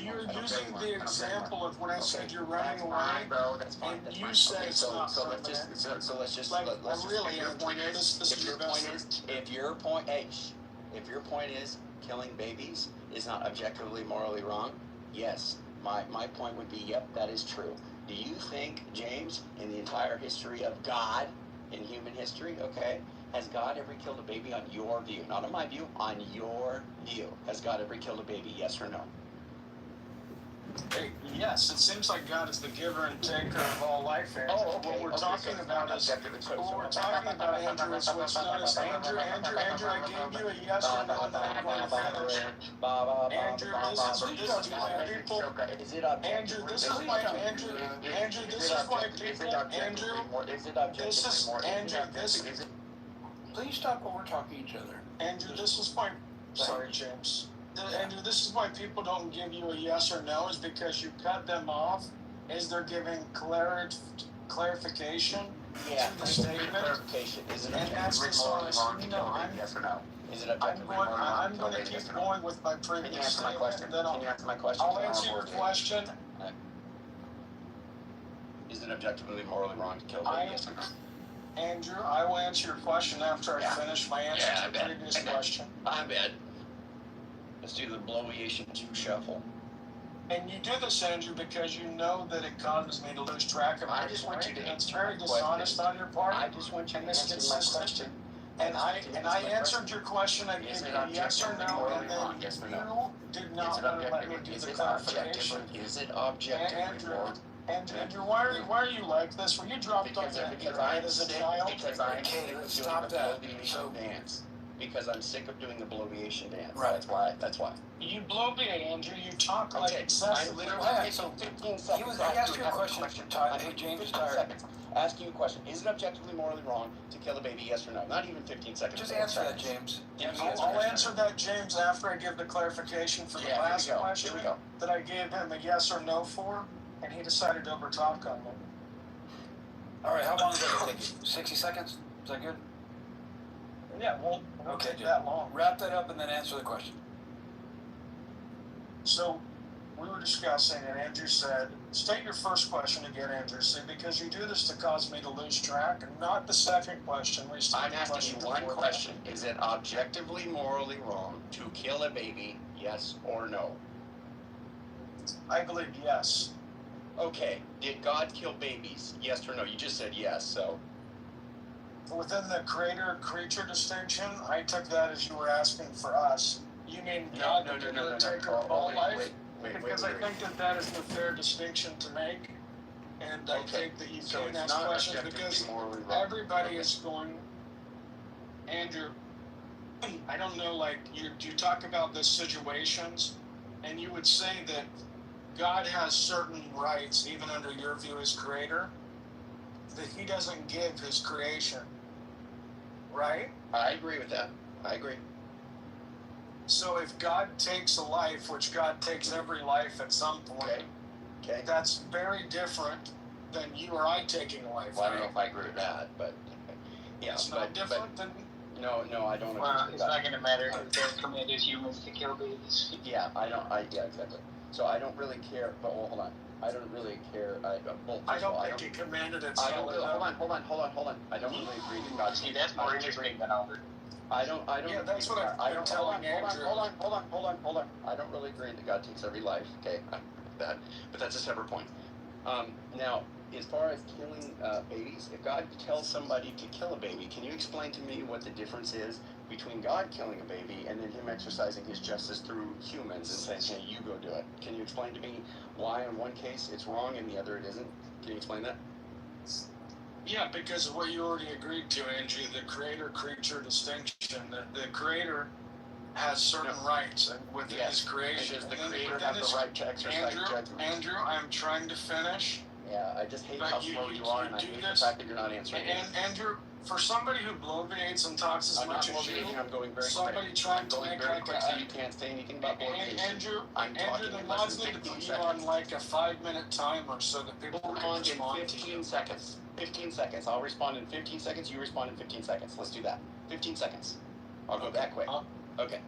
you're using the example of when I said you're running away, and you said it's not permanent. If your point is killing babies is not objectively morally wrong, yes, my point would be, yep, that is true. Do you think, James, in the entire history of God, in human history, okay, has God ever killed a baby on your view? Not on my view, on your view. Has God ever killed a baby, yes or no? Hey, yes, it seems like God is the giver and taker of all life, Andrew. What we're talking about is, Andrew, is what's known as Andrew, I gave you a yes or no, and then I'm going to finish. Andrew, this is why people, Please stop over talking each other. Andrew, this is why, sorry, James. Andrew, this is why people don't give you a yes or no, is because you cut them off as they're giving clarification to the statement. Clarification. Is it objectively morally wrong to kill a baby, yes or no? Is it objectively morally wrong? I'm going to keep going with my previous statement, and then I'll answer your question. Is it objectively morally wrong to kill a baby, yes or no? Andrew, I will answer your question after I finish my answer to the previous question. I bet. Let's do the blowiation 2 shuffle. And you do this, Andrew, because you know that it causes me to lose track of my just want you to It's very dishonest on your part. I just want you to answer my question. And I answered your question. I gave you a yes or no, and then you did not want to let me do the clarification. Is it objectively wrong? Andrew, why are you like this? Were you dropped on your head as a child? Because I'm sick of doing the bloviation dance. Because I'm sick of doing the bloviation dance. Right. That's why. You bloviate, Andrew. You talk like excessively. So 15 seconds. He asked you a question. Hey, James, seconds. Asking you a question. Is it objectively morally wrong to kill a baby, yes or no? Not even 15 seconds. Just answer that, James. I'll answer that, James, after I give the clarification for the last question that I gave him a yes or no for, and he decided to overtalk on me. All right, how long did it take you? 60 seconds? Is that good? Yeah, well, okay, that long. Wrap that up and then answer the question. So, we were discussing, and Andrew said, state your first question again, Andrew, see, because you do this to cause me to lose track, and not the second question. I'm asking you one question. Is it objectively morally wrong to kill a baby, yes or no? I believe yes. Okay, did God kill babies, yes or no? You just said yes, so... Within the creator-creature distinction, I took that as you were asking for us. You mean God the giver and taker of all life? Because I think that is the fair distinction to make. And I think that you can ask questions because everybody is going... Andrew, I don't know, like, you talk about the situations, and you would say that God has certain rights, even under your view as creator, that he doesn't give his creation. Right? I agree with that. I agree. So if God takes a life, which God takes every life at some point, okay. That's very different than you or I taking a life. Well, I don't know if I agree with that, but yeah. It's not different than... No, I don't agree with it's not going to matter if they're commanded humans to kill babies. Yeah, yeah, exactly. So I don't really care, but well, hold on. I don't really care. I don't think it commanded it. Hold on. I don't really agree that God... See, that's more interesting than Albert. I don't. Yeah, that's what I'm telling Andrew. Hold on. I don't really agree that God takes every life. Okay, but that's a separate point. Now, as far as killing babies, if God tells somebody to kill a baby, can you explain to me what the difference is between God killing a baby and then him exercising his justice through humans and saying, hey, you go do it? Can you explain to me why in one case it's wrong and the other it isn't? Can you explain that? Yeah, because of what you already agreed to, Andrew, the creator-creature distinction. The creator has certain rights with his creation. Does the creator have the right to exercise judgment? Andrew, I'm trying to finish. Yeah, I just hate how slow you are, and I hate the fact that you're not answering. And Andrew, for somebody who bloviates and talks as much as you, I'm going very somebody trying to make like so you can't say anything about bloviation. Andrew, the mods need to put you on like a 5-minute timer so that people can respond. 15 seconds. 15 seconds. I'll respond in 15 seconds. You respond in 15 seconds. Let's do that. 15 seconds. I'll go that quick. Okay.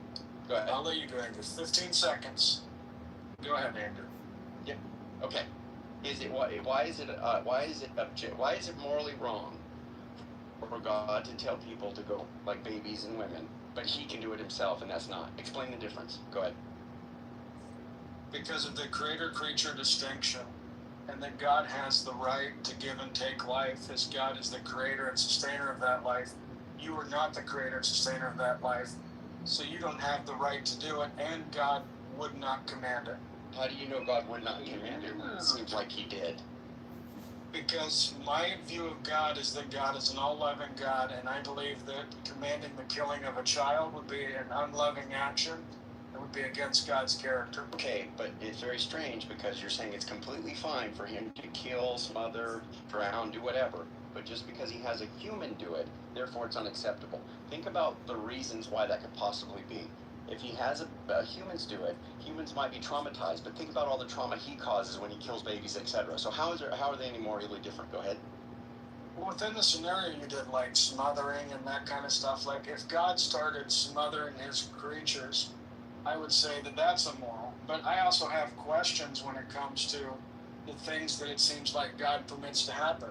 Go ahead. I'll let you go, Andrew. 15 seconds. Go ahead, Andrew. Yep. Okay. Why is it morally wrong for God to tell people to go like babies and women, but he can do it himself and that's not? Explain the difference. Go ahead. Because of the creator-creature distinction, and that God has the right to give and take life, as God is the creator and sustainer of that life. You are not the creator and sustainer of that life, so you don't have the right to do it, and God would not command it. How do you know God would not command it? It seems like he did. Because my view of God is that God is an all-loving God, and I believe that commanding the killing of a child would be an unloving action. It would be against God's character. Okay, but it's very strange because you're saying it's completely fine for him to kill, smother, drown, do whatever. But just because he has a human do it, therefore it's unacceptable. Think about the reasons why that could possibly be. If he has humans do it, humans might be traumatized, but think about all the trauma he causes when he kills babies, etc. So how are they any morally different? Go ahead. Well, within the scenario you did, like smothering and that kind of stuff, like if God started smothering his creatures, I would say that that's immoral. But I also have questions when it comes to the things that it seems like God permits to happen.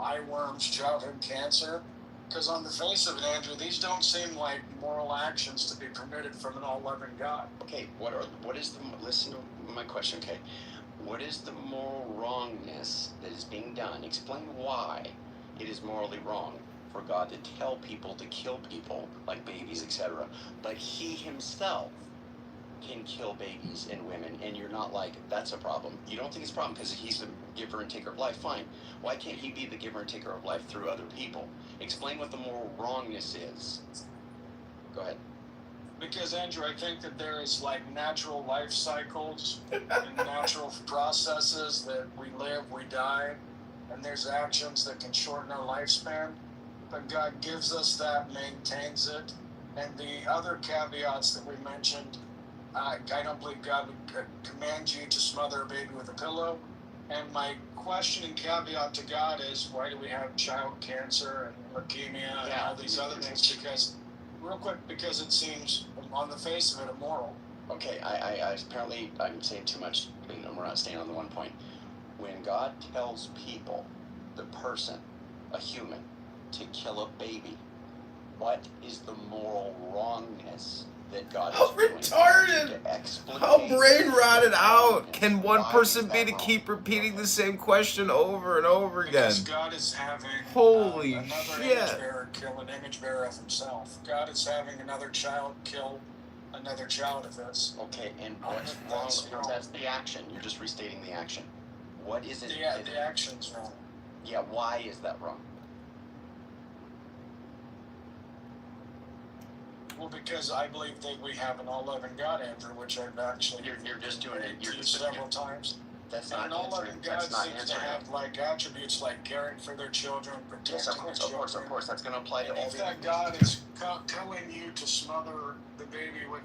Eye worms, childhood cancer. Because on the face of it, Andrew, these don't seem like moral actions to be permitted from an all-loving God. Okay, listen to my question, okay? What is the moral wrongness that is being done? Explain why it is morally wrong for God to tell people to kill people, like babies, etc. But he himself can kill babies and women, and you're not like, that's a problem. You don't think it's a problem because he's the giver and taker of life. Fine. Why can't he be the giver and taker of life through other people? Explain what the moral wrongness is. Go ahead. Because, Andrew, I think that there is like natural life cycles and natural processes that we live, we die, and there's actions that can shorten our lifespan. But God gives us that, maintains it, and the other caveats that we mentioned, I don't believe God would command you to smother a baby with a pillow. And my question and caveat to God is, why do we have child cancer and leukemia and all these other things? Because, real quick, because it seems, on the face of it, immoral. Okay, apparently I'm saying too much, and we're not staying on the one point. When God tells people, the person, a human, to kill a baby, what is the moral wrongness that God is doing? Retarded! How brain rotted out can one person be to keep repeating the same question over and over again? Because God is having Holy another shit. image bearer kill an image bearer of himself. God is having another child kill another child of his. Okay, and what's wrong? That's the action. You're just restating the action. What is it? The action's wrong. Yeah, why is that wrong? Well, because I believe that we have an all-loving God, Andrew, which I've actually You're just doing it. You're just several times. That's And not an all-loving God seems to have answering. like attributes like caring for their children, protecting Yes, of their course. children. That's going to apply to And all if the that God is telling you to smother the baby with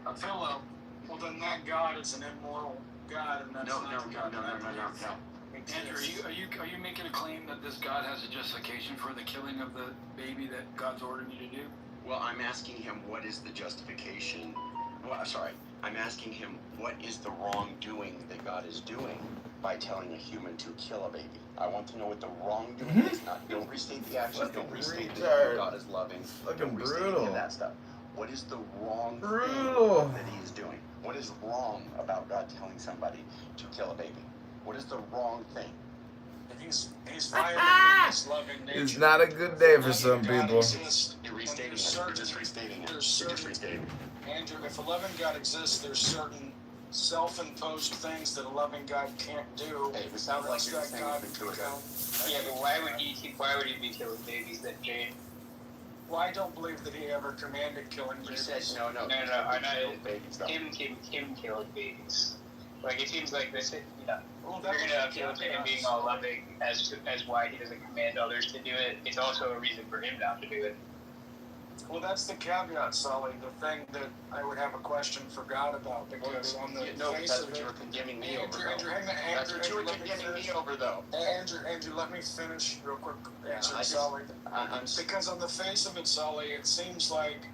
a pillow, well, then that God is an immoral God, and that's No. Andrew, are you making a claim that this God has a justification for the killing of the baby that God's ordering you to do? Well, I'm asking him what is the justification. Well, sorry. I'm asking him what is the wrongdoing that God is doing by telling a human to kill a baby. I want to know what the wrongdoing is. Don't restate the action. Don't restate that God is loving. Don't restate any of that stuff. What is the wrong thing that he is doing? What is wrong about God telling somebody to kill a baby? What is the wrong thing? He's violating his loving nature. It's not a good day for some people. You're restating it. You're just restating it. You're just restating it. Andrew, if a loving God exists, there's certain self-imposed things that a loving God can't do. Hey, it sounds like you're saying God to it. Yeah, but why would he be killing babies then, Jane? Well, I don't believe that he ever commanded killing babies. You said no. I'm not. Babies, Him killing babies. Like, it seems like this, Well, you're going to appeal to him being all loving as why he doesn't command others to do it. It's also a reason for him not to do it. Well, that's the caveat, Sully. The thing that I would have a question for God about, because on the face of it, you were condemning me Andrew, That's what you were condemning me over, though. Andrew, let me finish real quick. Answer, Sully. Because on the face of it, Sully, it seems like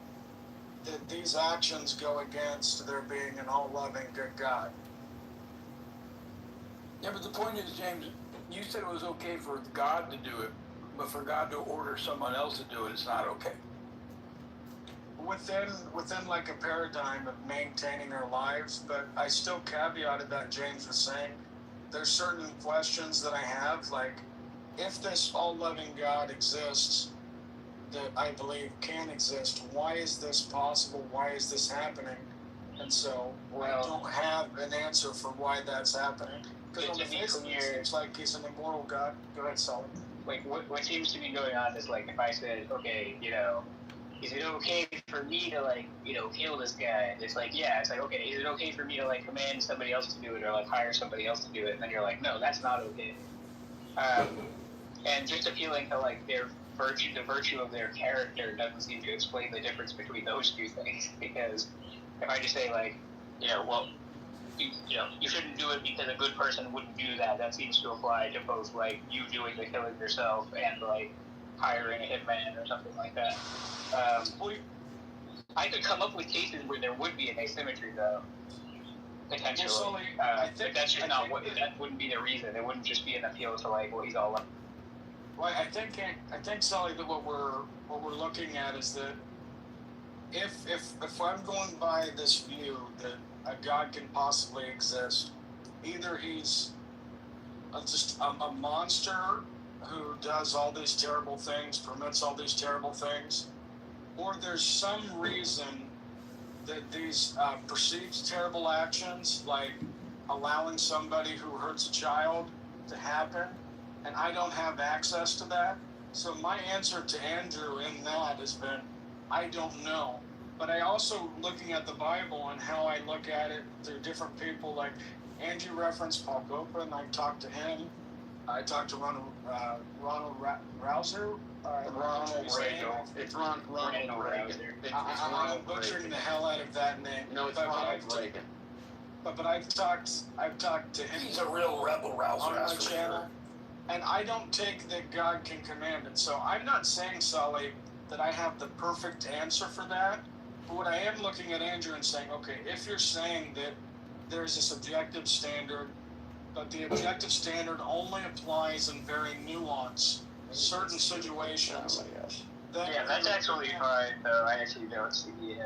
that these actions go against there being an all-loving good God. Yeah, but the point is, James, you said it was okay for God to do it, but for God to order someone else to do it, it's not okay. Within like a paradigm of maintaining our lives, but I still caveated that James was saying there's certain questions that I have, like if this all-loving God exists, that I believe can exist, why is this possible? Why is this happening? And so I don't have an answer for why that's happening. Because on the face of it, it seems like he's an immoral God. Go ahead, Sully. Like what seems to be going on is like if I said, okay, is it okay for me to like, kill this guy? It's like, yeah, it's like, okay, is it okay for me to like command somebody else to do it or like hire somebody else to do it? And then you're like, no, that's not okay. And just appealing to like the virtue of their character doesn't seem to explain the difference between those two things. Because if I just say like, you shouldn't do it because a good person wouldn't do that. That seems to apply to both like you doing the killing yourself and like hiring a hitman or something like that. I could come up with cases where there would be an asymmetry though, potentially. Well, Sully, but that's just not what. That wouldn't be the reation. It wouldn't just be an appeal to like, well, he's all. Well, I think, Sully, that what we're looking at is that if I'm going by this view that a God can possibly exist, either he's just a monster who does all these terrible things, permits all these terrible things, or there's some reason that these perceived terrible actions, like allowing somebody who hurts a child to happen, and I don't have access to that. So my answer to Andrew in that has been, I don't know. But I also, looking at the Bible and how I look at it through different people, like Andrew referenced Paul Gopa, and I talked to him. I talked to Ronald Rouser. Ronald Reagan. It's Ronald Reagan. I'm butchering the hell out of that name. No, it's Ronald Reagan. But I've talked to him. He's a real rebel rouser on my channel, and I don't take that God can command it. So I'm not saying, Sully, that I have the perfect answer for that. But what I am looking at Andrew and saying, okay, if you're saying that there's this objective standard, but the objective standard only applies in very nuanced certain situations. Yeah, that's actually fine, though. I actually don't see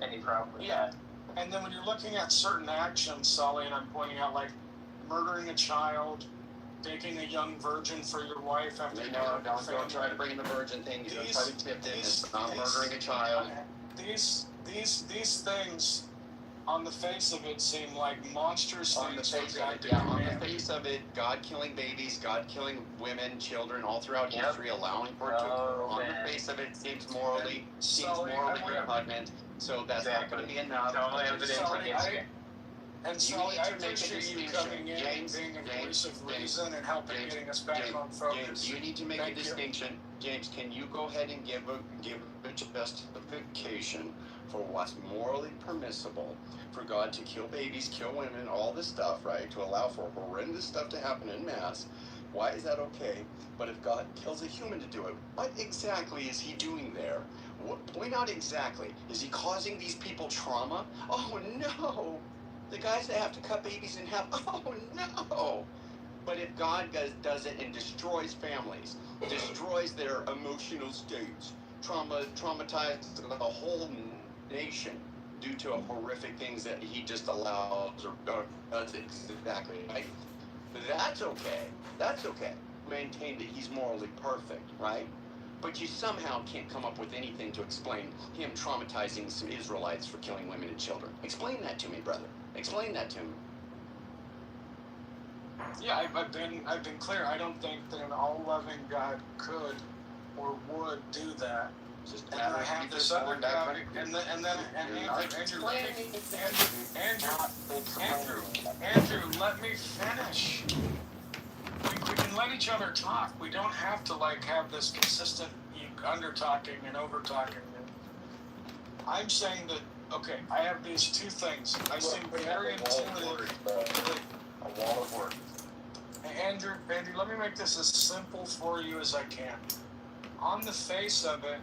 any problem with that. And then when you're looking at certain actions, Sully, and I'm pointing out, like murdering a child, taking a young virgin for your wife after don't try to bring the virgin thing. You don't try to tip it. It's not murdering a child. These things, on the face of it, seem like monstrous things. On the face of it, God killing babies, God killing women, children, all throughout history, allowing for it to occur. On the face of it, seems morally repugnant. So that's not going to be enough. And Sully, I appreciate you coming in and being a voice of reason and helping getting us back on focus. James, you need to make a distinction. James, can you go ahead and give a justification for what's morally permissible for God to kill babies, kill women, all this stuff, right? To allow for horrendous stuff to happen in mass. Why is that okay? But if God kills a human to do it, what exactly is he doing there? Point out exactly. Is he causing these people trauma? Oh no! The guys that have to cut babies in half, oh no! But if God does it and destroys families, destroys their emotional states, traumatizes the whole nation due to horrific things that he just allows or does exactly right, that's okay. That's okay. Maintain that he's morally perfect, right? But you somehow can't come up with anything to explain him traumatizing some Israelites for killing women and children. Explain that to me, brother. Explain that to me. Yeah, I've been clear. I don't think that an all-loving God could or would do that. Just and I have this other God, and Andrew, let me finish. We can let each other talk. We don't have to like have this consistent under-talking and over-talking. I'm saying that, okay, I have these two things. I seem very intuitive. A wall of work. Andrew, let me make this as simple for you as I can. On the face of it,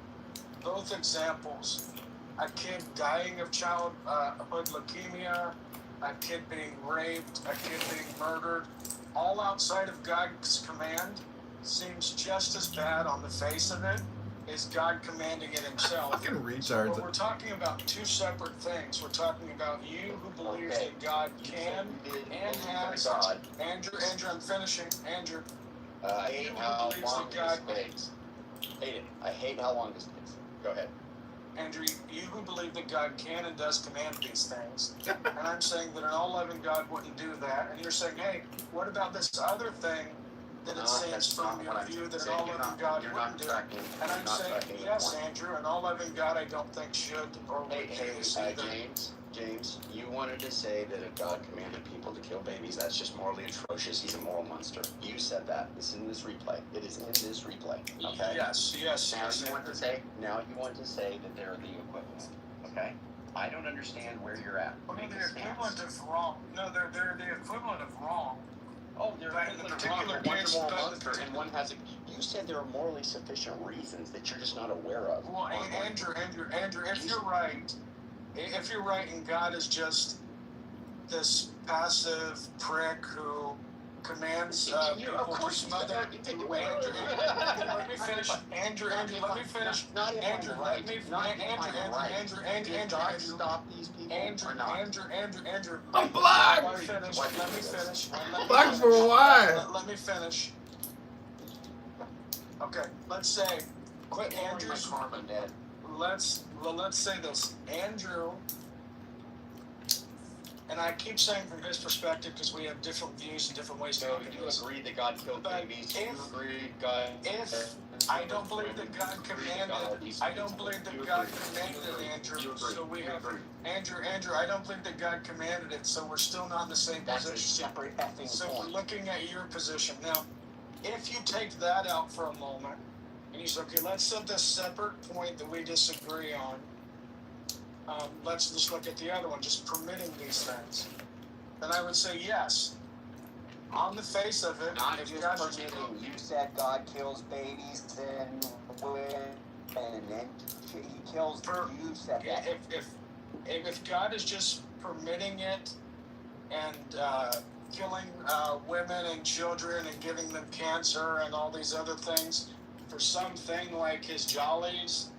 both examples, a kid dying of childhood leukemia a kid being raped, a kid being murdered, all outside of God's command, seems just as bad on the face of it as God commanding it himself. Fucking retards. But we're talking about two separate things. We're talking about you who believes that God can and has. Andrew, I'm finishing. Andrew. I hate how long this takes. Hate it. I hate how long this takes. Go ahead. Andrew, you who believe that God can and does command these things, and I'm saying that an all-loving God wouldn't do that, and you're saying, hey, what about this other thing that it seems from your view that an all-loving God wouldn't do? And I'm saying, yes, Andrew, an all-loving God I don't think should or would do this either. James, you wanted to say that if God commanded people to kill babies, that's just morally atrocious. He's a moral monster. You said that. It's in this replay. It is in this replay. Okay? Yes. Now you want to say that they're the equivalent. Okay? I don't understand where you're at. Well, they're the equivalent of wrong. No, they're the equivalent of wrong. Oh, they're in the particular case, one's a moral monster and one has a. You said there are morally sufficient reasons that you're just not aware of. Well, Andrew, if you're right. If you're right and God is just this passive prick who commands people to smother... Let me finish. Andrew, let me finish. Andrew, I'm black! Let me finish. Black for what? Let me finish. Okay, let's say... Quit Andrew's... Let's say this. Andrew, and I keep saying from his perspective because we have different views and different ways to look at this. You agree that God killed babies? If I don't believe that God commanded, Andrew, so we have Andrew, I don't believe that God commanded it, so we're still not in the same position. That's a separate effing So point. we're looking at your position. Now, if you take that out for a moment, and you say, okay, let's set this separate point that we disagree on. Let's just look at the other one, just permitting these things. Then I would say yes. On the face of it, Not if just God's permitting. You said God kills babies and then he kills. You said that. If God is just permitting it and killing women and children and giving them cancer and all these other things for something like his jollies,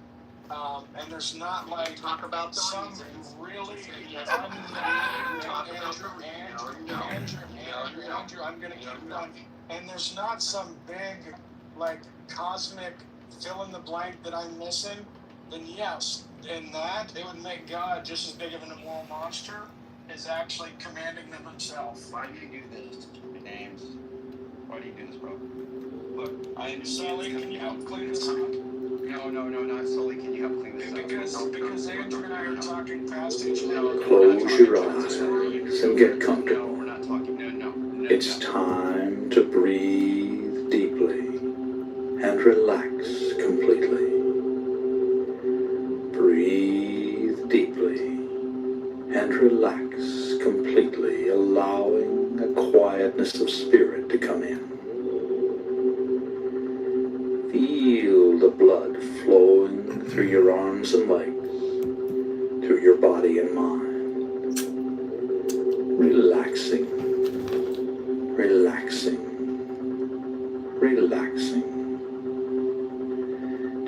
and there's not like Talk about some really Andrew, I'm gonna keep going. And there's not some big like cosmic fill in the blank that I'm missing, then yes, in that it would make God just as big of an immoral monster as actually commanding them himself. Why do you do this, James? Why do you do this, bro? Look, I understand. Sully, can you help clean this up? No, not Sully. Can you help clean this up? Because Andrew and I are talking past each other. Close your eyes and get comfortable. No, we're not talking. No. It's time to breathe deeply and relax completely. Breathe deeply and relax completely, allowing a quietness of spirit to come in. Feel the blood flowing through your arms and legs, through your body and mind. Relaxing.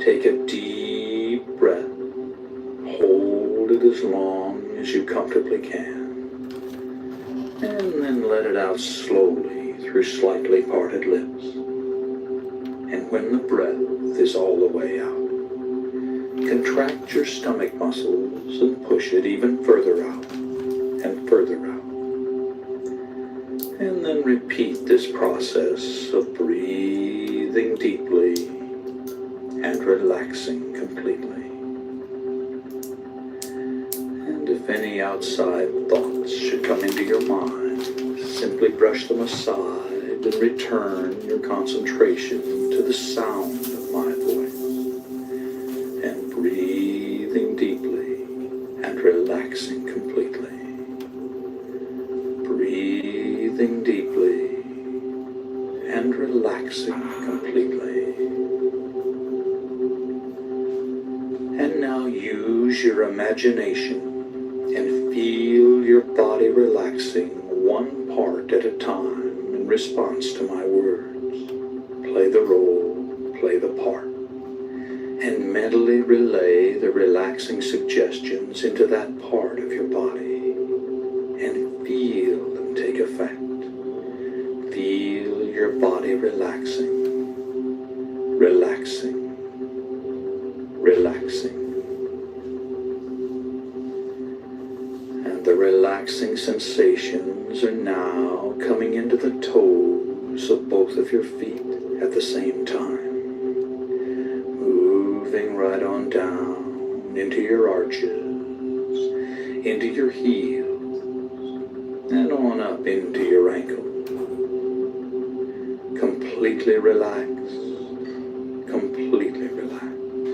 Take a deep breath. Hold it as long as you comfortably can. And then let it out slowly through slightly parted lips. And when the breath is all the way out, contract your stomach muscles and push it even further out and further out. And then repeat this process of breathing deeply and relaxing completely. And if any outside thoughts should come into your mind, simply brush them aside and return your concentration to the sound of my voice. And breathing deeply and relaxing completely. Breathing deeply and relaxing completely. And now use your imagination and feel your body relax time in response to my words. Play the role, play the part, and mentally relay the relaxing suggestions into that part of your body, and feel them take effect. Feel your body relaxing, relaxing, relaxing. And the relaxing sensations are now coming into the toes of both of your feet at the same time, moving right on down into your arches, into your heels, and on up into your ankles. Completely relaxed, completely relaxed.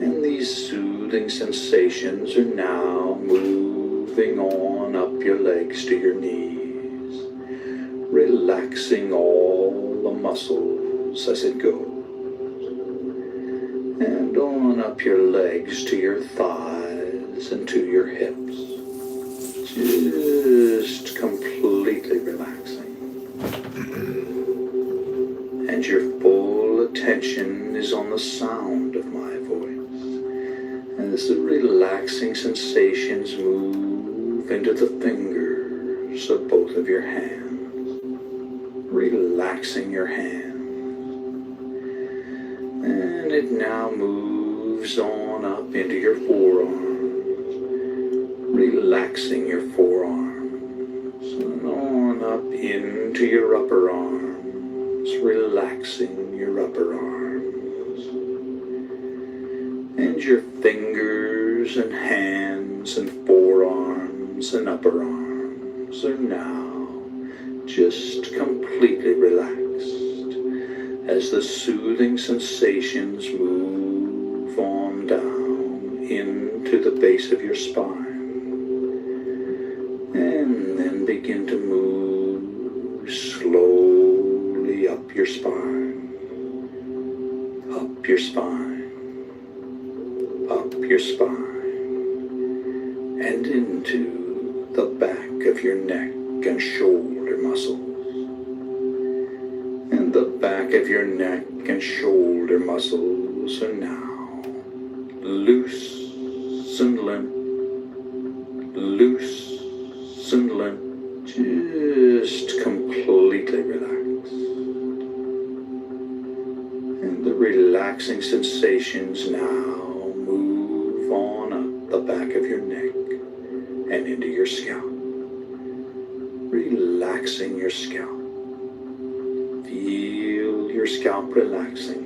And these soothing sensations are now moving on up your legs to your knees, relaxing all the muscles as it goes, and on up your legs to your thighs and to your hips, just completely relaxing. And your full attention is on the sound of my voice, as the relaxing sensations move into the fingers of both of your hands, relaxing your hands. And it now moves on up into your forearms, relaxing your forearms, and on up into your upper arms, relaxing your upper arms. And your fingers and hands and forearms and upper arms are now just completely relaxed as the soothing sensations move on down into the base of your spine, and then begin to move slowly up your spine, up your spine, up your spine, and into the back of your neck and shoulder muscles. And the back of your neck and shoulder muscles are now loose and limp, loose and limp, just completely relaxed. And the relaxing sensations now move on up the back of your neck and into your scalp, relaxing your scalp. Feel your scalp relaxing,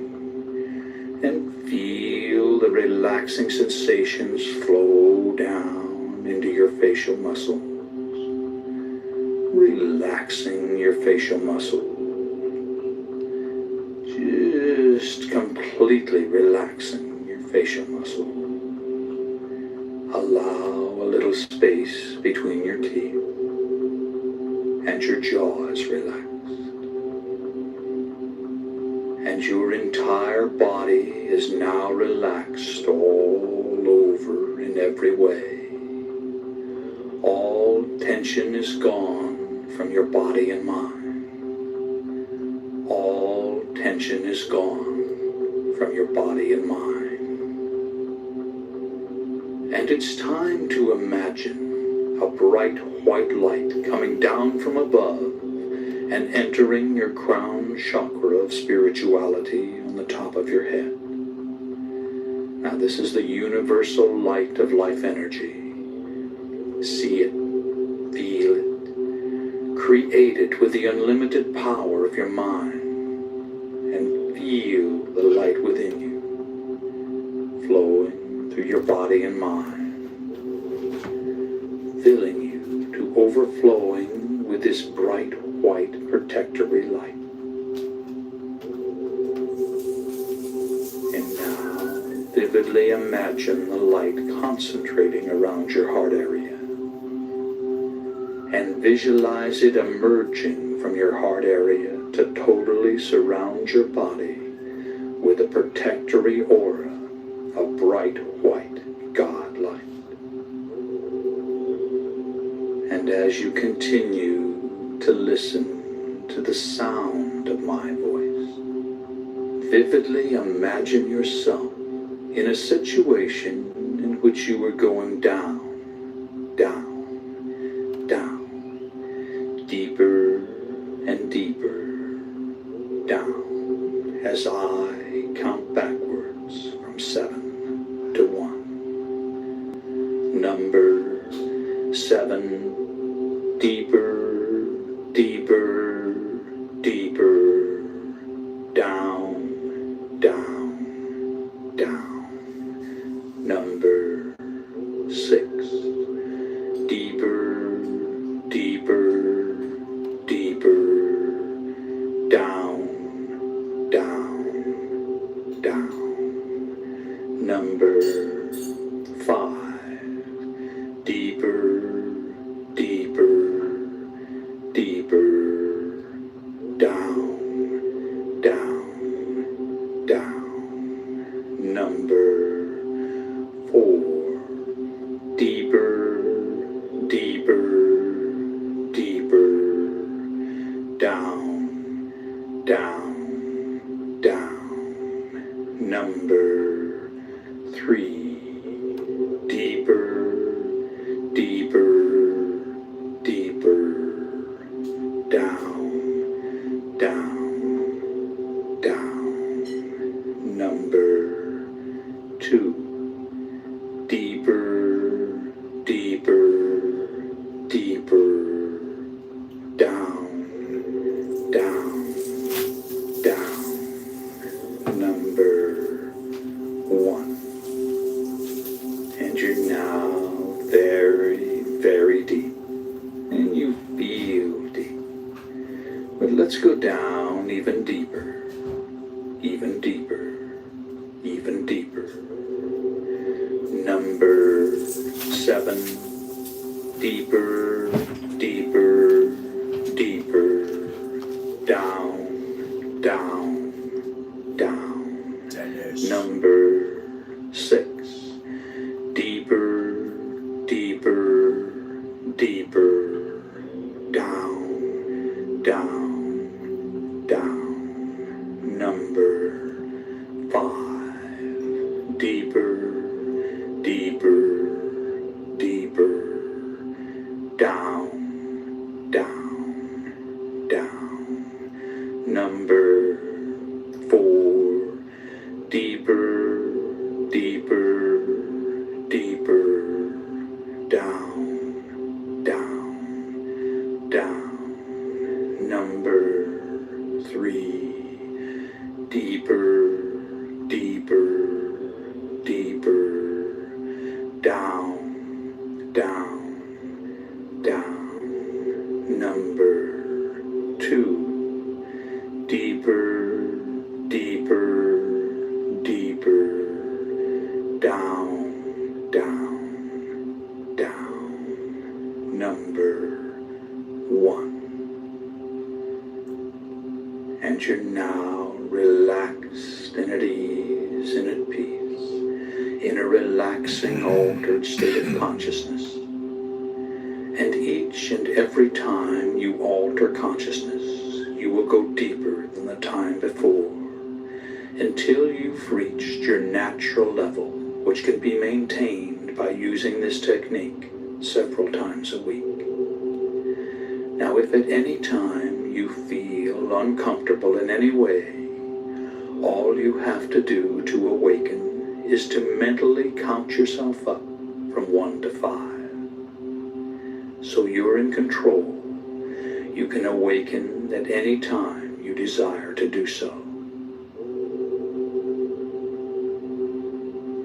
and feel the relaxing sensations flow down into your facial muscles, relaxing your facial muscles, just completely relaxing your facial muscles. Allow a little space between your teeth, and your jaw is relaxed. And your entire body is now relaxed all over in every way. All tension is gone from your body and mind. All tension is gone from your body and mind. And it's time to imagine a bright white light coming down from above and entering your crown chakra of spirituality on the top of your head. Now this is the universal light of life energy. See it, feel it, create it with the unlimited power of your mind, and feel the light within you, flowing through your body and mind, filling you to overflowing with this bright white protectory light. And now, vividly imagine the light concentrating around your heart area, and visualize it emerging from your heart area to totally surround your body with a protectory aura of bright white God light. And as you continue to listen to the sound of my voice. Vividly imagine yourself in a situation in which you were going down, down, down, deeper and deeper down as I count backwards from 7 to 1. Number 7, deeper, deeper, deeper, down, down, down. Number 6, deeper, deeper, deeper, down, down, down. Number 5, deeper, deeper, deeper, down, down, down. Number 4, deeper, deeper, deeper, down, down, down. Number 3, deeper, deeper, deeper, down, down, down. Number 2, deeper, deeper, deeper, down, down, down. Number 1. And you're now very, very deep. And you feel deep. But let's go down even deeper, even deeper, even deeper. Number 7, deeper, deeper, deeper, down, down, down. Number 6, deeper, deeper, deeper, down, down, down. Number 5, deeper, deeper, deeper, down, down, down. Number 4, deeper, deeper, deeper, down, down, down. Number 3, deeper, deeper, deeper, down, down, down. Number 2, deeper, deeper, deeper, down, down, down. Number 1. And you're now relaxed and at ease and at peace in a relaxing, altered state of consciousness. And each and every time you alter consciousness, you will go deeper than the time before, until you've reached your natural level, which can be maintained by using this technique several times a week. Now, if at any time you feel uncomfortable in any way, all you have to do to awaken is to mentally count yourself up from 1 to 5. So you're in control. You can awaken at any time you desire to do so.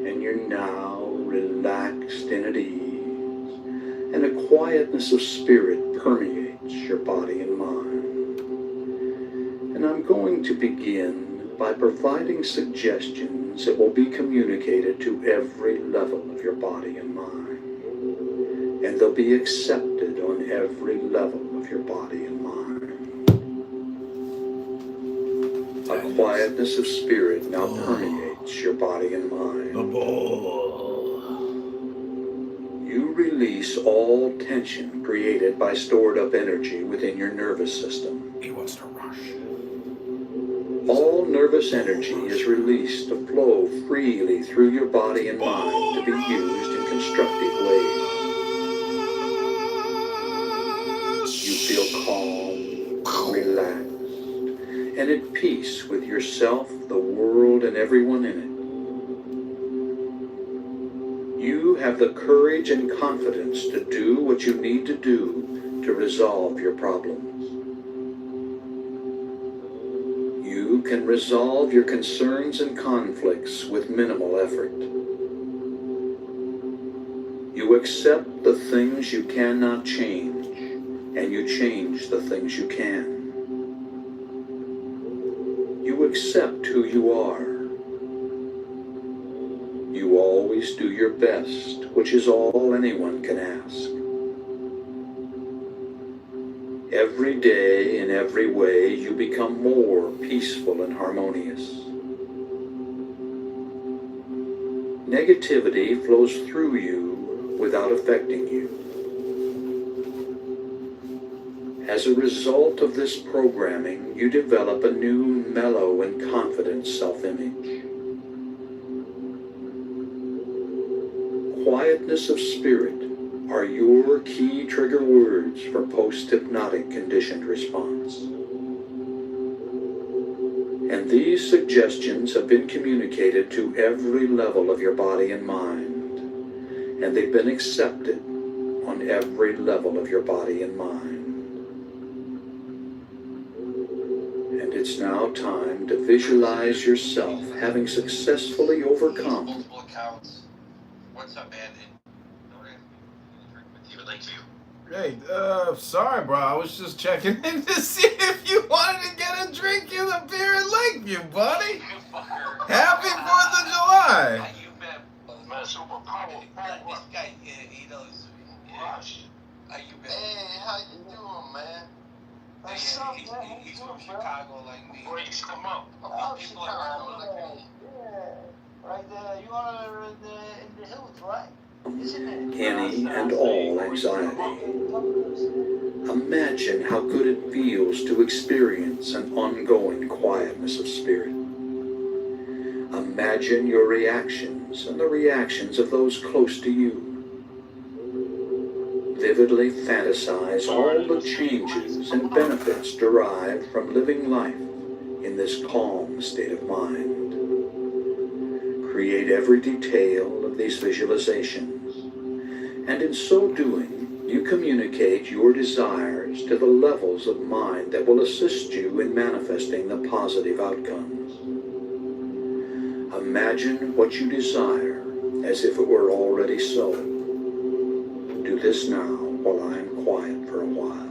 And you're now relaxed and at ease, and a quietness of spirit permeates your body and mind. And I'm going to begin by providing suggestions that will be communicated to every level of your body and mind. And they'll be accepted on every level of your body and mind. A quietness of spirit now permeates your body and mind. The ball. You release release all tension created by stored up energy within your nervous system. He wants to rush. All nervous energy is released to flow freely through your body and mind to be used in constructive ways. You feel calm, relaxed, and at peace with yourself, the world, and everyone in it. You have the courage and confidence to do what you need to do to resolve your problems. You can resolve your concerns and conflicts with minimal effort. You accept the things you cannot change, and you change the things you can. You accept who you are. You always do your best, which is all anyone can ask. Every day, in every way, you become more peaceful and harmonious. Negativity flows through you without affecting you. As a result of this programming, you develop a new, mellow, and confident self-image. Quietness of spirit are your key trigger words for post-hypnotic conditioned response. And these suggestions have been communicated to every level of your body and mind, and they've been accepted on every level of your body and mind. And it's now time to visualize yourself having successfully overcome. Multiple accounts. What's up, man? With you, like you. Hey, sorry, bro. I was just checking in to see if you wanted to get a drink in the beer at Lakeview, buddy. Happy 4th of July. You bet. This guy, he knows. How you been? Hey, how you doing, man? He's from Chicago like me. Where you come up? People are like me. Right there, you are in the hills, right? Isn't it? Any and all anxiety. Imagine how good it feels to experience an ongoing quietness of spirit. Imagine your reactions and the reactions of those close to you. Vividly fantasize all the changes and benefits derived from living life in this calm state of mind. Create every detail of these visualizations, and in so doing, you communicate your desires to the levels of mind that will assist you in manifesting the positive outcomes. Imagine what you desire as if it were already so. Do this now while I am quiet for a while.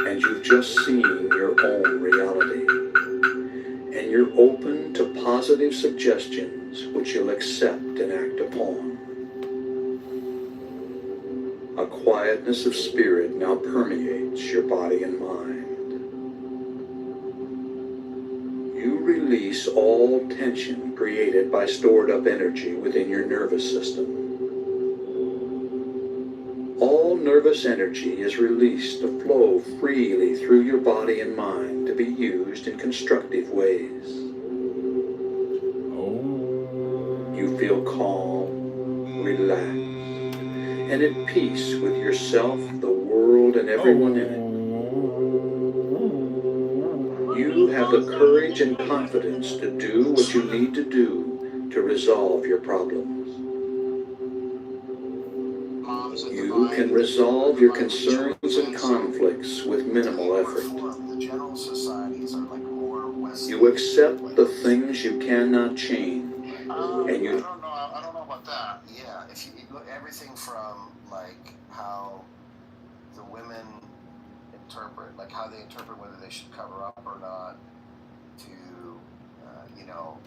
And you've just seen your own reality. And you're open to positive suggestions which you'll accept and act upon. wetness of spirit now permeates your body and mind. You release all tension created by stored up energy within your nervous system. All nervous energy is released to flow freely through your body and mind to be used in constructive ways. You feel calm, relaxed, and at peace with yourself, the world, and everyone in it. You have the courage and confidence to do what you need to do to resolve your problems. You can resolve your concerns and conflicts with minimal effort. You accept the things you cannot change, and you... I don't know about that. Yeah, if you look everything from like how the women interpret, like how they interpret whether they should cover up or not, to you know,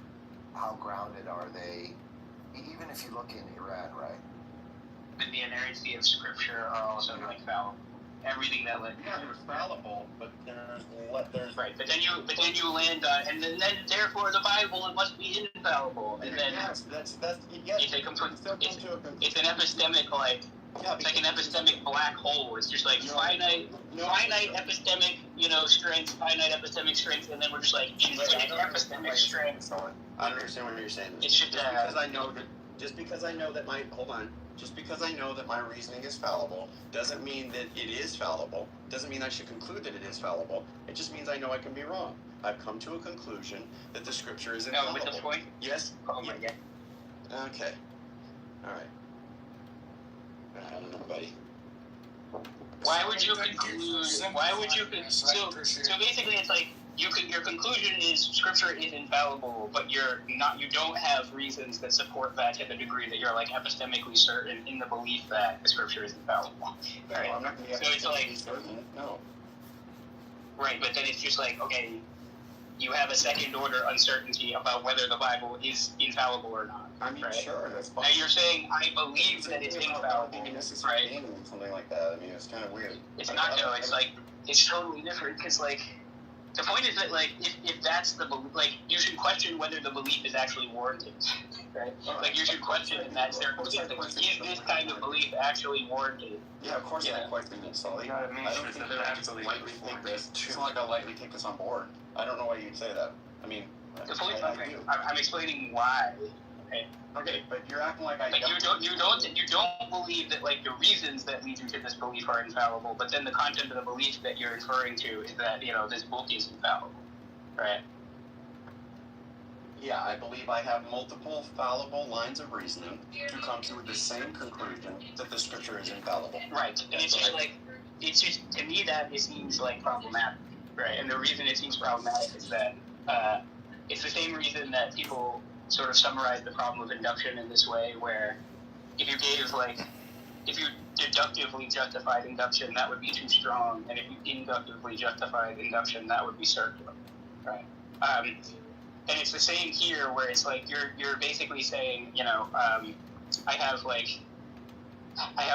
how grounded are they? Even if you look in Iran, right? But the inerrancy of scripture are also like fallible. Everything that like There's fallible, but there's right. But then you land on, and then therefore the Bible must be infallible, and then yes, that's it's a complete. It's an epistemic like. Yeah, it's like an epistemic black hole. It's just like finite epistemic, strength, finite epistemic strength, and then we're just like infinite epistemic strength. I don't understand what you're saying. It's just because I know that. Just because I know that my reasoning is fallible doesn't mean that it is fallible. Doesn't mean I should conclude that it is fallible. It just means I know I can be wrong. I've come to a conclusion that the scripture is infallible. No, with the point. Yes. Oh my God. Okay. All right. I don't know, buddy. Why would you conclude? Why would you? So basically, it's like your conclusion is scripture is infallible, but you don't have reasons that support that to the degree that you're like epistemically certain in the belief that the scripture is infallible. Right. I'm not going to so it's like certain. No. Right, but then it's just like, okay, you have a second order uncertainty about whether the Bible is infallible or not. I mean, right? Sure, that's fine. Now you're saying I believe that it's infallible, right? Something like that. I mean, it's kind of weird. It's not though. It's like it's totally different because like the point is that like if that's the like you should question whether the belief is actually warranted, right? Like you should question in that circumstance. Is this kind of belief actually warranted? Yeah, of course I question it, Sully. I don't think they're actually lightly take this. It's not like I'll lightly take this on board. I don't know why you'd say that. I mean, I'm explaining why. Okay, but you're acting like I don't. You don't believe that like the reasons that lead you to this belief are infallible, but then the content of the belief that you're referring to is that this book is infallible, right? Yeah, I believe I have multiple fallible lines of reasoning to come to the same conclusion that the scripture is infallible. Right, and it's just to me that it seems like problematic, right? And the reason it seems problematic is that it's the same reason that people sort of summarize the problem of induction in this way, where if you deductively justified induction, that would be too strong, and if you inductively justified induction, that would be circular, right? And it's the same here, where it's like you're basically saying, I have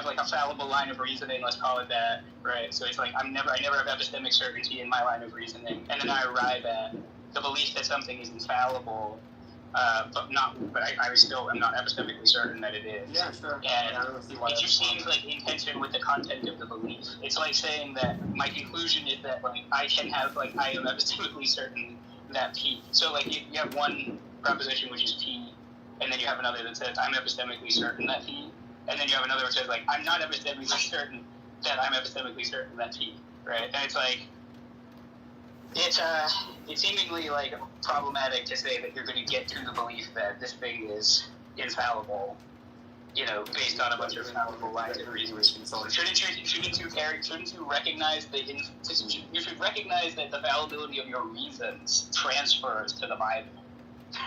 a fallible line of reasoning, let's call it that, right? So it's like I never have epistemic certainty in my line of reasoning, and then I arrive at the belief that something is infallible. But I still am not epistemically certain that it is. Yeah, sure. And it just seems like in tension with the content of the belief. It's like saying that my conclusion is that I am epistemically certain that P. So you have one proposition which is P, and then you have another that says I'm epistemically certain that P, and then you have another which says I'm not epistemically certain that I'm epistemically certain that P. Right? And it's like it's seemingly problematic to say that you're going to get to the belief that this thing is infallible, based on a bunch of fallible lines of reasoning. Shouldn't you recognize you should recognize that the fallibility of your reasons transfers to the Bible,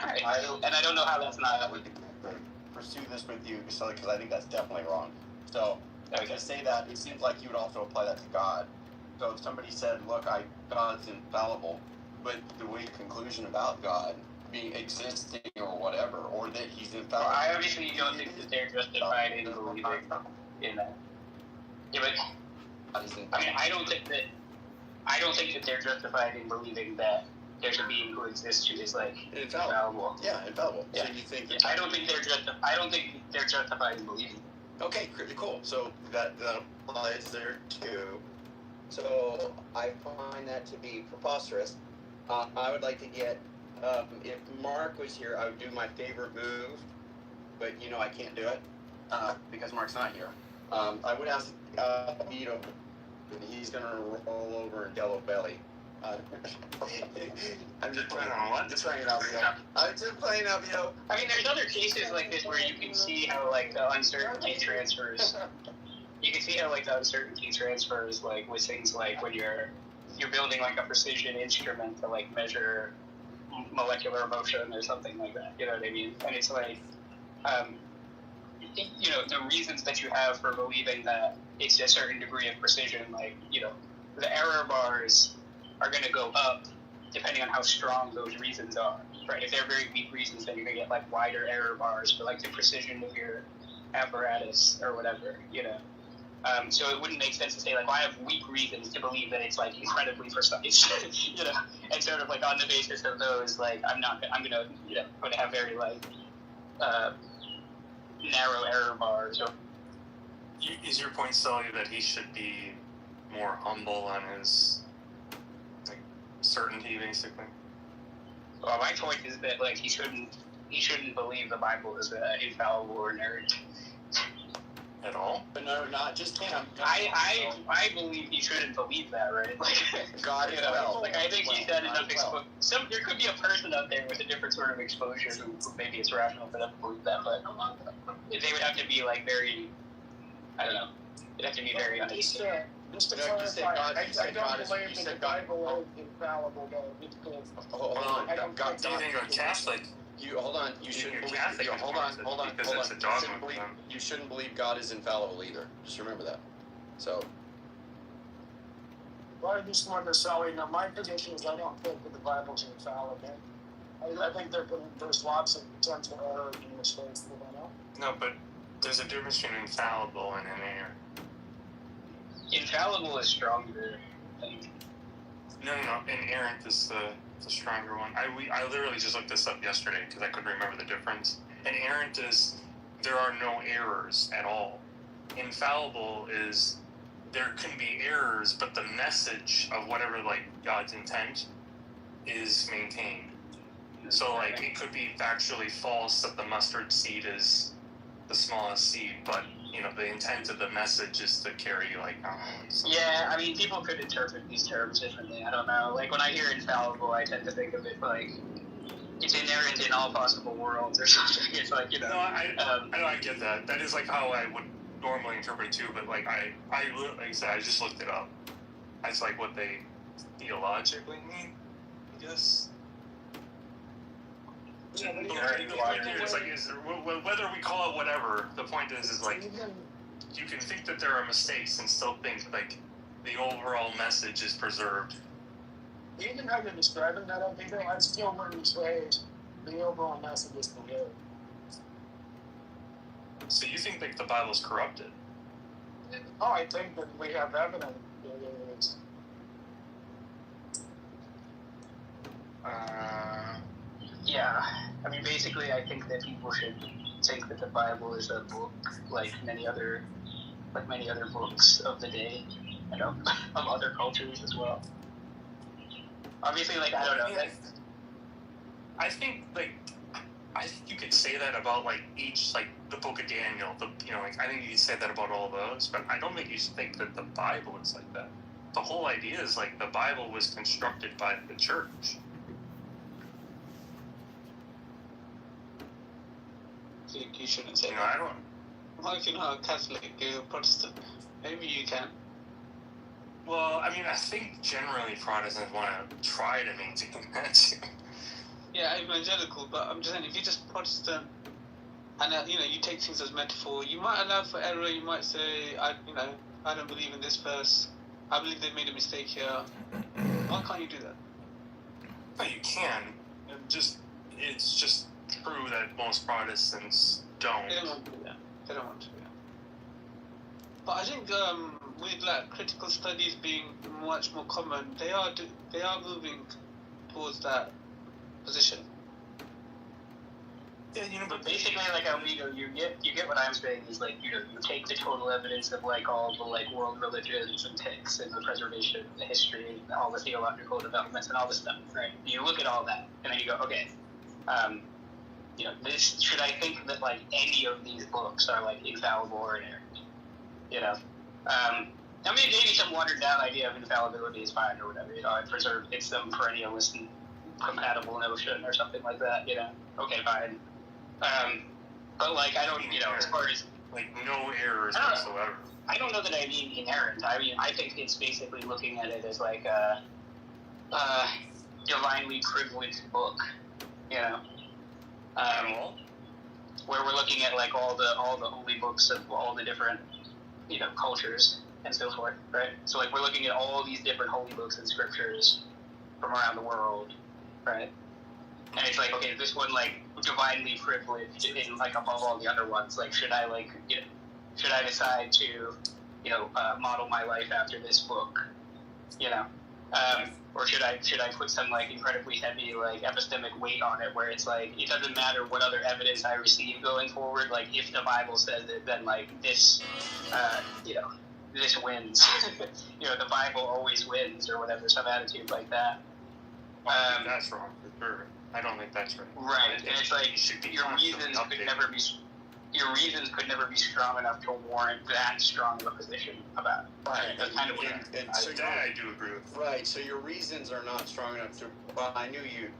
right? And I don't know how that's not. I would pursue this with you, because I think that's definitely wrong. So to say that, it seems like you would also apply that to God. So if somebody said, look, God's infallible, but the way conclusion about God being existing or whatever, or that he's infallible. Well, I obviously don't think that they're justified in believing in that. Yeah, but I mean, I don't think that they're justified in believing that there's a being who exists who is like infallible. Yeah, infallible. Yeah. So you think? Yeah, I don't think they're justified in believing. Okay, cool. So that applies there too. So I find that to be preposterous. I would like to get, if Mark was here, I would do my favorite move, but I can't do it because Mark's not here. I would ask Vito, and he's gonna roll over in yellow belly. I'm just playing out, Vito. I'm just playing out, Vito. I mean, there's other cases like this where you can see how like the uncertainty transfers. You can see how like the uncertainty transfers like with things like when you're building like a precision instrument to like measure molecular motion or something like that. You know what I mean? And it's like, the reasons that you have for believing that it's a certain degree of precision, like the error bars are going to go up depending on how strong those reasons are, right? If they're very weak reasons, then you're going to get like wider error bars for like the precision of your apparatus or whatever, So it wouldn't make sense to say like, well, I have weak reasons to believe that it's like incredibly precise, and sort of like on the basis of those, like I'm going to have very like narrow error bars. Or is your point, Sully, that he should be more humble on his certainty, basically? Well, my point is that like he shouldn't believe the Bible is infallible or inerrant. At all? But no, not just him. I believe he shouldn't believe that, right? Like God, like I think he's done enough exposure. There could be a person out there with a different sort of exposure who maybe it's rational for them to believe that, but they would have to be like very, I don't know. They'd have to be very uneasy. Just to No, you said clarify, God- I you said don't God is- believe you that said the God- Bible is infallible, though, because Hold on. I don't God, Do you think a Catholic? hold on. You Think shouldn't a believe. Catholic is Hold on. because Hold it's on. a dogma You shouldn't for believe. them. You shouldn't believe God is infallible either. Just remember that. So. well, I just wanted to say, my position is I don't think that the Bible's infallible. I think there's lots of potential error and mistakes that I know. No, but there's a difference between infallible and inerrant. Infallible is stronger. No. Inerrant is the stronger one. I literally just looked this up yesterday because I couldn't remember the difference. Inerrant is there are no errors at all. Infallible is there can be errors, but the message of whatever like God's intent is maintained. So like it could be factually false that the mustard seed is the smallest seed, but the intent of the message is to carry like Yeah, I mean, people could interpret these terms differently. I don't know. Like when I hear infallible, I tend to think of it like it's inherent in all possible worlds or something. It's like No, I get that. That is like how I would normally interpret it too. But like like I said, I just looked it up. That's like what they theologically mean, I guess. Yeah, but It's like whether we call it whatever. The point is like you can think that there are mistakes and still think like the overall message is preserved. even how you're describing that, I still wouldn't say the overall message is preserved. So you think like the Bible's corrupted? Oh, I think that we have evidence that it is. Yeah, I mean, basically, I think that people should think that the Bible is a book like many other books of the day and of other cultures as well. Obviously, like I don't know. I think you could say that about like each like the Book of Daniel. I think you could say that about all those, but I don't think you should think that the Bible is like that. The whole idea is like the Bible was constructed by the church. You shouldn't say I that. don't. Well, if you're not a Catholic, you're a Protestant. Maybe you can. Well, I mean, I think generally Protestants want to try to maintain that. Yeah, evangelical, but I'm just saying, if you're just Protestant, and you take things as metaphor, you might allow for error. You might say, I don't believe in this verse. I believe they made a mistake here. Why can't you do that? No, you can. It's just true that most Protestants don't. They don't want to do that. They don't want to. Yeah. But I think with like critical studies being much more common, they are moving towards that position. Yeah, you know, But basically, like, you get what I'm saying is, like, you take the total evidence of, like, all the, like, world religions and texts and the preservation, the history, and all the theological developments and all this stuff, right? You look at all that, and then you go, okay, should I think that, like, any of these books are, like, infallible or inerrant? I mean, maybe some watered down idea of infallibility is fine or whatever, it's some perennialist and compatible notion or something like that, okay, fine. But like, I don't, as far as like no errors whatsoever. I don't know that I mean inerrant. I mean, I think it's basically looking at it as like a divinely privileged book, where we're looking at like all the holy books of all the different, cultures and so forth, right? So like, we're looking at all these different holy books and scriptures from around the world, right? And it's like, okay, is this one like divinely privileged in like above all the other ones? Like, should I should I decide to, model my life after this book, or should I put some like incredibly heavy like epistemic weight on it, where it's like it doesn't matter what other evidence I receive going forward. Like, if the Bible says it, then like this, this wins. The Bible always wins, or whatever, some attitude like that. That's wrong for sure. I don't think that's right. Right, and it's like your reasons could never be strong enough to warrant that strong of a position about it. Right. That's kind of what I do agree with. Right, so your reasons are not strong enough to. Well, I knew you're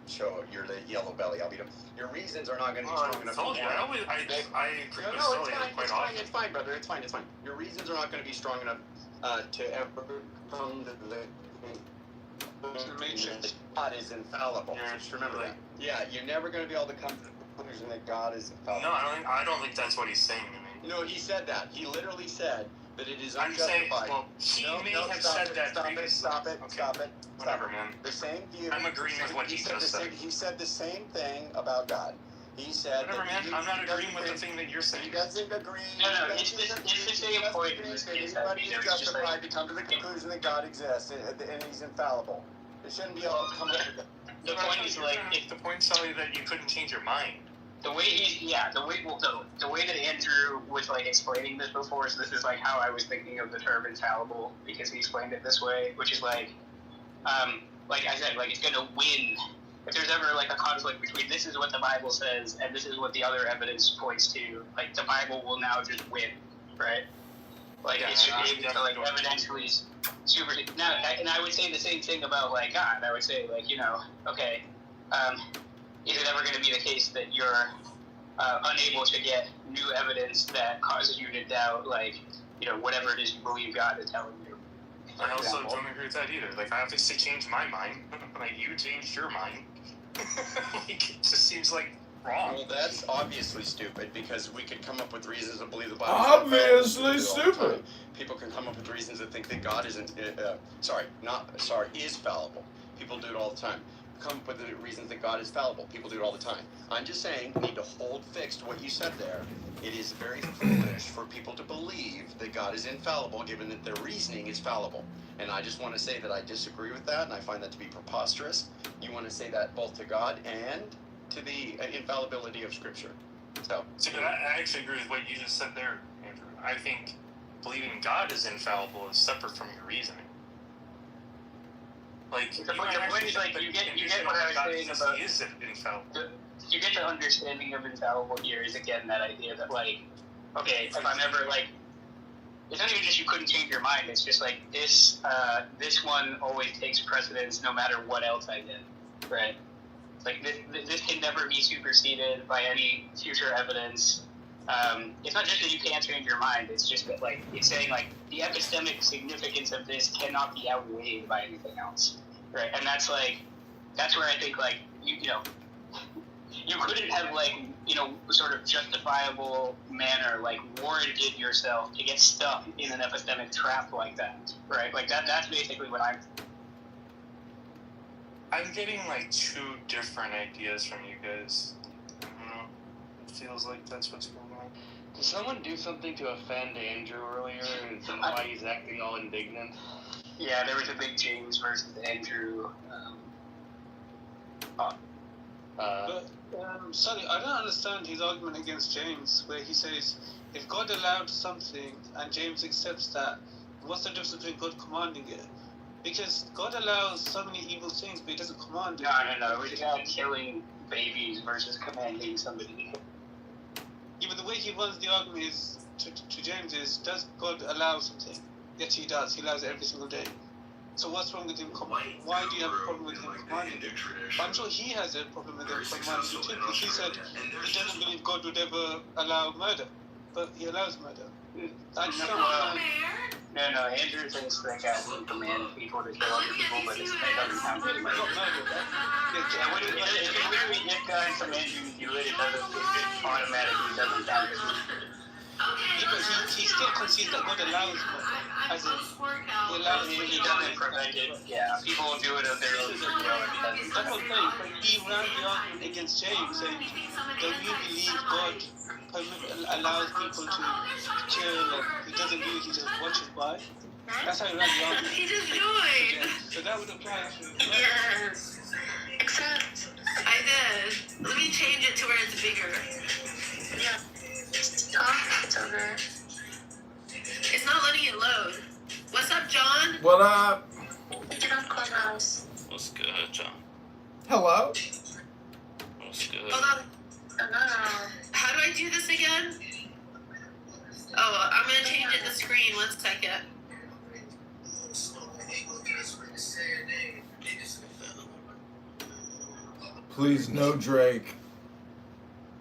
the yellow belly. I'll beat him. Your reasons are not going to be strong enough. Told you. I agree with Sully quite often. It's fine, brother. It's fine. Your reasons are not going to be strong enough to ever come to the God is infallible. Yeah, Just remember that. Yeah, you're never going to be able to come to the conclusion that God is infallible. No, I don't think that's what he's saying to me. No, he said that. He literally said that it is I'm saying, unjustified. well, he may have said that previously. Stop it. Whatever, man. The same view. I'm agreeing with what he just said. He said the same thing about God. He said. Whatever, man. I'm not agreeing with the thing that you're saying. He doesn't agree. No, it's the same point in this case. Everybody is justified to come to the conclusion that God exists and he's infallible. It shouldn't be able to come up with that. The point is like, the point, Sully, that you couldn't change your mind. The way that Andrew was like explaining this before, so this is like how I was thinking of the term infallible, because he explained it this way, which is like I said, like, it's gonna win. If there's ever like a conflict between this is what the Bible says and this is what the other evidence points to, like the Bible will now just win, right? Like, it should be able to like evidentially super. Now, and I would say the same thing about like God. I would say like, okay, is it ever going to be the case that you're unable to get new evidence that causes you to doubt, like, whatever it is you believe God is telling you? I also don't agree with that either. Like, I obviously changed my mind. Like, you changed your mind. Like, it just seems like wrong. Well, that's obviously stupid, because we could come up with reasons to believe the Bible. Obviously stupid. People can come up with reasons to think that God isn't. Is fallible. People do it all the time. Come up with the reasons that God is fallible. People do it all the time. I'm just saying, we need to hold fixed what you said there. It is very foolish for people to believe that God is infallible, given that their reasoning is fallible. And I just want to say that I disagree with that, and I find that to be preposterous. You want to say that both to God and to the infallibility of Scripture. So, I actually agree with what you just said there, Andrew. I think believing God is infallible is separate from your reasoning. Like, the point is, like, you get what I was saying about he is infallible. You get the understanding of infallible here is, again, that idea that, like, okay, if I'm ever, like, it's not even just you couldn't change your mind, it's just, like, this one always takes precedence no matter what else I did, right? Like, this can never be superseded by any future evidence. It's not just that you can't change your mind, it's just that, like, it's saying, like, the epistemic significance of this cannot be outweighed by anything else, right? And that's, like, that's where I think, like, you couldn't have, like, sort of justifiable manner, like, warranted yourself to get stuck in an epistemic trap like that, right? Like, that's basically what I'm getting, like, two different ideas from you guys. I don't know. It feels like that's what's going on. Did someone do something to offend Andrew earlier? Is that why he's acting all indignant? Yeah, there was a big James versus Andrew. Sorry, I don't understand his argument against James, where he says, if God allowed something and James accepts that, what's the difference between God commanding it? Because God allows so many evil things, but he doesn't command it. No, we're just about killing babies versus commanding somebody. Yeah, but the way he runs the argument is to James is, does God allow something? Yes, he does. He allows it every single day. So what's wrong with him commanding? Why do you have a problem with him commanding? I'm sure he has a problem with him commanding too, because he said he doesn't believe God would ever allow murder, but he allows murder. No, Andrew thinks that God can command people to kill other people, but that doesn't count as murder. Yeah, if God commands you to do it, it automatically doesn't count as murder. Yeah, but he still concedes that God allows murder. As in, he allows it. He doesn't prevent it. Yeah, people will do it of their own will. That's what I'm saying. But he ran the argument against James, saying, don't you believe God allows people to kill, like, he doesn't do it, he just watches by? That's how he ran the argument. He just joined. So that would apply to... Yes. Except, I did. Let me change it to where it's bigger. Yeah. It's over. It's not letting it load. What's up, John? What up? Get on Clubhouse. What's good, John? Hello? What's good? Hold on. How do I do this again? Oh, I'm gonna change it to screen. 1 second. Please, no Drake.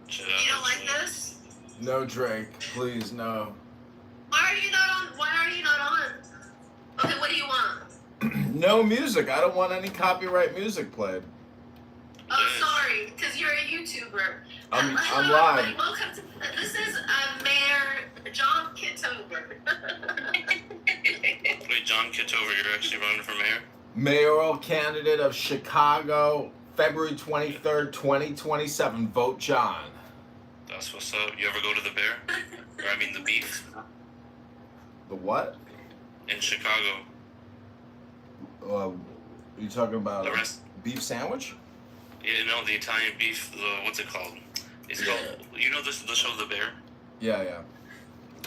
You don't like this? No Drake. Please, no. Why are you not on? Why are you not on? Okay, what do you want? No music. I don't want any copyright music played. Oh, sorry, because you're a YouTuber. I'm Hello, live. everybody. Welcome to. This is Mayor John Kitover. Wait, John Kitover, you're actually running for mayor? Mayoral candidate of Chicago, February 23rd, 2027. Vote John. That's what's up. You ever go to the Bear? Or I mean the Beef? The what? In Chicago. Are you talking about The rest? beef sandwich? Yeah, no, the Italian beef, what's it called? It's called, you know the show The Bear? Yeah.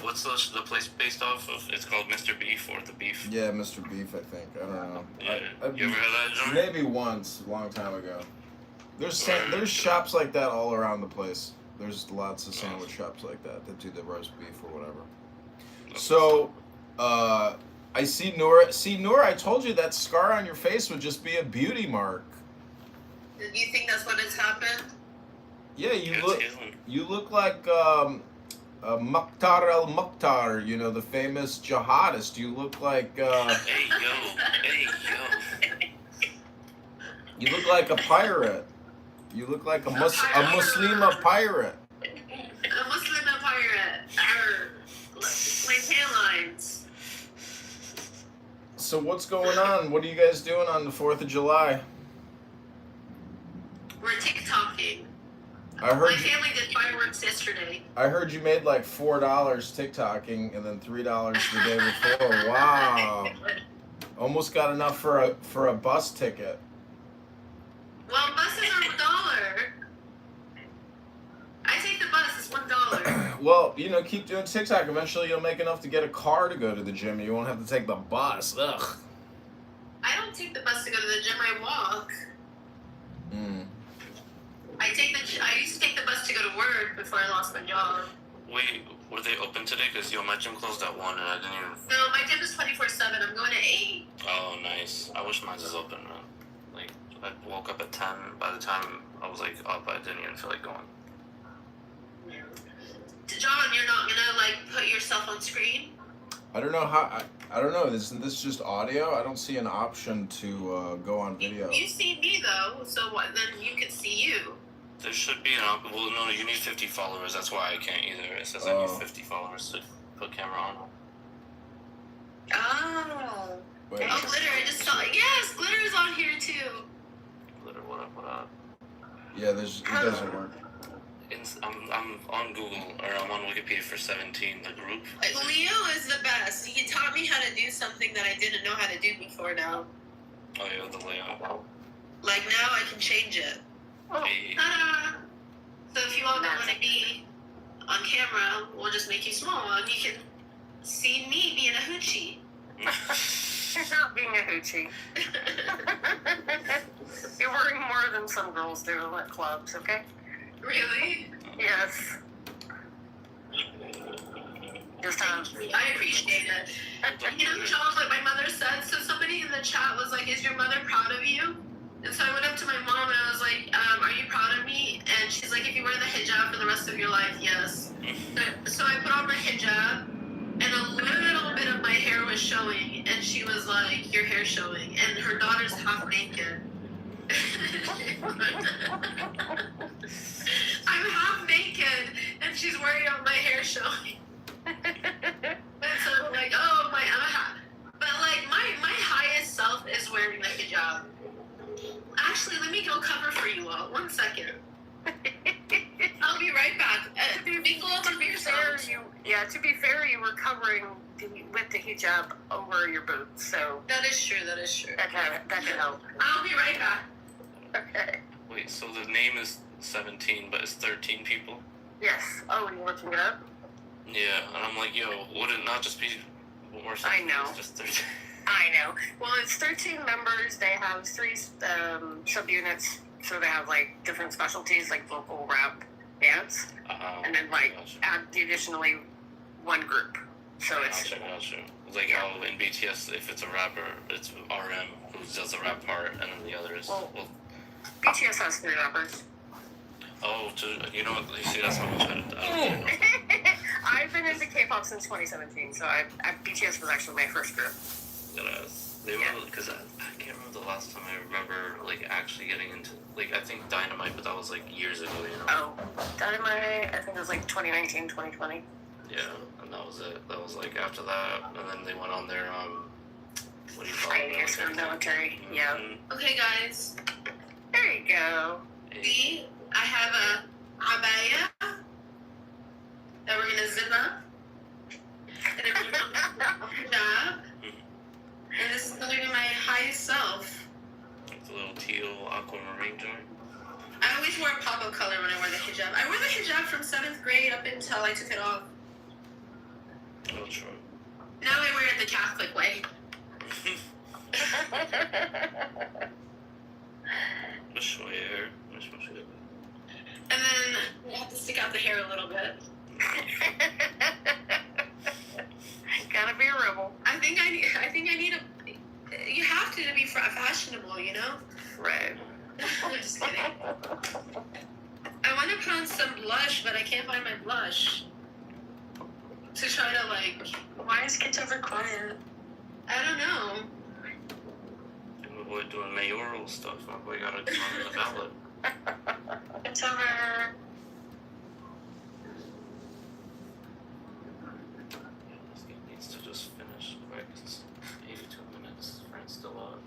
What's the place based off of? It's called Mr. Beef or The Beef. Yeah, Mr. Beef, I think. I don't know. Yeah. You ever had that, John? Maybe once, a long time ago. There's shops like that all around the place. There's lots of sandwich shops like that do the roast beef or whatever. So, I see Noor. See, Noor, I told you that scar on your face would just be a beauty mark. Do you think that's what has happened? Yeah, you look like Mukhtar al-Mukhtar, you know, the famous jihadist. You look like Hey yo. you look like a pirate. You look like a Muslima pirate. A Muslim pirate. My tan lines. So what's going on? What are you guys doing on the 4th of July? We're TikToking. I heard My family did fireworks yesterday. I heard you made like $4 TikToking and then $3 the day before. Wow. Almost got enough for a bus ticket. Well, buses are $1. I take the bus, it's $1. Well, you know, keep doing TikTok. Eventually you'll make enough to get a car to go to the gym. You won't have to take the bus. Ugh. I don't take the bus to go to the gym, I walk. I used to take the bus to go to work before I lost my job. Wait, were they open today? Because my gym closed at 1 and I didn't even... No, my gym is 24/7. I'm going at 8. Oh, nice. I wish mine was open, man. Like, I woke up at 10. By the time I was, like, up, I didn't even feel like going. John, you're not gonna, like, put yourself on screen? I don't know how... I don't know. Isn't this just audio? I don't see an option to go on video. You see me, though, so what? Then you can see you. There should be an option. Well, no, you need 50 followers. That's why I can't either. It says I need 50 followers to put camera on. Oh. Wait. Oh, Glitter, I just saw it. Yes, Glitter is on here, too. Glitter, what up? Yeah, it doesn't work. I'm on Google, or I'm on Wikipedia for 17, the group. Leo is the best. He taught me how to do something that I didn't know how to do before now. Oh yeah, the layout. Like now I can change it. Hey. Ta-da! So if you all don't want to be on camera, we'll just make you small and you can see me being a hoochie. You're not being a hoochie. You're wearing more than some girls do at clubs, okay? Really? Yes. Just I appreciate it. You know, John, like my mother said, so somebody in the chat was like, is your mother proud of you? And so I went up to my mom and I was like, are you proud of me? And she's like, if you wear the hijab for the rest of your life, yes. So I put on my hijab and a little bit of my hair was showing and she was like, your hair's showing. And her daughter's half naked. I'm half naked and she's wearing out my hair showing. And so I'm like, oh my, but like my highest self is wearing the hijab. Actually, let me go cover for you all. 1 second. I'll be right back. To be fair, you were covering with the hijab over your boots, so that is true. That is true. That can help. I'll be right back. Okay. Wait, so the name is 17, but it's 13 people? Yes. Oh, you're looking it up? Yeah, and I'm like, yo, would it not just be more? I know. It's just 13. I know. Well, it's 13 members. They have 3 subunits, so they have like different specialties, like vocal, rap, dance, and then like add additionally 1 group. So it's Gotcha. Like how in BTS, if it's a rapper, it's RM who does the rap part, and then the others. Well, BTS has 3 rappers. Oh, you know what? You see, that's how much I don't know. I've been into K-pop since 2017, so BTS was actually my first group. Because I can't remember the last time I remember like actually getting into like I think Dynamite, but that was like years ago, you know. Oh, Dynamite, I think it was like 2019, 2020. Yeah, and that was it. That was like after that, and then they went on their what do you call it? Military. Yeah. Okay, guys. There you go. See, I have a abaya that we're gonna zip up, and then we're gonna hijab. And this is gonna be my highest self. It's a little teal aquamarine joint. I always wore a pop-up color when I wore the hijab. I wore the hijab from 7th grade up until I took it off. Oh, true. Now I wear it the Catholic way. Wish my hair. And then we have to stick out the hair a little bit. Gotta be a rebel. I think I need a. You have to be fashionable, you know. Right. I'm just kidding. I want to put on some blush, but I can't find my blush. To try to like. Why is Kitover quiet? I don't know. We're doing mayoral stuff. We gotta come on the ballot. Kitover. Needs to just finish quick. It's 82 minutes. Frank's still on.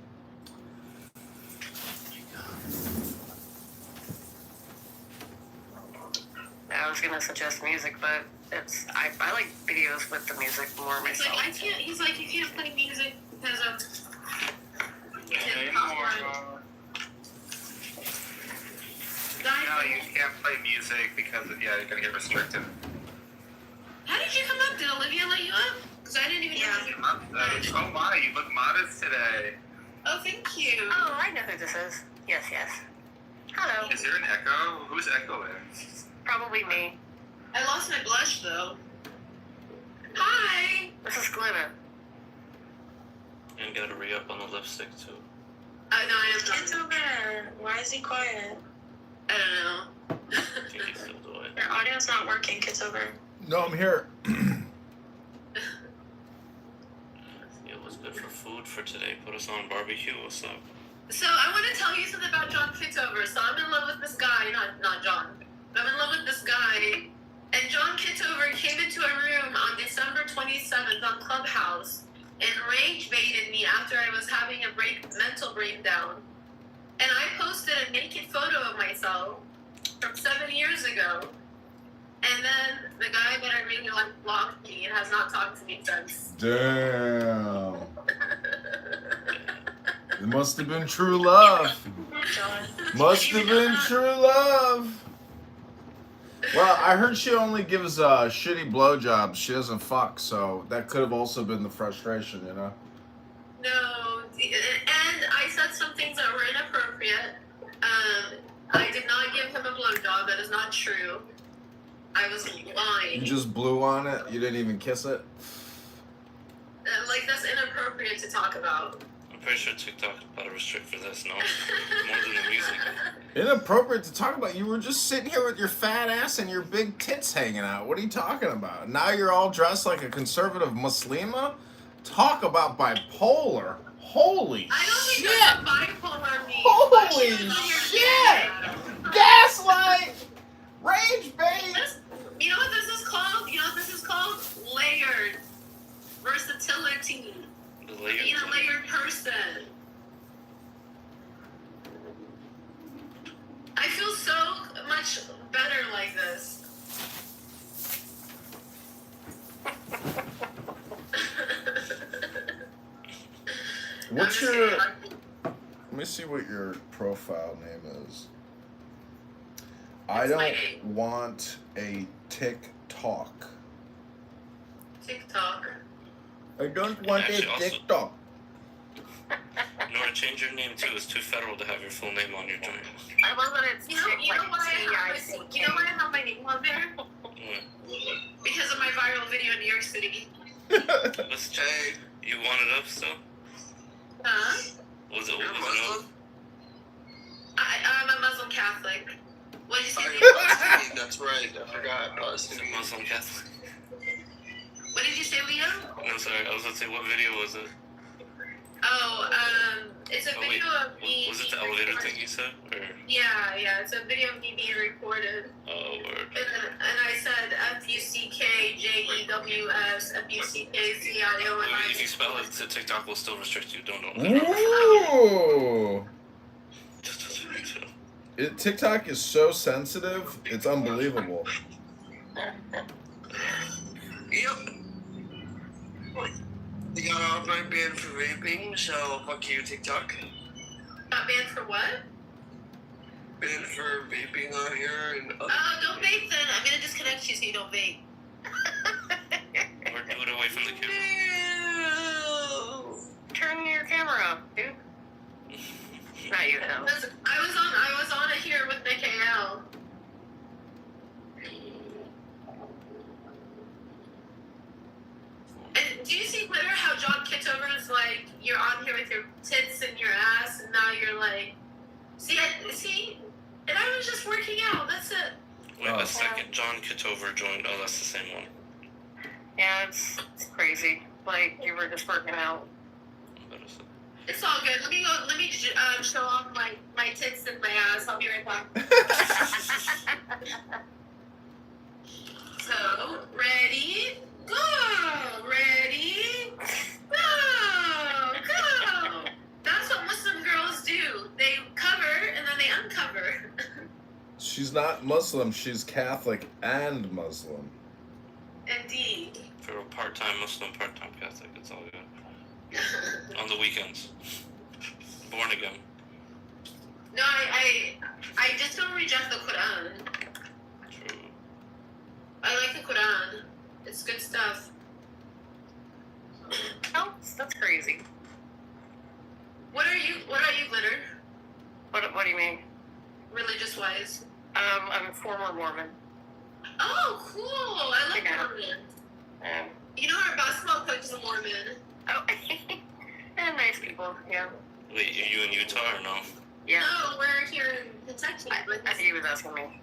I was gonna suggest music, but I like videos with the music more myself. Like, he's like, you can't play music because of. No, you can't play music because you're gonna get restricted. How did you come up? Did Olivia let you up? Because I didn't even know. Oh my, you look modest today. Oh, thank you. Oh, I know who this is. Yes. Hello. Is there an echo? Who's echoing? Probably me. I lost my blush though. Hi. This is Glitter. And gotta re-up on the lipstick too. No, I am not. It's over. Why is he quiet? I don't know. I think he's still doing it. Your audio's not working. It's over. No, I'm here. It was good for food for today. Put us on barbecue. What's up? So I want to tell you something about John Kitover. So I'm in love with this guy, not John. I'm in love with this guy, and John Kitover came into a room on December 27th on Clubhouse and rage baited me after I was having a mental breakdown. And I posted a naked photo of myself, from 7 years ago. And then the guy that I really like blocked me and has not talked to me since. Damn. It must have been true love. Must have been true love. Well, I heard she only gives shitty blowjobs. She doesn't fuck, so that could have also been the frustration, you know? No, and I said some things that were inappropriate. I did not give him a blowjob. That is not true. I was lying. You just blew on it? You didn't even kiss it? Like, that's inappropriate to talk about. I'm pretty sure TikTok better restrict for this, no? More than the music. Inappropriate to talk about. You were just sitting here with your fat ass and your big tits hanging out. What are you talking about? Now you're all dressed like a conservative Muslima? Talk about bipolar. Holy shit! I don't think that's what bipolar means. Holy shit! Gaslight! Rage bait! You know what this is called? You know what this is called? Layered. Versatility. Being a layered person. I feel so much better like this. What's your... Let me see what your profile name is. I don't want a TikTok. TikTok. I don't want a TikTok. In order to change your name too, it's too federal to have your full name on your joint. I love that it's you know why I have my name on there? Because of my viral video in New York City. Let's check. You want it up still? Huh? Was it up? I'm a Muslim Catholic. What did you say? That's right. I forgot. Is it Muslim Catholic? What did you say, Leo? No, sorry. I was going to say, what video was it? Oh, it's a video of me. Was it the elevator thing you said? Or? Yeah, it's a video of me being recorded. Oh, word. And I said FUCKJEWS FUCKZIONI. If you spell it, TikTok will still restrict you. Don't. Ooh! TikTok is so sensitive, it's unbelievable. Yep. They got off my ban for vaping, so fuck you, TikTok. Got banned for what? Banned for vaping on here and. Don't vape then. I'm gonna disconnect you so you don't vape. Or do it away from the camera. Turn your camera off, dude. Not you, no. I was on it here with Mikhail. And do you see later how John Kitover is like, you're on here with your tits and your ass, and now you're like, see, and I was just working out. That's it. Wait a second. John Kitover joined. Oh, that's the same one. Yeah, it's crazy. Like you were just working out. It's all good. Let me show off my tits and my ass. I'll be right back. So, ready? Go! Ready? Go! That's what Muslim girls do. They cover and then they uncover. She's not Muslim, she's Catholic and Muslim. Indeed. For a part-time Muslim, part-time Catholic, it's all good. On the weekends. Born again. No, I just don't reject the Quran. True. I like the Quran. It's good stuff. Oh, that's crazy. What are you, Glitter? What do you mean? Religious wise? I'm a former Mormon. Oh, cool! I love Mormon. You know our basketball coach is a Mormon. Oh, and nice people, yeah. Wait, are you in Utah or no? Yeah. No, we're here in Kentucky. I think he was asking me.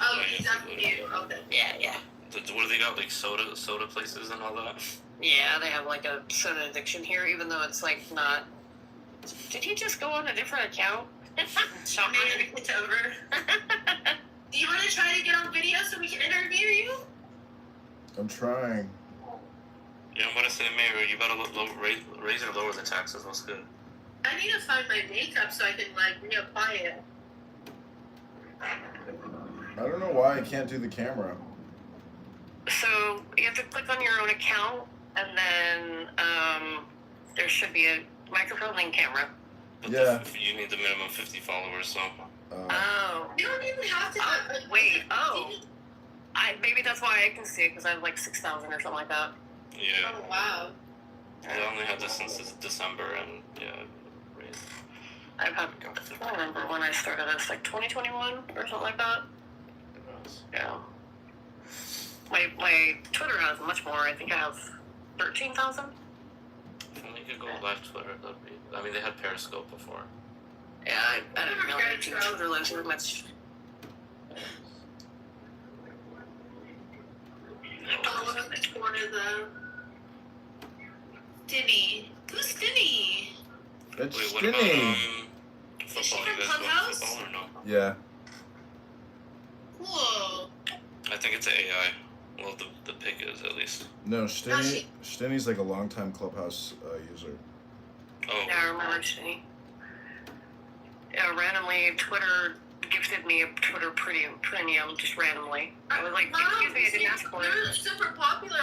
Oh, he's asking you. Okay. Yeah. What do they got, like soda places and all that? Yeah, they have like a soda addiction here, even though it's like not. Did he just go on a different account? Maybe it's over. Do you want to try to get on video so we can interview you? I'm trying. Yeah, I'm gonna say, Mayor, you better raise or lower the taxes. What's good? I need to find my makeup so I can like reapply it. I don't know why I can't do the camera. So you have to click on your own account, and then there should be a microphone and camera. But Yeah. You need the minimum 50 followers, so. Oh. You don't even have to. Wait. Oh. Maybe that's why I can see it, because I have like 6,000 or something like that. Yeah. Oh wow. I only had this since December, and yeah. I don't remember when I started this, like 2021 or something like that. Yeah. My Twitter has much more. I think I have 13,000. If only you could go live Twitter, that'd be. I mean, they had Periscope before. Yeah, I didn't really do Twitter live very much. Oh, look at Twitter though. Stinny. Who's Stinny? It's Wait, what Stinny. about Is she football? from You guys go Clubhouse? football or no? Yeah. Cool. I think it's AI. Well, the pick is at least. No, Stinny's like a longtime Clubhouse user. Oh. Yeah, I remember Stinny. Yeah, randomly Twitter gifted me a Twitter premium just randomly. I was like, excuse me, I didn't ask for it. You're super popular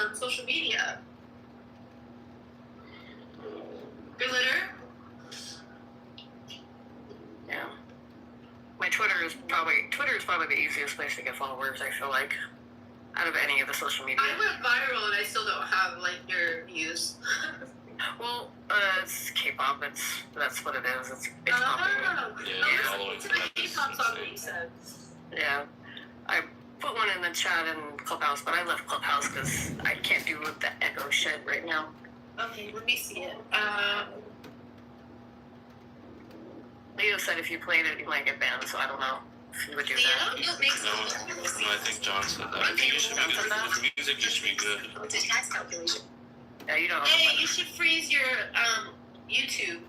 on social media. Your litter? Yeah. My Twitter is probably the easiest place to get followers, I feel like, out of any of the social media. I went viral and I still don't have like your views. Well, it's K-pop. That's what it is. It's popular. It's a K-pop song you said. Yeah. I put one in the chat in Clubhouse, but I left Clubhouse because I can't do the echo shit right now. Okay, let me see it. Leo said if you played it, you might get banned, so I don't know if you would do that. No, I think John said that. I think you should be good. With music, you should be good. Yeah, you don't. Hey, you should freeze your YouTube.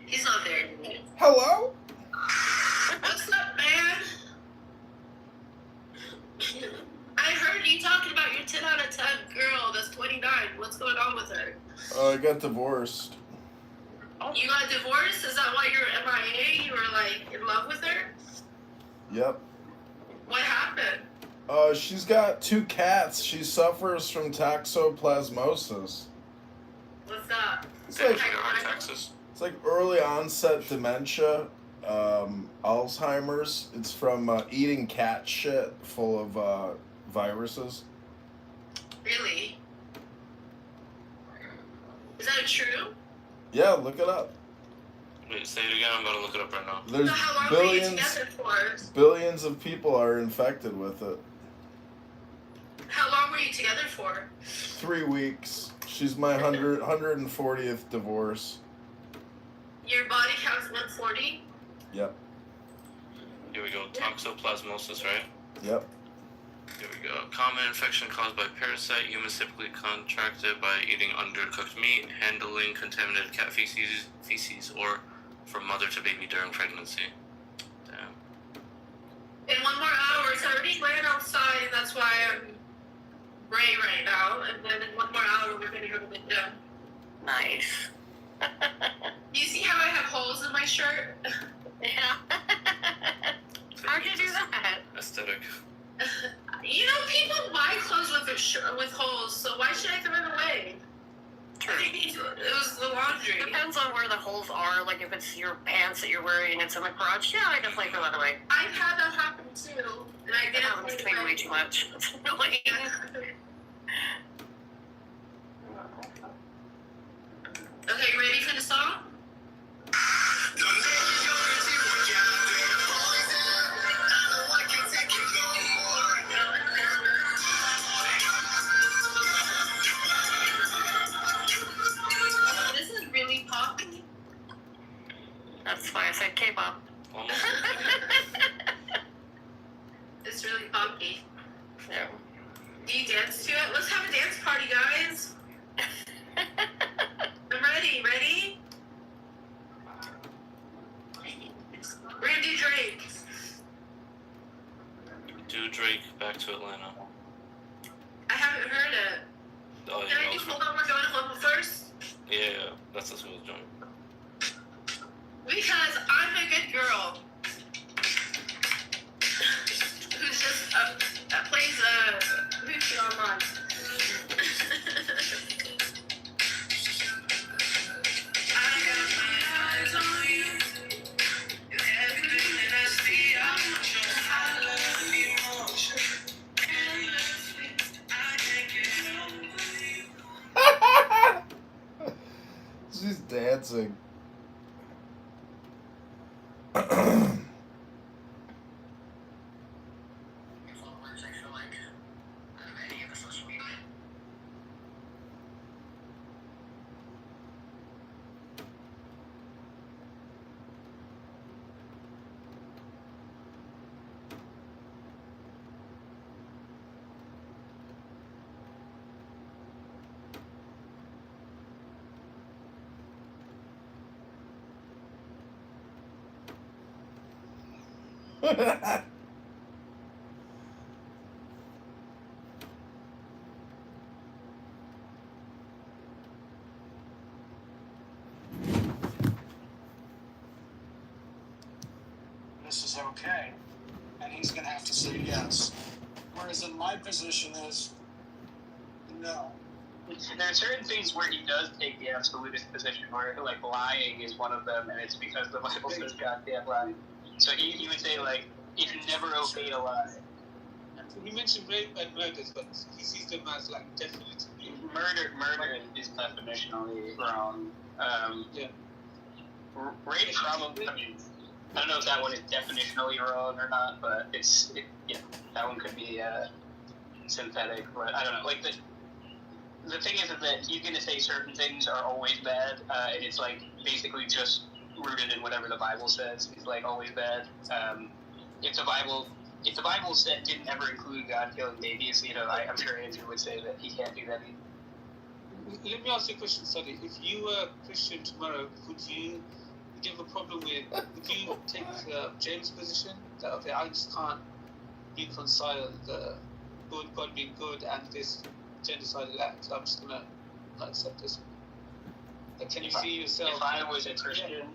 He's not there. Hello? What's up, man? I heard you talking about your 10 out of 10 girl that's 29. What's going on with her? I got divorced. You got divorced? Is that why you're MIA? You were like in love with her? Yep. What happened? She's got 2 cats. She suffers from toxoplasmosis. What's that? It's like early onset dementia, Alzheimer's. It's from eating cat shit full of viruses. Really? Is that true? Yeah, look it up. Wait, say it again. I'm about to look it up right now. There's So how long were you together for? billions of people are infected with it. How long were you together for? 3 weeks. She's my 140th divorce. Your body counts 140? Yep. Here we go. Toxoplasmosis, right? Yep. Here we go. Common infection caused by parasite. Humans typically contracted by eating undercooked meat, handling contaminated cat feces, or from mother to baby during pregnancy. Damn. In 1 more hour, it's already ran outside, and that's why I'm gray right now. And then in 1 more hour, we're gonna go to the gym. Nice. You see how I have holes in my shirt? Yeah. How'd you do that? Aesthetic. You know, people buy clothes with holes, so why should I throw it away? True. It was the laundry. Depends on where the holes are. Like if it's your pants that you're wearing and it's in the crotch, yeah, I definitely throw that away. I've had that happen too, and I It didn't happens to me way too much. It's annoying. Okay, you ready for the song? This is really poppy. That's why I said K-pop. It's really funky. Yeah. Do you dance to it? Let's have a dance party, guys. I'm ready. Ready? We're gonna do Drake. Do Drake back to Atlanta. I haven't heard it. Oh, Can I yeah, do Hold On, We're Going Home first? yeah, that's a smooth joint. Because I'm a good girl. That plays Lucy online. I got my eyes on you. Everything that I see, I want your high love emotion. Endlessly, I can't get over you. She's dancing. This is okay, and he's gonna have to say yes. Whereas in my position is, no. There are certain things where he does take the absolutist position, where like lying is one of them, and it's because the Bible says God can't lie. So he would say like it's never okay to lie. He mentioned rape and murders, but he sees them as like definitely Murder is definitionally wrong. Rape probably. I mean, I don't know if that one is definitionally wrong or not, but that one could be synthetic. But I don't know. Like the thing is that he's going to say certain things are always bad, and it's like basically just rooted in whatever the Bible says. It's like always bad. If the Bible didn't ever include God killing babies, I'm sure Andrew would say that he can't do that either. Let me ask you a question, Sonny. If you were Christian tomorrow, would you have a problem with? Would you take James' position that okay, I just can't reconcile the God being good and this genocidal act, so I'm just gonna not accept this? Like, can you see yourself? If I was a Christian,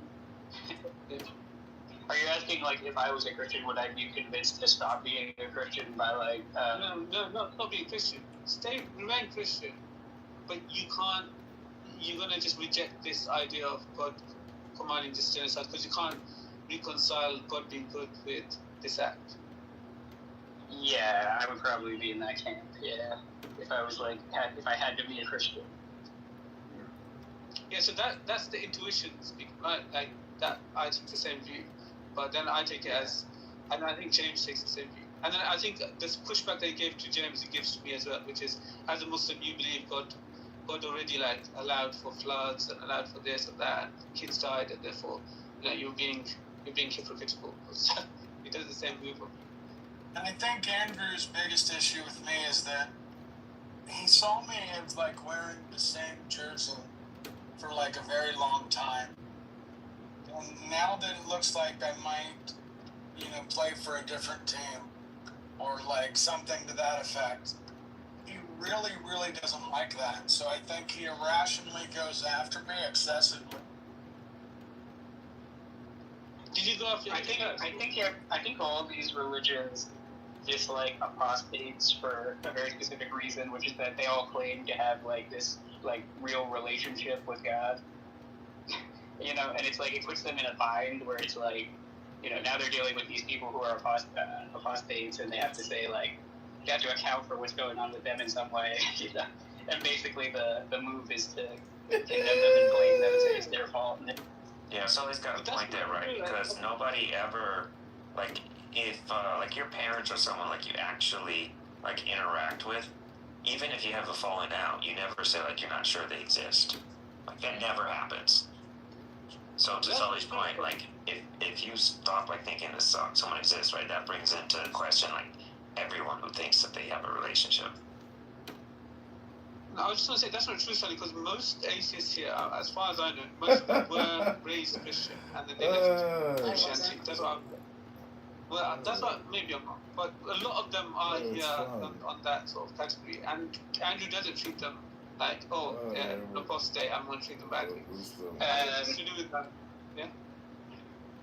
are you asking like if I was a Christian, would I be convinced to stop being a Christian by like? No, not being Christian. Remain Christian, but you can't. You're gonna just reject this idea of God commanding this genocide because you can't reconcile God being good with this act. Yeah, I would probably be in that camp. Yeah, if I was like if I had to be a Christian. Yeah, so that's the intuition speaking, right? Like that, I take the same view, but then I take it as, and I think James takes the same view, and then I think this pushback they gave to James, he gives to me as well, which is, as a Muslim, you believe God already like allowed for floods and allowed for this and that, and kids died, and therefore, you're being hypocritical. He does the same view. And I think Andrew's biggest issue with me is that he saw me as like wearing the same jersey for like a very long time. And now that it looks like I might, play for a different team or like something to that effect, he really, really doesn't like that. So I think he irrationally goes after me excessively. Did you go after? I think all these religions dislike apostates for a very specific reason, which is that they all claim to have like this like real relationship with God. And it's like it puts them in a bind where it's like, now they're dealing with these people who are apostates, and they have to say like you have to account for what's going on with them in some way. And basically the move is to condemn them and blame them and say it's their fault. Yeah, Sully's got a point there, right? Because nobody ever, like, if, like, your parents or someone, like, you actually, like, interact with, even if you have a falling out, you never say, like, you're not sure they exist. Like, that never happens. So, to Sully's point, like, if you stop, like, thinking that someone exists, right, that brings into question, like, everyone who thinks that they have a relationship. I was just going to say, that's not true, Sonny, because most atheists here, as far as I know, most of them were raised Christian, and then they left Christianity. That's what, maybe I'm wrong, but a lot of them are here on that sort of category, and Andrew doesn't treat them like, apostate, I'm going to treat them badly. To do with that, yeah?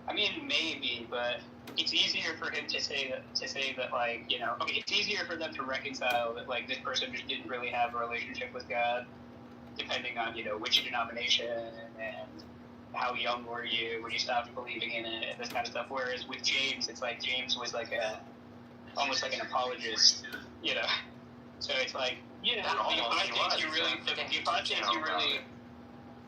I mean, maybe, but it's easier for him to say that like, you know, okay, it's easier for them to reconcile that like this person just didn't really have a relationship with God, depending on, you know, which denomination and how young were you when you stopped believing in it and this kind of stuff. Whereas with James, it's like James was like almost like an apologist, you know. So it's like, you know,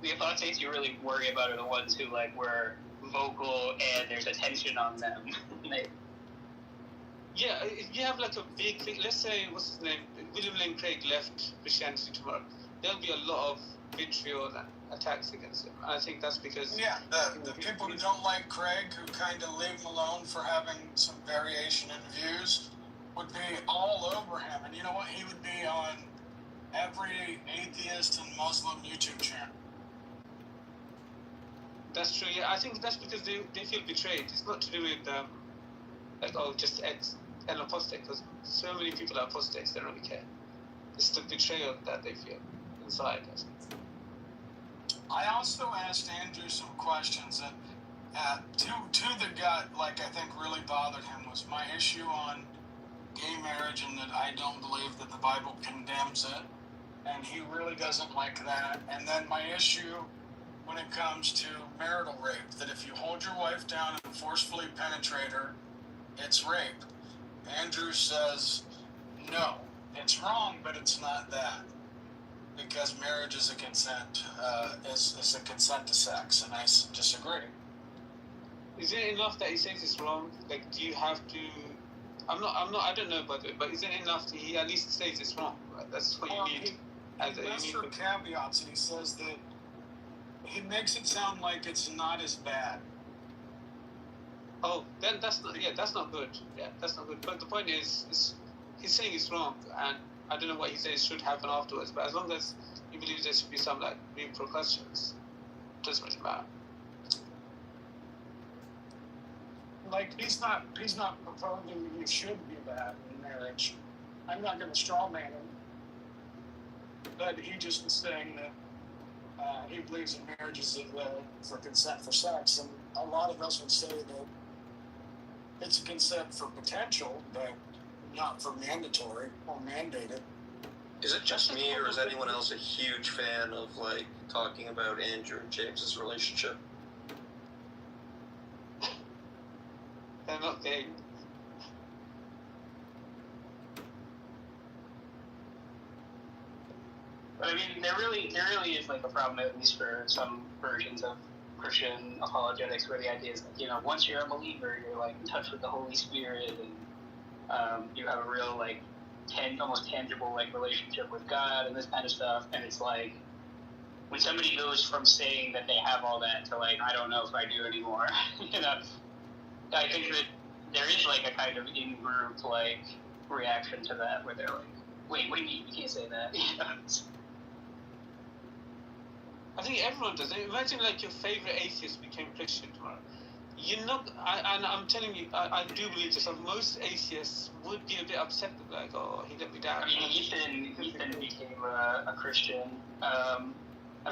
the apostates you really worry about are the ones who like were vocal and there's attention on them. Yeah, if you have like a big thing, let's say, what's his name, William Lane Craig left Christianity tomorrow, there'll be a lot of vitriol and attacks against him. I think that's because... Yeah, the people who don't like Craig, who kind of leave him alone for having some variation in views, would be all over him. And you know what? He would be on every atheist and Muslim YouTube channel. That's true, yeah. I think that's because they feel betrayed. It's not to do with, like, oh, just an apostate, because so many people are apostates, they don't really care. It's the betrayal that they feel inside. I also asked Andrew some questions that, to the gut, like, I think really bothered him was my issue on gay marriage and that I don't believe that the Bible condemns it, and he really doesn't like that. And then my issue when it comes to marital rape, that if you hold your wife down and forcefully penetrate her, it's rape. Andrew says, no, it's wrong, but it's not that. Because marriage is a consent, is a consent to sex, and I disagree. Is it enough that he says it's wrong? Like, do you have to... I don't know about it, but is it enough that he at least says it's wrong? Right? That's what you need. He asks for caveats, and he says that he makes it sound like it's not as bad. Oh, then that's not good. Yeah, that's not good. But the point is he's saying it's wrong, and I don't know what he says should happen afterwards. But as long as he believes there should be some like repercussions, it doesn't really matter. Like he's not proposing that you should do that in marriage. I'm not going to strawman him, but he just is saying that he believes in marriages for consent for sex, and a lot of us would say that it's a consent for potential, but not for mandatory or mandated. Is it just me, or is anyone else a huge fan of like talking about Andrew and James's relationship? They're not gay. But I mean, there really is like a problem, at least for some versions of Christian apologetics, where the idea is that, you know, once you're a believer, you're like in touch with the Holy Spirit, and you have a real like almost tangible like relationship with God and this kind of stuff. And it's like when somebody goes from saying that they have all that to like, I don't know if I do anymore, you know, I think that there is like a kind of in-group like reaction to that, where they're like, wait, what do you mean? You can't say that. I think everyone does. Imagine like your favorite atheist became Christian tomorrow. You're not, and I'm telling you, I do believe this. Most atheists would be a bit upset, like, oh, he let me down. I mean, Ethan became a Christian. I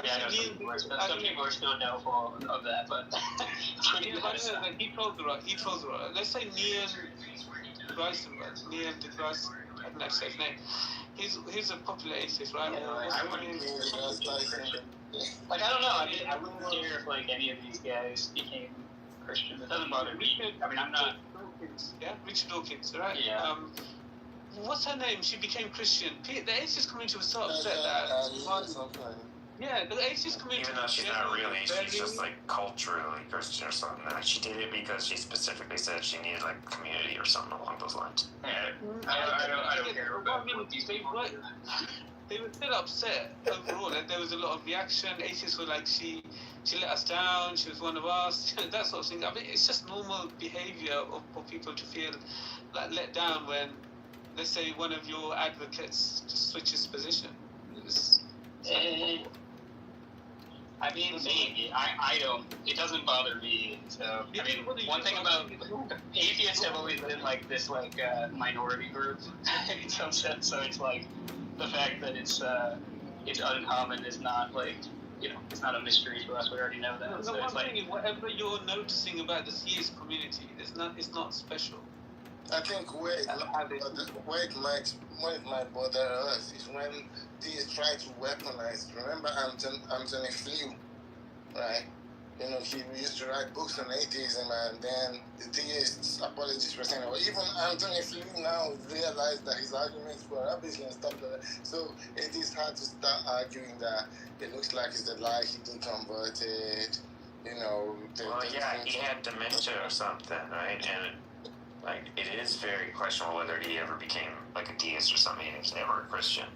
mean, I know some people are still doubtful of that, but he trolls the right. Let's say Neil deGrasse, I don't know his name. He's a popular atheist, right? Yeah, I wouldn't care. Like, I don't know. I wouldn't care if like any of these guys became Christian. It doesn't bother me. I mean, I'm not. Yeah, Richard Dawkins, right? Yeah. What's her name? She became Christian. The atheist community was so upset that. Yeah, the atheist community. Even though she's not really, she's just like culturally Christian or something. Like she did it because she specifically said she needed like community or something along those lines. Yeah, I don't care about what these people do. They were still upset overall, and there was a lot of reaction. Atheists were like, she let us down, she was one of us, that sort of thing. I mean, it's just normal behavior for people to feel like let down when, let's say, one of your advocates just switches position. I mean, maybe. I don't. It doesn't bother me. So, I mean, one thing about atheists have always been like this, like minority group in some sense. So it's like the fact that it's uncommon is not like it's not a mystery to us. We already know that. No, So what it's I'm like, saying is, whatever you're noticing about the theist community, it's not special. I think where it might bother us is when theists try to weaponize. Remember Anthony Flew, right? He used to write books on atheism, and then the theists, apologies for saying, or even Anthony Flew now realized that his arguments were rubbish and stuff like that. So it is hard to start arguing that it looks like it's a lie, he deconverted, he had dementia or something, right? And it is very questionable whether he ever became like a deist or something. He was never a Christian.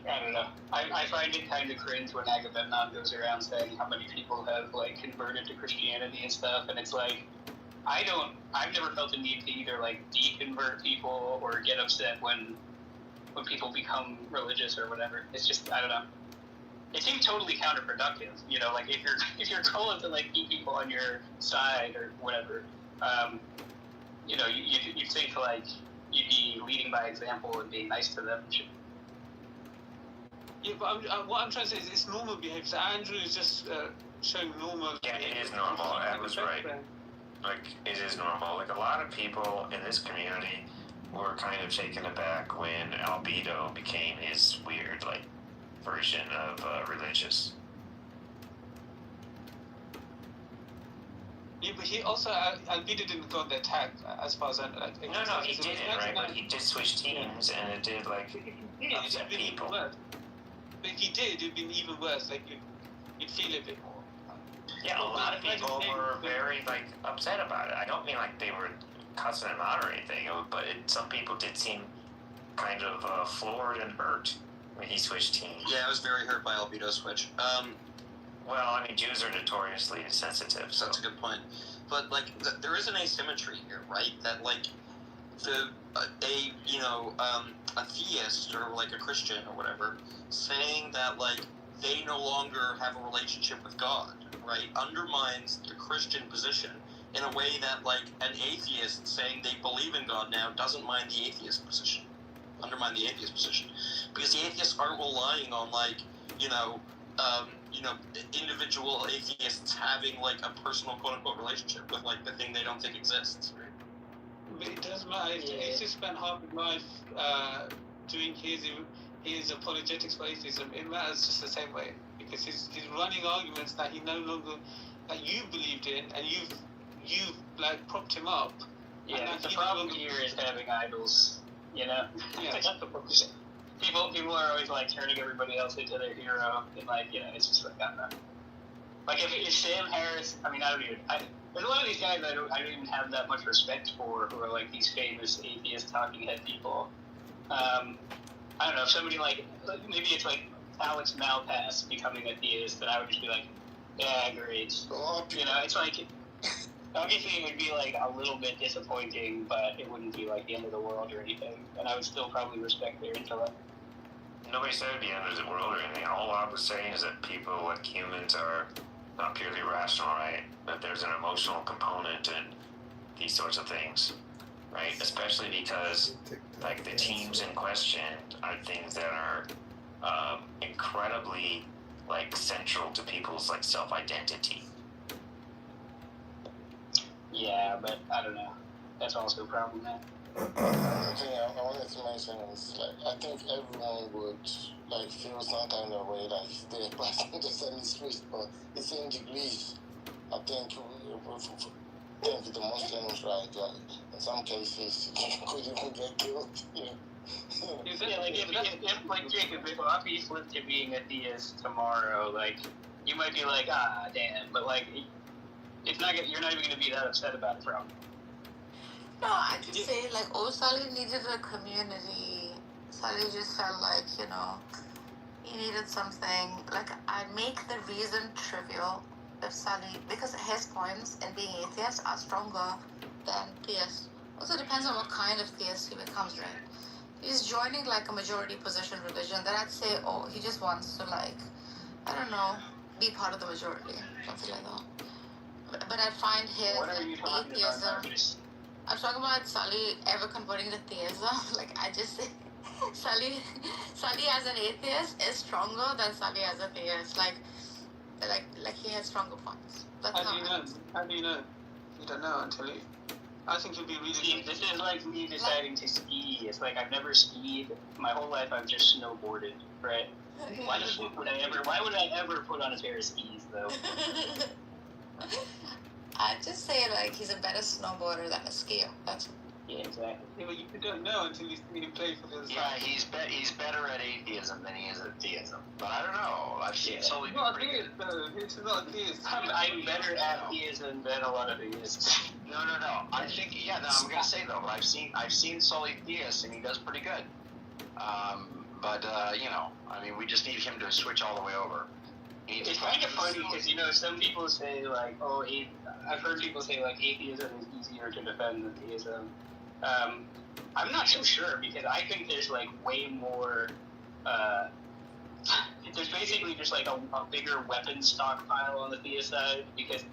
I don't know. I find it kind of cringe when Agamemnon goes around saying how many people have converted to Christianity and stuff, and it's like, I've never felt a need to either deconvert people or get upset when people become religious or whatever. It's just, I don't know. It seems totally counterproductive. If you're going to keep people on your side or whatever, you'd think you'd be leading by example and being nice to them. Yeah, but what I'm trying to say is it's normal behavior. So Andrew is just showing normal. Yeah, it is normal. That was right. It is normal. A lot of people in this community were kind of taken aback when albedo became his weird version of religious. Yeah, but he also albedo didn't go on the attack as far as I know. No, he didn't, right? But he did switch teams, and it did upset people. But if he did, it'd been even worse. You'd feel a bit more. Yeah, a lot of people were very upset about it. I don't mean they were cussing him out or anything, but some people did seem kind of floored and hurt when he switched teams. Yeah, I was very hurt by albedo's switch. Well, I mean, Jews are notoriously insensitive. So that's a good point. But there is an asymmetry here, right? That a theist or a Christian or whatever saying that they no longer have a relationship with God, right, undermines the Christian position in a way that an atheist saying they believe in God now doesn't mind the atheist position, undermine the atheist position, because the atheists aren't relying on individual atheists having a personal quote unquote relationship with the thing they don't think exists, right? But it doesn't matter. If atheist spent half his life doing his apologetics for atheism, it matters just the same way, because he's running arguments that he no longer that you believed in, and you've propped him up. Yeah, the problem here is having idols. Yeah. People are always turning everybody else into their hero, and it's just I don't know. If Sam Harris, I mean, there's a lot of these guys I don't even have that much respect for, who are these famous atheist talking head people. I don't know, if somebody maybe it's Alex Malpass becoming a theist, then I would just be yeah, great. It's obviously it would be a little bit disappointing, but it wouldn't be the end of the world or anything, and I would still probably respect their intellect. Nobody said it'd be end of the world or anything. All I was saying is that people, humans, are not purely rational, right? That there's an emotional component and these sorts of things, right? Especially because the teams in question are things that are incredibly central to people's self-identity. Yeah, but I don't know. That's also a problem, man. I wanted to mention is I think everyone would feel some kind of way if their person just suddenly switched, but it's in degrees. I think the Muslims, right, in some cases you could even get killed. If Jacob, if Avi flipped to being a theist tomorrow, you might be damn, but it's not you're not even gonna be that upset about it, probably. No, I just say Sally needed a community. Sally just felt he needed something. I'd make the reason trivial if Sally, because his points in being atheist are stronger than theist. Also depends on what kind of theist he becomes, right? He's joining a majority position religion, then I'd say, he just wants to I don't know, be part of the majority, something like that. But I find his atheism. I'm talking about Sully ever converting to theism. I just say, Sully as an atheist is stronger than Sully as a theist. Like he has stronger points. That's How do you know? How do you know? You don't know until you. I think you'd be really. See, this is like me deciding to ski. It's like I've never skied my whole life. I've just snowboarded, right? Why would I ever put on a pair of skis though? I'd just say like he's a better snowboarder than a skier. That's. Yeah, exactly. Yeah, but you don't know until you see him play for the other side. Yeah, he's better at atheism than he is at theism. But I don't know. I've seen Sully He's do not a pretty theist, though. He's not a theist. I'm better at theism than a lot of theists. No. I think I'm gonna say though, but I've seen Sully theist and he does pretty good. But I mean, we just need him to switch all the way over. It's kind of funny because some people say like, oh, I've heard people say like atheism is easier to defend than theism. I'm not so sure because I think there's like way more. There's basically just like a bigger weapon stockpile on the theist side because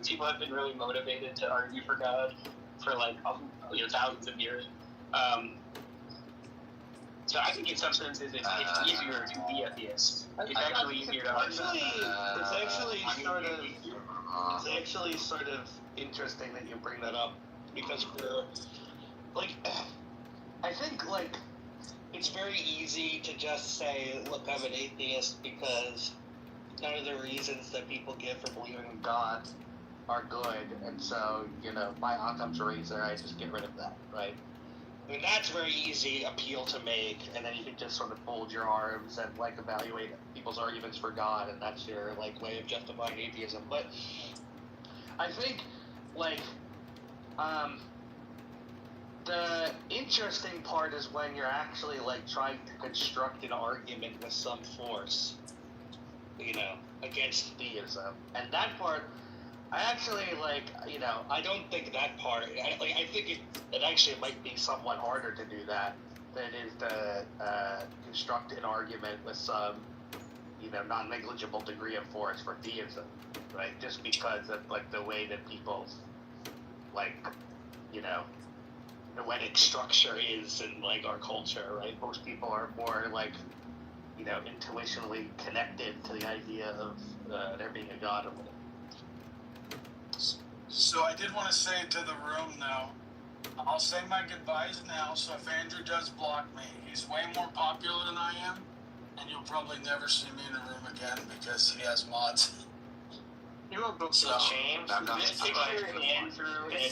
people have been really motivated to argue for God for like thousands of years. So I think in some senses it's easier to be a theist. It's actually easier to argue. It's actually sort of interesting that you bring that up because I think it's very easy to just say, look, I'm an atheist because none of the reasons that people give for believing in God are good, and so my Occam's razor, I just get rid of that, right? I mean, that's a very easy appeal to make, and then you can just sort of fold your arms and evaluate people's arguments for God, and that's your way of justifying atheism. But I think the interesting part is when you're actually trying to construct an argument with some force, against theism, and that part. I actually I don't think that part. I think it actually might be somewhat harder to do that than it is to construct an argument with some non-negligible degree of force for theism, right? Just because of the way that people's noetic structure is in our culture, right? Most people are more intuitionally connected to the idea of there being a God or whatever. So I did want to say to the room now, I'll say my goodbyes now, so if Andrew does block me, he's way more popular than I am, and you'll probably never see me in a room again because he has mods. You won't book So James, this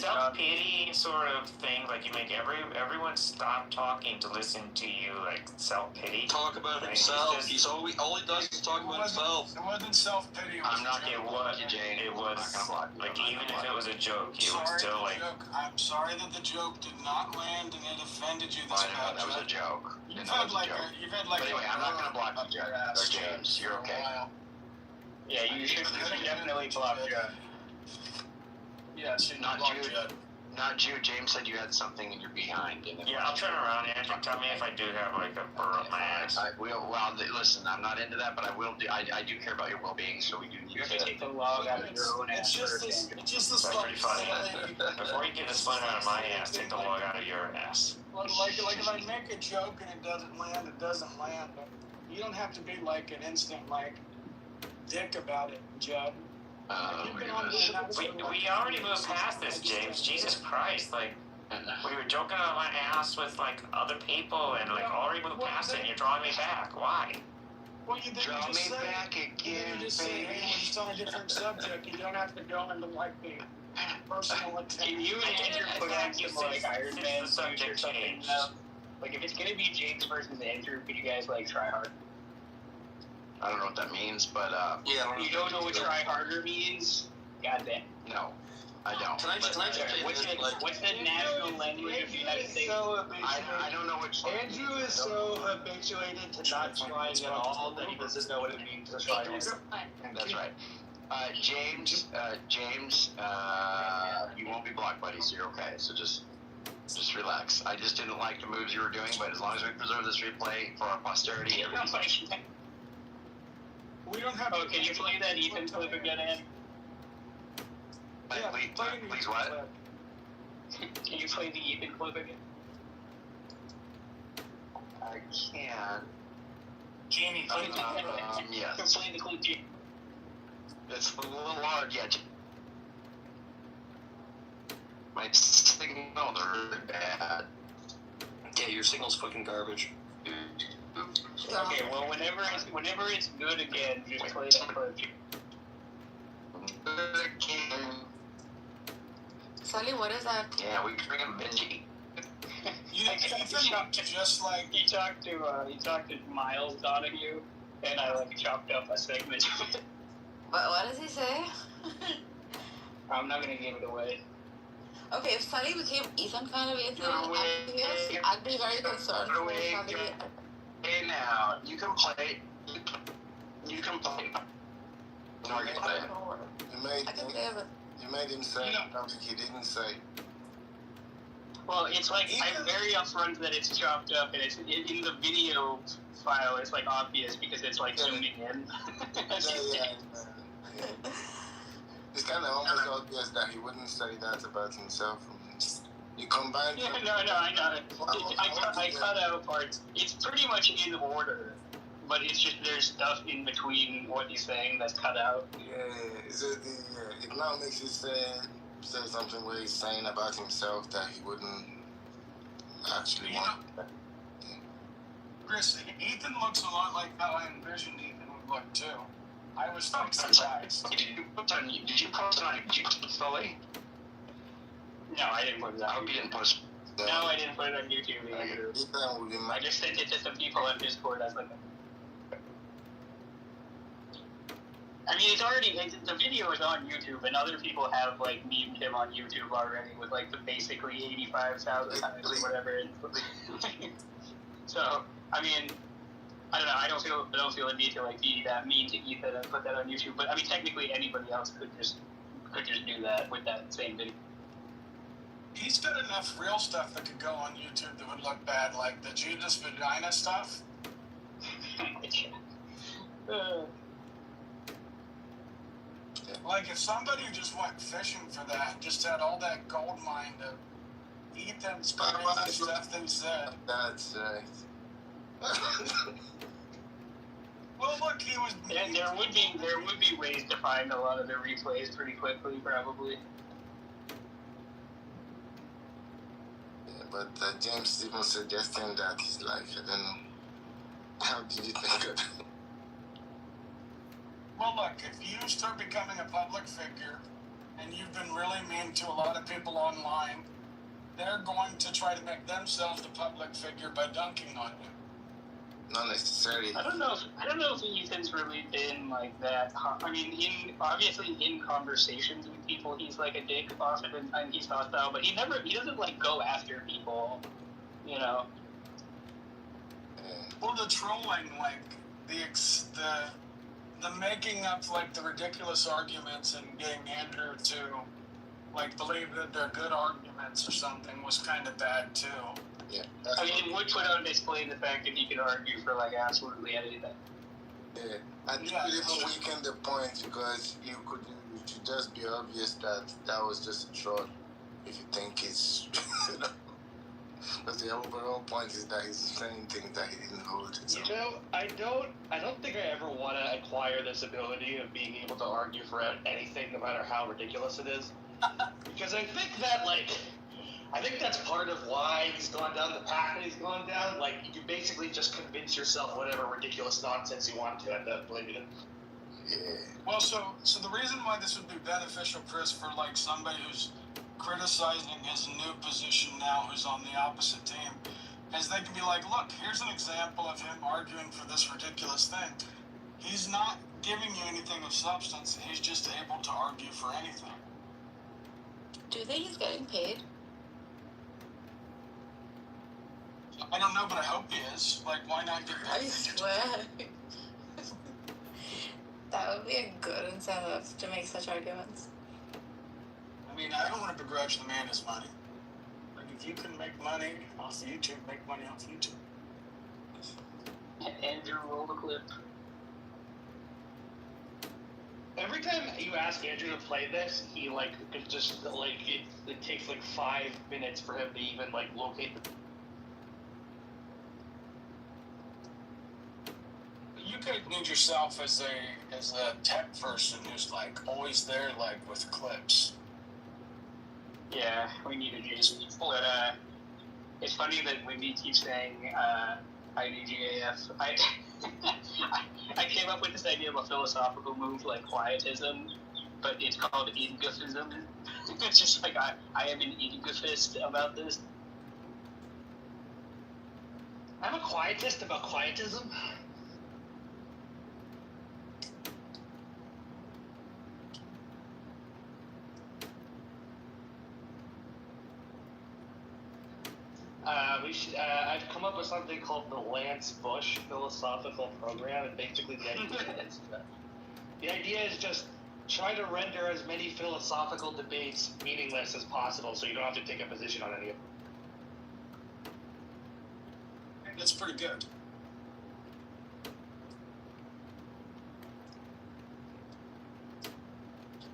self-pity sort of thing, you make everyone stop talking to listen to you, self-pity. Talk about himself. All he does is talk about himself. It wasn't self-pity. It was, even if it was a joke, it was still I'm sorry that the joke did not land and it offended you this bad. That was a joke. You've had But anyway, I'm not gonna block you, James. You're okay. Yeah, you should definitely block Judd. Yes, not Jude. Not Jude. James said you had something in your behind. Yeah, I'll turn around, Andrew. Tell me if I do have a burr up my ass. Listen, I'm not into that, but I will do. I do care about your well-being, so we do need to take the log out of your own ass. It's just this pretty funny. Before you get the spine out of my ass, take the log out of your ass. If I make a joke and it doesn't land, it doesn't land. But you don't have to be an instant dick about it, Judd. We already moved past this, James. Jesus Christ, we were joking about my ass with other people, and already moved past it, and you're drawing me back. Why? Well, you didn't draw just me say, back again, you just baby. Say, hey, it's on a different subject. You don't have to go into the personal attack. Can you and Andrew put on some Iron Man suit or something? If it's gonna be James versus Andrew, could you guys try hard? I don't know what that means, but you don't know what try harder means? Goddamn. No, I don't. Can I just what's the national language of the United States? I don't know which. Andrew is so habituated to not trying at all that he doesn't know what it means to try. That's right. James, you won't be blocked, buddy, so you're okay. So just relax. I just didn't like the moves you were doing, but as long as we preserve this replay for our posterity, everything's fine. We don't have. Oh, can you play that Ethan clip again, Ed? Please what? Can you play the Ethan clip again? I can. Jamie, play the Yes. Play the clip. It's a little hard yet. My signal, they're really bad. Yeah, your signal's fucking garbage. Okay, well, whenever it's good again, just play that clip. Sully, what is that? Yeah, we drink a Benji. He talked to Miles Donahue, and I like chopped up a segment of it. What does he say? I'm not gonna give it away. Okay, if Sully became Ethan kind of atheist, I'd be very concerned for Sully. Hey now, you can play. You can play. No, I can play. You made him say something he didn't say. Well, it's like I'm very upfront that it's chopped up, and it's in the video file. It's like obvious because it's like zooming in. It's kind of almost obvious that he wouldn't say that about himself. You combine. Yeah, no, I know. I cut out parts. It's pretty much in order, but it's just there's stuff in between what he's saying that's cut out. Yeah, it now makes you say something where he's saying about himself that he wouldn't actually want. Chris, Ethan looks a lot like how I envisioned Ethan would look too. I was like surprised. Did you post it Sully? No, I didn't put it on. I hope you didn't post. No, I didn't put it on YouTube either. I just sent it to some people on Discord. I was like, I mean, the video is on YouTube, and other people have like memed him on YouTube already with like the basically 85,000 times or whatever. So, I mean, I don't know. I don't feel a need to like be that mean to Ethan and put that on YouTube. But I mean, technically, anybody else could just do that with that same video. He's got enough real stuff that could go on YouTube that would look bad, like the Judas vagina stuff. Like if somebody just went fishing for that, just had all that gold mine to Ethan's crazy stuff that he said. That's right. Well, look, he was. And there would be ways to find a lot of the replays pretty quickly, probably. Yeah, but James even suggesting that he's like, I don't know. How did you think of that? Well, look, if you start becoming a public figure and you've been really mean to a lot of people online, they're going to try to make themselves the public figure by dunking on you. Not necessarily. I don't know if Ethan's really been like that. I mean, obviously in conversations with people, he's like a dick often, and he's hostile. But he doesn't like go after people, you know. Well, the trolling, like the making up like the ridiculous arguments and getting Andrew to like believe that they're good arguments or something was kind of bad too. Yeah. I mean, it would put on display the fact that he could argue for like absolutely anything. Yeah, I think it even weakened the point because it should just be obvious that was just a troll. If you think it's, you know, but the overall point is that he's saying things that he didn't hold. So. You know, I don't think I ever want to acquire this ability of being able to argue for anything, no matter how ridiculous it is, because I think that's part of why he's gone down the path that he's gone down. Like, you basically just convince yourself whatever ridiculous nonsense you want to end up believing in. Yeah. Well, so the reason why this would be beneficial, Chris, for like somebody who's criticizing his new position now, who's on the opposite team, is they can be like, look, here's an example of him arguing for this ridiculous thing. He's not giving you anything of substance. He's just able to argue for anything. Do you think he's getting paid? I don't know, but I hope he is. Like, why not get paid? I swear. That would be a good incentive to make such arguments. I mean, I don't want to begrudge the man his money. Like, if you can make money off YouTube, make money off YouTube. Andrew, roll the clip. Every time you ask Andrew to play this, he like it just like it takes like 5 minutes for him to even like locate the. could include yourself as a tech person who's like always there, like with clips. Yeah, we need a Jason. But it's funny that Wendy keeps saying IDGAF. I came up with this idea of a philosophical move like quietism, but it's called idgufism. It's just like I am an idgufist about this. I'm a quietist about quietism. I've come up with something called the Lance Bush Philosophical Program, and basically the idea is just try to render as many philosophical debates meaningless as possible, so you don't have to take a position on any of them. That's pretty good.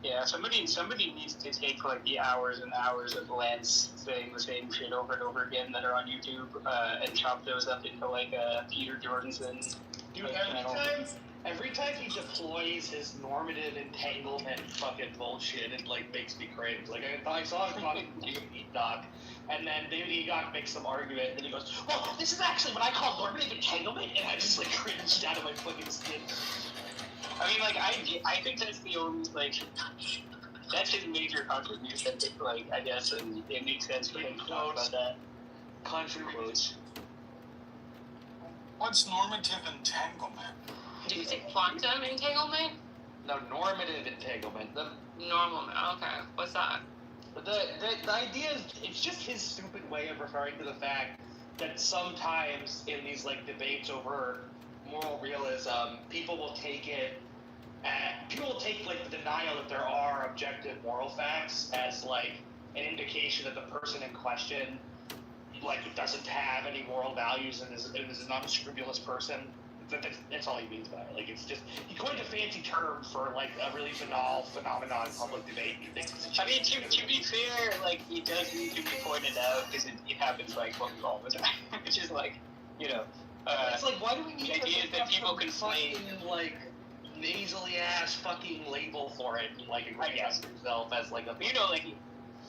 Yeah, somebody needs to take like the hours and hours of Lance saying the same shit over and over again that are on YouTube and chop those up into like a Peter Jordanson. Dude, every time he deploys his normative entanglement fucking bullshit, it like makes me cringe. Like I saw him talking to Doc, and then David Egon makes some argument, and he goes, "Well, this is actually what I call normative entanglement," and I just like cringed out of my fucking skin. I mean, like, I think that's the only, like, that's his major contribution, like, I guess, and it makes sense for him to talk about that. Contribution. What's normative entanglement? Did you say quantum entanglement? No, normative entanglement. Normal. Okay. What's that? The idea is, it's just his stupid way of referring to the fact that sometimes in these, like, debates over moral realism, people will take like the denial that there are objective moral facts as like an indication that the person in question like doesn't have any moral values and is an unscrupulous person. That's all he means by it. Like, it's just, he coined a fancy term for like a really banal phenomenon in public debate. I mean, to be fair, like, it does need to be pointed out because it happens like all the time. It's just like, you know. It's like, why do we need the idea is that people can fucking, like, nasally ass fucking label for it and, like, agree on himself as, like, a... You know, like,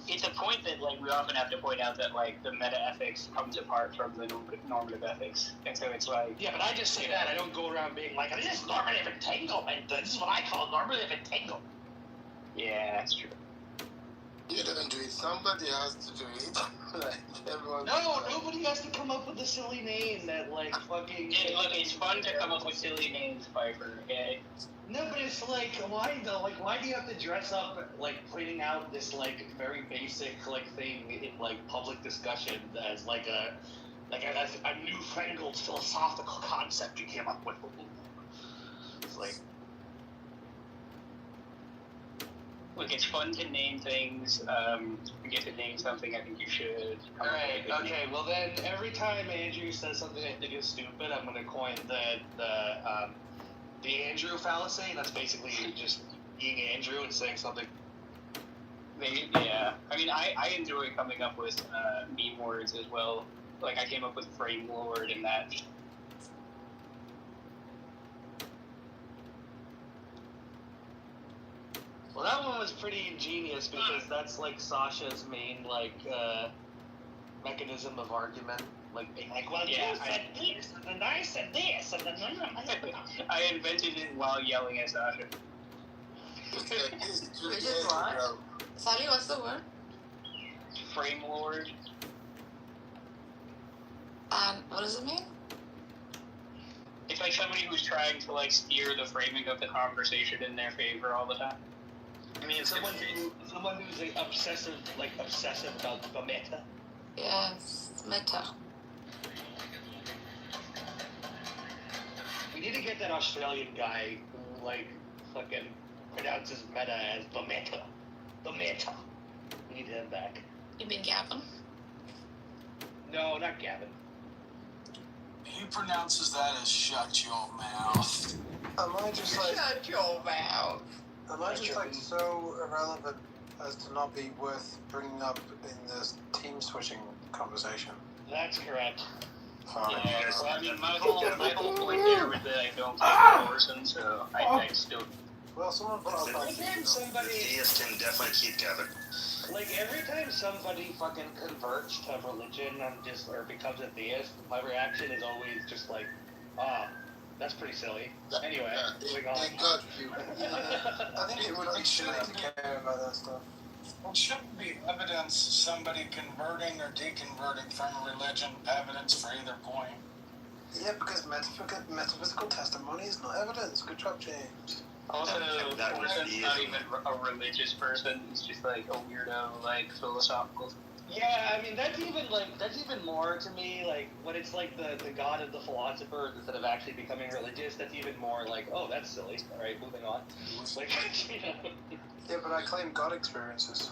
it's a point that, like, we often have to point out that, like, the meta-ethics comes apart from the normative ethics. And so it's like... Yeah, but I just say that. I don't go around being like, this is normative entanglement. This is what I call normative entanglement. Yeah, that's true. You didn't do it. Somebody has to do it. Like, everyone. No, nobody has to come up with a silly name that, like, fucking. Look, it's fun to come up with silly names, Piper. Okay. No, but it's like, why though? Like, why do you have to dress up like pointing out this like very basic like thing in like public discussion as like a newfangled philosophical concept you came up with? It's like. Look, it's fun to name things. You get to name something, I think you should. Alright, okay, well then, every time Andrew says something I think is stupid, I'm gonna coin the Andrew fallacy. That's basically just being Andrew and saying something. Maybe, yeah. I mean, I enjoy coming up with meme words as well. Like, I came up with frame lord and that. Well, that one was pretty ingenious because that's like Sasha's main like mechanism of argument. Like being like, well, yeah, you said this, and then I said this, and then I invented it while yelling at Sasha. Which is what? Sally, what's the word? Frame lord. And what does it mean? It's like somebody who's trying to like steer the framing of the conversation in their favor all the time. I mean, someone who's like, obsessive about the meta. Yes, meta. We need to get that Australian guy who like fucking pronounces meta as the meta. The meta. We need him back. You mean Gavin? No, not Gavin. He pronounces that as shut your mouth. Am I just like... Shut your mouth. Am I just like so irrelevant as to not be worth bringing up in this team switching conversation? That's correct. Yeah, well, I mean, my whole point there was that I don't take Orson, so I still. Well, someone brought up Every time somebody, Theists can definitely keep Kevin. like every time somebody fucking converts to religion or becomes a theist, my reaction is always just like, that's pretty silly. Anyway, moving on. Thank God you. I think it shouldn't care about that stuff. It shouldn't be evidence somebody converting or deconverting from a religion evidence for either point. Yeah, because metaphysical testimony is not evidence. Good job, James. Also, Orson's not even a religious person. He's just like a weirdo, like philosophical. Yeah, I mean that's even more to me like when it's like the god of the philosophers instead of actually becoming religious. That's even more like, oh, that's silly. All right, moving on. Like, you know. Yeah, but I claim God experiences.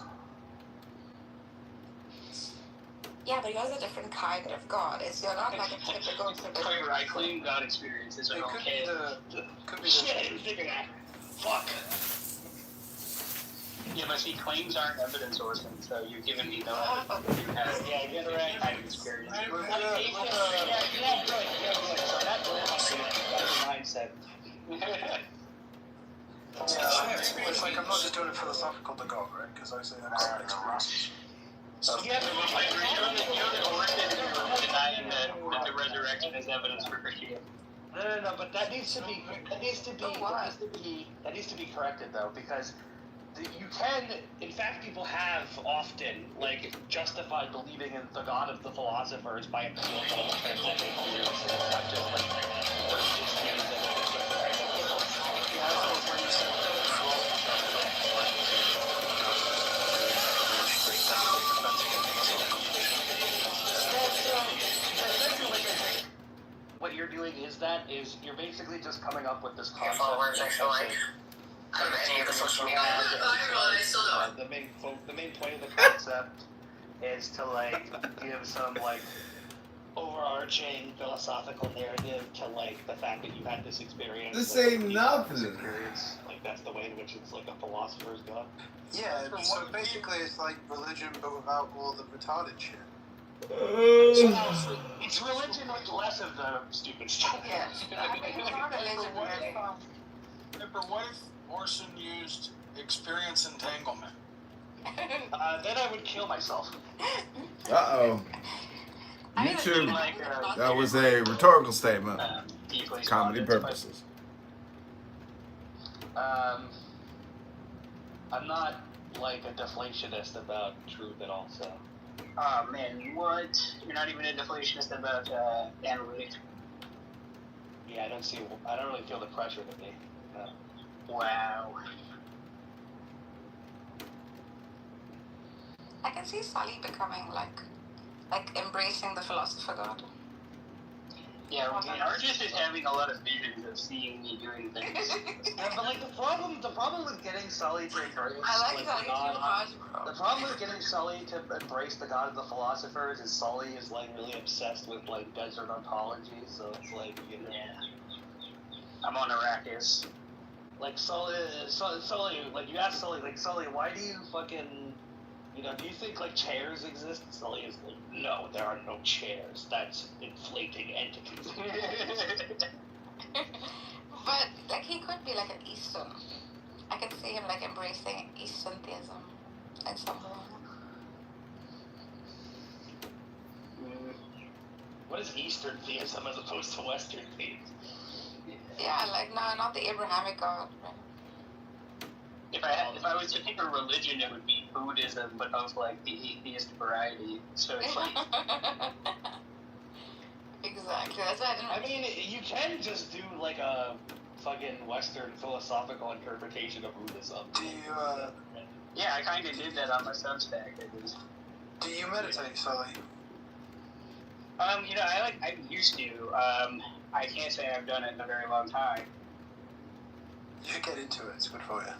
Yeah, but yours a different kind of God. You're not like a typical However, I claim God experiences are okay. Could be Shit, I didn't think of that. Fuck. Yeah, but see, claims aren't evidence, Orson, so you're giving me no evidence. Yeah, get it right. Kind of experience. Yeah, good. So that's the mindset. It's like I'm not just doing it philosophical to God, right? Because I say I'm experiences. So, yeah, but you're the Orson who denying that the resurrection is evidence for Christianity. No, but that needs to be corrected though, because you can, in fact, people have often like justified believing in the God of the philosophers by appeal to the transcendent theories. It's not just like what you're doing is you're basically just coming up with this concept. The main point of the concept is to like give some like overarching philosophical narrative to like the fact that you had this experience. This like, ain't nothing. Like that's the way in which it's like a philosopher's god. Yeah, so basically it's like religion but without all the retarded shit. It's religion with less of the stupid stuff. Yes. What if Orson used experience entanglement? Then I would kill myself. Uh-oh. YouTube, that was a rhetorical statement. Comedy purposes. I'm not like a deflationist about truth at all, so. Oh man, what? You're not even a deflationist about analytics? Yeah, I don't really feel the pressure to be. Wow. I can see Sully becoming like embracing the philosopher god. Yeah, Argis is having a lot of visions of seeing me doing things. Yeah, but like the problem with getting Sully to embrace the problem with getting Sully to embrace the god of the philosophers is Sully is like really obsessed with like desert ontology, so it's like, you know. I'm on Arrakis. Like Sully, like you ask Sully, like Sully, why do you fucking, you know, do you think like chairs exist? And Sully is like, no, there are no chairs. That's inflating entities. But like he could be like an Eastern. I can see him like embracing Eastern theism in some way. What is Eastern theism as opposed to Western theism? Yeah, like no, not the Abrahamic god. Right? If I was to pick a religion, it would be Buddhism, but of like the atheist variety. So it's like. Exactly. That's why I mean, you can just do like a fucking Western philosophical interpretation of Buddhism. Do you? Yeah, I kind of did that on my Substack. Do you meditate, Sully? You know, I used to. I can't say I've done it in a very long time. You should get into it. It's good for you.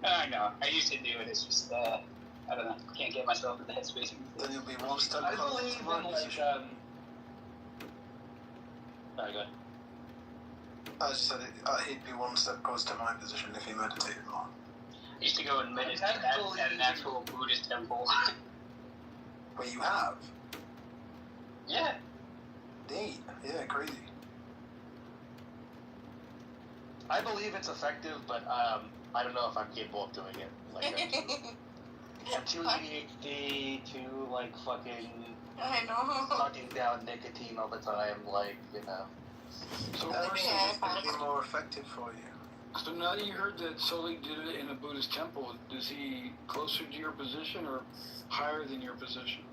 I know. I used to do it. It's just, I don't know. Can't get myself in the headspace. Then you'll be one step I closer believe to in my like, position. Sorry, go ahead. I just said he'd be one step closer to my position if he meditated more. I used to go and meditate at an actual Buddhist temple. Well, you have? Yeah. date. Yeah, crazy. I believe it's effective, but I don't know if I'm capable of doing it. Like, I'm too ADHD, too like fucking. I know. Sucking down nicotine all the time, like, you know. So That I think is I going to be more effective for you. So now that you heard that Solik did it in a Buddhist temple, is he closer to your position or higher than your position?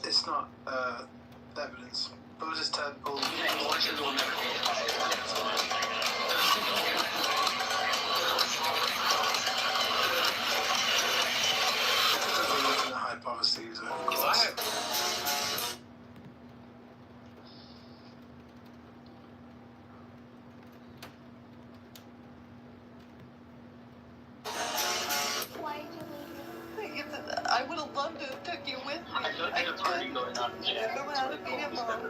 It's not evidence. Buddhist temple. Abortions will never be the hypotheses. I would have loved to have took you with me. I don't think a party going on. I don't know how to be a mom.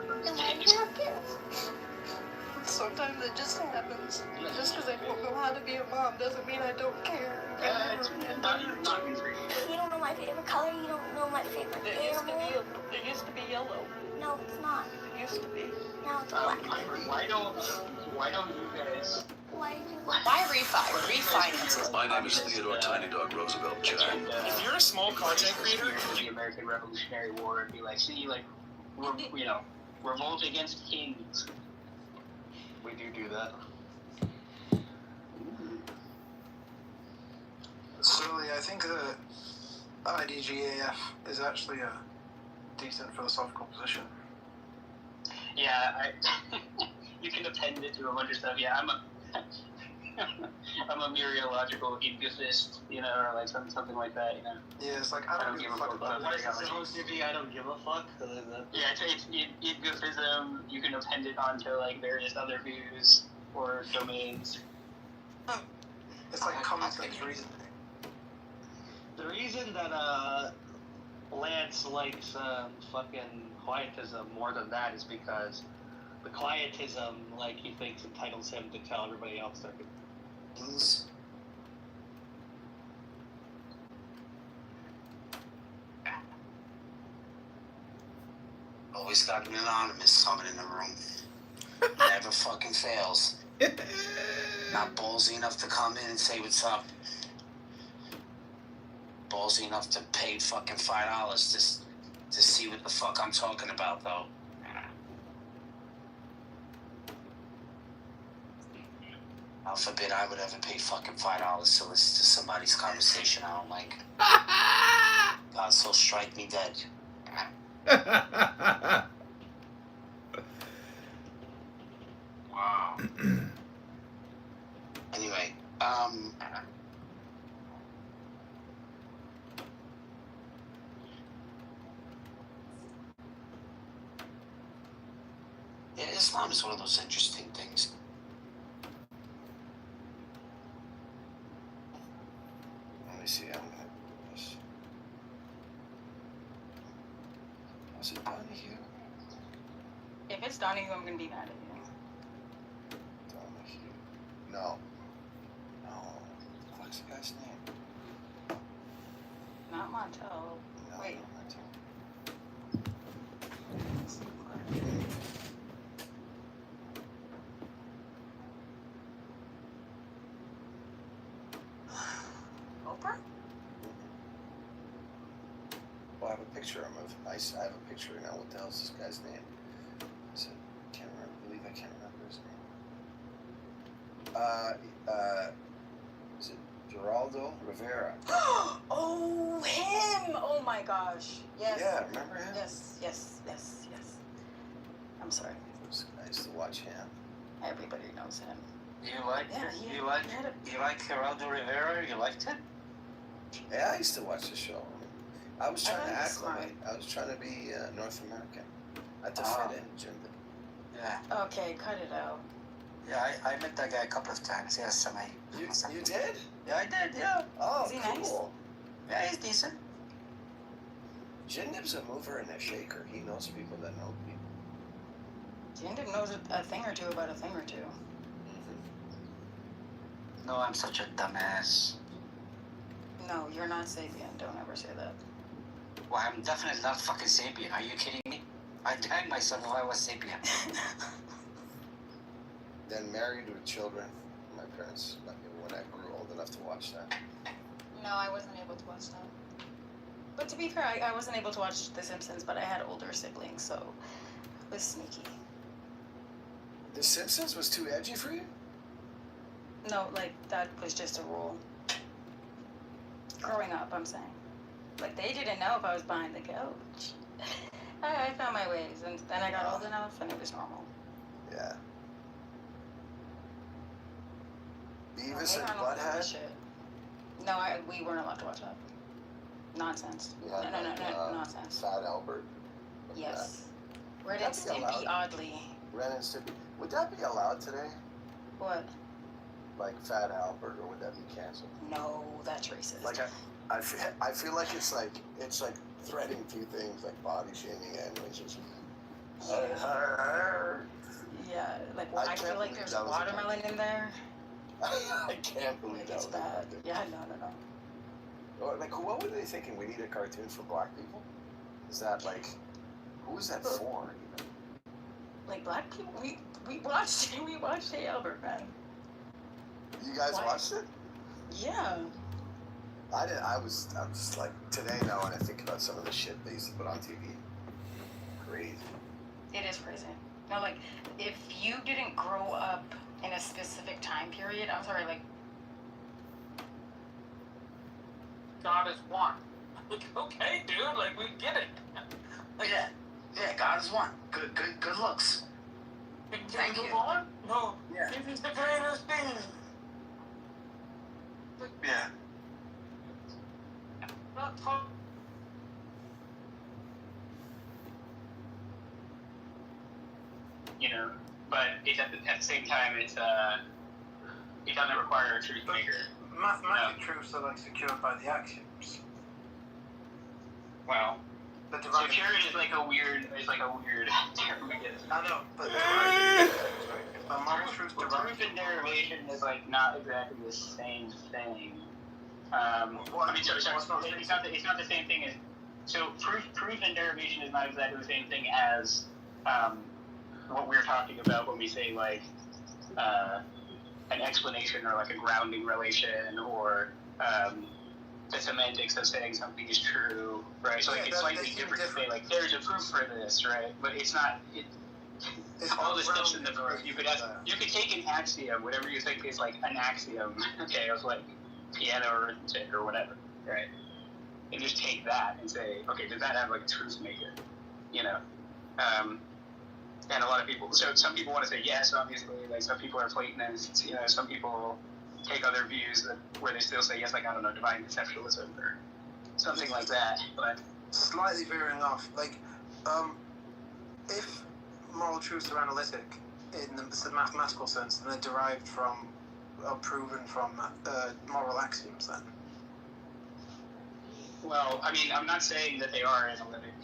Sometimes it just happens. Just because I don't know how to be a mom doesn't mean I don't care. You don't know my favorite color, you don't know my favorite animal. There used to be yellow. No, it's not. It used to be. Now it's black. Why don't you guys... Why refinance? My name is Theodore Tiny Dog Roosevelt, Jack. If you're a small content creator, the American Revolutionary War and be like, see, like, revolt against kings. We do that. So I think the IDGAF is actually a decent philosophical position. Yeah, you can append it to a bunch of stuff. Yeah, I'm a mereological egotist, you know, or like something like that, you know. Yeah, it's like I don't give a fuck about What is it supposed to be? I don't give a fuck. Yeah, it's egotism. You can append it onto like various other views or domains. It's like common sense reasoning. The reason that Lance likes fucking quietism more than that is because the quietism, like, he thinks entitles him to tell everybody else their things. Always got an anonymous someone in the room. Never fucking fails. Not ballsy enough to come in and say what's up. Ballsy enough to pay fucking $5 to see what the fuck I'm talking about, though. God forbid I would ever pay fucking $5 to listen to somebody's conversation I don't like. God, so strike me dead. Wow. Anyway, yeah, Islam is one of those interesting things. Let me see how I'm gonna do this. Was it Donahue? If it's Donahue, I'm gonna be mad at you. Donahue. No. What's the guy's name? Not Montel. No, Wait. not Montel. Oprah? Well, I have a picture of him. I have a picture now. What the hell's this guy's name? Is it? Can't remember. I believe I can't remember his name. Is it Geraldo Rivera? Oh, him! Oh my gosh. Yes. Yeah, remember him? Yes. I'm sorry. I used to watch him. Everybody knows him. You like? Yeah, You like Geraldo Rivera? You liked it? Yeah, I used to watch the show. I was trying to acclimate. I was trying to be North American. I had to fit in, Jim. Yeah. Okay, cut it out. Yeah, I met that guy a couple of times. Yes, You did? Yeah, I did. Yeah. Oh, Is he cool. Yeah, he's decent. Jindib's a mover and a shaker. He knows people that know people. Jindib knows a thing or two about a thing or two. No, I'm such a dumbass. No, you're not sapient. Don't ever say that. Well, I'm definitely not fucking sapient. Are you kidding me? I'd hang myself if I was sapient. Then Married with Children. My parents let me when I grew old enough to watch that. No, I wasn't able to watch that. But to be fair, I wasn't able to watch The Simpsons, but I had older siblings, so it was sneaky. The Simpsons was too edgy for you? No, like, that was just a rule. Growing up, I'm saying. Like, they didn't know if I was behind the couch. I found my ways, and then I got old enough, and it was normal. Yeah. Hey, Beavis and Arnold, Butthead? shit. No, we weren't allowed to watch that. Nonsense. Yeah, No, nonsense. Fat Albert. Yes. Red Would and that be Stimpy, allowed? oddly. Ren and Stimpy. Would that be allowed today? What? Like Fat Albert, or would that be canceled? No, that's racist. Like I feel like it's like threading two things like body shaming and racist. Yeah, like I can't feel like believe there's that was a watermelon in there. I can't believe Like that it's was bad. a Yeah, no. Or, like, what were they thinking? We need a cartoon for black people? Is that like, who is that for? Even? Like black people, we watched Hey Albert, man. You guys Why? watched it? Yeah. I did. I was like today now when I think about some of the shit they used to put on TV. Crazy. It is crazy. No, like if you didn't grow up in a specific time period, I'm sorry, like God is one. Like, okay, dude, like we get it. Like, Yeah, God is one. Good looks. Thank you. On? No. Yeah. This is the greatest thing. Yeah. Not talk. You know, but it's at the same time, it doesn't require a truth maker. Mathematic truths are like secured by the axioms. Well, The divine. secured is like a weird term, I guess. I know, but moral truth Proof and derivation is like not exactly the same thing. I mean, sorry, it's not the same thing as. So proof and derivation is not exactly the same thing as what we're talking about when we say like an explanation or like a grounding relation or the semantics of saying something is true, right? So like it's slightly different to say like there's a proof for this, right? But it's not. It's all the steps in the proof. You could take an axiom, whatever you think is like an axiom, okay, of like piano arithmetic or whatever, right? And just take that and say, okay, does that have like a truth maker? You know? And a lot of people, so some people want to say yes, obviously, like some people are Platonists, you know, some people take other views that where they still say yes, like, I don't know, divine conceptualism or something like that, but... Slightly veering off, like, if moral truths are analytic in the mathematical sense, then they're derived from, or proven from moral axioms then. Well, I mean, I'm not saying that they are analytic.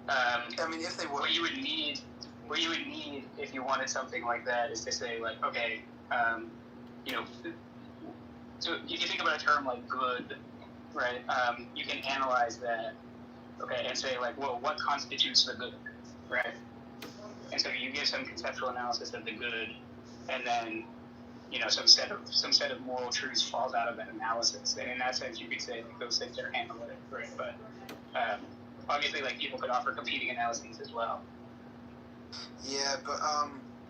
I mean, if they were... What you would need if you wanted something like that is to say, like, okay, you know, so if you think about a term like good, right, you can analyze that, okay, and say, like, well, what constitutes the good, right? And so you give some conceptual analysis of the good, and then, you know, some set of moral truths falls out of that analysis. And in that sense, you could say, like, those things are analytic, right? But obviously, like, people could offer competing analyses as well. Yeah, but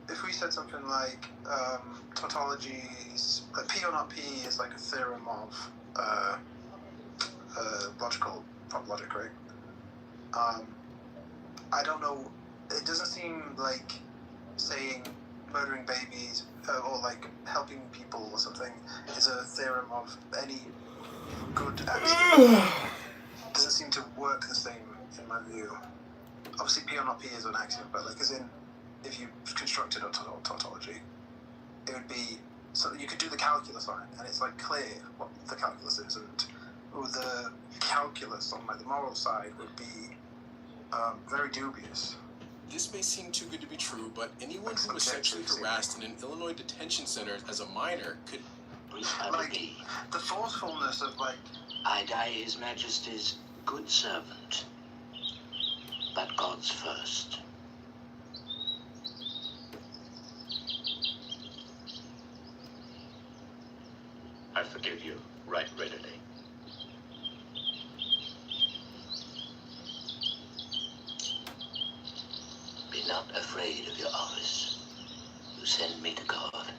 if we said something like tautologies, P or not P is like a theorem of logical pop logic, right? I don't know. It doesn't seem like saying murdering babies or like helping people or something is a theorem of any good axiom. It doesn't seem to work the same in my view. Obviously, P or not P is an axiom, but like as in, if you constructed a tautology, it would be so you could do the calculus on it, and it's like clear what the calculus is, and the calculus on like the moral side would be very dubious. This may seem too good to be true, but anyone who was sexually harassed in an Illinois detention center as a minor could... Like, the forcefulness of, like... I die His Majesty's good servant. that God's first. I forgive you right readily. Be not afraid of your office. You send me to God.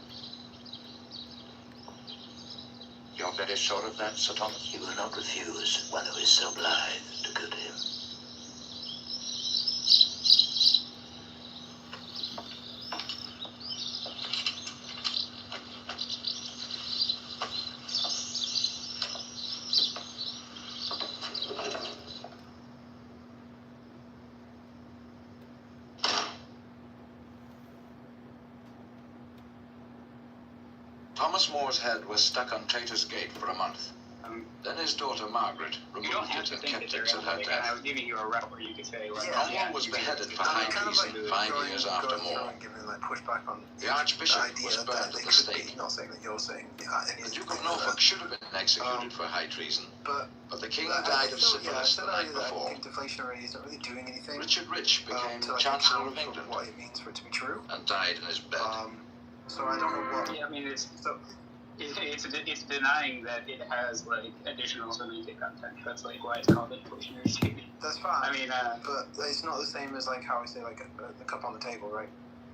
You're very sure of that, Sir Thomas? He will not refuse one who is so blithe to go to him. Thomas More's head was stuck on Traitor's Gate for a month. Then his daughter Margaret removed it and kept it till her I death. was giving you a route where you could say, like, Cromwell was beheaded for high treason 5 years after More. Giving like pushback on The Archbishop the idea was burned that at they the could stake. be, not saying that you're saying The Duke of Norfolk should have been executed for high treason, but the king died of syphilis the night before. I think deflationary isn't really doing anything. Richard Rich became to, like, Chancellor of account for England what it means for it to be true. and died in his bed. So I don't know what. Yeah, I mean, it's denying that it has like additional semantic content. That's like why it's called inflationary statement. That's fine. I mean, but it's not the same as like how we say like a cup on the table, right?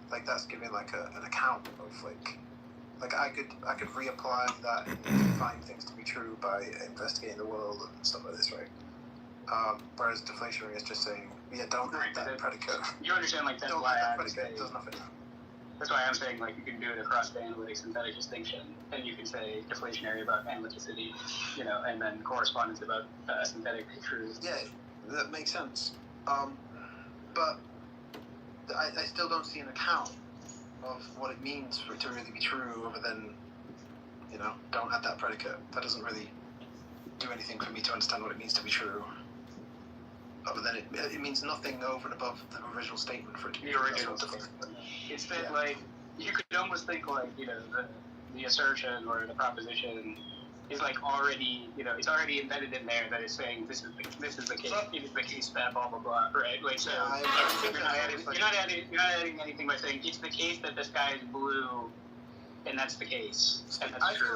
Like that's giving like an account of like I could reapply that and find things to be true by investigating the world and stuff like this, right? Whereas deflationary is just saying, yeah, don't add that predicate. You understand, like that's Don't why add that I'm saying. predicate. It does nothing. That's why I'm saying like you can do it across the analytic synthetic distinction, and you can say deflationary about analyticity, you know, and then correspondence about synthetic truth. Yeah, that makes sense. But I still don't see an account of what it means for it to really be true, other than, you know, don't add that predicate. That doesn't really do anything for me to understand what it means to be true. Other than it means nothing over and above the original statement for it to be The true. original statement. It's that like you could almost think like, you know, the assertion or the proposition is like already, you know, it's already embedded in there that it's saying this is the case, it is the case that blah blah blah, right? Like so, you're not adding anything by saying it's the case that the sky is blue, and that's the case, and that's true.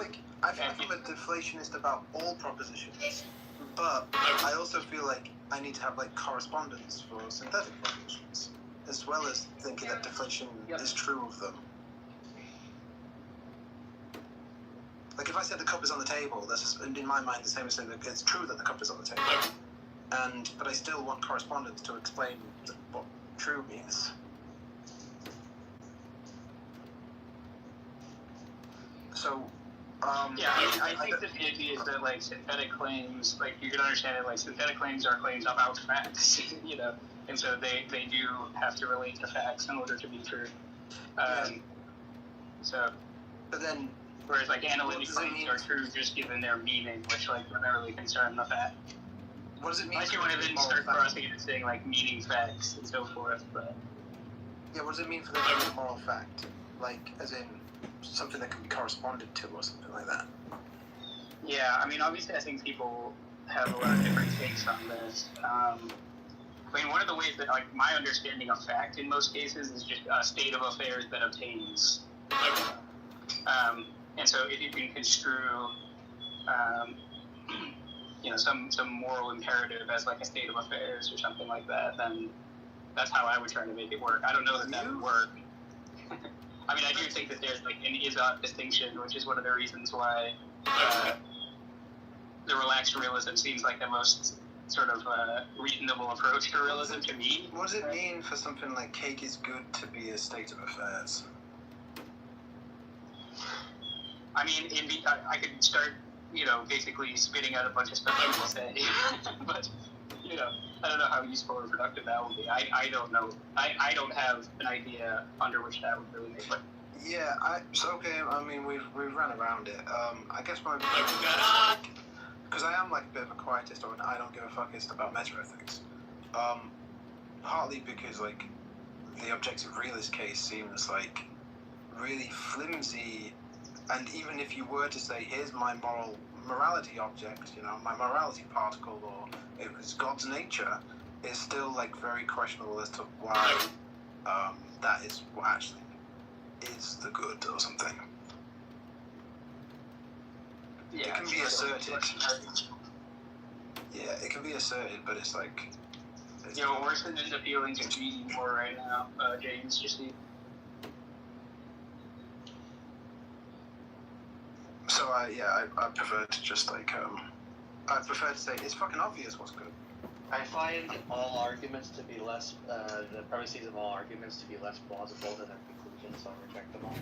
I feel like I'm a deflationist about all propositions, but I also feel like I need to have like correspondence for synthetic propositions, as well as thinking that deflation is true of them. Like if I said the cup is on the table, that's in my mind the same as saying that it's true that the cup is on the table. But I still want correspondence to explain what true means. So, I think that the idea is that like synthetic claims, like you can understand it like synthetic claims are claims about facts, you know, and so they do have to relate to facts in order to be true. So, but then, whereas like analytic claims are true just given their meaning, which like are not really concerned with that. What does it mean? Unless you want to then start crossing it and saying like meaning facts and so forth, but. Yeah, what does it mean for them to be a moral fact? Like, as in something that can be corresponded to or something like that? Yeah, I mean, obviously I think people have a lot of different takes on this. I mean, one of the ways that, like, my understanding of fact in most cases is just a state of affairs that obtains. And so if you can construe, you know, some moral imperative as like a state of affairs or something like that, then that's how I would try to make it work. I don't know that would work. I mean, I do think that there's like an is-ought distinction, which is one of the reasons why the relaxed realism seems like the most sort of reasonable approach to realism to me. What does it mean for something like cake is good to be a state of affairs? I mean, I could start, you know, basically spitting out a bunch of stuff people say, but, you know, I don't know how useful or productive that would be. I don't know. I don't have an idea under which that would really make it. Yeah, okay, I mean, we've run around it. I guess my because I am like a bit of a quietist, or an I don't give a fuckist about meta-ethics. Partly because like the objective realist case seems like really flimsy, and even if you were to say, here's my morality object, you know, my morality particle, or it was God's nature, it's still like very questionable as to why that is what actually is the good or something. Yeah, it can be asserted. Yeah, it can be asserted, but it's like. You know, worse than the feelings of reading more right now, James. Just see. So I prefer to just like I prefer to say it's fucking obvious what's good. I find all arguments to be less, the premises of all arguments to be less plausible than their conclusions, so I reject them all.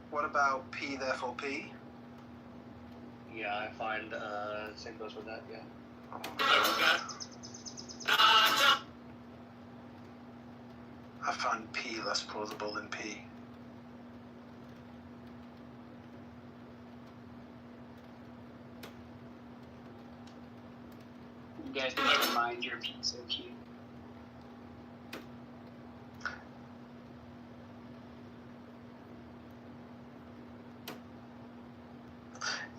What about P therefore P? Yeah, I find, same goes with that, yeah. I find P less plausible than P. You guys need to mind your P so cute.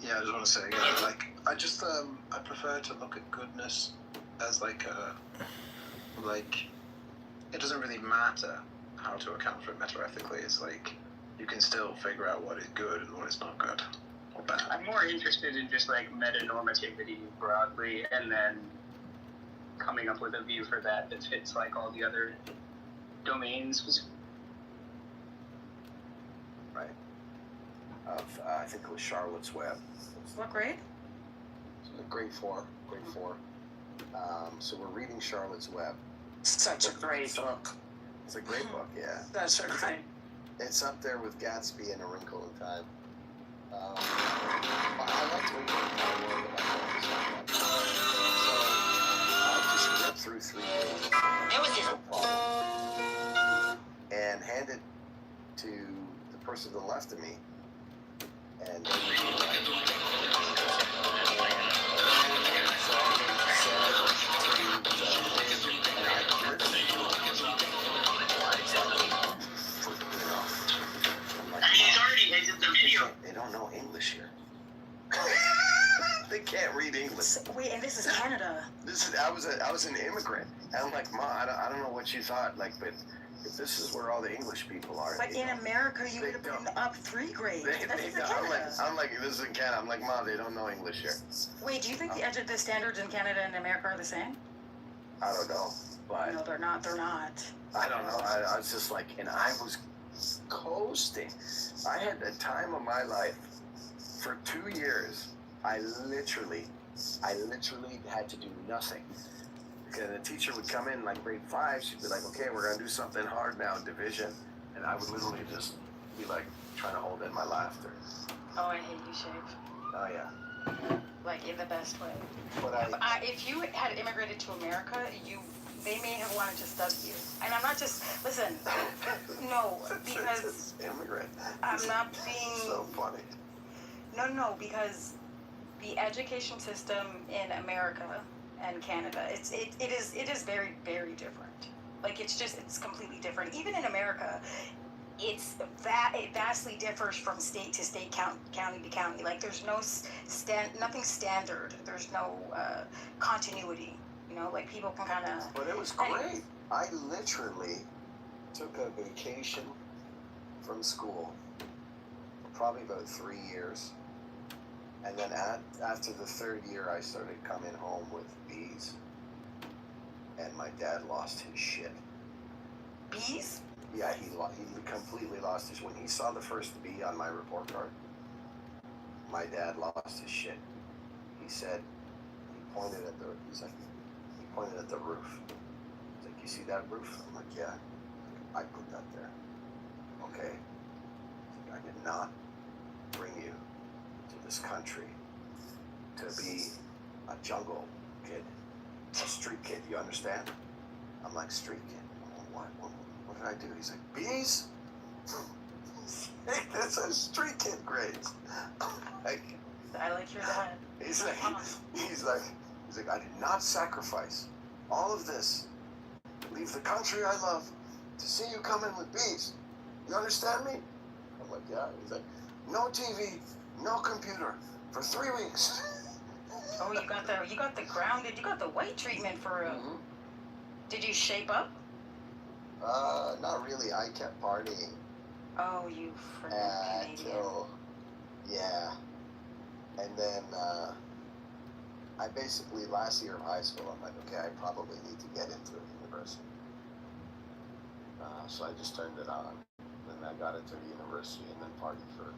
Yeah, I just want to say again, like, I just, I prefer to look at goodness as like it doesn't really matter how to account for it metaethically. It's like, you can still figure out what is good and what is not good or bad. I'm more interested in just like meta-normativity broadly, and then coming up with a view for that fits like all the other domains. Right. I think it was Charlotte's Web. What grade? Grade 4. So we're reading Charlotte's Web. Such a great book. It's a great book, yeah. Such a great. It's up there with Gatsby and A Wrinkle in Time. I like to read it. So I'll just rip through 3 pages. It was just No problem. And hand it to the person to the left of me. And they read it. They don't know English here. They can't read English. Wait, and this is Canada. I was an immigrant. And I'm like, Ma, I don't know what you thought, like, but if this is where all the English people are. But in America, you would have been up 3 grades. I'm like, this is in Canada. I'm like, Ma, they don't know English here. Wait, do you think the standards in Canada and America are the same? I don't know, but No, they're not. They're not. I don't know. I was just like, and I was coasting. I had a time of my life for 2 years. I literally had to do nothing. Because the teacher would come in like grade 5, she'd be like, okay, we're gonna do something hard now, division. And I would literally just be like trying to hold in my laughter. Oh, I hate you, Shape. Oh yeah. Like in the best way. But If you had immigrated to America, they may have wanted to stub you. And I'm not just, listen, no, because immigrant. I'm not being... So funny. No, because the education system in America and Canada, it is very, very different. Like, it's completely different. Even in America, it vastly differs from state to state, county to county. Like, there's nothing standard. There's no continuity. You know, like, people can kind of... But it was great. I literally took a vacation from school for probably about 3 years. And then after the 3rd year, I started coming home with B's. And my dad lost his shit. B's? Yeah, he completely lost his... When he saw the first B on my report card, my dad lost his shit. He said, he pointed at the roof. He's like, you see that roof? I'm like, yeah. I put that there. Okay. I did not bring you to this country to be a jungle kid, a street kid, you understand? I'm like, street kid? What did I do? He's like, bees? That's a street kid grades. I like your dad. He's like, I did not sacrifice all of this, leave the country I love, to see you come in with bees. You understand me? I'm like, yeah. He's like, no TV, no computer, For 3 weeks. Oh, you got the grounded, you got the white treatment for real. Mm-hmm. Did you shape up? Not really. I kept partying. Oh, you freaking Canadian. Yeah. And then, I basically, last year of high school, I'm like, okay, I probably need to get into a university. So I just turned it on. Then I got into the university and then partied for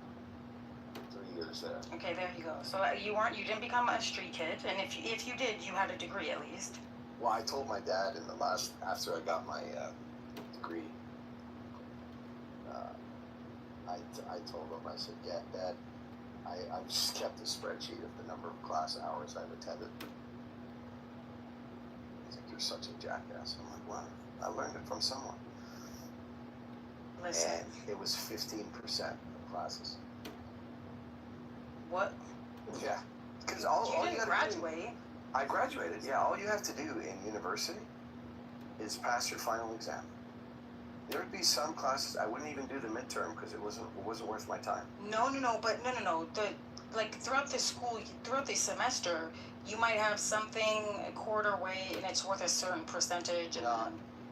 3 years there. Okay, there you go. So you didn't become a street kid, and if you did, you had a degree at least. Well, I told my dad after I got my degree, I told him, I said, yeah, Dad, I just kept a spreadsheet of the number of class hours I've attended. He's like, you're such a jackass. I'm like, well, I learned it from someone. Listen. And it was 15% of classes. What? Yeah. Because you didn't graduate. I graduated, yeah. All you have to do in university is pass your final exam. There would be some classes I wouldn't even do the midterm because it wasn't worth my time. No. Throughout the semester, you might have something a quarter way, and it's worth a certain percentage. And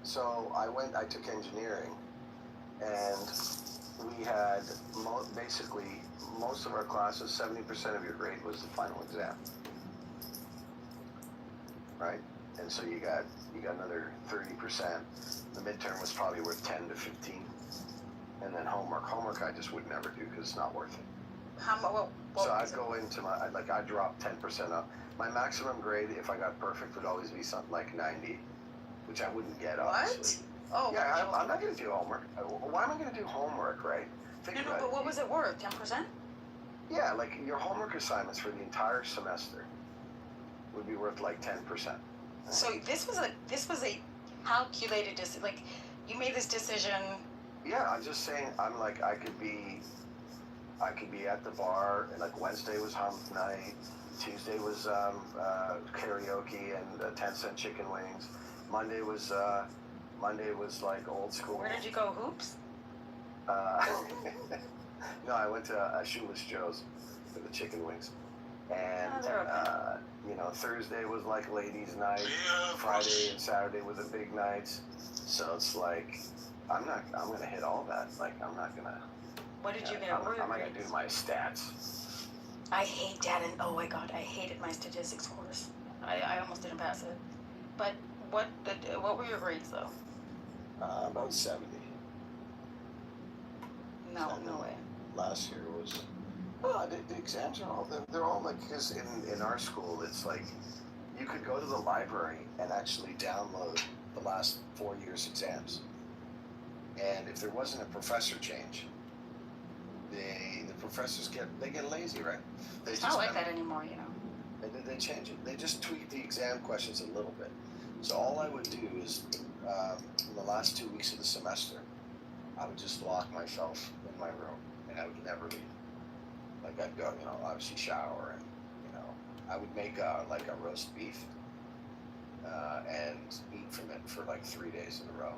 So I took engineering, and we had basically most of our classes, 70% of your grade was the final exam, right? And so you got another 30%. The midterm was probably worth 10 to 15, and then homework I just would never do because it's not worth it. So I'd go into I'd drop 10% up. My maximum grade, if I got perfect, would always be something like 90, which I wouldn't get, obviously. What? Oh. Yeah, I'm not going to do homework. Why am I going to do homework, right? But what was it worth? 10%? Yeah, like your homework assignments for the entire semester would be worth like 10%. So this was a calculated decision. Like, you made this decision. Yeah, I'm just saying. I'm like, I could be at the bar, and like Wednesday was hump night, Tuesday was karaoke and 10-cent chicken wings. Monday was like old school. Where did you go? Hoops? No, I went to Shoeless Joe's for the chicken wings. And, Thursday was like ladies' night. Friday and Saturday were the big nights. So it's like, I'm going to hit all that. Like, I'm not going to. What did you get? I'm not going to do my stats. I hate that, and oh my god, I hated my statistics course. I almost didn't pass it. But what were your grades though? About 70. No way. Last year was. Well, the exams are they're all like, because in our school it's like you could go to the library and actually download the last 4 years' exams, and if there wasn't a professor change, the professors get lazy, right? It's not like that anymore, you know. They change it. They just tweak the exam questions a little bit. So all I would do is in the last 2 weeks of the semester, I would just lock myself in my room and I would never leave. Like I'd go, obviously shower, and I would make a roast beef and eat from it for like 3 days in a row.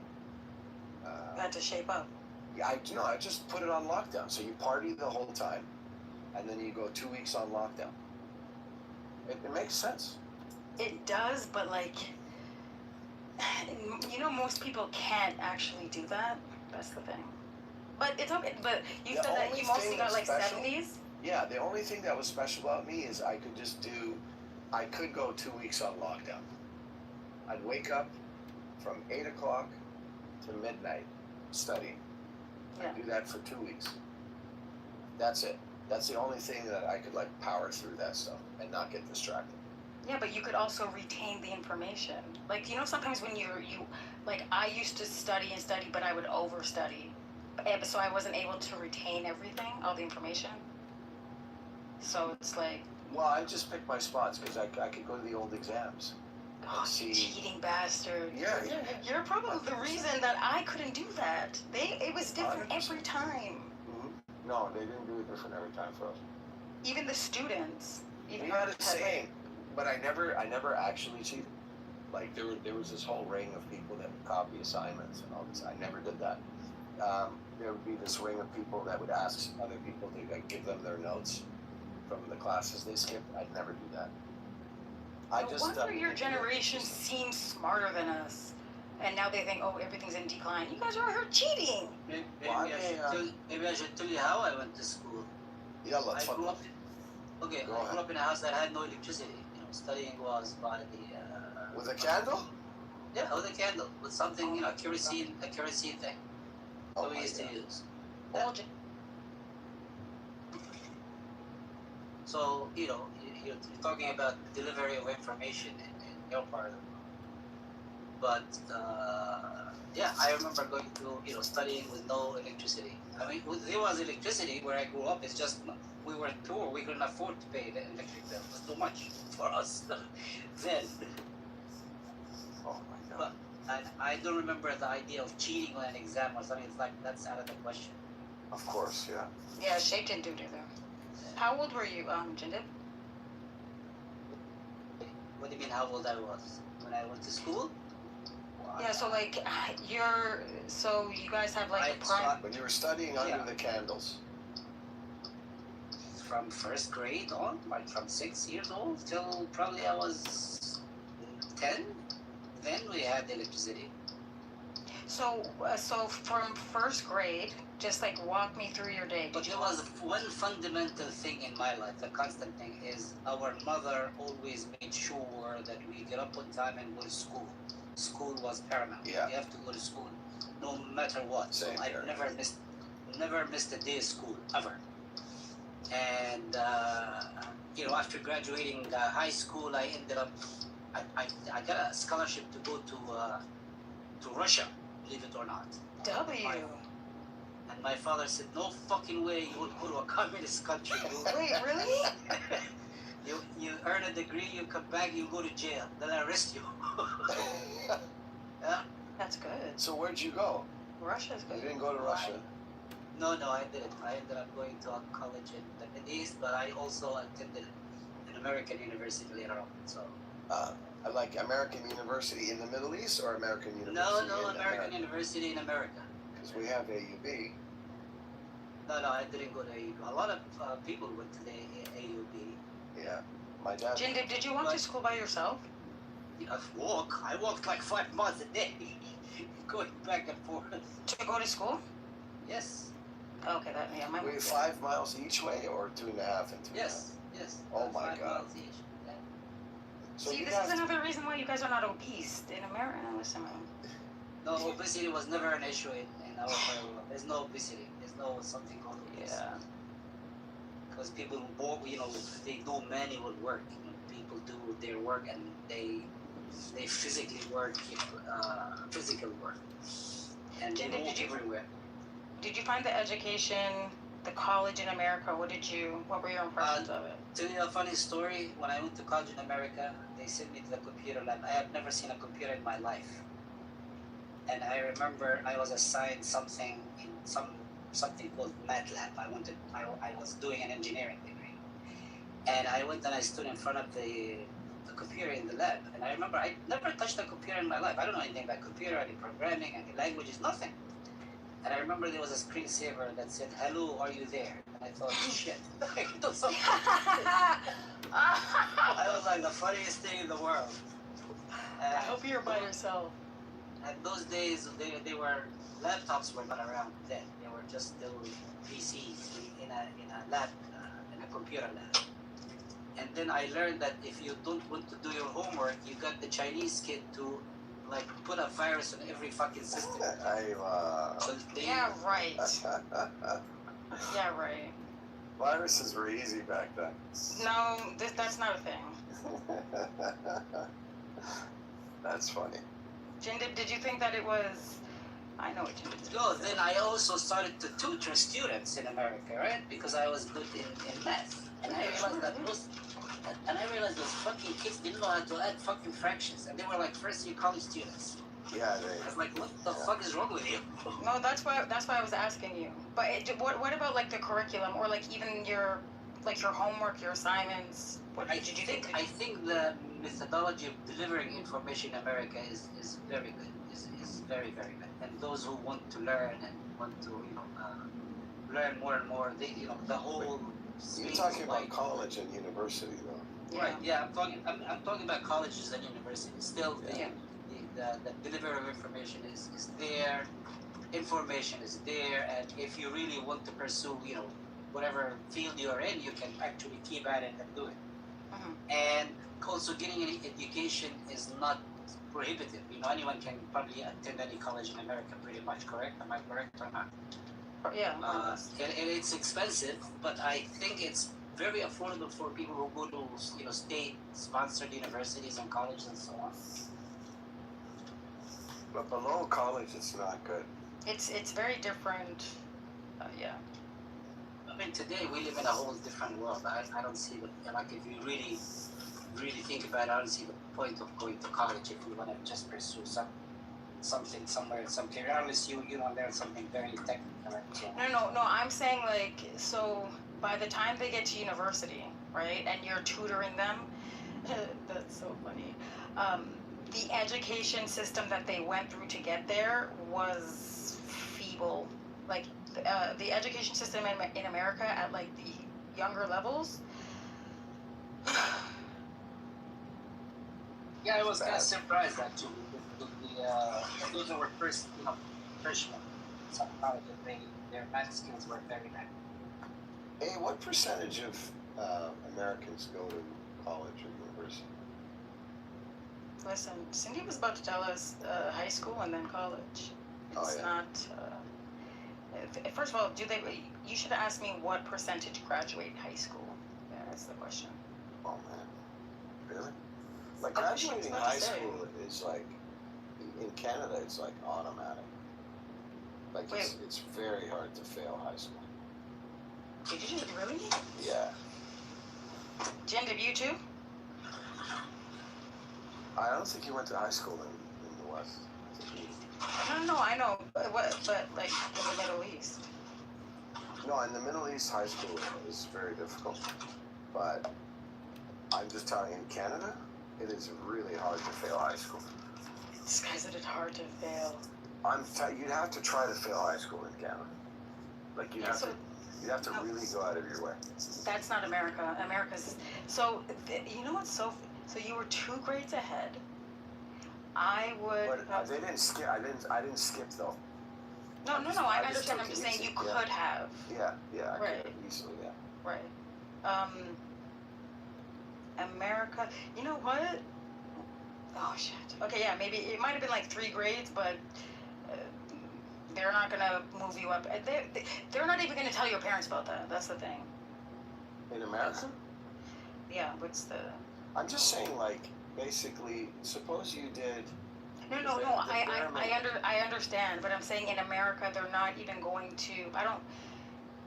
You had to shape up. Yeah, I just put it on lockdown. So you party the whole time, and then you go 2 weeks on lockdown. It makes sense. It does, but most people can't actually do that. That's the thing. But it's okay. But you said that you mostly got like 70s? Yeah, the only thing that was special about me is I could go 2 weeks on lockdown. I'd wake up from 8 o'clock to midnight studying. I'd do that for 2 weeks. That's it. That's the only thing that I could power through that stuff and not get distracted. Yeah, but you could also retain the information. Sometimes when I used to study, but I would overstudy. So I wasn't able to retain everything, all the information. So it's like... Well, I just picked my spots because I could go to the old exams. Oh, you cheating bastard. Yeah. You're probably the reason that I couldn't do that. It was different 100%. Every time. Mm-hmm. No, they didn't do it different every time for us. Even the students. We had it same, but I never actually cheated. Like there was this whole ring of people that would copy assignments and all this. I never did that. There would be this ring of people that would ask other people to give them their notes from the classes they skip. I'd never do that. No wonder your generation seems smarter than us. And now they think, oh, everything's in decline. You guys are out here cheating. Maybe I should tell you how I went to school. Yalla, I grew up. Okay, I grew up in a house that had no electricity. You know, studying was by the. With a candle? Yeah, with a candle, with something, you know, a kerosene thing. Oh, that we used to use. Yeah. So, you know, you're talking about delivery of information in your part of the world. But, yeah, I remember going to, you know, studying with no electricity. I mean, there was electricity where I grew up. It's just we were poor. We couldn't afford to pay the electric bill. It was too much for us then. Oh, my God. But I don't remember the idea of cheating on an exam or something. It's like, that's out of the question. Of course, yeah. Yeah, Shay didn't do it either. How old were you, Jindip? What do you mean how old I was? When I went to school? Yeah, so like, so you guys have like a prime. When you were studying under the candles. From first grade on, like from 6 years old till probably I was 10. Then we had electricity. So from first grade, just like walk me through your day. But there was one fundamental thing in my life, the constant thing is our mother always made sure that we get up on time and go to school. School was paramount. Yeah. You have to go to school, no matter what. Same so I here. never missed a day of school ever. And you know, after graduating high school, I ended up. I got a scholarship to go to Russia, believe it or not. And my father said, no fucking way you would go to a communist country. Wait, really? You earn a degree, you come back, you go to jail. Then I arrest you. Yeah? That's good. So where'd you go? Russia's good. You didn't go to Russia? No, I didn't. I ended up going to a college in the Middle East, but I also attended an American university later on. So. Like American University in the Middle East or American University No, in American University in America. Because we have AUB. No, I didn't go to AUB. A lot of people went to the AUB. Yeah, my dad. Jindip, did you walk to school by yourself? I walked like 5 miles a day, going back and forth. To go to school? Yes. Okay, my. Wait, 5 miles each way or 2.5 and 2.5? Yes. Oh my 5 God. miles each. Yeah. So see, this is another reason why you guys are not obese in America. Listen, man. No, obesity was never an issue in our part of the world. There's no obesity. There's no something called obesity. Yeah. Because people work, you know, they do manual work. You know, people do their work and they physically work, physical work, and they move everywhere. Did you find the education, the college in America? What were your impressions of it? Tell you a funny story. When I went to college in America, they sent me to the computer lab. I have never seen a computer in my life. And I remember I was assigned something in something called MATLAB. I was doing an engineering degree, and I went and I stood in front of the computer in the lab. And I remember I never touched a computer in my life. I don't know anything about computer, any programming, any languages, nothing. And I remember there was a screensaver that said, "Hello, are you there?" And I thought, shit, I can do something. I was like the funniest thing in the world. I hope you're by yourself. And those days, they were laptops were not around then. They were just still PCs in a lab, in a computer lab. And then I learned that if you don't want to do your homework, you got the Chinese kid to like put a virus on every fucking system. So yeah, right. Yeah, right. Viruses were easy back then. No, that's not a thing. That's funny. Jindip, did you think that it was? I know what Jindip did. No, then I also started to tutor students in America, right? Because I was good in math. And I realized those fucking kids didn't know how to add fucking fractions. And they were like first year college students. Yeah, I was like, what the fuck is wrong with you? No, that's why I was asking you. But what about like the curriculum or like even your homework, your assignments? I think the methodology of delivering information in America is very good. Is very, very good. And those who want to learn and want to learn more and more, the whole You're talking about college and university, though. Right. Yeah, I'm talking about colleges and universities. Still, the delivery of information is there. Information is there, and if you really want to pursue, whatever field you're in, you can actually keep at it and do it. And also, getting an education is not prohibitive. Anyone can probably attend any college in America, pretty much. Correct? Am I correct or not? Yeah. And it's expensive, but I think it's very affordable for people who go to state-sponsored universities and colleges and so on. But below college, it's not good. It's very different. Yeah. I mean, today we live in a whole different world. I don't see if you really think about it, I don't see the point of going to college if you want to just pursue something somewhere, some career, unless you learn something very technical. So. No. I'm saying so by the time they get to university, right, and you're tutoring them, that's so funny. The education system that they went through to get there was feeble. The education system in America at the younger levels. Yeah, I was kind of surprised actually. Those who were freshmen, some colleges, their math skills were very bad. Hey, what percentage of Americans go to college or university? Listen, Cindy was about to tell us high school and then college. It's not. First of all, you should ask me what percentage graduate high school. Yeah, that's the question. Oh man, really? Graduating high school is in Canada, it's automatic. It's very hard to fail high school. Did you really? Yeah. Jen, did you too? I don't think you went to high school in the West. No, I know, but in the Middle East. No, in the Middle East, high school is very difficult. But I'm just telling you, in Canada, it is really hard to fail high school. This guy said it's hard to fail. You'd have to try to fail high school in Canada. You'd have to really go out of your way. That's not America. America's so. You know what's so you were 2 grades ahead. I would. But they didn't skip. I didn't skip though. No. I understand. I'm just saying you could have. Yeah. I Right. could easily. Yeah. Right. America. You know what? Oh shit. Okay, yeah, maybe it might have been 3 grades, but they're not gonna move you up. They're not even gonna tell your parents about that. That's the thing. In America? Yeah. What's the? I'm just saying, basically, suppose you did. No. I understand, but I'm saying in America they're not even going to.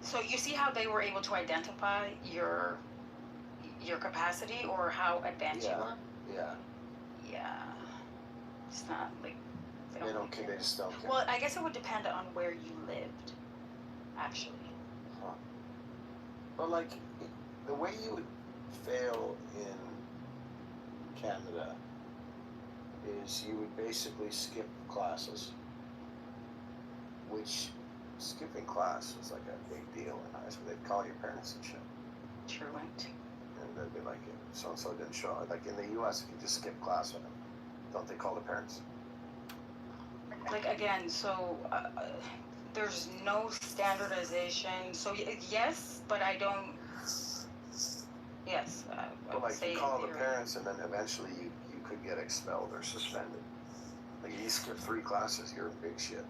So you see how they were able to identify your capacity or how advanced you were? Yeah. Yeah. It's not they don't care. They just don't care. Well, I guess it would depend on where you lived, actually. Huh. But the way you would fail in Canada is you would basically skip classes, which skipping class is a big deal in high school. They'd call your parents and shit. Truant. And they'd be so-and-so didn't show up. In the U.S., if you just skip class with them, don't they call the parents? Again, so there's no standardization. So yes, but I don't. Yes. I would say you call the parents, and then eventually you could get expelled or suspended. If you skip 3 classes, you're in big shit.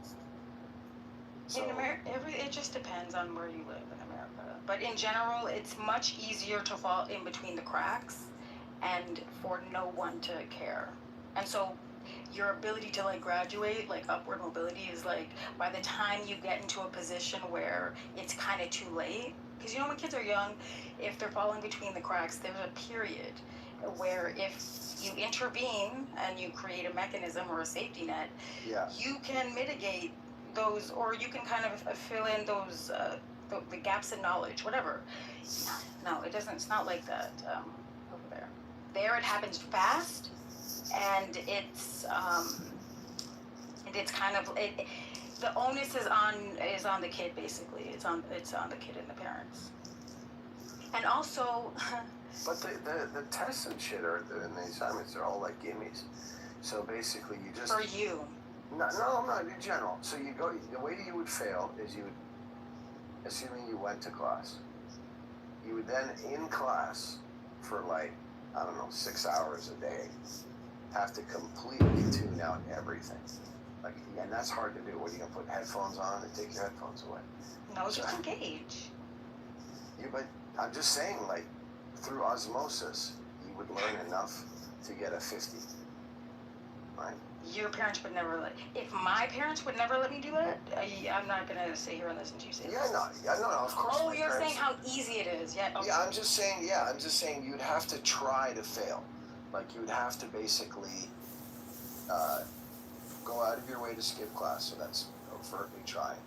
So, in America, it just depends on where you live in America. But in general, it's much easier to fall in between the cracks, and for no one to care. And so, your ability to graduate, upward mobility, is by the time you get into a position where it's kind of too late. Because when kids are young, if they're falling between the cracks, there's a period where if you intervene and you create a mechanism or a safety net, you can mitigate those, or you can kind of fill in those the gaps in knowledge, whatever. No, it doesn't. It's not like that over there. There, it happens fast, and it's kind of the onus is on the kid, basically. It's on the kid and the parents. And also, But the tests and shit and the assignments, they're all like gimmies. So basically, you just for you. No, in general. So you go. The way you would fail is you would, assuming you went to class, you would then in class for like, I don't know, 6 hours a day, have to completely tune out everything. Like, and that's hard to do. What are you gonna put headphones on and take your headphones away? No, just engage. But I'm just saying, like, through osmosis, you would learn enough to get a 50, right? Your parents would never let. If my parents would never let me do that, I'm not gonna sit here and listen to you say. Yeah, no, of course. Oh, my you're parents- saying how easy it is. Yeah. Okay. Yeah, I'm just saying you'd have to try to fail. Like, you would have to basically go out of your way to skip class, so that's overtly trying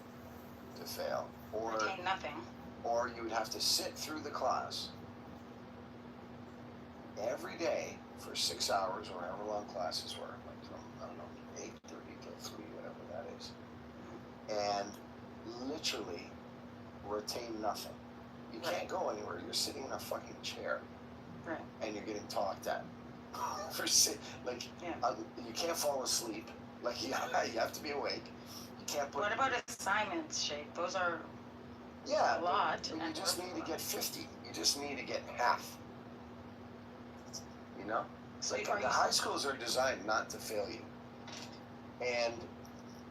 to fail. Or Retain nothing. Or you would have to sit through the class every day for 6 hours or however long classes were, like from, I don't know, 8:30 till 3, whatever that is. And literally retain nothing. You can't go anywhere. You're sitting in a fucking chair. Right. And you're getting talked at. You can't fall asleep. Like, you have to be awake. You can't put. What about assignments, Shake? Those are a lot. But you just need to get 50. You just need to get half. You know? So like, the high schools are designed not to fail you. And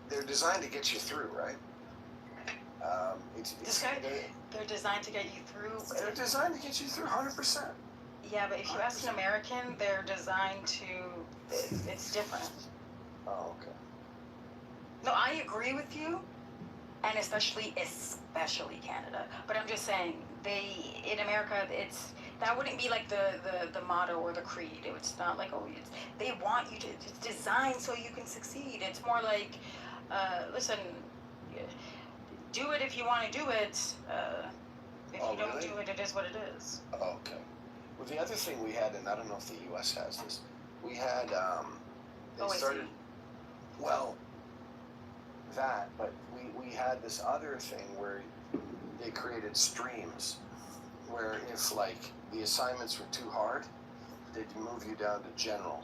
they're designed to get you through, right? They're designed to get you through. They're designed to get you through 100%. Yeah, but if you ask an American, they're designed to. It's different. Oh, okay. No, I agree with you, and especially Canada. But I'm just saying, in America, that wouldn't be like the motto or the creed. It's not like, they want you to. It's designed so you can succeed. It's more like, listen, do it if you want to do it. If you don't do it, it is what it is. Oh, okay. Well, the other thing we had, and I don't know if the U.S. has this, we had, they started, well, that, but we had this other thing where they created streams, where if, like, the assignments were too hard, they'd move you down to general.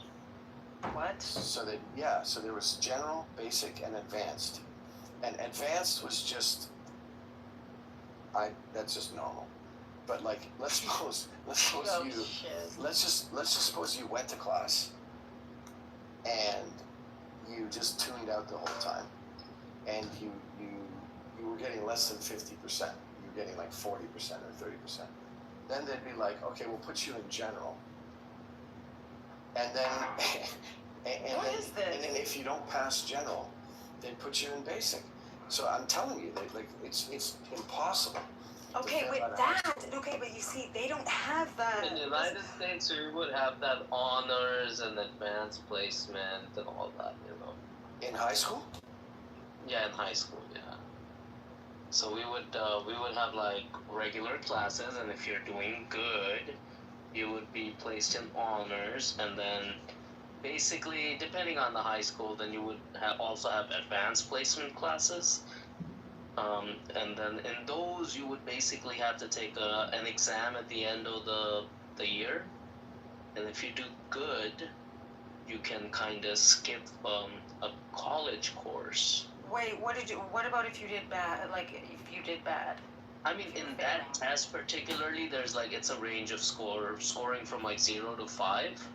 What? So there was general, basic, and advanced. And advanced was just, that's just normal. But like, let's suppose suppose you went to class and you just tuned out the whole time, and you were getting less than 50%. You were getting like 40% or 30%. Then they'd be like, okay, we'll put you in general, and then and then if you don't pass general, they'd put you in basic. So I'm telling you, it's impossible. Okay, but you see, they don't have that. In the United States, you would have that honors and advanced placement and all that, you know. In high school? Yeah, in high school, yeah. So we would have like regular classes, and if you're doing good, you would be placed in honors, and then basically, depending on the high school, then you would also have advanced placement classes. And then in those, you would basically have to take an exam at the end of the year. And if you do good, you can kind of skip a college course. Wait, what about if you did bad? Like, if you did bad? I mean, in that test particularly, there's like, it's a range of scoring from like 0 to 5.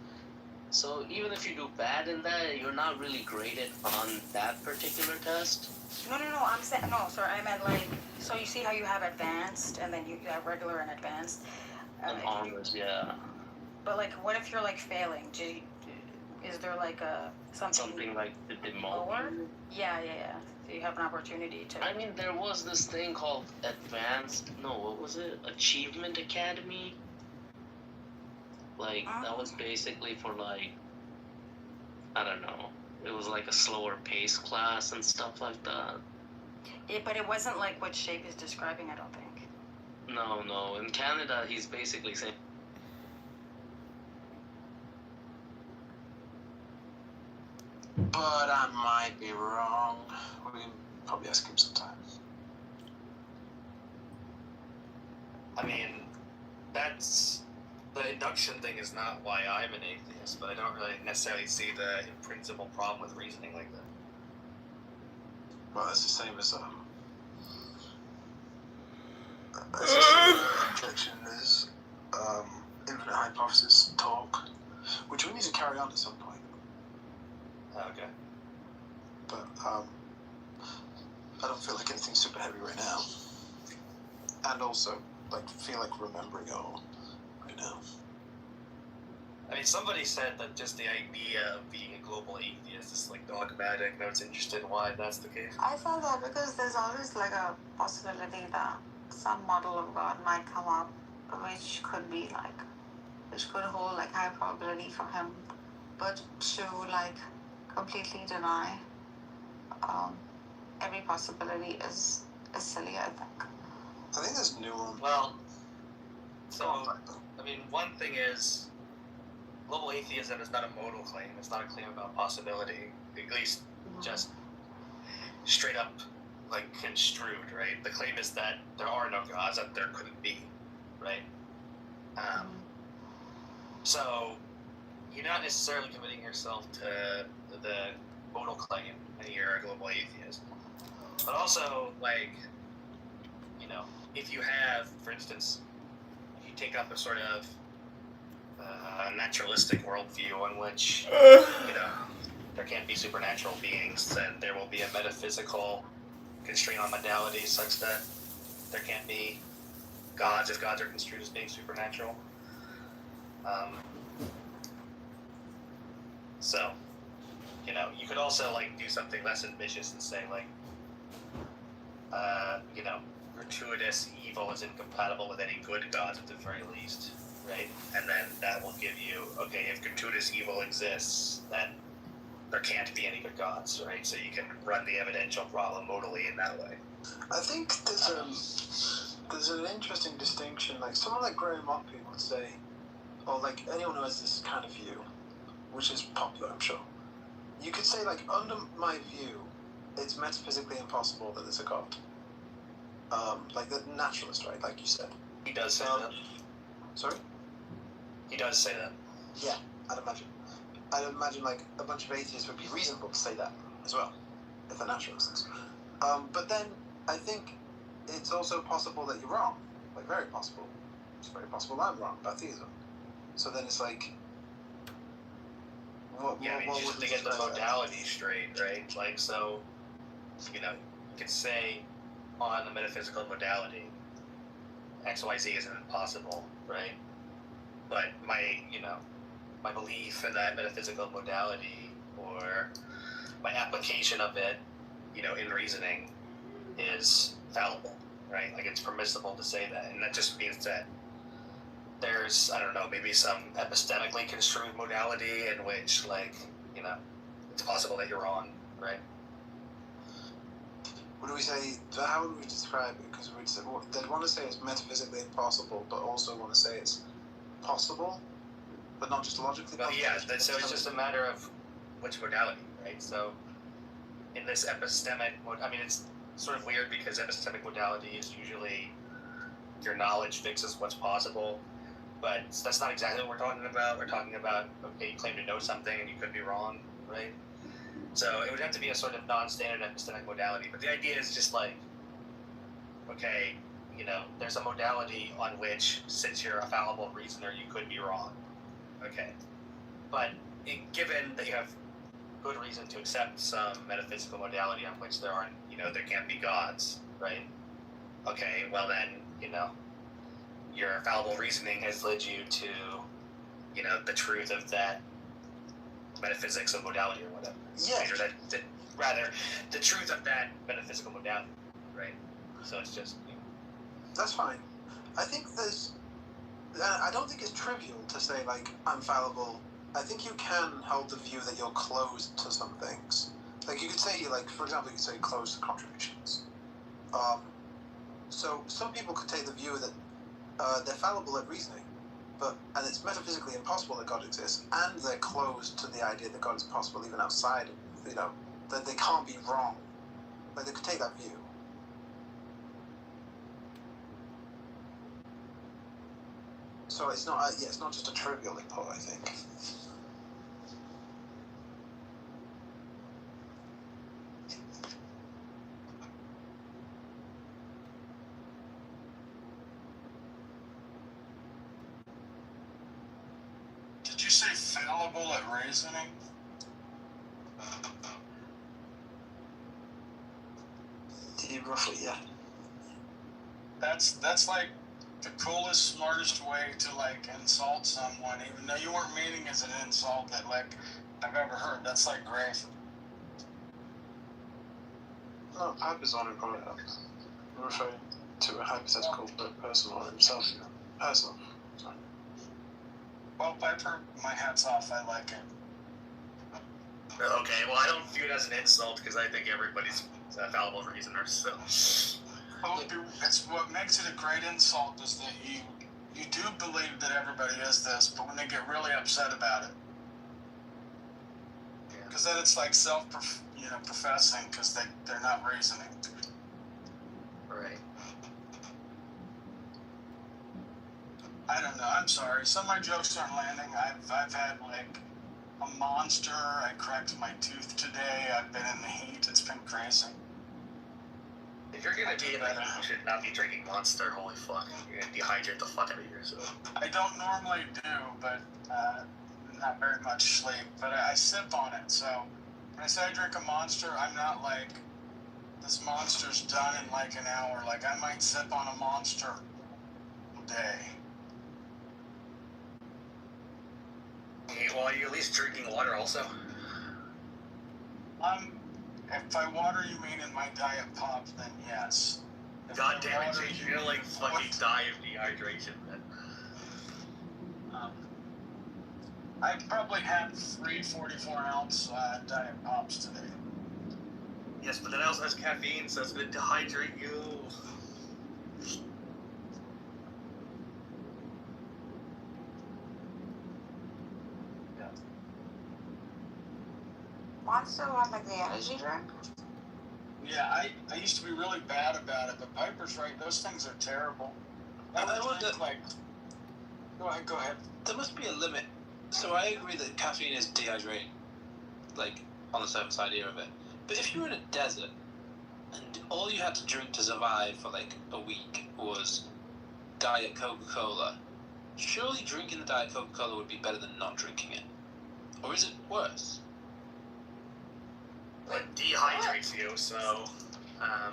So even if you do bad in that, you're not really graded on that particular test. No, I'm saying, no, sorry, I meant like, so you see how you have advanced, and then you have regular and advanced? And honors, yeah. But like, what if you're like failing? Is there like something like the lower? Yeah. So you have an opportunity to. I mean, there was this thing called what was it? Achievement Academy. Like, that was basically for like, I don't know. It was like a slower pace class and stuff like that. But it wasn't like what Shape is describing, I don't think. No. In Canada, he's basically saying. But I might be wrong. We can probably ask him sometime. I mean, that's the induction thing is not why I'm an atheist, but I don't really necessarily see the in principle problem with reasoning like that. Well, it's the same as it's the same objection as infinite hypothesis talk, which we need to carry on at some point. Okay. But I don't feel like anything super heavy right now, and also like feel like remembering it all right now. I mean, somebody said that just the idea of being a global atheist is like dogmatic. No one's interested in why that's the case. I felt that because there's always like a possibility that some model of God might come up, which could be like, which could hold like high probability for him, but to like completely deny every possibility is silly, I think. I think there's nuance. Well, so I mean, one thing is, global atheism is not a modal claim. It's not a claim about possibility, at least just straight up like construed, right? The claim is that there are no gods, that there couldn't be, right? So you're not necessarily committing yourself to the modal claim that you're a global atheist. But also, like, you know, if you have, for instance, if you take up a sort of naturalistic worldview in which, you know, there can't be supernatural beings, then there will be a metaphysical constraint on modality such that there can't be gods if gods are construed as being supernatural. So, you know, you could also like do something less ambitious and say like, you know, gratuitous evil is incompatible with any good gods at the very least, right? And then that will give you, okay, if gratuitous evil exists, then there can't be any good gods, right? So you can run the evidential problem modally in that way. I think there's an interesting distinction. Like someone like Graham Oppy would say, or like anyone who has this kind of view, which is popular, I'm sure. You could say like, under my view, it's metaphysically impossible that there's a god. Like the naturalist, right? Like you said. He does say that. Sorry? He does say that. Yeah, I'd imagine like a bunch of atheists would be reasonable to say that as well, if they're naturalists. But then I think it's also possible that you're wrong, like very possible. It's very possible I'm wrong about theism. So then it's like, I mean, you just have to get the modality straight, right? Like, so, you know, you could say on the metaphysical modality, XYZ isn't impossible, right? But my belief in that metaphysical modality or my application of it, you know, in reasoning is fallible, right? Like it's permissible to say that. And that just means that there's, I don't know, maybe some epistemically construed modality in which, like, you know, it's possible that you're wrong, right? Would we say, how would we describe it? Because we'd say, well, they'd want to say it's metaphysically impossible, but also want to say it's possible, but not just logically possible. Yeah, so it's just a matter of which modality, right? So in this epistemic, I mean, it's sort of weird because epistemic modality is usually your knowledge fixes what's possible, but that's not exactly what we're talking about. We're talking about, okay, you claim to know something and you could be wrong, right? So it would have to be a sort of non-standard epistemic modality, but the idea is just like, okay, you know, there's a modality on which, since you're a fallible reasoner, you could be wrong. Okay. But given that you have good reason to accept some metaphysical modality on which there aren't, you know, there can't be gods, right? Okay, well then, you know, your fallible reasoning has led you to, you know, the truth of that metaphysics of modality or whatever. Yeah. Or rather, the truth of that metaphysical modality, right? So it's just, you know. That's fine. I think I don't think it's trivial to say, like, I'm fallible. I think you can hold the view that you're closed to some things. Like, you could say, like, for example, you could say closed to contradictions. So some people could take the view that they're fallible at reasoning, and it's metaphysically impossible that God exists, and they're closed to the idea that God is possible even outside of, you know, that they can't be wrong. Like, they could take that view. So it's not. It's not just a trivial input. I think. Did you say fallible at reasoning? Roughly, yeah. That's like the coolest, smartest way to like insult someone, even though you weren't meaning as an insult that like I've ever heard. That's like great. No, Piper's on and brought it up. I'm referring to a hypothetical person on himself. Personal. Sorry. Well, Piper, my hat's off. I like it. Okay, well, I don't view it as an insult because I think everybody's a fallible reasoner, so. Oh, it's what makes it a great insult is that you do believe that everybody is this, but when they get really upset about it, because then it's like professing because they're not reasoning. Right. I don't know. I'm sorry. Some of my jokes aren't landing. I've had like a monster. I cracked my tooth today. I've been in the heat. It's been crazy. If you're gonna be in the heat, you should not be drinking Monster. Holy fuck. You're gonna dehydrate the fuck out of yourself. I don't normally do, but not very much sleep. But I sip on it. So when I say I drink a Monster, I'm not like this Monster's done in like an hour. Like I might sip on a Monster a day. Well, are you at least drinking water also? If by water you mean in my diet pop, then yes. God damn it, Jake, you're gonna like fucking die of dehydration, man. I probably had 3 44-ounce diet pops today. Yes, but that also has caffeine, so it's gonna dehydrate you. Monster one like the energy drink? Yeah, I used to be really bad about it, but Piper's right. Those things are terrible. I wonder, Go ahead. There must be a limit. So I agree that caffeine is dehydrating, like on the surface idea of it. But if you were in a desert and all you had to drink to survive for like a week was Diet Coca-Cola, surely drinking the Diet Coca-Cola would be better than not drinking it. Or is it worse? It dehydrates you, so.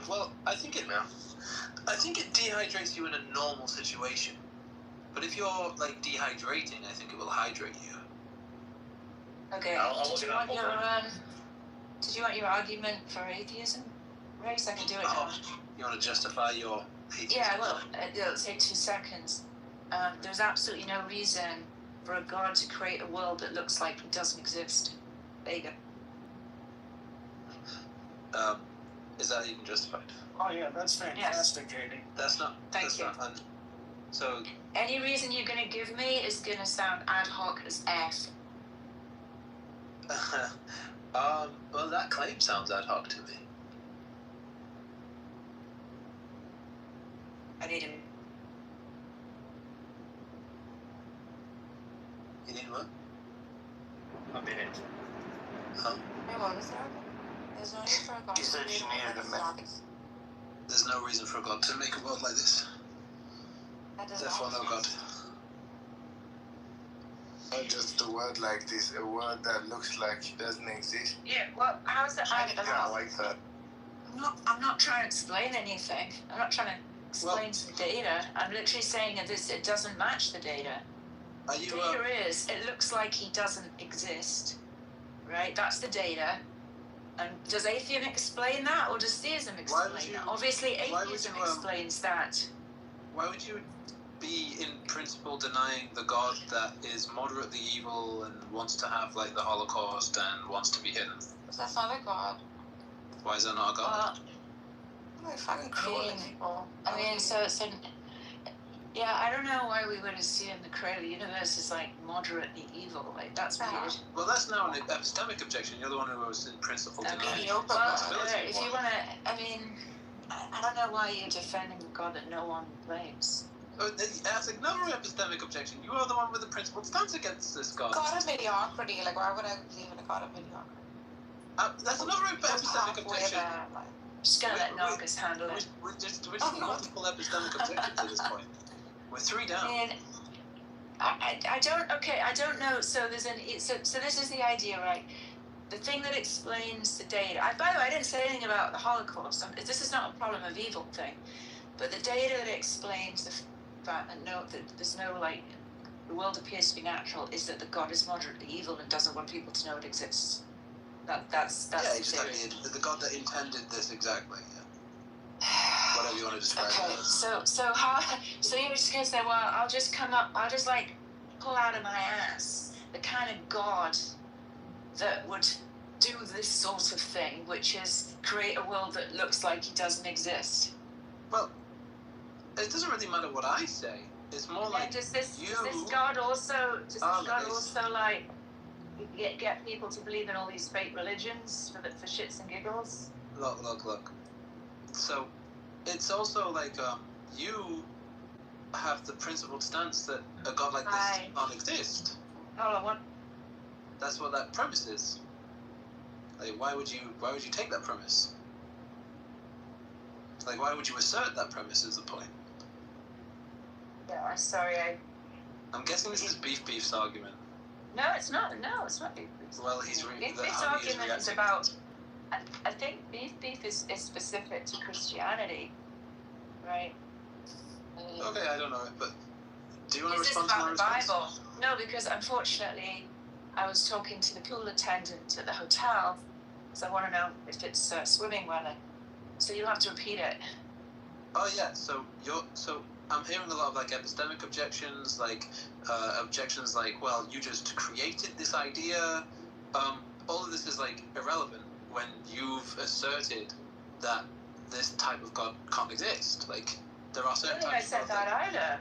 Well, I think it dehydrates you in a normal situation. But if you're like dehydrating, I think it will hydrate you. Okay. I'll Did you want your argument for atheism raised? I can do it now. You want to justify your atheism? Yeah, well, it'll take 2 seconds. There's absolutely no reason for a God to create a world that looks like it doesn't exist. There you go. Is that even justified? Oh yeah, that's fantastic, Katie. That's not. Thank you. So. Any reason you're going to give me is going to sound ad hoc as F. Well, that claim sounds ad hoc to me. I need him. You need what? A minute. Huh? Wait, what was that? There's no need for a God. You said you needed a minute. There's no reason for God to make a world like this. Therefore, no God. Not just a word like this, a word that looks like it doesn't exist. Yeah, well, how's that? I like that. I'm not trying to explain anything. I'm not trying to explain some data. I'm literally saying that it doesn't match the data. Are you, data is, it looks like he doesn't exist. Right? That's the data. And does atheism explain that, or does theism explain that? Obviously, atheism explains that. Why would you be in principle denying the God that is moderately evil and wants to have like the Holocaust and wants to be hidden? That's not a God. Why is that not a God? They're fucking cruel people. I mean, so yeah, I don't know why we would assume the creator of the universe is like moderately evil. Like that's weird. Well, that's now an epistemic objection. You're the one who was in principle denying. If you want to, I mean, I don't know why you're defending a God that no one blames. That's another epistemic objection. You are the one with the principled stance against this God. God of mediocrity. Like, why would I believe in a God of mediocrity? That's another epistemic objection. Just gonna let Narcus handle it. We're just multiple epistemic objections at this point. We're 3 down. I don't know. So there's so this is the idea, right? The thing that explains the data. By the way, I didn't say anything about the Holocaust. This is not a problem of evil thing, but the data that explains the fact that there's no like the world appears to be natural is that the God is moderately evil and doesn't want people to know it exists. That's exactly. The God that intended this exactly. Yeah. Whatever you want to describe. Okay, it as. so you're just gonna say, well, I'll just like pull out of my ass the kind of God that would do this sort of thing, which is create a world that looks like he doesn't exist. Well, it doesn't really matter what I say. It's more like does this God also like get people to believe in all these fake religions for shits and giggles? Look. So it's also like you have the principled stance that a God like this can't exist. Hold on, what? That's what that premise is. Like, why would you take that premise? Like, why would you assert that premise is the point. Yeah, I'm sorry, I'm guessing this is Beef's argument. No, it's not. No, it's not Beef's. Well, Beef's argument is about. I think Beef is specific to Christianity, right? Okay, I don't know, but do you want to Is this respond to my about the response? Bible? No, because unfortunately, I was talking to the pool attendant at the hotel, so I want to know if it's swimming weather. So you'll have to repeat it. Oh yeah, so I'm hearing a lot of like epistemic objections, like objections like, well, you just created this idea. All of this is like irrelevant when you've asserted that this type of God can't exist. Like there are certain types of God. I said that either.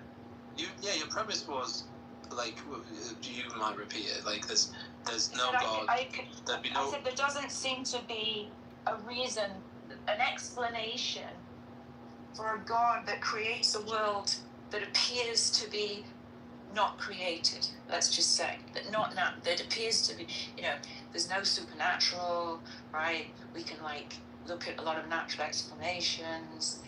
Your premise was like, you might repeat it. Like there's no God. There'd be no. I said there doesn't seem to be a reason, an explanation for a God that creates a world that appears to be not created. Let's just say that appears to be. There's no supernatural, right? We can like look at a lot of natural explanations.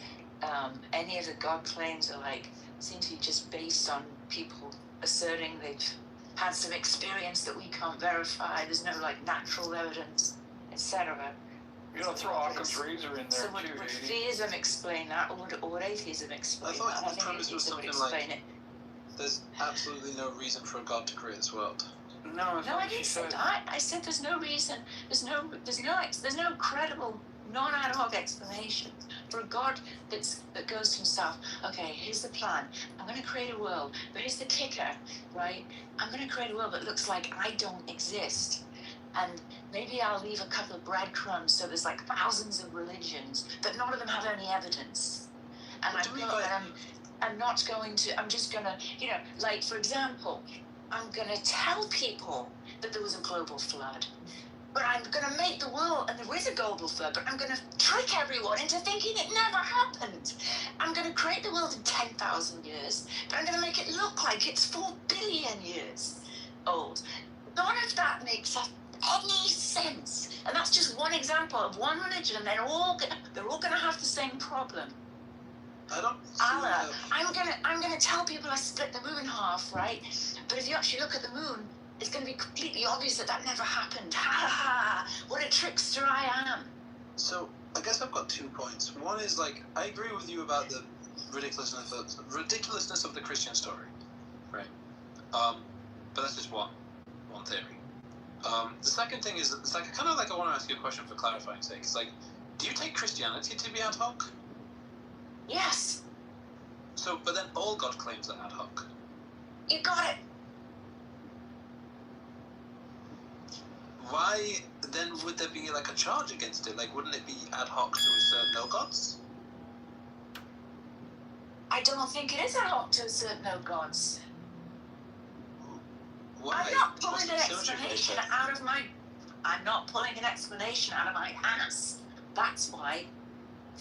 Any of the God claims are like seem to be just based on people asserting they've had some experience that we can't verify. There's no like natural evidence, etc. You don't throw Occam's razor in there So too, would theism explain that, or would atheism explain I thought that? the premise was something like, there's absolutely no reason for a God to create this world. No, I didn't say that. I said there's no reason. There's no credible, non-ad hoc explanation for a God that goes to himself. Okay, here's the plan. I'm going to create a world, but here's the kicker, right? I'm going to create a world that looks like I don't exist, and maybe I'll leave a couple of breadcrumbs so there's like thousands of religions, but none of them have any evidence. And I'm just going to, like for example, I'm going to tell people that there was a global flood. But I'm going to make the world, and there is a global flood, but I'm going to trick everyone into thinking it never happened. I'm going to create the world in 10,000 years, but I'm going to make it look like it's 4 billion years old. None of that makes any sense. And that's just one example of one religion, and they're all going to have the same problem. I don't. Allah, I'm gonna tell people I split the moon in half, right? But if you actually look at the moon, it's going to be completely obvious that never happened. Ha ha ha! What a trickster I am. So I guess I've got 2 points. One is like I agree with you about the ridiculousness of the Christian story, right? But that's just one theory. The second thing is it's like kind of like I want to ask you a question for clarifying sake. It's like, do you take Christianity to be ad hoc? Yes. So, but then all God claims are ad hoc. You got it. Why then would there be like a charge against it? Like, wouldn't it be ad hoc to assert no gods? I don't think it is ad hoc to assert no gods. Why? I'm not pulling an explanation out of my ass. That's why.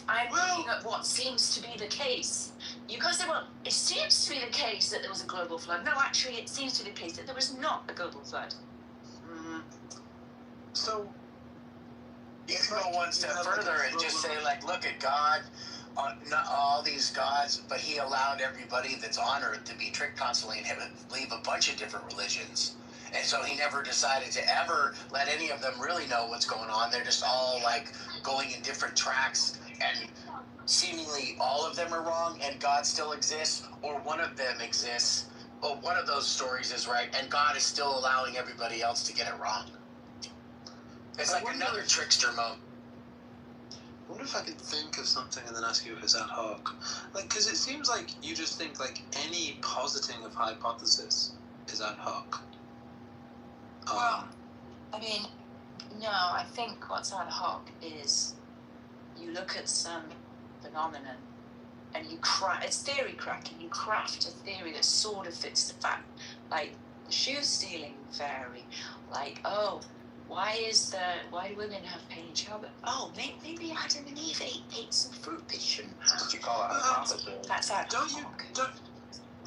I'm looking at what seems to be the case. You guys say, well, it seems to be the case that there was a global flood. No, actually, it seems to be the case that there was not a global flood. So you can go one step further and just say, like, look at God, not all these gods, but he allowed everybody that's on earth to be tricked constantly and believe a bunch of different religions. And so he never decided to ever let any of them really know what's going on. They're just all like going in different tracks, and seemingly all of them are wrong and God still exists, or one of them exists, or one of those stories is right and God is still allowing everybody else to get it wrong. It's like another trickster mode. I wonder if I could think of something and then ask you if it's ad hoc. Like, because it seems like you just think like any positing of hypothesis is ad hoc. Well, I mean, no, I think what's ad hoc is you look at some phenomenon and it's theory crafting. You craft a theory that sort of fits the fact. Like, the shoe stealing theory. Like, oh, why do women have pain in childbirth? Oh, maybe Adam and Eve ate some fruit they shouldn't have. What you call it? That's ad hoc.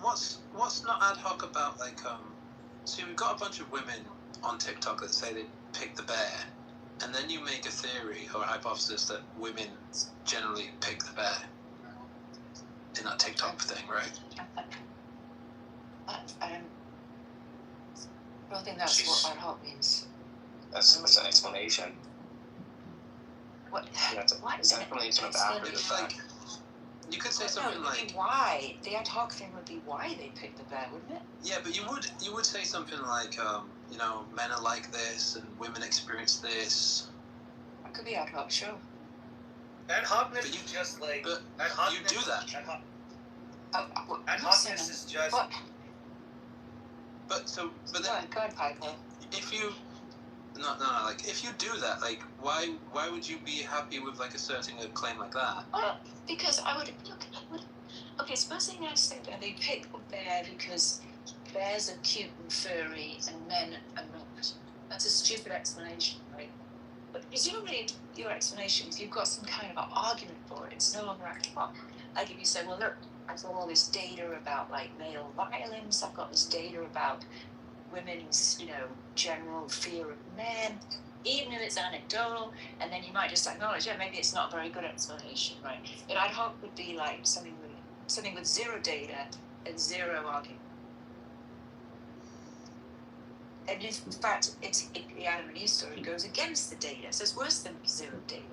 What's not ad hoc about, like, see, we've got a bunch of women on TikTok that say they pick the bear, and then you make a theory or a hypothesis that women generally pick the bear in that TikTok thing, right? I don't think that's what ad hoc means. That's an explanation. What? That's an explanation of after the fact. You could say something like why the ad hoc thing would be why they picked the bear, wouldn't it? Yeah, but you would say something like you know, men are like this and women experience this. That could be ad hoc, sure. Ad hocness is just like ad hocness. You do that. Ad hocness is just. What? But then go ahead, Piper. If you no, like if you do that, like why would you be happy with like asserting a claim like that? Because I would look. Okay, supposing I say that they pick a bear because bears are cute and furry and men are not. That's a stupid explanation, right? But presumably your explanation, if you've got some kind of argument for it, it's no longer ad hoc. Like if you say, well, look, I've got all this data about like male violence. I've got this data about women's, you know, general fear of men, even if it's anecdotal, and then you might just acknowledge, yeah, maybe it's not a very good explanation, right? But ad hoc would be like something with zero data and zero argument. And if, in fact, the Adam and Eve story goes against the data, so it's worse than zero data,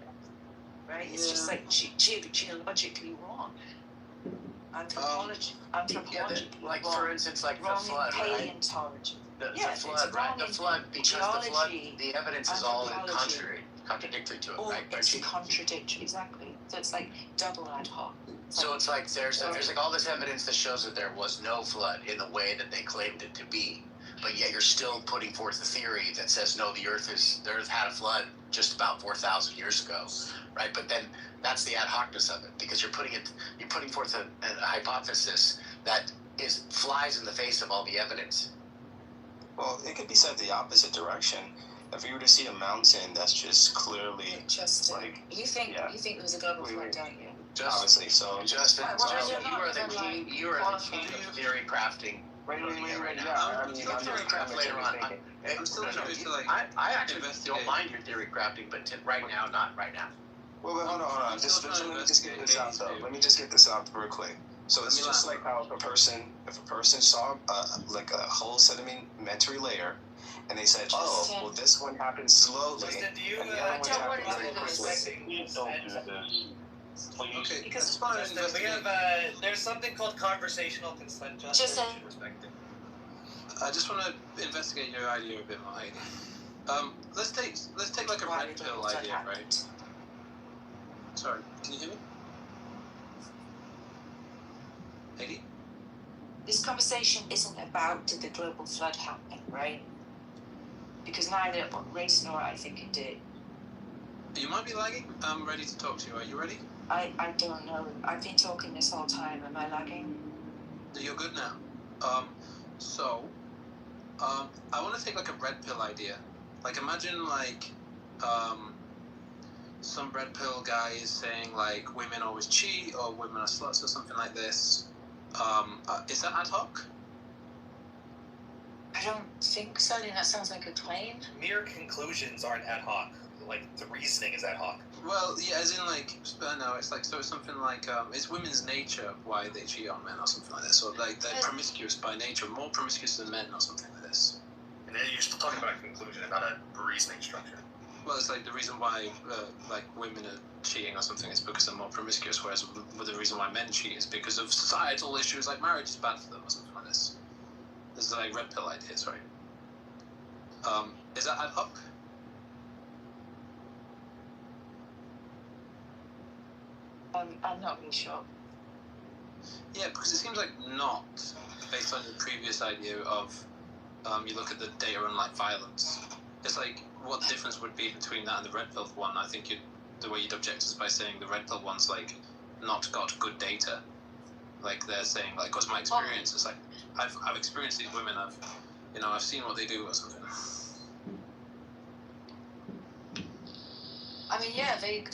right? It's just like geologically wrong. Anthropologically like wrong. for instance, like wrong the flood, in right? paleontology. The flood, right? The flood, because the flood, the evidence is all contradictory to it, right? It's contradictory, exactly. So it's like double ad hoc. So it's like there's like all this evidence that shows that there was no flood in the way that they claimed it to be, but yet you're still putting forth a theory that says no, the Earth had a flood just about 4,000 years ago, right? But then that's the ad hocness of it, because you're putting forth a hypothesis that flies in the face of all the evidence. Well, it could be said the opposite direction. If you were to see a mountain that's just clearly like you think there was a global flood, don't you? Obviously, so Justin, you are the king of theory crafting. Right now. I'm theory craft later on. I'm still curious to like. I actually don't mind your theory crafting, but right now, not right now. Wait, hold on. Let me just get this out though. Let me just get this out real quick. So it's just like how if a person saw like a whole sedimentary layer, and they said, "Oh, well, this one happened slowly." Justin, do you and the other one happened very quickly. Okay, because that's fine. Justin, we have there's something called conversational consent. Justin, you should respect it. I just want to investigate your idea a bit more, Heidi. Let's take like a red pill idea, right? Sorry, can you hear me? Heidi? This conversation isn't about did the global flood happen, right? Because neither race nor I think it did. You might be lagging. I'm ready to talk to you. Are you ready? I don't know. I've been talking this whole time. Am I lagging? You're good now. I want to take like a red pill idea. Like imagine like, some red pill guy is saying like women always cheat or women are sluts or something like this. Is that ad hoc? I don't think so. I think that sounds like a claim. Mere conclusions aren't ad hoc. Like, the reasoning is ad hoc. Well, yeah, as in like, no, it's like, so it's something like, it's women's nature why they cheat on men or something like this, or like they're promiscuous by nature, more promiscuous than men or something like this. And then you're still talking about a conclusion, not a reasoning structure. Well, it's like the reason why, like, women are cheating or something is because they're more promiscuous, whereas the reason why men cheat is because of societal issues, like marriage is bad for them or something like this. This is like red pill ideas, right? Is that ad hoc? I'm not really sure. Yeah, because it seems like not, based on your previous idea of, you look at the data on like violence. It's like, what the difference would be between that and the red pill one? I think the way you'd object is by saying the red pill one's like not got good data. Like they're saying, like, what's my experience? It's like I've experienced these women. I've seen what they do or something. I mean, yeah, they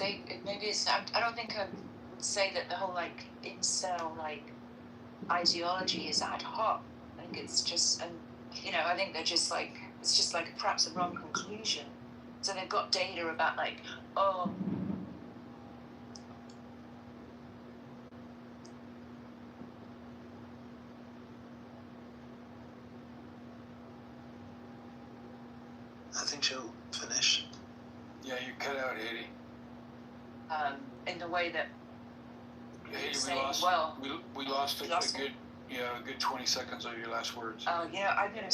maybe it's. I don't think I would say that the whole like incel like ideology is ad hoc. I think it's just, I think they're just like, it's just like perhaps a wrong conclusion. So they've got data about like, oh. I think she'll finish. Yeah, you cut out, Haiti. In the way that Haiti, saying, we lost a good 20 seconds of your last words. Oh, I'm gonna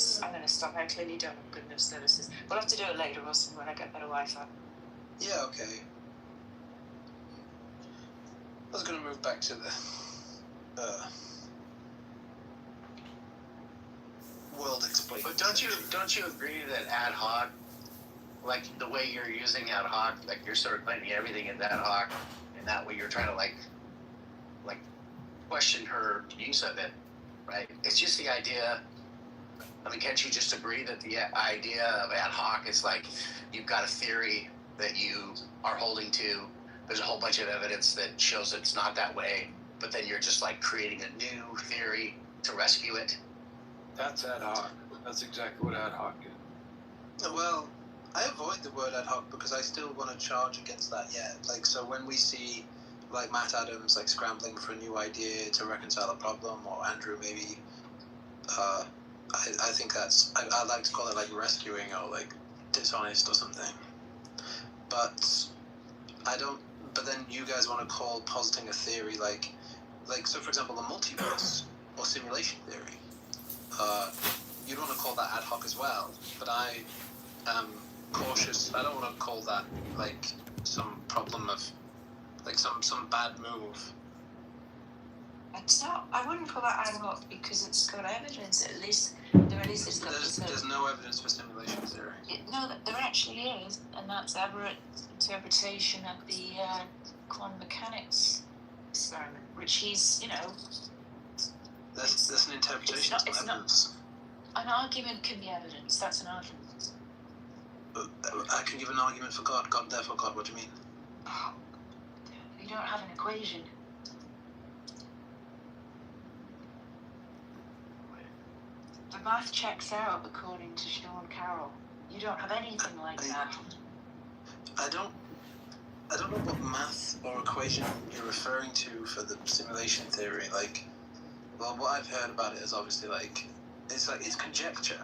stop. I clearly don't have good enough services. We'll have to do it later or something when I get better Wi-Fi. Yeah, okay. I was gonna move back to the world explained. But don't you agree that ad hoc, like the way you're using ad hoc, like you're sort of claiming everything is ad hoc, and that way you're trying to like question her use of it, right? It's just the idea. I mean, can't you just agree that the idea of ad hoc is like you've got a theory that you are holding to. There's a whole bunch of evidence that shows it's not that way, but then you're just like creating a new theory to rescue it. That's ad hoc. That's exactly what ad hoc is. Well, I avoid the word ad hoc because I still want to charge against that yet. Like, so when we see like Matt Adams like scrambling for a new idea to reconcile a problem, or Andrew maybe, I think that's, I like to call it like rescuing or like dishonest or something. But but then you guys want to call positing a theory like so for example the multiverse or simulation theory. You'd want to call that ad hoc as well, but I am cautious. I don't want to call that like some problem of like some bad move. It's not. I wouldn't call that ad hoc because it's got evidence. At least it's got. There's no evidence for simulation theory. No, there actually is, and that's Everett's interpretation of the quantum mechanics experiment, which he's, That's an interpretation. It's not. An argument can be evidence. That's an argument. I can give an argument for God. God, therefore God. What do you mean? Oh, you don't have an equation. The math checks out according to Sean Carroll. You don't have anything like that. I don't know what math or equation you're referring to for the simulation theory. Like, well, what I've heard about it is obviously it's conjecture.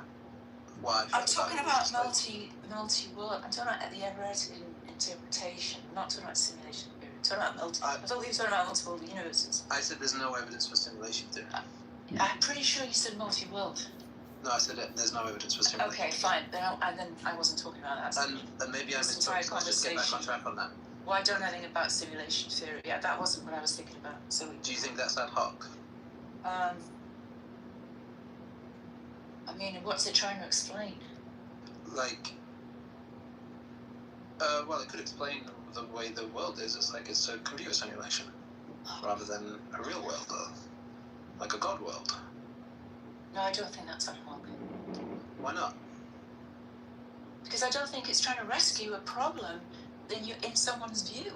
I'm talking about multi-world. I'm talking about the Everettian interpretation. I'm not talking about simulation theory. I'm talking about I thought you were talking about multiple universes. I said there's no evidence for simulation theory. I'm pretty sure you said multi-world. No, I said there's no evidence for simulation. Okay, fine. Then I wasn't talking about that. And maybe I misspoke. So let's just get back on track on that. Well, I don't know anything about simulation theory. Yeah, that wasn't what I was thinking about. So. Do you think that's ad hoc? I mean, what's it trying to explain? Well, it could explain the way the world is. It's like it's a computer simulation rather than a real world, or like a God world. No, I don't think that's ad hoc. Why not? Because I don't think it's trying to rescue a problem then you're in someone's view.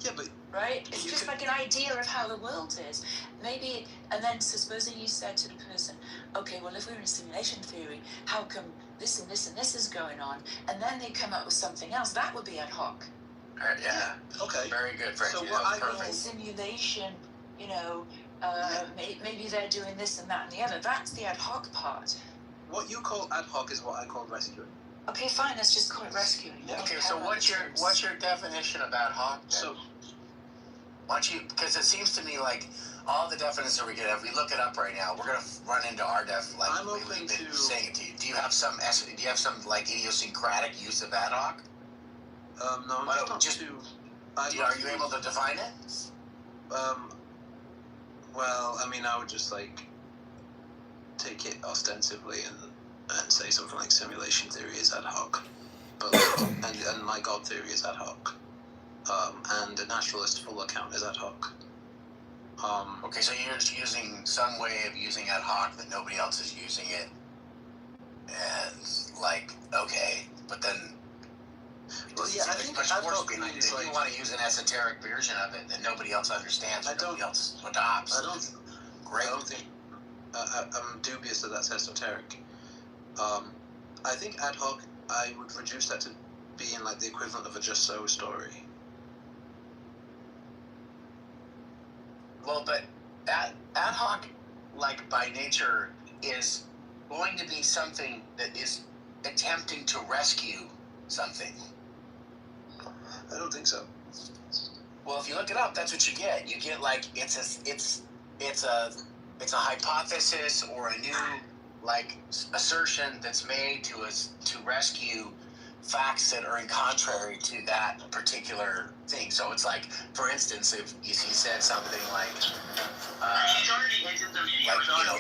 Yeah, but right? It's just like an idea of how the world is. Maybe, and then supposing you said to the person, okay, well, if we're in a simulation theory, how come this and this and this is going on? And then they come up with something else. That would be ad hoc. Yeah. Okay. Very good, Frankie. So That what was I perfect. In a simulation, you know, maybe they're doing this and that and the other. That's the ad hoc part. What you call ad hoc is what I call rescuing. Okay, fine. Let's just call it rescuing. Yeah. Okay, so what's your definition of ad hoc? Then? So, why don't you? Because it seems to me like all the definitions we get, if we look it up right now, we're gonna run into our like I'm we've open been to saying it to you. Do you have some like idiosyncratic use of ad hoc? No, I'm just too. Are you able to define it? Well, I mean, I would just like take it ostensively and say something like simulation theory is ad hoc, but like, and my God theory is ad hoc, and a naturalist full account is ad hoc. Okay, so you're just using some way of using ad hoc that nobody else is using it, and like okay, but then. Well, yeah, I think much ad force hoc behind it. means like You want to use an esoteric version of it that nobody else understands, nobody else adopts. I don't think. I'm dubious that that's esoteric. I think ad hoc. I would reduce that to being like the equivalent of a just so story. Well, but ad hoc, like by nature, is going to be something that is attempting to rescue something. I don't think so. Well, if you look it up, that's what you get. You get like it's a hypothesis or a new like assertion that's made to rescue facts that are in contrary to that particular thing. So it's like, for instance, if he said something like,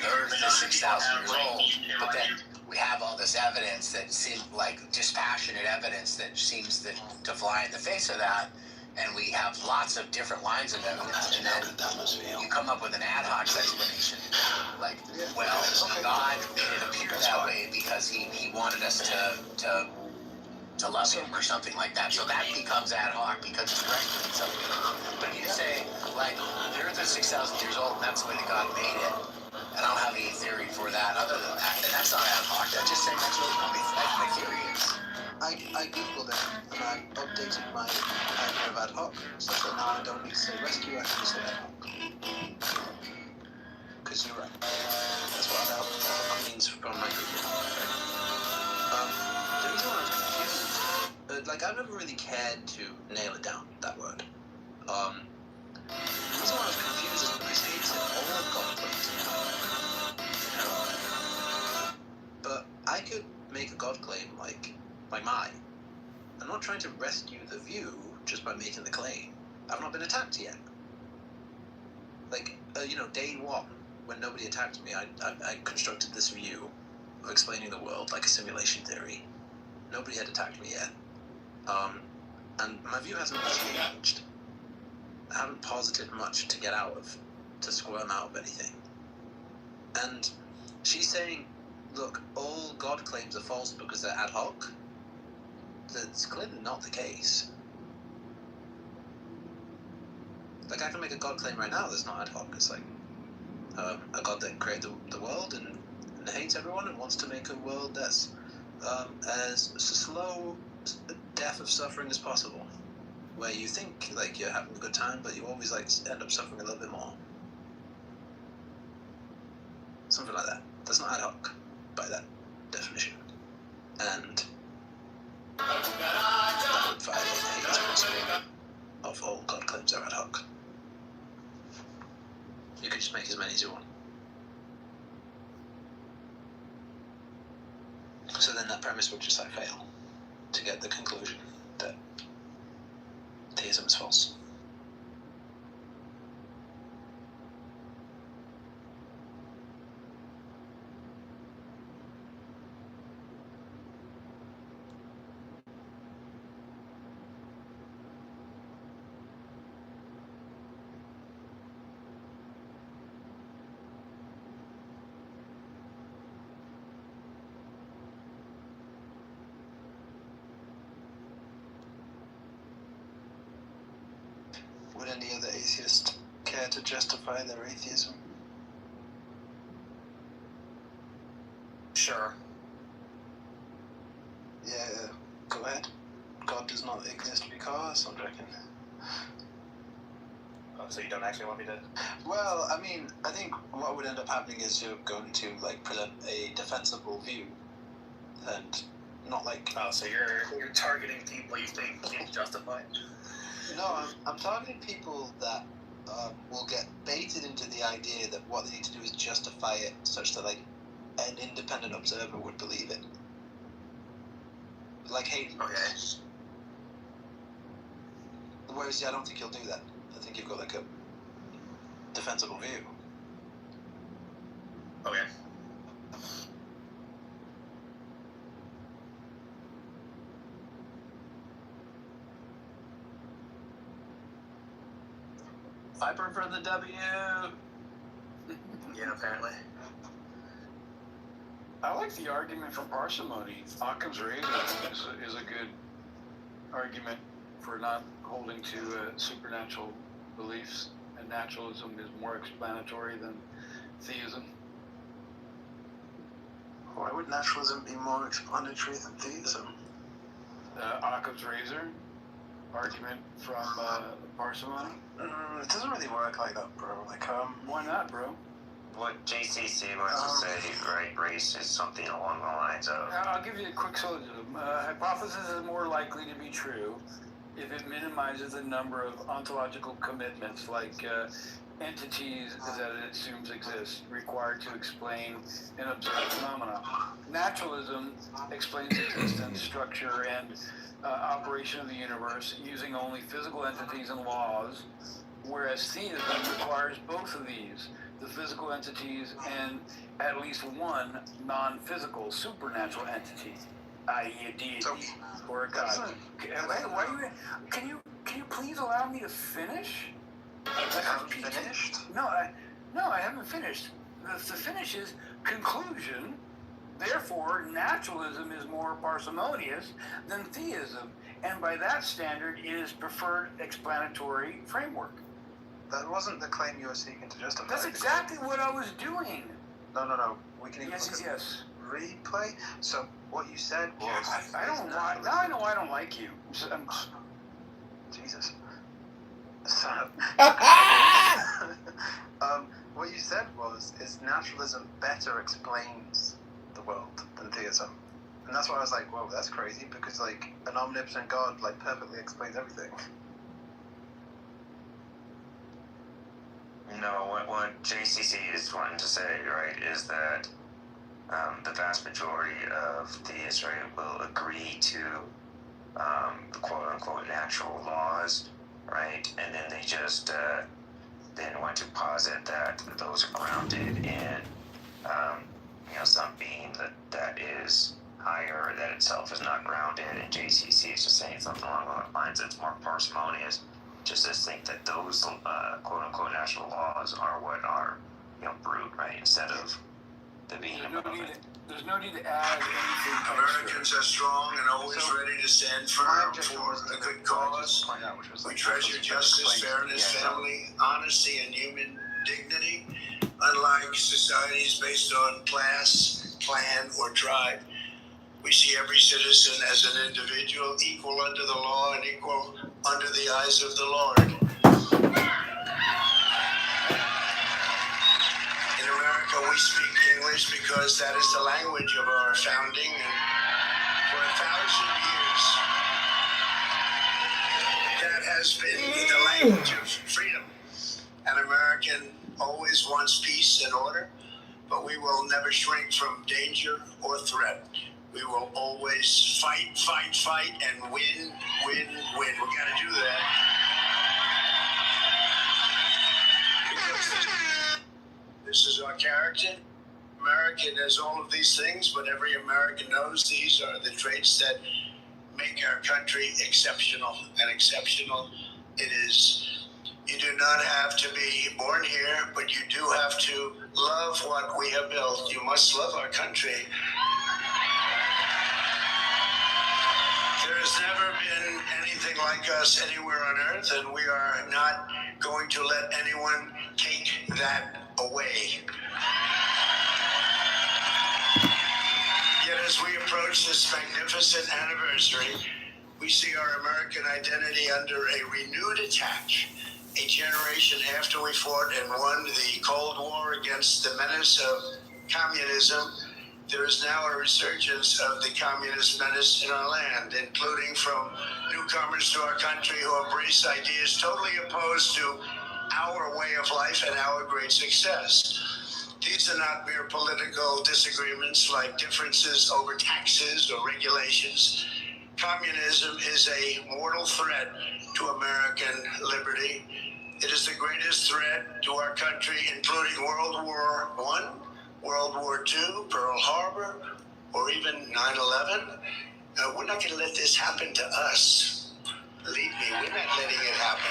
the Earth is 6,000 years old, but then we have all this evidence that seems like dispassionate evidence that seems to fly in the face of that, and we have lots of different lines of evidence, and then you come up with an ad hoc explanation, like, well, God made it appear that way because he wanted us to love him or something like that. So that becomes ad hoc because it's rescuing something. But if you say, like, the Earth is 6,000 years old and that's the way that God made it, and I don't have any theory for that other than that, then that's not ad hoc. That's just saying that's really what my theory is. I googled it and I updated my idea of ad hoc, so now I don't need to say rescue, I can just say ad hoc. Because you're right. That's what ad hoc means from my Google. The reason why I was confused, like I've never really cared to nail it down, that word. The reason why I was confused is because he said all God claims. But I could make a God claim like by mine. I'm not trying to rescue the view just by making the claim. I've not been attacked yet. Like, day one, when nobody attacked me, I constructed this view of explaining the world like a simulation theory. Nobody had attacked me yet. And my view hasn't changed. I haven't posited much to get out of, to squirm out of anything. And she's saying, look, all God claims are false because they're ad hoc. That's clearly not the case. Like, I can make a God claim right now that's not ad hoc. It's like a God that created the world and hates everyone and wants to make a world that's as slow death of suffering as possible, where you think like you're having a good time, but you always like end up suffering a little bit more. Something like that. That's not ad hoc by that definition. And that would violate the Hegel principle of all God claims are ad hoc. You can just make as many as you want. So then that premise would just like fail to get the conclusion that theism is false. any other atheists care to justify their atheism? Sure. Yeah, go ahead. God does not exist because, I'm joking. Oh, so you don't actually want me to? Well, I mean, I think what would end up happening is you're going to, like, present a defensible view, and not like... Oh, so you're targeting people you think can't justify it? No, I'm targeting people that will get baited into the idea that what they need to do is justify it such that, like, an independent observer would believe it. Like Hayden. Okay. Whereas, yeah, I don't think you'll do that. I think you've got, like, a defensible view. Okay. I prefer the W. Yeah, apparently. I like the argument for parsimony. Occam's razor is a good argument for not holding to supernatural beliefs, and naturalism is more explanatory than theism. Why would naturalism be more explanatory than theism? Occam's razor argument from parsimony. It doesn't really work like that, bro. Like, Why not, bro? What JCC wants to say, right, race is something along the lines of... I'll give you a quick syllogism. Hypothesis is more likely to be true if it minimizes the number of ontological commitments, like entities that it assumes exist, required to explain and observe phenomena. Naturalism explains existence, structure, and operation of the universe using only physical entities and laws, whereas theism requires both of these, the physical entities and at least one non-physical supernatural entity, i.e. a deity or a god. Can you please allow me to finish? You haven't finished? No, I haven't finished. The finish is conclusion. Therefore, naturalism is more parsimonious than theism, and by that standard, it is preferred explanatory framework. That wasn't the claim you were seeking to justify. That's exactly what I was doing. No. We can even Yes. replay. So what you said was... I don't like... Now I know I don't like you. Jesus. So, what you said is naturalism better explains the world than theism. And that's why I was like, whoa, that's crazy, because, like, an omnipotent God, like, perfectly explains everything. No, what JCC is wanting to say, right, is that the vast majority of theists, right, will agree to the quote-unquote natural laws, right, and then they just then want to posit that those are grounded in, some being that is higher, that itself is not grounded, and JCC is just saying something along those lines that's more parsimonious. Just to think that those quote-unquote natural laws are what are, brute, right, instead of the being above it. There's no need to add anything. Americans are strong and always ready to stand firm for a good cause. We treasure justice, fairness, family, honesty, and human dignity, unlike societies based on class, clan, or tribe. We see every citizen as an individual, equal under the law and equal under the eyes of the Lord. In America, we speak English because that is the language of our founding, and for 1,000 years, that has been the language of freedom. An American always wants peace and order, but we will never shrink from danger or threat. We will always fight, and win. We gotta do that. Because this is our character. American has all of these things, but every American knows these are the traits that make our country exceptional. And exceptional it is. You do not have to be born here, but you do have to love what we have built. You must love our country. There has never been anything like us anywhere on earth, and we are not going to let anyone take that away. Yet as we approach this magnificent anniversary, we see our American identity under a renewed attack. A generation after we fought and won the Cold War against the menace of communism, there is now a resurgence of the communist menace in our land, including from newcomers to our country who embrace ideas totally opposed to our way of life and our great success. These are not mere political disagreements like differences over taxes or regulations. Communism is a mortal threat to American liberty. It is the greatest threat to our country, including World War I, World War II, Pearl Harbor, or even 9/11. We're not going to let this happen to us. Believe me, we're not letting it happen.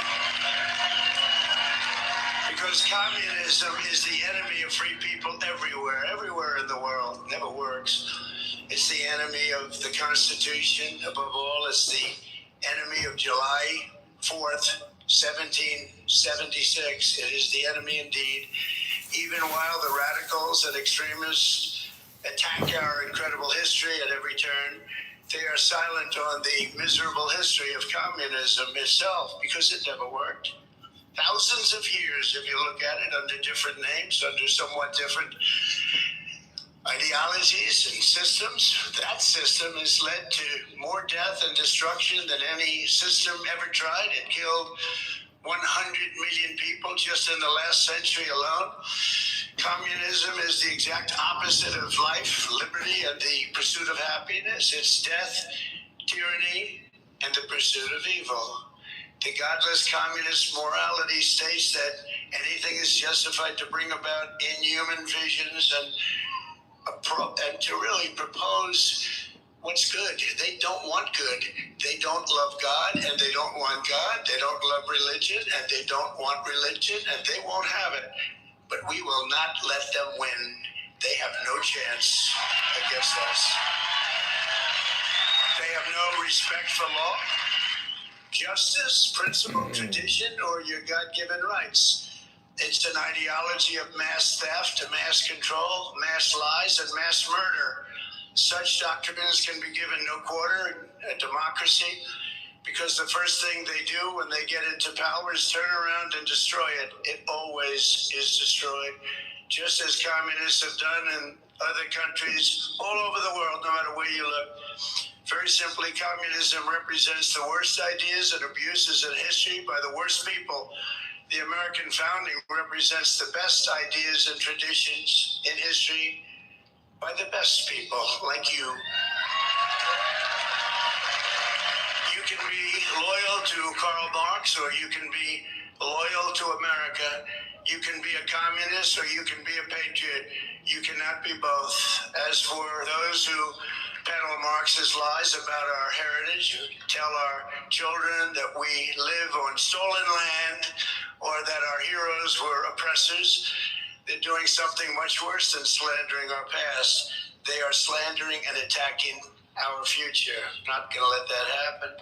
Because communism is the enemy of free people everywhere in the world. It never works. It's the enemy of the Constitution. Above all, it's the enemy of July 4th, 1776. It is the enemy indeed. Even while the radicals and extremists attack our incredible history at every turn, they are silent on the miserable history of communism itself, because it never worked. Thousands of years, if you look at it, under different names, under somewhat different ideologies and systems, that system has led to more death and destruction than any system ever tried. It killed 100 million people just in the last century alone. Communism is the exact opposite of life, liberty, and the pursuit of happiness. It's death, tyranny, and the pursuit of evil. The godless communist morality states that anything is justified to bring about inhuman visions and to really propose what's good. They don't want good. They don't love God, and they don't want God. They don't love religion, and they don't want religion, and they won't have it. But we will not let them win. They have no chance against us. They have no respect for law, justice, principle, tradition, or your God-given rights. It's an ideology of mass theft, mass control, mass lies, and mass murder. Such doctrines can be given no quarter in a democracy, because the first thing they do when they get into power is turn around and destroy it. It always is destroyed, just as communists have done in other countries all over the world, no matter where you look. Very simply, communism represents the worst ideas and abuses in history by the worst people. The American founding represents the best ideas and traditions in history by the best people like you. You can be loyal to Karl Marx, or you can be loyal to America. You can be a communist, or you can be a patriot. You cannot be both. As for those who peddle Marxist lies about our heritage, who tell our children that we live on stolen land, or that our heroes were oppressors, they're doing something much worse than slandering our past. They are slandering and attacking our future. Not going to let that happen.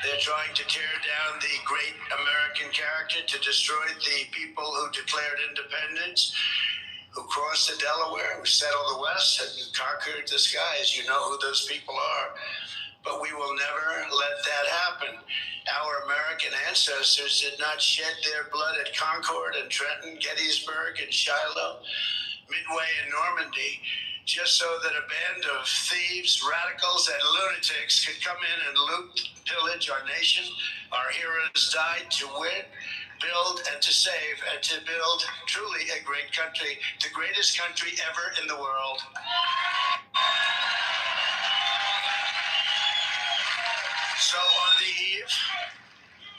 They're trying to tear down the great American character, to destroy the people who declared independence, who crossed the Delaware, who settled the West, and conquered the skies. You know who those people are. But we will never let that happen. Our American ancestors did not shed their blood at Concord and Trenton, Gettysburg and Shiloh, Midway and Normandy, just so that a band of thieves, radicals, and lunatics could come in and loot, pillage our nation. Our heroes died to win, build, and to save, and to build truly a great country, the greatest country ever in the world. So on the eve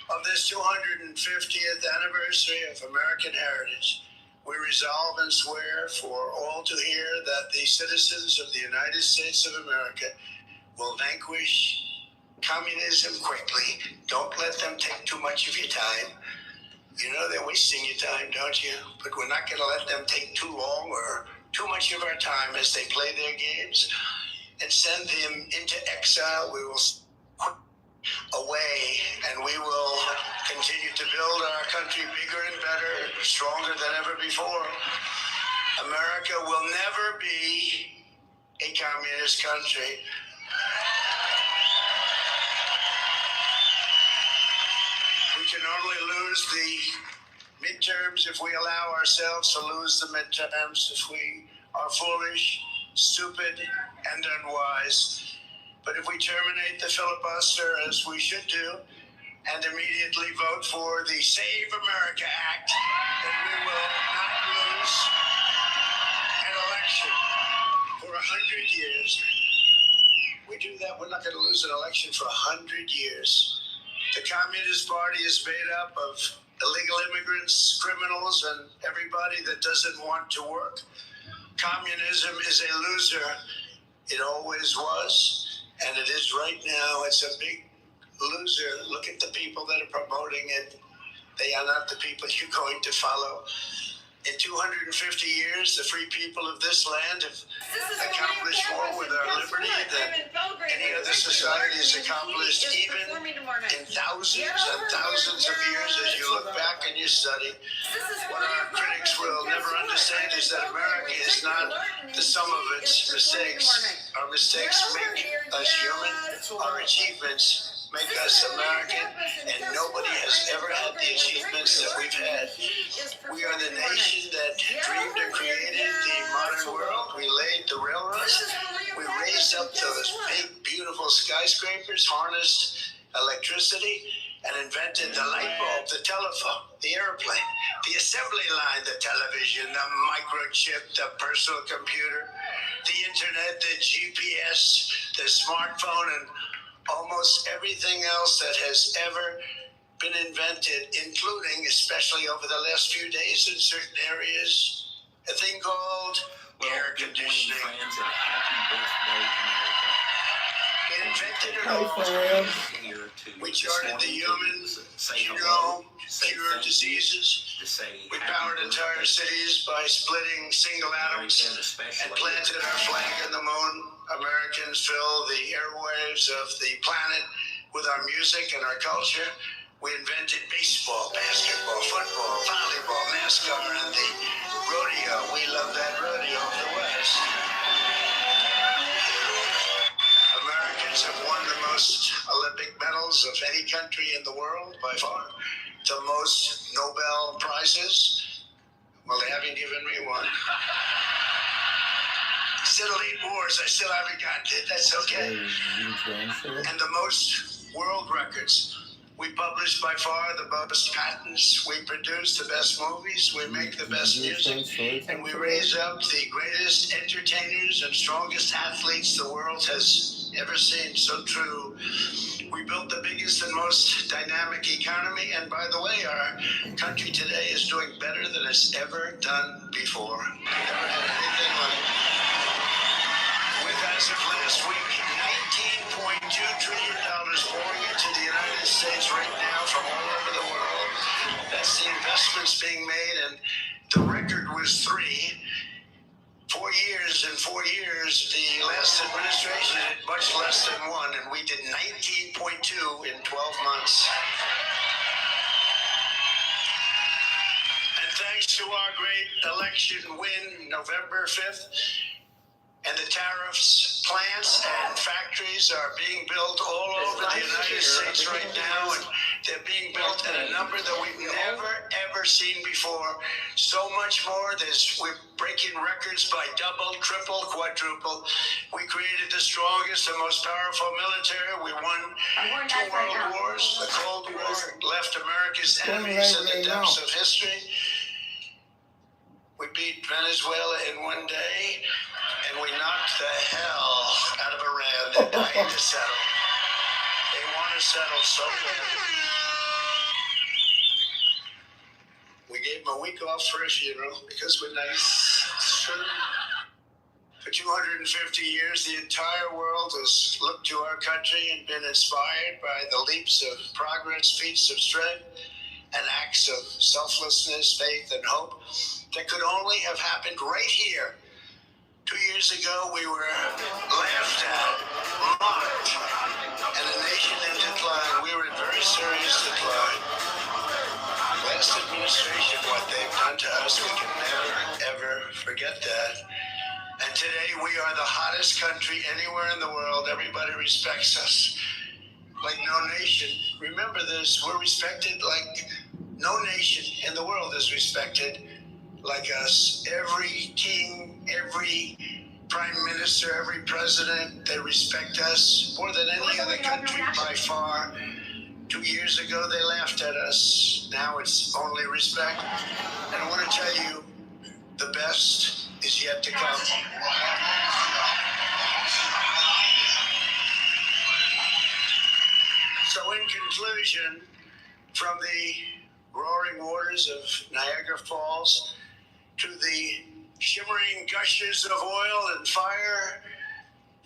of this 250th anniversary of American heritage, we resolve and swear for all to hear that the citizens of the United States of America will vanquish communism quickly. Don't let them take too much of your time. You know they're wasting your time, don't you? But we're not going to let them take too long or too much of our time as they play their games and send them into exile. We will away, and we will continue to build our country bigger and better, stronger than ever before. America will never be a communist country. We can only lose the midterms if we allow ourselves to lose the midterms, if we are foolish, stupid, and unwise. But if we terminate the filibuster, as we should do, and immediately vote for the Save America Act, then we will not lose an election for 100 years. We do that, we're not going to lose an election for 100 years. The Communist Party is made up of illegal immigrants, criminals, and everybody that doesn't want to work. Communism is a loser. It always was, and it is right now. It's a big loser. Look at the people that are promoting it. They are not the people you're going to follow. In 250 years, the free people of this land have accomplished more with our liberty than any other society has accomplished, even in thousands and thousands of years. As you look back and you study, what our critics will never understand is that America is not the sum of its mistakes. Our mistakes make us human. Our achievements make us American, and nobody has ever had the achievements that we've had. We are the nation that dreamed and created the modern world. We laid the railroads. We raised up those big, beautiful skyscrapers, harnessed electricity, and invented the light bulb, the telephone, the airplane, the assembly line, the television, the microchip, the personal computer, the internet, the GPS, the smartphone, and almost everything else that has ever been invented, including, especially over the last few days in certain areas, a thing called air conditioning. Invented it all. We charted the human genome, cured diseases. We powered entire cities by splitting single atoms and planted our flag in the moon. Americans fill the airwaves of the planet with our music and our culture. We invented baseball, basketball, football, volleyball, NASCAR, and the rodeo. We love that rodeo of the West. Americans have won the most Olympic medals of any country in the world by far. The most Nobel Prizes. Well, they haven't given me one. Still 8 wars, I still haven't gotten it. That's okay. And the most world records. We publish by far the most patents. We produce the best movies. We make the best music. And we raise up the greatest entertainers and strongest athletes the world has ever seen. So true. We built the biggest and most dynamic economy. And by the way, our country today is doing better than it's ever done before. Never had anything like it. With, as of last week, $19.2 trillion pouring into the United States right now from all over the world. That's the investments being made, and the record was 3. 4 years. In 4 years, the last administration did much less than 1, and we did 19.2 in 12 months. And thanks to our great election win, November 5th, and the tariffs, plants and factories are being built all over the United States right now, and they're being built at a number that we've never, ever seen before. So much more. We're breaking records by double, triple, quadruple. We created the strongest and most powerful military. We won 2 world wars. The Cold War left America's enemies in the depths of history. We beat Venezuela in 1 day. And we knocked the hell out of Iran. They're dying to settle. They want to settle so bad. We gave them a week off for a funeral because we're nice. It's true. For 250 years, the entire world has looked to our country and been inspired by the leaps of progress, feats of strength, and acts of selflessness, faith, and hope that could only have happened right here. 2 years ago, we were laughed at, mocked, and a nation in decline. us. We can never, ever forget that. And today we are the hottest country anywhere in the world. Everybody respects us like no nation. Remember this, we're respected like no nation in the world is respected like us. Every king, every prime minister, every president, they respect us more than any other country by far. 2 years ago, they laughed at us. Now it's only respect. And I want to tell you, the best is yet to come. So in conclusion, from the roaring waters of Niagara Falls to the shimmering gushes of oil and fire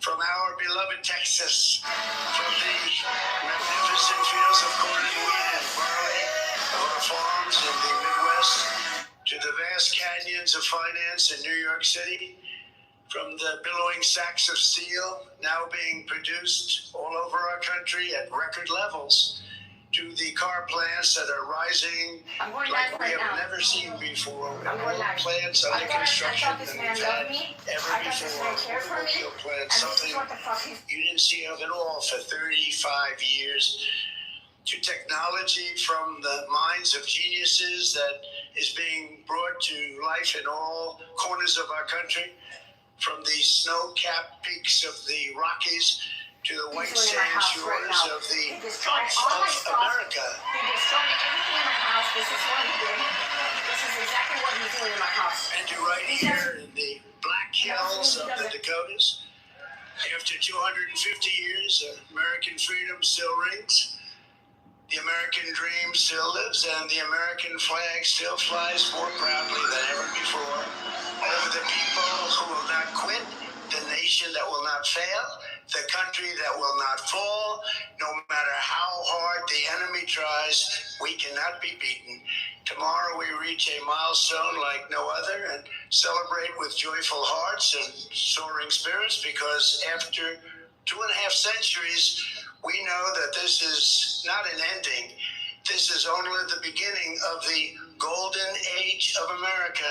from our beloved Texas, from the magnificent fields of corn and wheat and barley of our farms in the Midwest to the vast canyons of finance in New York City, from the billowing sacks of steel now being produced all over our country at record levels, to the car plants that are rising like we have never seen before. Oil plants under construction than we've had ever before. Automobile plants, something you didn't see of at all for 35 years. To technology from the minds of geniuses that is being brought to life in all corners of our country, from the snow-capped peaks of the Rockies to the white sand shores of the Gulf of America. He destroyed everything in my house. This is what he did. This is exactly what he's doing in my house. And to right here in the Black Hills of the Dakotas, after 250 years, American freedom still rings. The American dream still lives, and the American flag still flies more proudly than ever before. Over the people who will not quit, the nation that will not fail, the country that will not fall. No matter how hard the enemy tries, we cannot be beaten. Tomorrow we reach a milestone like no other and celebrate with joyful hearts and soaring spirits, because after 2.5 centuries, we know that this is not an ending. This is only the beginning of the golden age of America.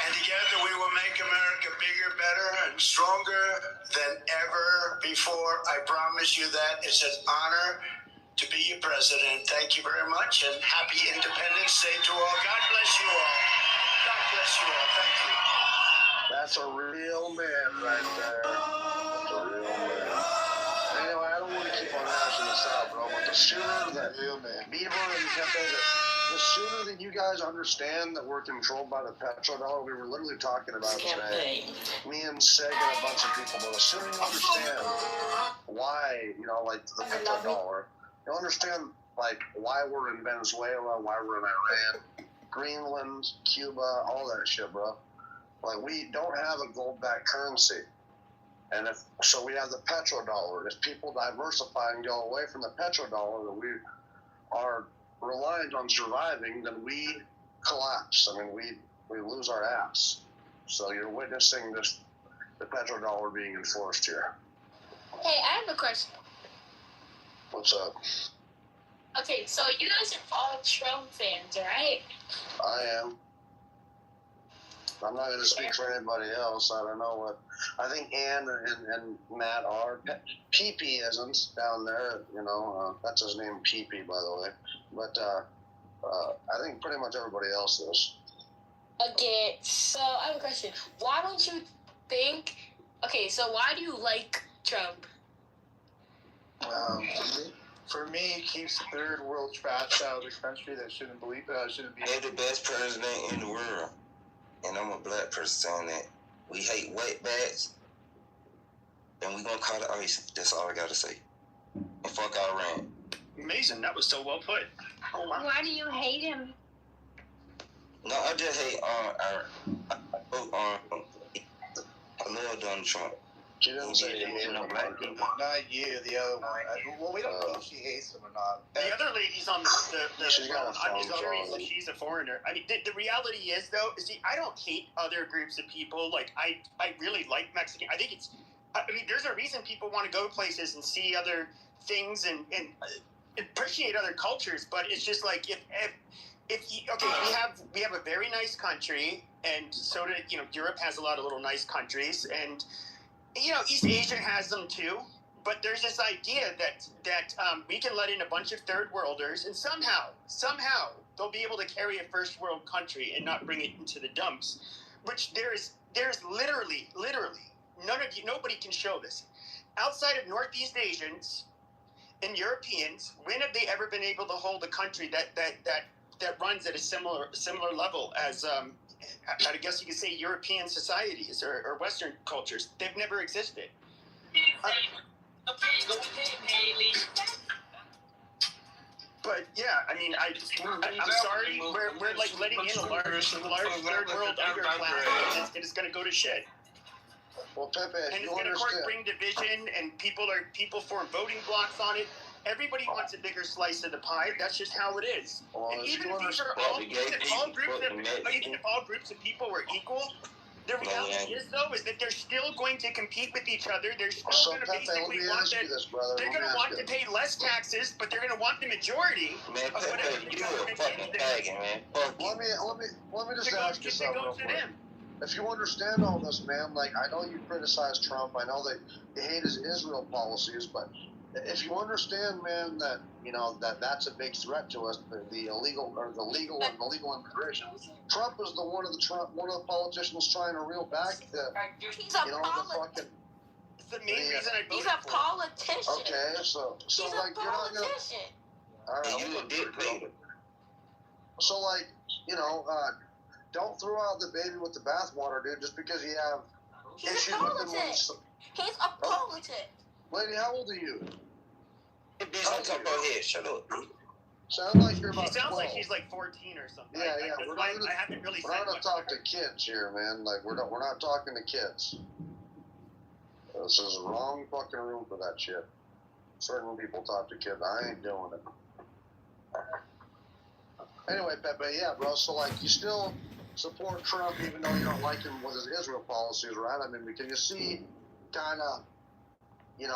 And together we will make America bigger, better, and stronger than ever before. I promise you that. It's an honor to be your president. Thank you very much, and happy Independence Day to all. God bless you all. God bless you all. Thank you. That's a real man right there. That's a real man. Anyway, I don't want to keep on hashing this out, bro, but the sooner that Beaver and Kepe, the sooner that you guys understand that we're controlled by the petrodollar, we were literally talking about it today. Me and Seg and a bunch of people, but the sooner you understand why, like the petrodollar, you'll understand, like, why we're in Venezuela, why we're in Iran, Greenland, Cuba, all that shit, bro. Like, we don't have a gold-backed currency. And so we have the petrodollar. If people diversify and go away from the petrodollar, that we are reliant on surviving, then we collapse. I mean, we lose our ass. So you're witnessing the petrodollar being enforced here. Hey, I have a question. What's up? Okay, so you guys are all Trump fans, right? I am. I'm not going to speak for anybody else. I don't know what. I think Ann and Matt are. PP isn't down there, that's his name, PP, by the way. But I think pretty much everybody else is. Okay, so I have a question. Why don't you think... Okay, so why do you like Trump? For me, he keeps third world trash out of the country that shouldn't be. They're the best president in the world. And I'm a black person saying that we hate wetbacks, and we gonna call it ice. That's all I gotta say. And fuck Iran. Amazing. That was so well put. Oh, wow. Why do you hate him? No, I just hate I love Donald Trump. She doesn't say he hates no black people. Not you, the other one. Well, we don't know if she hates him or not. The other lady's on the She's got a phone. I'm phone sorry, call. she's a foreigner. I mean, the reality is, though, I don't hate other groups of people. Like, I really like Mexican. I think it's... I mean, there's a reason people want to go places and see other things and appreciate other cultures, but it's just like we have a very nice country, and so did Europe has a lot of little nice countries, and East Asia has them too. But there's this idea that we can let in a bunch of third worlders, and somehow they'll be able to carry a first world country and not bring it into the dumps. Which there's literally nobody can show this. Outside of Northeast Asians and Europeans, when have they ever been able to hold a country that runs at a similar level as I guess you could say European societies or Western cultures? They've never existed. But yeah, I mean, I'm sorry, we're like letting in a large third world underclass, and it's going to go to shit. Well, Pepe, and it's going to, of course, bring division, and people form voting blocks on it. Everybody wants a bigger slice of the pie. That's just how it is. Well, and even if all groups of people were equal, the reality is that they're still going to compete with each other. They're still going to basically want that. They're going to want to pay less taxes, but they're going to want the majority of whatever the government gives them. Let me just ask you something real quick. If you understand all this, man, like, I know you criticize Trump, I know that you hate his Israel policies, but if you understand, man, that that's a big threat to us, the illegal immigration. Trump is one of the politicians trying to reel back the He's a It's the main reason I voted He's a politician. Okay, so He's like a politician. All right, so like don't throw out the baby with the bathwater, dude. Just because you have issues with him. He's a politic. Lady, how old are you? Shut up. Sound like you're about 12. She sounds like she's like 14 or something. Yeah. I haven't really We're not gonna talk to kids here, man. Like we're not talking to kids. This is the wrong fucking room for that shit. Certain people talk to kids. I ain't doing it. Anyway, Pepe, yeah, bro. So like, you still support Trump even though you don't like him with his Israel policies, right? I mean, because you see, kind of. He's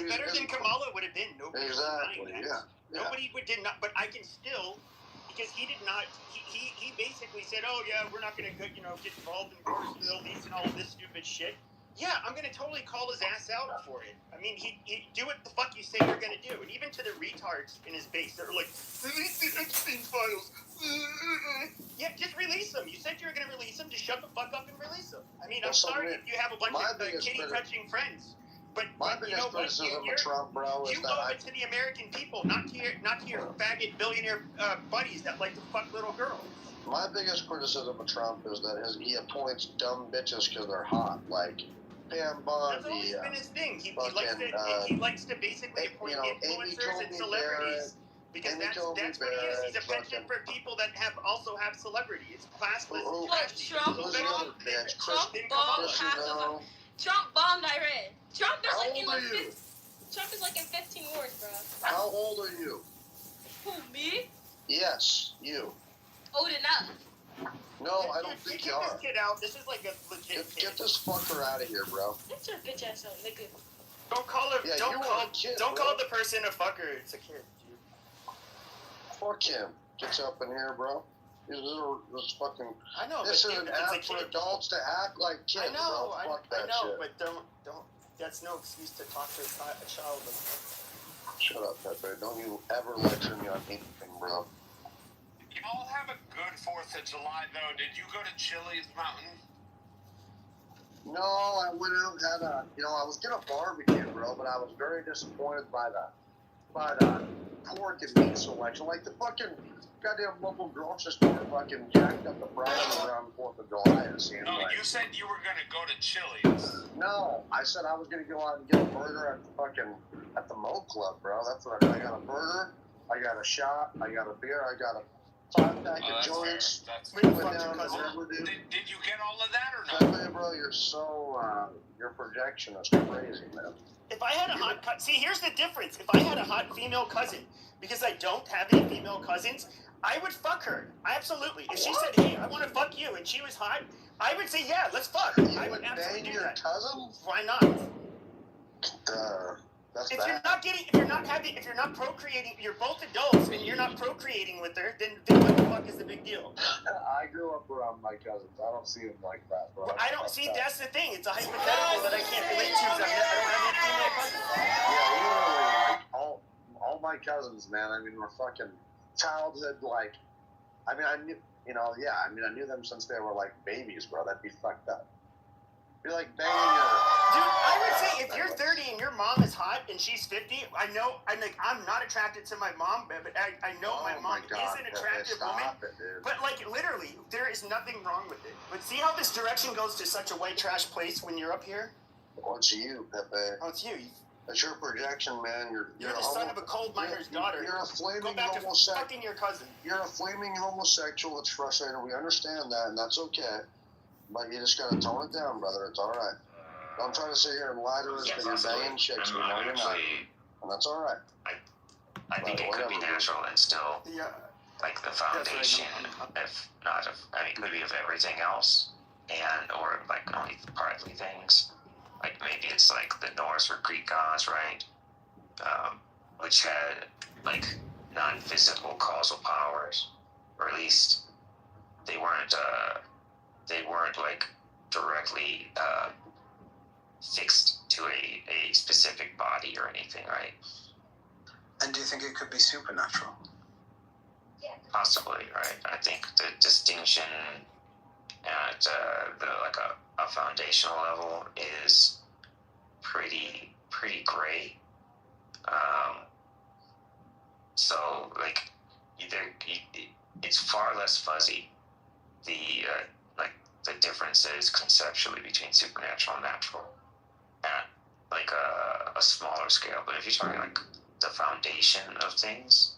better than Kamala would have been. Nobody exactly. Yeah. Nobody did not. But I can still, because he did not. He basically said, "Oh yeah, we're not going to get involved in border facilities and all this stupid shit." Yeah, I'm going to totally call his ass out for it. I mean, he do what the fuck you say you're going to do, and even to the retards in his base, they're like, "Release the Epstein files." Yeah, just release them. You said you were going to release them. Just shut the fuck up and release them. I mean, I'm sorry if you have a bunch of kitty-touching friends. But my biggest criticism of Trump, bro, is that owe it to the American people, not to your faggot billionaire buddies that like to fuck little girls. My biggest criticism of Trump is that he appoints dumb bitches because they're hot, like Pam Bondi. That's always been his thing. He likes to basically appoint influencers and celebrities. Because that's what he is. He's a penchant for people that also have celebrity. It's classless. Trump bombed Iran. Trump is like in 15 wars, bro. How old are you? Who, me? Yes, you. Old enough. No, I don't think you are. Get this kid out. This is like a legit kid. Get this fucker out of here, bro. Get your bitch ass out, nigga. Don't call him. Yeah, don't call the person a fucker. It's a kid, dude. Fuck him. Gets up in here, bro. This fucking. I know. This is an app for adults to act like kids. I know. Bro. Fuck that I know. shit. But don't. That's no excuse to talk to a child. Shut up, Pepe. Don't you ever lecture me on anything, bro. You all have a good 4th of July, though. Did you go to Chili's Mountain? No, I went out and had I was gonna barbecue, bro, but I was very disappointed by the pork and meat selection. Like the fucking goddamn local grocery store fucking jacked up the prices around 4th of July. It seemed like. You said you were gonna go to Chili's. No, I said I was gonna go out and get a burger at the Mo Club, bro. That's what I got. A burger, I got a shot, I got a beer, I got a 5-pack of joints. Did you get all of that or not? Bro, you're so your projection is crazy, man. If I had a hot cousin, see, here's the difference. If I had a hot female cousin, because I don't have any female cousins, I would fuck her. Absolutely. If she said, "Hey, I want to fuck you," and she was hot, I would say, "Yeah, let's fuck." I would absolutely do that. Cousin? Why not? That's if bad. if you're not procreating, you're both adults and you're not procreating with her, then what the fuck is the big deal? I grew up around my cousins. I don't see them like that, bro. Well, I don't see. That's the thing. It's a hypothetical that I can't relate to because I don't have any female cousins. Yeah, literally, like all my cousins, man. I mean, we're fucking childhood. Like, I mean, I knew, I knew them since they were like babies, bro. That'd be fucked up. Be like banging your. Dude, I would say if you're 30 and your mom is hot and she's 50, I'm not attracted to my mom, but I know my mom is an attractive woman. But like literally, there is nothing wrong with it. But see how this direction goes to such a white trash place when you're up here? Well, it's you, Pepe. Oh, it's you. It's your projection, man. You're the son of a coal miner's daughter. You're a flaming Go back homosexual. to fucking your cousin. You're a flaming homosexual. It's frustrating. We understand that, and that's okay. But you just gotta tone it down, brother. It's all right. Don't try to sit here and lie to us that you're banging chicks. We know you're not, and that's all right. I think it could be natural and still like the foundation, if not of, I mean, it could be of everything else, or like only partly things. Like maybe it's like the Norse or Greek gods, right? Which had like non-physical causal powers, or at least they weren't like directly fixed to a specific body or anything, right? And do you think it could be supernatural? Possibly, right? I think the distinction at a foundational level is pretty gray. So like it's far less fuzzy. The differences conceptually between supernatural and natural at like a smaller scale. But if you're talking like the foundation of things,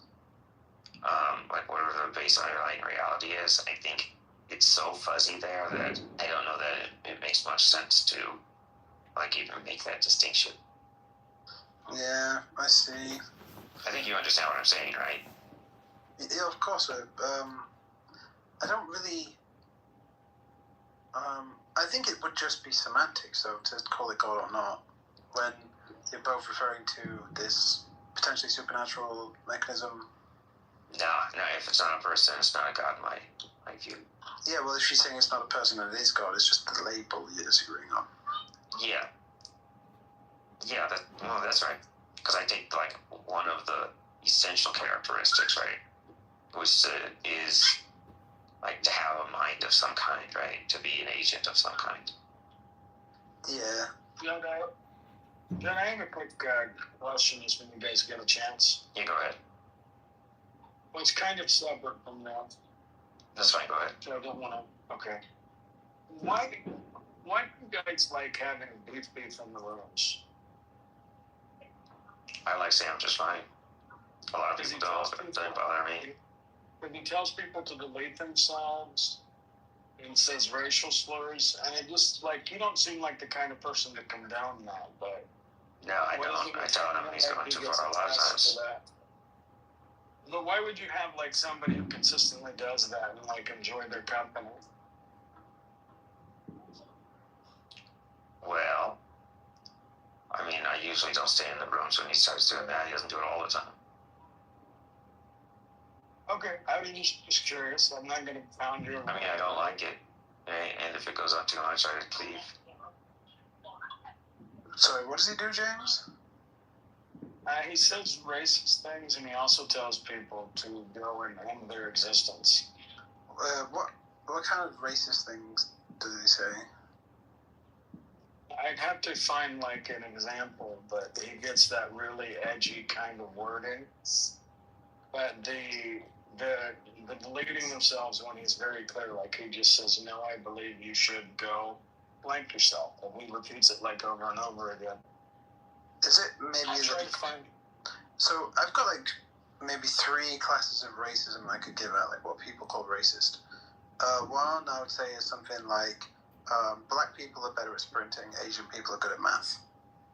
like whatever the base underlying reality is, I think it's so fuzzy there that I don't know that it makes much sense to like even make that distinction. Yeah, I see. I think you understand what I'm saying, right? Yeah, of course. I don't really. I think it would just be semantics, though, to call it God or not, when you're both referring to this potentially supernatural mechanism. No, if it's not a person, it's not a God in my view. Yeah, well, if she's saying it's not a person and it is God, it's just the label you're disagreeing on. Yeah, that's right. Because I take like one of the essential characteristics, right, which is like to have a mind of some kind, right, to be an agent of some kind. Yeah. Can I have a quick question just when you guys get a chance? Yeah, go ahead. Well, it's kind of separate from that. That's fine, go ahead. So I don't want to. Okay. Why do you guys like having beef in the rooms? I like Sam just fine. A lot of people don't, but it doesn't bother me. When he tells people to delete themselves and says racial slurs, and it just like you don't seem like the kind of person to condone that, but no, I don't. I tell him he's going too far a lot of times. But why would you have like somebody who consistently does that and like enjoy their company? Well, I mean, I usually don't stay in the rooms when he starts doing that. He doesn't do it all the time. Okay, I was just curious. I'm not going to pound you. I mean, I don't like it. And if it goes on too much, I leave. Sorry, what does he do, James? He says racist things, and he also tells people to go and end their existence. What kind of racist things does he say? I'd have to find like an example, but he gets that really edgy kind of wording. But the deleting themselves when he's very clear, like he just says, "No, I believe you should go blank yourself," and he repeats it like over and over again. Is it maybe So I've got like maybe 3 classes of racism I could give out, like what people call racist. One I would say is something like black people are better at sprinting, Asian people are good at math,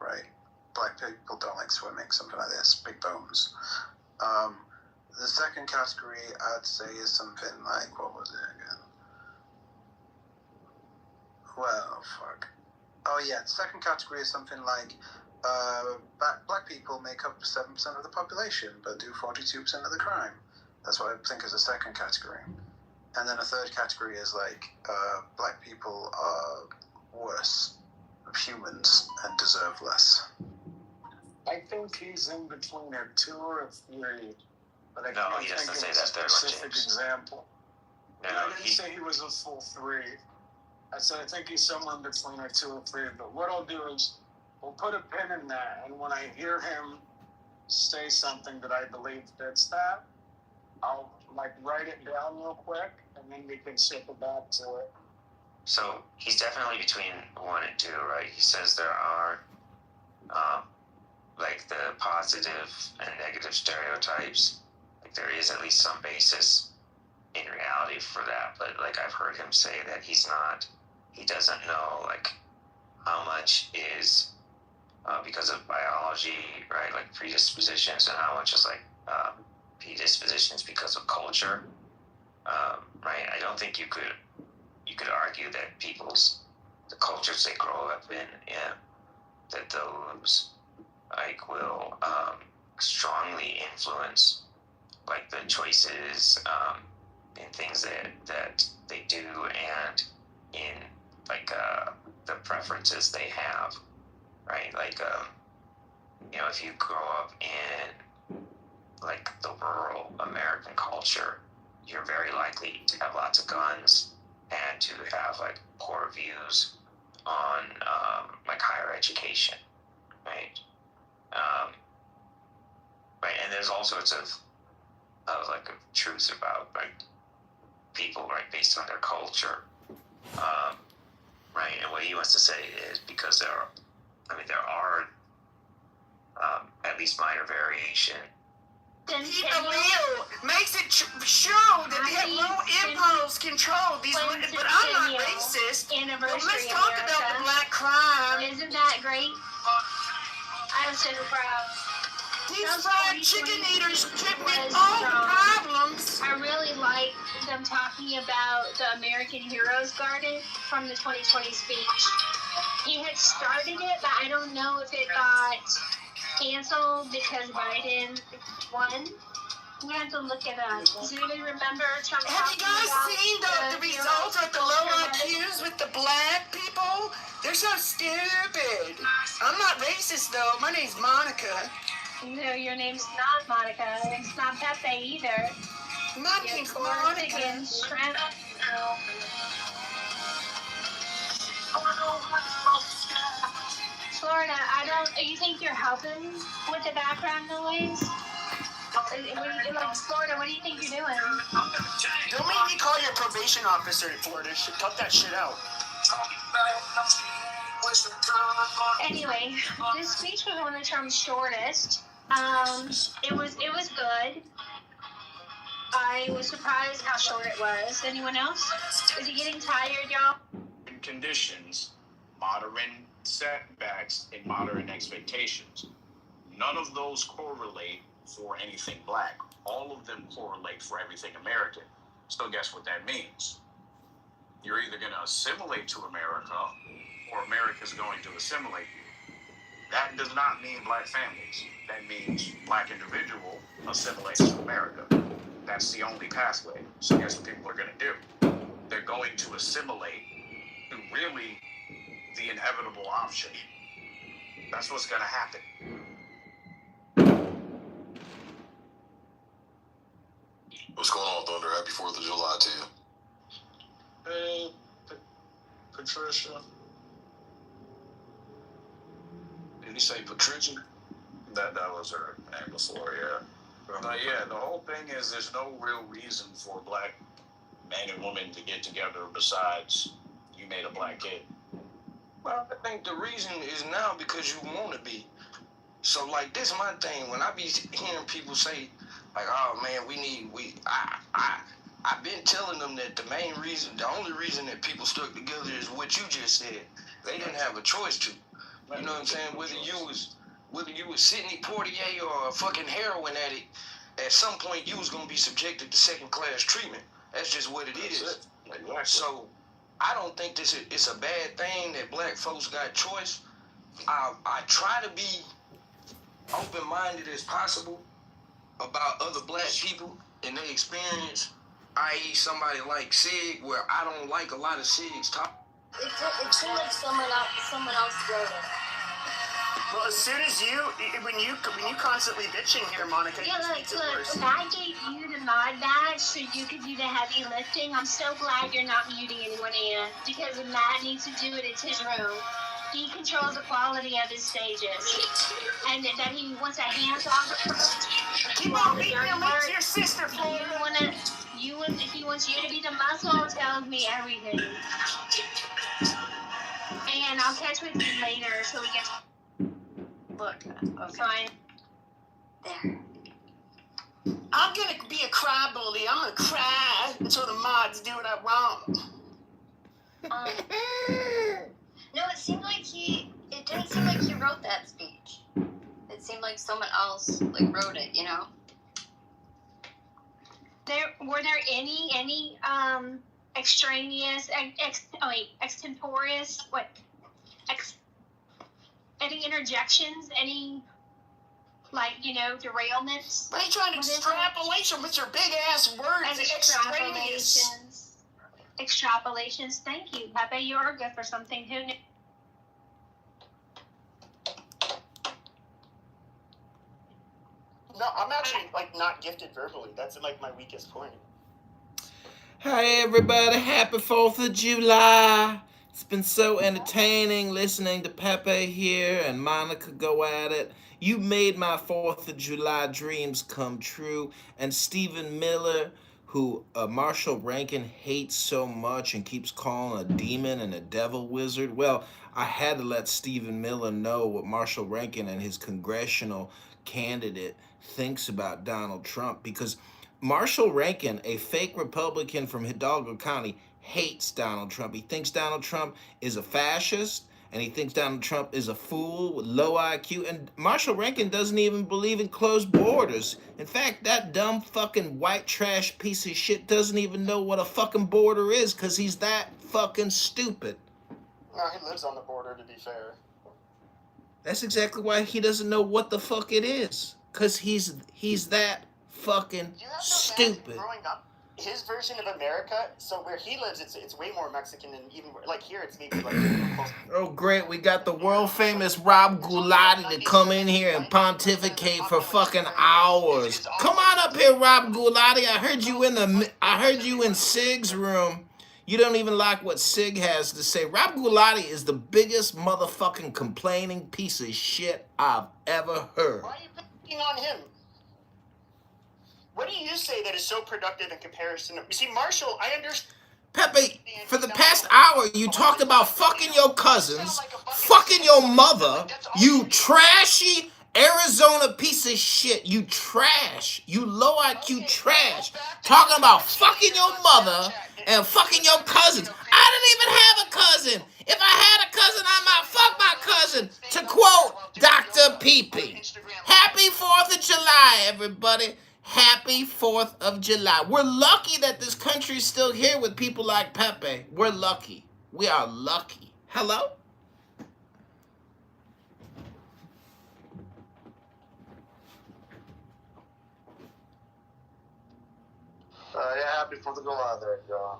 right? Black people don't like swimming, something like this, big bones. The second category I'd say is something like, what was it again? Well, fuck. Oh yeah, the second category is something like black people make up 7% of the population, but do 42% of the crime. That's what I think is a second category. And then a third category is like, black people are worse humans and deserve less. I think he's in between a 2 or a 3, but I No, can't he think doesn't of say a that third one, specific James. example. No, I didn't say he was a full 3. I said I think he's somewhere in between a 2 or 3. But what I'll do is we'll put a pin in that, and when I hear him say something that I believe fits that, I'll like write it down real quick, and then we can circle back to it. So he's definitely between 1 and 2, right? He says there are like the positive and negative stereotypes. Like there is at least some basis in reality for that, but like I've heard him say that he doesn't know like how much is because of biology, right? Like predispositions, and how much is like predispositions because of culture, right? I don't think you could argue that the cultures they grow up in, that those like will strongly influence like the choices in things that they do, and in like the preferences they have, right? Like if you grow up in like the rural American culture, you're very likely to have lots of guns and to have like poor views on like higher education, right? Right, and there's all sorts of like truths about like people, right, based on their culture, right? And what he wants to say is because there are at least minor variation. Keep it real. Makes it show that they have low impulse control. But I'm not racist. Let's talk about the black crime. Isn't that great? I'm so proud. These fried chicken eaters treatment all the problems. I really like them talking about the American Heroes Garden from the 2020 speech. He had started it, but I don't know if it got canceled because Biden won. We have to look it up. Does anybody remember Trump? Have you guys seen the results with the low IQs with the black people? They're so stupid. I'm not racist though. My name's Monica. No, your name's not Monica. It's not Pepe either. My name's Monica. Shrimp. Florida, you think you're helping with the background noise? Florida, what do you think you're doing? Don't make me call your probation officer in Florida. Cut that shit out. Anyway, this speech was one of Trump's shortest. It was good. I was surprised how short it was. Anyone else? Is he getting tired, y'all? Conditions, modern setbacks, and modern expectations. None of those correlate for anything black. All of them correlate for everything American. So guess what that means? You're either going to assimilate to America, or America's going to assimilate you. That does not mean black families. That means black individual assimilates to America. That's the only pathway. So guess what people are going to do? They're going to assimilate to really the inevitable option. That's what's going to happen. What's going on, Thunder? Happy 4th of July to you. Hey, Patricia. Did he say Patricia? That was her name before, yeah. But yeah, the whole thing is there's no real reason for black men and women to get together besides you made a black kid. Well, I think the reason is now because you want to be. So, like, this is my thing. When I be hearing people say, like, oh, man, I've been telling them that the only reason that people stuck together is what you just said. They didn't have a choice to. You know what I'm saying? Whether you was Sidney Poitier or a fucking heroin addict, at some point you was going to be subjected to second-class treatment. That's just what it is. So, I don't think it's a bad thing that black folks got choice. I try to be open-minded as possible about other black people and their experience, i.e. somebody like Sig, where I don't like a lot of Sig's talk. It seemed like someone else wrote it. Well, as soon as when you constantly bitching here, Monica, Yeah, look, I gave you the mod badge so you could do the heavy lifting. I'm so glad you're not muting anyone in, because if Matt needs to do it, it's his room. He controls the quality of his stages. And that he wants a hands-off approach. Keep on beating your sister, Florida. If he wants you to be the muscle, tells me everything. And I'll catch with you later so we can... Look, okay. Fine. There. I'm gonna be a cry bully. I'm gonna cry until the mods do what I want. No, it didn't seem like he wrote that speech. It seemed like someone else wrote it, you know? Were there any extraneous, extemporaneous, any interjections, any, derailments? Why are you trying to extrapolation with your big ass words? Extrapolations. Thank you, Pepe. You're good for something. Who knew? No, I'm actually not gifted verbally. That's my weakest point. Hey everybody, happy 4th of July. It's been so entertaining listening to Pepe here and Monica go at it. You made my 4th of July dreams come true. And Stephen Miller, who Marshall Rankin hates so much and keeps calling a demon and a devil wizard. Well, I had to let Stephen Miller know what Marshall Rankin and his congressional candidate thinks about Donald Trump, because Marshall Rankin, a fake Republican from Hidalgo County, hates Donald Trump. He thinks Donald Trump is a fascist, and he thinks Donald Trump is a fool with low IQ, and Marshall Rankin doesn't even believe in closed borders. In fact, that dumb fucking white trash piece of shit doesn't even know what a fucking border is, because he's that fucking stupid. No, he lives on the border, to be fair. That's exactly why he doesn't know what the fuck it is, because he's that fucking stupid. Growing up, his version of America, so where he lives, it's way more Mexican than even here. It's maybe Oh great, we got the world famous Rob Gulati to come in here and pontificate for fucking hours. Come on up here, Rob Gulati. I heard you in Sig's room. You don't even like what Sig has to say. Rob Gulati is the biggest motherfucking complaining piece of shit I've ever heard. Why are you picking on him? What do you say that is so productive in comparison? You see, Marshall, I understand. Pepe, for the past hour, you talked about fucking your cousins, fucking your mother, you trashy Arizona piece of shit. You trash. You low IQ trash. Talking about fucking your mother and fucking your cousins. I didn't even have a cousin. If I had a cousin, I might fuck my cousin. To quote Dr. Pee-Pee. Happy 4th of July, everybody. Happy 4th of July. We're lucky that this country is still here with people like Pepe. We're lucky. We are lucky. Hello? Yeah, happy 4th of July there, John.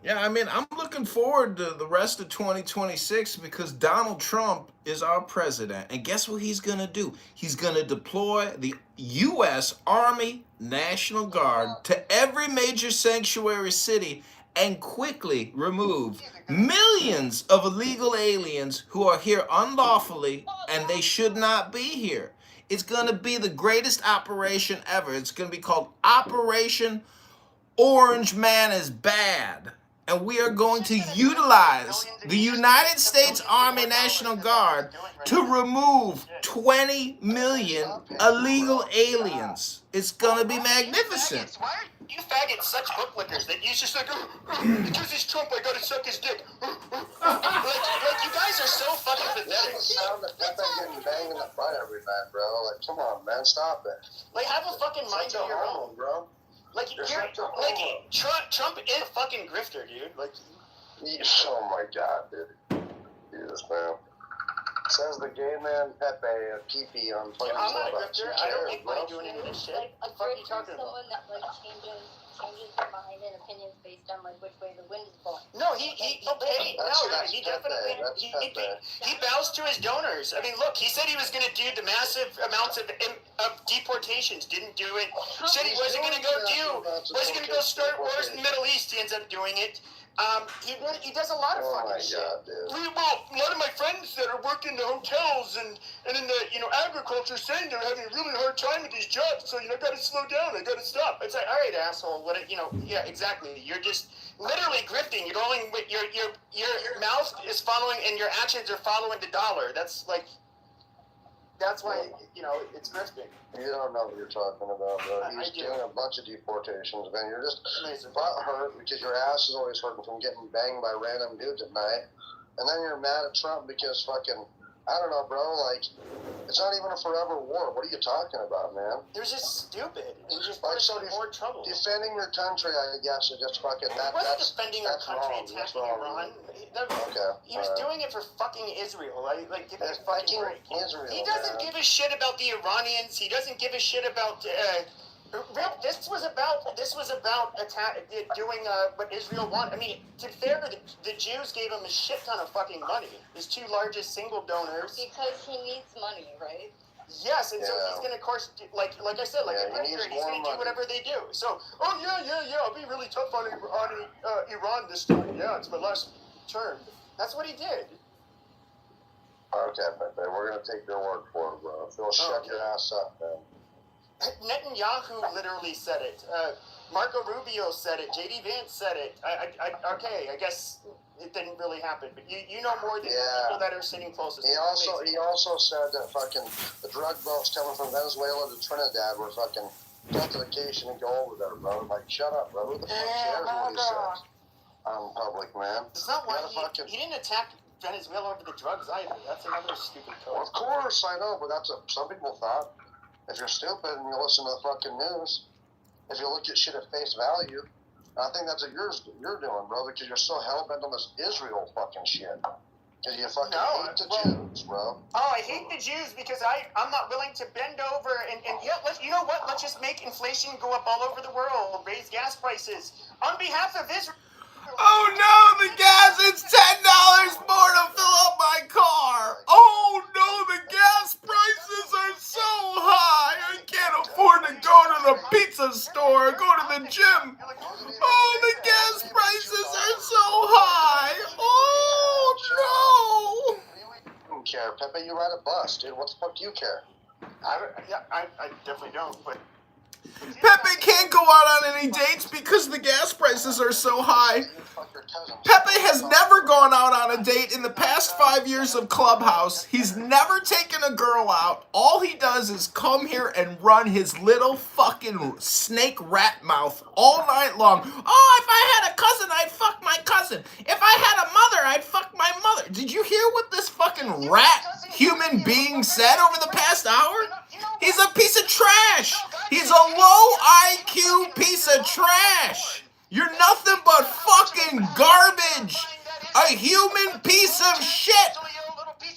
Yeah, I mean, I'm looking forward to the rest of 2026 because Donald Trump is our president. And guess what he's going to do? He's going to deploy the U.S. Army National Guard to every major sanctuary city and quickly remove millions of illegal aliens who are here unlawfully and they should not be here. It's going to be the greatest operation ever. It's going to be called Operation Orange Man is Bad. And we are going to utilize the United States Army National Guard to remove 20 million illegal aliens. It's going to be magnificent. Why are you faggots such booklickers that you just because he's Trump, I gotta suck his dick. like you guys are so fucking pathetic. Sound of Pepe getting banged in the butt every night, bro. Like, come on, man, stop it. Like, have a fucking mind of your own, bro. Like, Trump is a fucking grifter, dude. Like, oh my god, dude. Jesus, man. Says the gay man Pepe at Pee on fucking I'm not a Clubhouse. grifter. I don't make money doing any of this shit. Like, a What the fuck are you grifter talking is about? someone that, like, changes their mind and opinions based on, like, which way the wind is blowing. No, he bows to his donors. I mean, look, he said he was going to do the massive amounts of deportations. Didn't do it. Said he wasn't going to go start wars in the Middle East. He ends up doing it. He does a lot of fucking shit. Well, a lot of my friends that are working in the hotels and in the agriculture saying they're having a really hard time with these jobs. So I got to slow down. I got to stop. It's like, all right, asshole. Yeah, exactly. You're just literally grifting. You're going with your mouth is following and your actions are following the dollar. That's why it's grifting. You don't know what you're talking about, bro. He's doing a bunch of deportations, man. You're just butt hurt because your ass is always hurting from getting banged by random dudes at night. And then you're mad at Trump because fucking, I don't know, bro, like, it's not even a forever war. What are you talking about, man? They're just stupid. And just put more trouble. Defending your country, I guess, is just fucking, He wasn't defending our country, attacking Iran. He was doing it for fucking Israel. Give me a fucking break. Israel, He doesn't give a shit about the Iranians. He doesn't give a shit about. This was about doing what Israel wanted. I mean, to be fair, the Jews gave him a shit ton of fucking money. His two largest single donors. Because he needs money, right? Yes, and so he's gonna, of course, like I said, like a predator, he's gonna do whatever they do. So, I'll be really tough on Iran this time. Yeah, it's my last term. That's what he did. Okay, Pepe, we're gonna take your word for it, bro. So shut your ass up, man. Netanyahu literally said it. Marco Rubio said it. J.D. Vance said it. I guess it didn't really happen, but you know more than the people that are sitting closest. He also said that fucking the drug boats coming from Venezuela to Trinidad were fucking justification and go over there, bro. Like, shut up, bro. Who the fuck cares what he says on public, man? It's not why he didn't attack Venezuela over the drugs either. That's another stupid code. Well, of course, I know, but that's what some people thought. If you're stupid and you listen to the fucking news, if you look at shit at face value, I think that's what you're doing, bro, because you're so hell-bent on this Israel fucking shit. Because you fucking hate the Jews, bro. Oh, I hate the Jews because I'm not willing to bend over and you know what? Let's just make inflation go up all over the world, raise gas prices on behalf of Israel. Oh no, the gas, it's $10 more to fill up my car. Oh no, the gas prices are so high. I can't afford to go to the pizza store or go to the gym. Oh, the gas prices are so high. Oh no. You don't care, Pepe. You ride a bus, dude. What the fuck do you care? I definitely don't, but Pepe can't go out on any dates because the gas prices are so high. Pepe has never gone out on a date in the past 5 years of Clubhouse. He's never taken a girl out. All he does is come here and run his little fucking snake rat mouth all night long. Oh, if I had a cousin, I'd fuck my cousin. If I had a mother, I'd fuck my mother. Did you hear what this fucking rat human being said over the past hour? He's a piece of trash. He's a low IQ piece of trash. You're nothing but fucking garbage. A human piece of shit.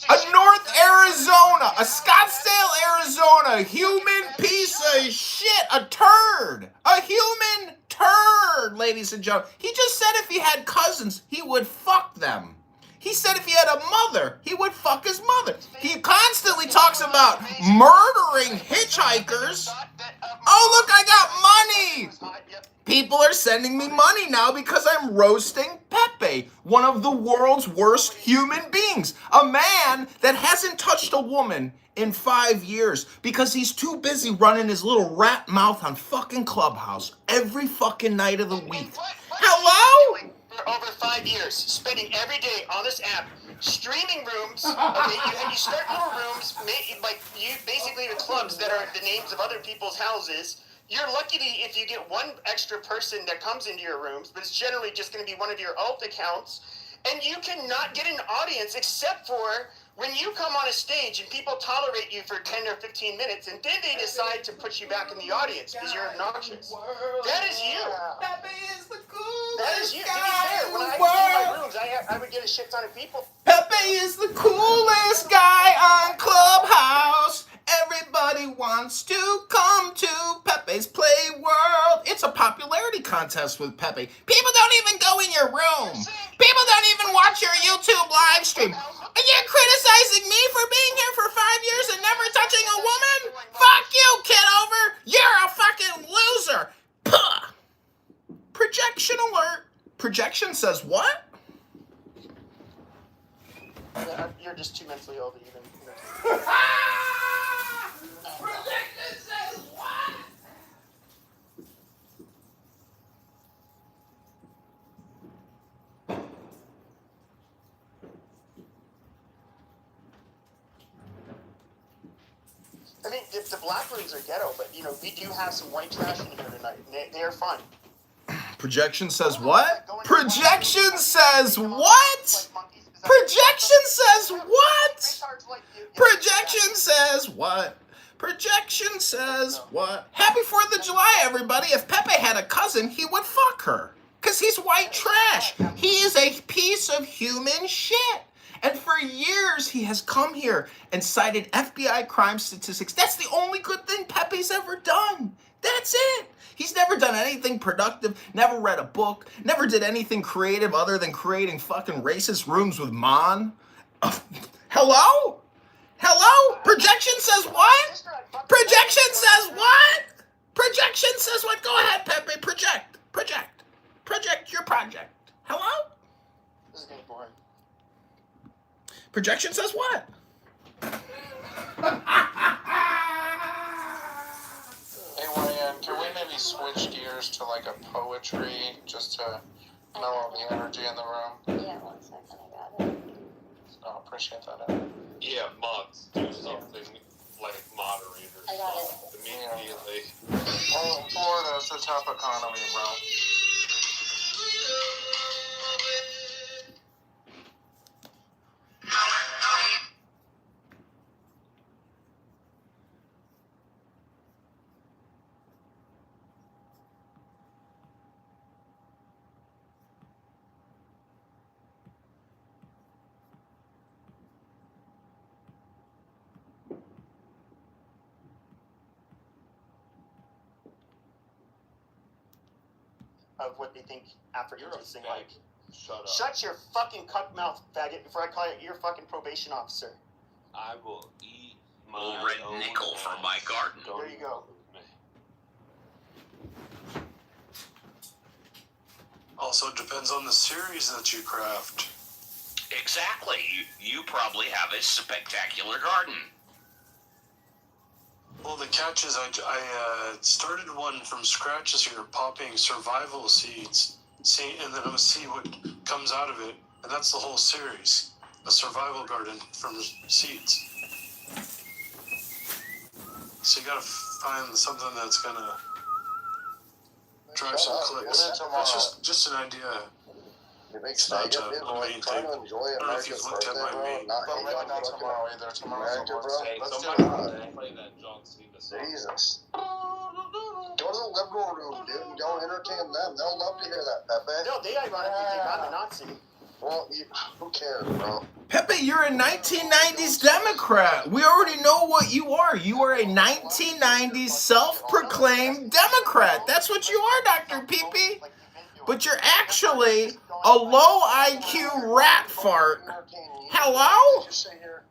A North Arizona, a Scottsdale, Arizona human piece of shit. A turd. A human turd, ladies and gentlemen. He just said if he had cousins, he would fuck them. He said if he had a mother, he would fuck his mother. He constantly talks about murdering hitchhikers. Oh, look, I got money. People are sending me money now because I'm roasting Pepe, one of the world's worst human beings. A man that hasn't touched a woman in 5 years because he's too busy running his little rat mouth on fucking Clubhouse every fucking night of the week. Hello? For over 5 years, spending every day on this app, streaming rooms. Okay, you start little rooms, like you basically the clubs that are the names of other people's houses. You're lucky if you get one extra person that comes into your rooms, but it's generally just going to be one of your alt accounts, and you cannot get an audience except for when you come on a stage and people tolerate you for 10 or 15 minutes and then they decide to put you back in the audience because you're obnoxious, that is you. Pepe is the coolest That is you. To be guy fair, in when the I world. do my rooms, I would get a shit ton of people. Pepe is the coolest guy on Clubhouse. Everybody wants to come to Pepe's Play World. It's a popularity contest with Pepe. People don't even go in your room. People don't even watch your YouTube live stream. And you're criticizing me for being here for 5 years and never touching a woman? Fuck you, Kitover. You're a fucking loser. Puh. Projection alert. Projection says what? You're just too mentally ill to even. Projection says what? I mean, the black rooms are ghetto, but we do have some white trash in here tonight. They are fun. Projection says what? Projection says what? Projection says what? Projection says what? Projection says what? Happy 4th of July, everybody. If Pepe had a cousin, he would fuck her. Because he's white trash. He is a piece of human shit. And for years, he has come here and cited FBI crime statistics. That's the only good thing Pepe's ever done. That's it. He's never done anything productive, never read a book, never did anything creative other than creating fucking racist rooms with Mon. Hello? Hello? Projection says what? Projection says what? Projection says what? Go ahead, Pepe. Project. Project. Project your project. Hello? This is getting boring. Projection says what? Hey, Ryan, can we maybe switch gears to like a poetry just to mellow the energy in the room? Yeah, 1 second, I got it. Oh, appreciate that. Yeah, mods, do something like moderators. I got it. Immediately. Well, Florida's a tough economy, bro. Of what they think Africans You're a are saying. fag. Like, Shut up. shut your fucking cuck mouth, faggot, before I call you your fucking probation officer. I will eat my Little red own nickel from ass. my garden. Don't There you go. move me. Also depends on the series that you craft. Exactly. You probably have a spectacular garden. Well, the catch is I started one from scratch this year, popping survival seeds, and then I'll see what comes out of it, and that's the whole series, a survival garden from seeds. So you gotta find something that's gonna drive some clicks. That's just an idea. You make It's not faggot, a main trying thing. to enjoy I don't know if America's you've looked at birthday, my bro. main. Not But hate maybe on not fucking tomorrow either. Tomorrow's America, the bro. worst. Hey, Let's do somebody it. play that John Cena song. Jesus. Go to the liberal room, dude, and go entertain them. They'll love to hear that, Pepe. No, they ironically think I'm a Nazi. Well, who cares, bro? Pepe, you're a 1990s Democrat. We already know what you are. You are a 1990s self-proclaimed Democrat. That's what you are, Dr. Peepee. But you're actually a low IQ rat fart. Hello? Just sit here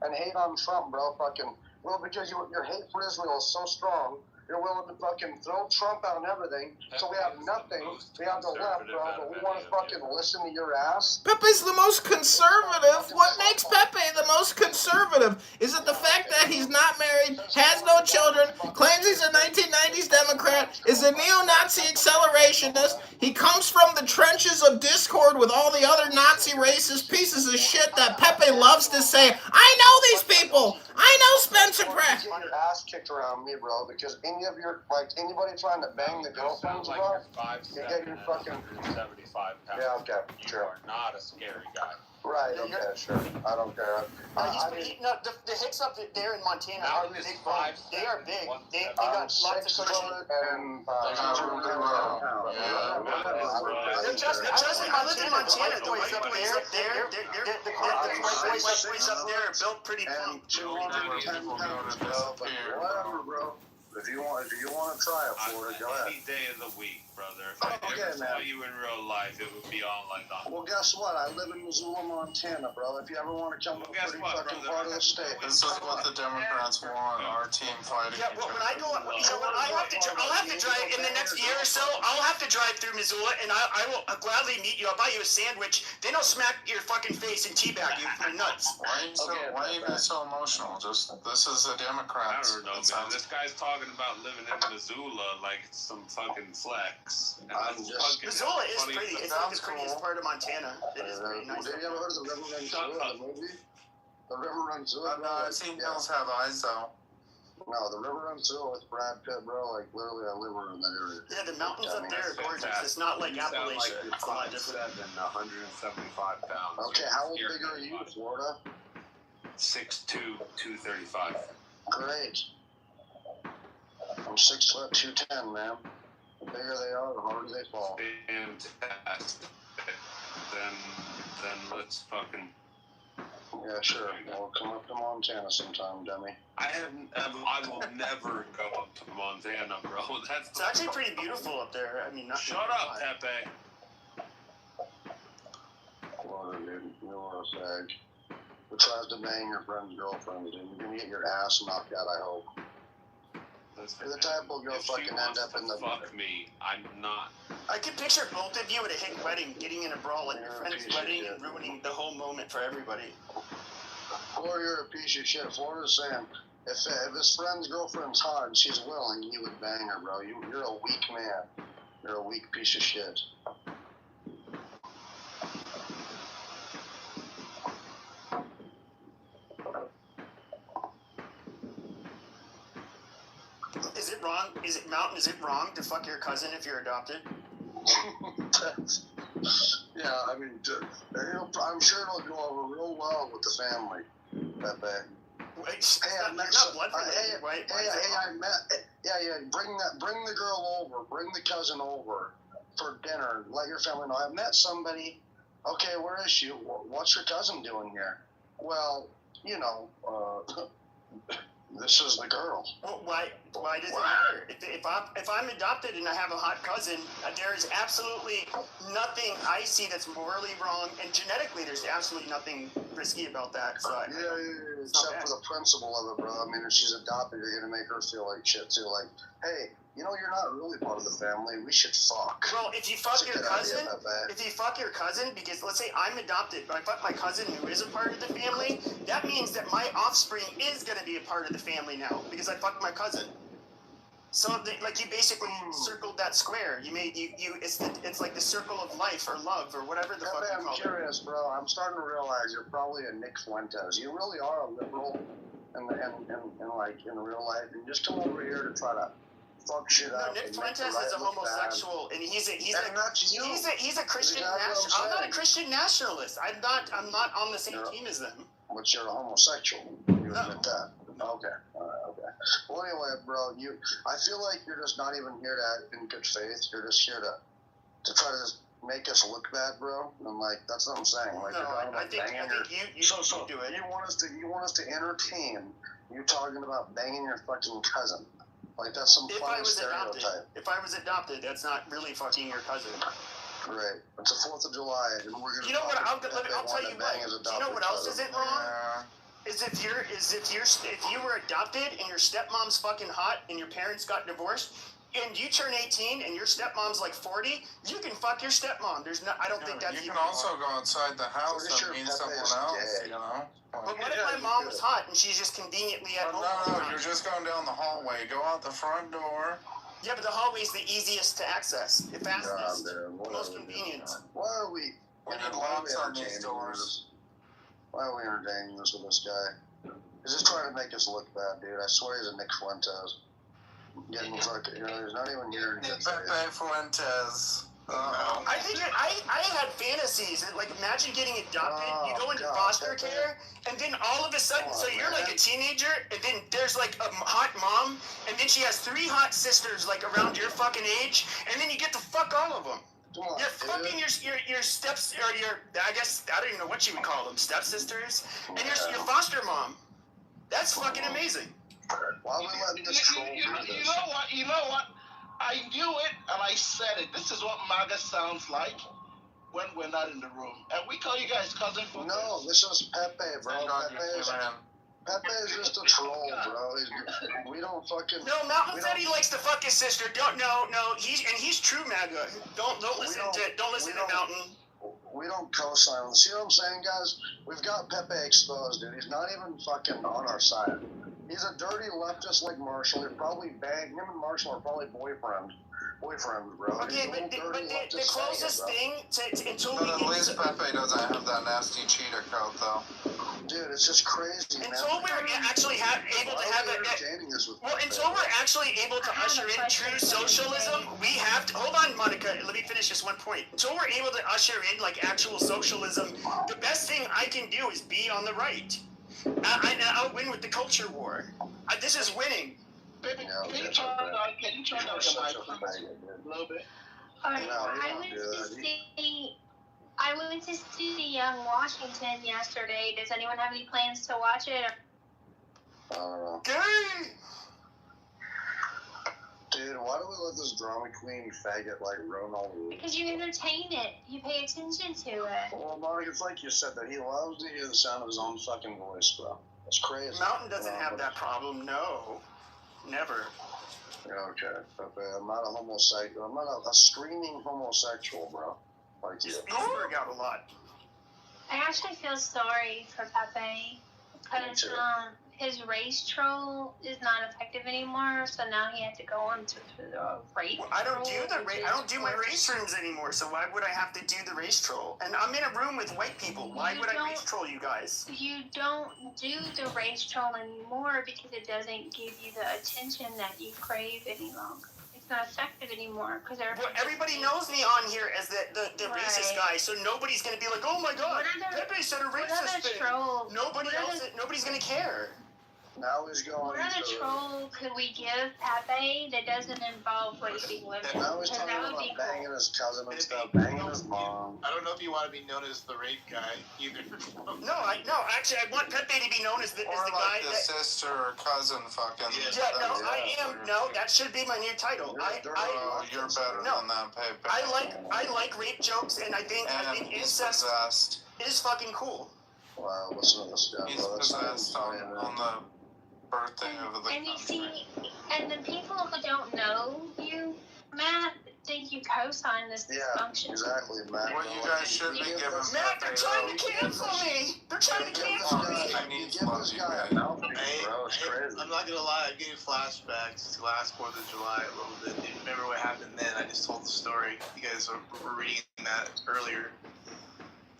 and hate on Trump, bro. Fucking, well, because your hate for Israel is so strong, you're willing to fucking throw Trump out and everything. So we have nothing. We have the left, bro. But we want to fucking listen to your ass. Pepe's the most conservative. What makes Pepe the most conservative? Is it the fact that he's not married, has no children, claims he's a 1990s Democrat, is a neo-Nazi accelerationist, he comes from the trenches of discord with all the other Nazi racist pieces of shit that Pepe loves to say, I know these people! I know Spencer Pratt! You get your ass kicked around me, bro, because anybody trying to bang the girlfriends, bro, you get your fucking... 75 pounds. Yeah, okay, You sure. are not a scary guy. Right, okay, sure. I don't care. The hicks up there in Montana are big. They are big. They got lots of cushion. And Trust me, I lived in Montana. The boys up there, the boys up there are built pretty plump. 210 pounds, bro. But whatever, bro. If you want to try it for it, go ahead. Any day of the week, brother. If I ever saw you in real life, it would be on like that. Well, guess what? I live in Missoula, Montana, bro. If you ever want to come to a pretty fucking part of the state, This is what the Democrats want. Our team fighting. Yeah, well, when I go, I'll have to drive in the next year or so. I'll have to drive through Missoula, and I will gladly meet you. I'll buy you a sandwich. Then I'll smack your fucking face and teabag you for nuts. Why are you being so emotional? This is the Democrats. I don't know, man. This guy's talking about living in Missoula like it's some fucking flex. Missoula is pretty. It's like the prettiest part of Montana. It is pretty nice. Have you ever heard of the River Runs Through It, the movie? The River Runs Through It. I've seen Bills Have Eyes, though. No, the River Runs Through It with Brad Pitt, bro. Like, literally, I live in that area. Yeah, the mountains up there are gorgeous. It's not like Appalachia. It's a lot different. 175 pounds. Okay, how big are you, Florida? 6'2", 235. Great. I'm 6 foot 210, man. The bigger they are, the harder they fall. Fantastic. Then let's fucking. Yeah, sure. We'll come up to Montana sometime, dummy. I will never go up to Montana, bro. It's actually pretty beautiful up there. I mean, not. Shut up, Pepe. Florida, dude. You're a sag. Who tries to bang your friend's girlfriend, dude? You're gonna get your ass knocked out, I hope. You're the type will go fucking end up in the. Fuck me. I'm not. I can picture both of you at a hick wedding, getting in a brawl at your friend's wedding and ruining the whole moment for everybody. Or you're a piece of shit. Florida's saying, if his friend's girlfriend's hot and she's willing, he would bang her, bro. You're a weak man. You're a weak piece of shit. Is it wrong? Mountain, is it wrong to fuck your cousin if you're adopted? Yeah, I mean, I'm sure it'll go over real well with the family. Pepe. You're not blood related, right? Bring the girl over. Bring the cousin over for dinner. Let your family know. I've met somebody. Okay, where is she? What's your cousin doing here? Well, you know, this is the girl. Well, why does it matter? If I'm adopted and I have a hot cousin, there is absolutely nothing I see that's morally wrong, and genetically there's absolutely nothing risky about that. So Except for the principle of it, bro. I mean, if she's adopted, you're gonna make her feel like shit too. Like, hey, you know, you're not really part of the family. We should fuck. Well, if you fuck your cousin, because let's say I'm adopted, but I fuck my cousin who is a part of the family, that means that my offspring is gonna be a part of the family now because I fucked my cousin. So, like, you basically circled that square. It's like the circle of life or love or whatever the fuck you call it. I'm curious, bro. I'm starting to realize you're probably a Nick Fuentes. You really are a liberal, in real life, and just come over here to try to fuck shit up. No, Nick Fuentes is a homosexual, and he's a Christian nationalist. I'm not a Christian nationalist. I'm not on the same team as them. But you're a homosexual. You admit that. Okay. Okay. Well, anyway, bro, I feel like you're just not even here to act in good faith. You're just here to try to make us look bad, bro. And like, that's what I'm saying. Like, no, I think you do it. You want us to entertain you talking about banging your fucking cousin. Like, that's some funny stereotype. If I was adopted, that's not really fucking your cousin. Great. It's the 4th of July, and we're gonna. You know what? I'll tell you what. Do you know what else isn't wrong? Is if you were adopted and your stepmom's fucking hot and your parents got divorced and you turn 18 and your stepmom's like 40, you can fuck your stepmom. I don't think that's. You can also go outside the house and meet someone else. You know. But what if my mom was hot and she's just conveniently at home? No, you're just going down the hallway. Go out the front door. Yeah, but the hallway's the easiest to access, the fastest, the most convenient. Why are we? We need locks on these doors. Why are we entertaining this with this guy? He's just trying to make us look bad, dude. I swear he's a Nick Fuentes. Getting fucking, he's not even here. Pepe Fuentes. I think I had fantasies. Like, imagine getting adopted. You go into foster care, and then all of a sudden, so you're like a teenager, and then there's like a hot mom, and then she has 3 hot sisters like around your fucking age, and then you get to fuck all of them. You're fucking your steps, or your, I guess, I don't even know what you would call them, stepsisters, and your foster mom. That's fucking amazing. Why are we letting this troll do this? You know what? I knew it, and I said it. This is what MAGA sounds like when we're not in the room. And we call you guys cousin for No, this is Pepe, bro. Pepe is just a troll, bro. We don't fucking... No, Mountain said he likes to fuck his sister. No. He's true MAGA. Don't listen to Mountain. We don't co-sign on. See what I'm saying, guys? We've got Pepe exposed, dude. He's not even fucking on our side. He's a dirty leftist like Marshall. He'd probably bang him and Marshall are probably boyfriends, bro. Okay, but the closest thing to until we at least Pepe doesn't have that nasty cheater code, though. Dude, it's just crazy, man. Until we're actually able to have until we're actually able to usher in true socialism, we have to. Hold on, Monica. Let me finish this one point. Until we're able to usher in like actual socialism, the best thing I can do is be on the right. I'll win with the culture war. This is winning. Baby, can you turn down your mic a little bit? I went to see Washington yesterday. Does anyone have any plans to watch it? I don't know. Gay! Dude, why do we let this drama queen faggot like ruin all the rules? Because you entertain it. You pay attention to it. Well, Monica, it's like you said that he loves to hear the sound of his own fucking voice, bro. It's crazy. Mountain doesn't have that problem. No, never. Okay, I'm not a homosexual. I'm not a screaming homosexual, bro. Like you. Spielberg out a lot. I actually feel sorry for Pepe because his race troll is not effective anymore. So now he had to go on to the race. Well, I don't do my race rooms anymore. So why would I have to do the race troll? And I'm in a room with white people. Why would I race troll you guys? You don't do the race troll anymore because it doesn't give you the attention that you crave any longer. It's not effective anymore because everybody knows me on here as the racist guy, so nobody's gonna be like, oh my god, Pepe said a racist thing. Nobody's gonna care. Now he's going. What other troll could we give Pepe that doesn't involve raping women? Now he's talking about banging his cousin and stuff, banging his mom. I don't know if you want to be known as the rape guy either. No, actually, I want Pepe to be known as the guy the sister or cousin fucking. No, that should be my new title. You're better than that, Pepe. I like rape jokes, and I think incest is fucking cool. Wow, listen to this guy. He's possessed on the birthday of the country. You see, and the people who don't know you, Matt, think you co-sign this dysfunction. Exactly, Matt. What you guys should be giving Matt, they're trying to cancel me. They're trying to cancel me. I need to love you guys. I'm not gonna lie, I'm getting flashbacks to last 4th of July a little bit. Do you remember what happened then? I just told the story. You guys were reading that earlier.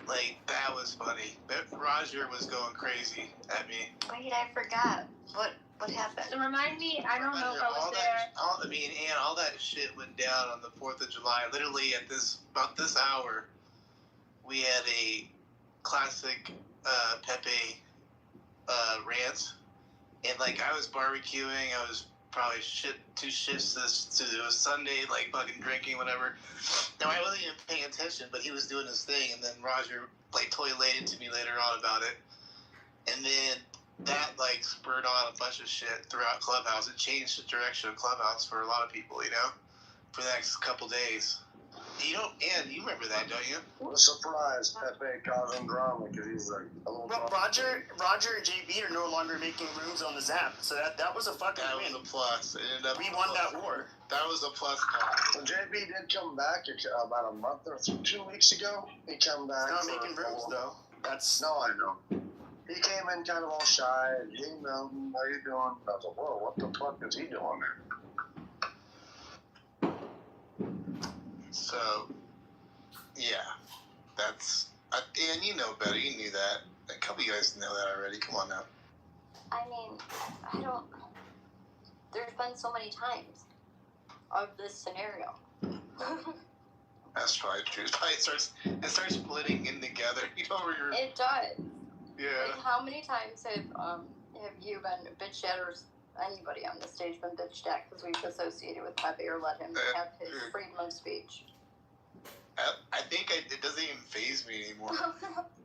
Like, that was funny. Roger was going crazy at me. Wait, I forgot. What happened? So remind me, I don't know if I was there. All that shit went down on the 4th of July. Literally at about this hour, we had a classic Pepe rant. And, like, I was barbecuing. I was probably 2 shifts it was Sunday, like fucking drinking, whatever. Now I wasn't even paying attention, but he was doing his thing, and then Roger like totally laid into me later on about it, and then that like spurred on a bunch of shit throughout Clubhouse. It changed the direction of Clubhouse for a lot of people, you know, for the next couple days. You remember that, don't you? What a surprise. Pepe causing drama because he's like a little Roger and JB are no longer making rooms on the Zap, so that was a fucking win. That was a plus. It ended up we won that war. That was a plus call. Well, JB did come back about a month or 2 weeks ago. He came back. He's not making rooms, though. No, I know. He came in kind of all shy. Hey, Melton, how you doing? I was like, whoa, what the fuck is he doing there? So, yeah, and you know better, you knew that. A couple of you guys know that already, come on now. I mean, there's been so many times of this scenario. That's probably true. It starts splitting in together. You know where you're. It does. Yeah. Like, how many times have you been bitched at, or anybody on the stage been bitched at because we've associated with Pepe or let him have his freedom of speech? I think it doesn't even faze me anymore.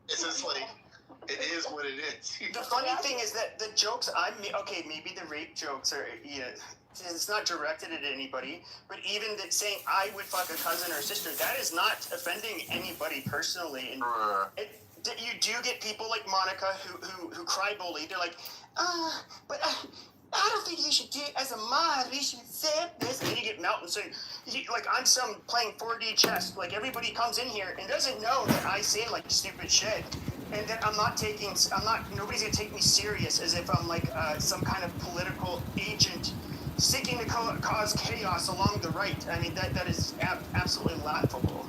It's just like, it is what it is. The funny thing is that the jokes okay, maybe the rape jokes are, it's not directed at anybody, but even that saying I would fuck a cousin or sister, that is not offending anybody personally. And you do get people like Monica who cry bully. They're like, but I don't think you should do it as a mod. We should accept this. And then you get Melton saying, like I'm playing 4D chess. Like everybody comes in here and doesn't know that I say like stupid shit. And that nobody's gonna take me serious as if I'm like some kind of political agent seeking to cause chaos along the right. I mean, that is absolutely laughable.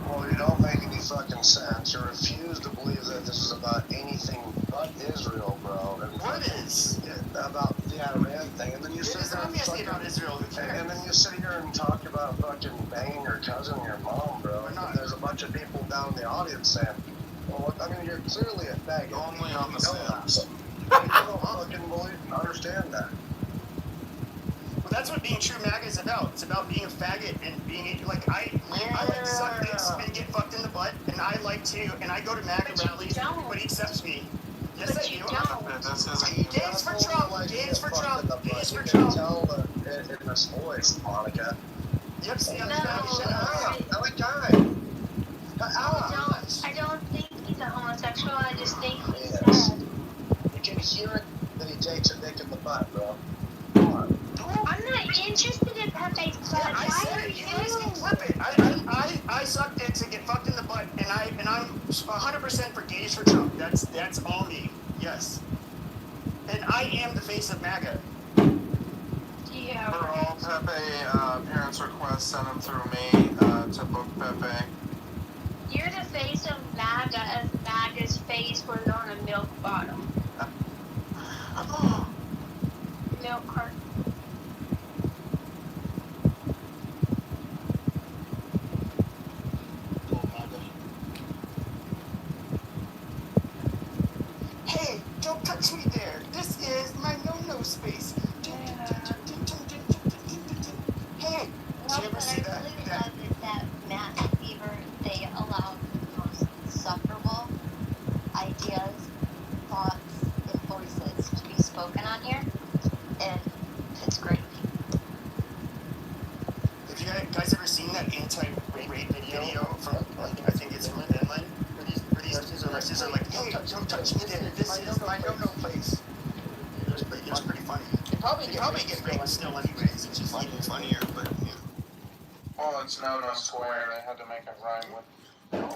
Well, you don't make any fucking sense. You refuse to believe that this is about anything but Israel, bro. And what is? About the Iran thing. And then you sit there obviously about Israel. Who cares? And then you sit here and talk about fucking banging your cousin or your mom, bro. And there's a bunch of people down in the audience saying, well, I mean, you're clearly a faggot. Only on the Sims. People don't fucking believe and understand that. Well, that's what being true MAGA is about. It's about being a faggot and being like I like to suck dicks and get fucked in the butt, and I go to MAGA rallies and everybody accepts me. Yes, I do. Gays for Trump. Gays for Trump. Gays for Trump. Tell in this voice, Monica. Yep. See, I don't think he's a homosexual. I just think he's sad. You can hear it that he takes a dick in the butt, bro. I'm not interested in Pepe's butt. I said it. You guys can flip it. I suck dicks and get fucked in the butt, and I'm 100% for gays for Trump. That's all me. Yes. And I am the face of MAGA. Yeah. For all Pepe parents' requests, send them through me to book Pepe. You're the face of MAGA as MAGA's face was on a milk bottle. Milk carton. Hey, don't touch me there. This is my no-no space. Hey, did you ever see that? That Matt and Kitover, they allow the most insufferable ideas, thoughts, and voices to be spoken on here, and it's great. Have you guys ever seen that anti-rape video from, like, I think it's from Finland, where these kids are like, hey, don't touch me there. This is my no-no place. It was pretty funny. They probably get raped still anyways. It's just even funnier, but yeah. Well, it's no square. They had to make it rhyme with.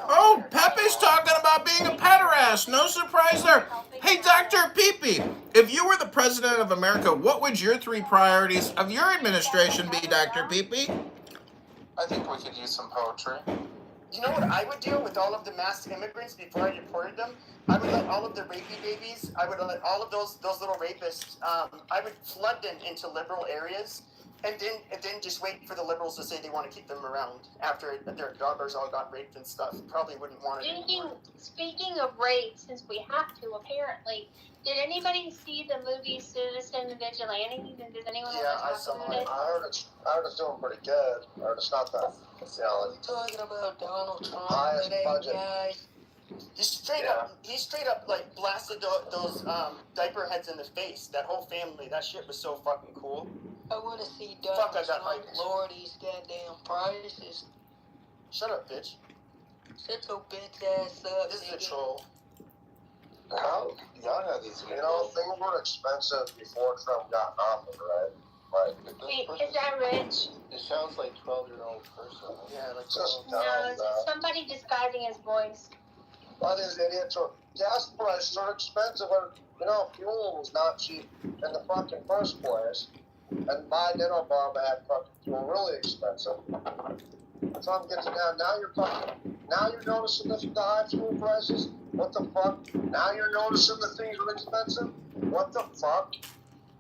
Oh, Pepe's talking about being a pederast. No surprise there. Hey, Dr. Peepee, if you were the president of America, what would your 3 priorities of your administration be, Dr. Peepee? I think we could use some poetry. You know what I would do with all of the masked immigrants before I deported them? I would let all of the rapey babies, I would let all of those little rapists, I would flood them into liberal areas, and then just wait for the liberals to say they want to keep them around after their daughters all got raped and stuff. Probably wouldn't want it. Speaking of rape, since we have to, apparently, did anybody see the movie Citizen Vigilante? Does anyone Yeah, I saw it. I heard it's doing pretty good. I heard it's not that. Talking about Donald Trump highest and that budget. guy. He straight up like blasted those diaper heads in the face. That whole family. That shit was so fucking cool. I want to see Donald Trump lower these goddamn prices. Shut up, bitch. Shut your bitch ass up. This is a troll. How young are these? You know, things were expensive before Trump got in office, right? Like, Wait, is that Rich? it sounds like 12-year-old person. Yeah, like just No, it's somebody disguising his voice. All these idiots are gas prices are expensive. Or, you know, fuel was not cheap in the fucking first place. And Biden and Obama had fucking fuel really expensive. So I'm getting down. Now you're noticing the high fuel prices. What the fuck? Now you're noticing the things are expensive. What the fuck?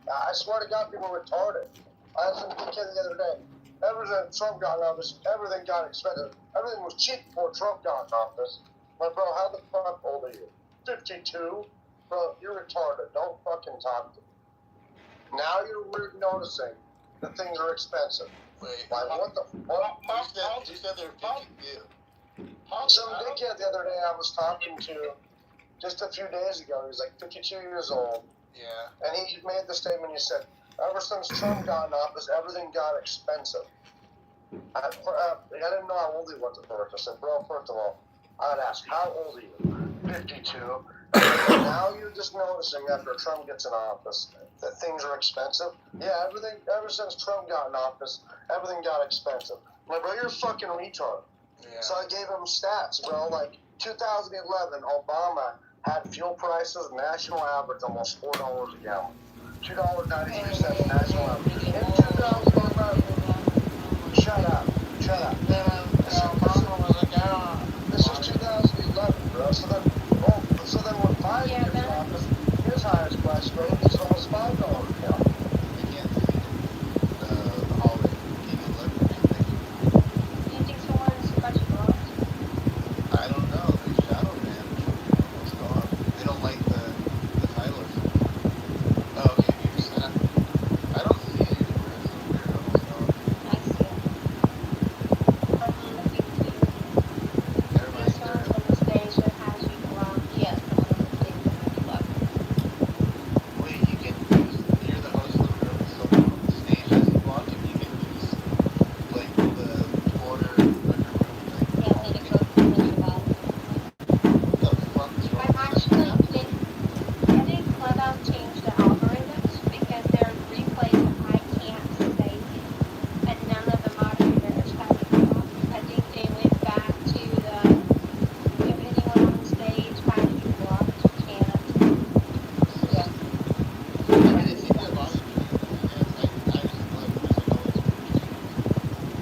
I swear to God, people are retarded. I had some kid the other day. ever since Trump got in office, everything got expensive. Everything was cheap before Trump got in office. But bro, how the fuck old are you? 52? Bro, you're retarded. Don't fucking talk to me. Now you're noticing that things are expensive. Wait, like, what the fuck? You said they're 52. Some dickhead the other day I was talking to just a few days ago, he was like 52 years old. Yeah. And he made the statement, he said, ever since Trump got in office, everything got expensive. I didn't know how old he was at first. I said, bro, first of all, I'd ask, how old are you? 52. Now you're just noticing after Trump gets in office that things are expensive. Yeah, everything, ever since Trump got in office, everything got expensive. Like, bro, you're a fucking retard. Yeah. So I gave him stats, bro. Like, 2011, Obama had fuel prices, national average, almost $4 a gallon. $2.93 national average. In 2011, shut up. This is 2011, bro. So then when Biden gets in office, his highest price rate is almost $5 a gallon. I can't see the hallway. Can you look or anything? Do you think someone's scratching blocks? I don't know. There's shadow man. What's going on? They don't like the title or something. Oh, okay. Maybe snap. I don't see it anywhere. It's so weird. What's going on? I see it. I'm looking too. There's someone on the stage that has you blocked. Yes, someone on the stage that has you blocked. Wait, you're the host of the room, and someone on the stage has you blocked, and you can use, like, the order of your room thing. Yeah, let it go through the bottom. What the fuck is wrong I'm with that? actually did Clubhouse change the algorithms because there are replays that I can't save, and none of the moderators have it blocked. I think they went back to the if anyone on the stage has you blocked, you can't. Yeah. I mean, it seems to bother me. I just look, there's like all these weird changes.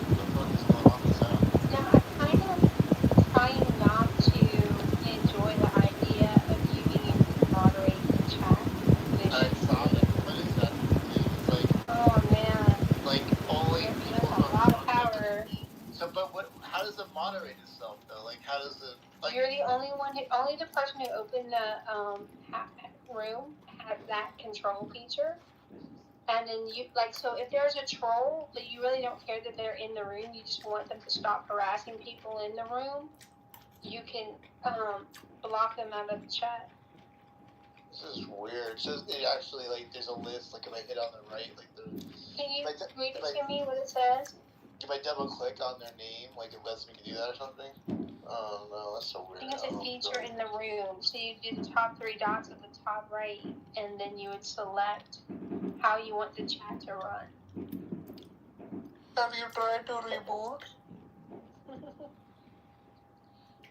What the fuck is going on with this app? Now I'm kind of trying not to enjoy the idea of you being able to moderate the chat. I saw it. What is that thing? It's like, Oh man, like only there's people a who are lot of connected. power. So, but what? How does it moderate itself though? Like, how does it? Like, You're the only one who, only the person who opened the room has that control feature. And then you, like, so if there's a troll, but you really don't care that they're in the room, you just want them to stop harassing people in the room, you can block them out of the chat. this is weird. So it actually, like, there's a list. Like, if I hit on the right, like the. Can you Like, read it like- to me what it says? If I double click on their name, like it lets me do that or something? Oh no, that's so I weird. think it's a feature in the room. So you do the top 3 dots at the top right, and then you would select how you want the chat to run. Have you tried to reboot?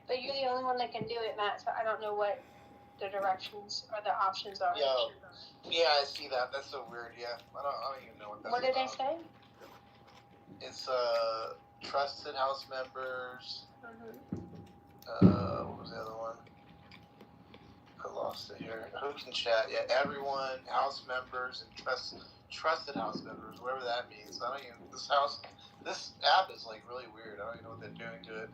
But you're the only one that can do it, Matt, so I don't know what the directions or the options are. Yeah, I see that. That's so weird. Yeah, I don't even know what that's What did they about. say? It's trusted house members. Mm-hmm. What was the other one? I lost it here. Who can chat? Yeah, everyone, house members, and trusted house members, whatever that means. I don't even. This app is like really weird. I don't even know what they're doing to it.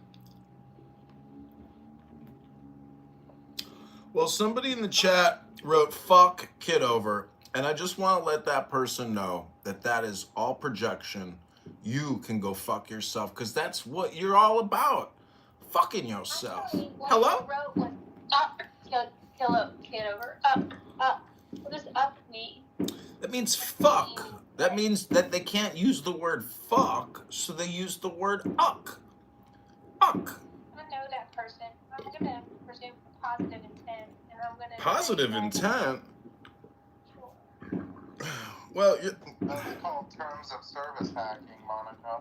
Well, somebody in the chat wrote "fuck Kitover," and I just want to let that person know that that is all projection. You can go fuck yourself because that's what you're all about. Fucking yourself. Actually, what Hello? you wrote was up, Kitover, up. What does up mean? That means fuck. That means that they can't use the word fuck, so they use the word uck. Uck. I know that person. I'm gonna presume positive intent, and I'm gonna. Positive say that- intent? Well, That's called terms of service hacking, Monica.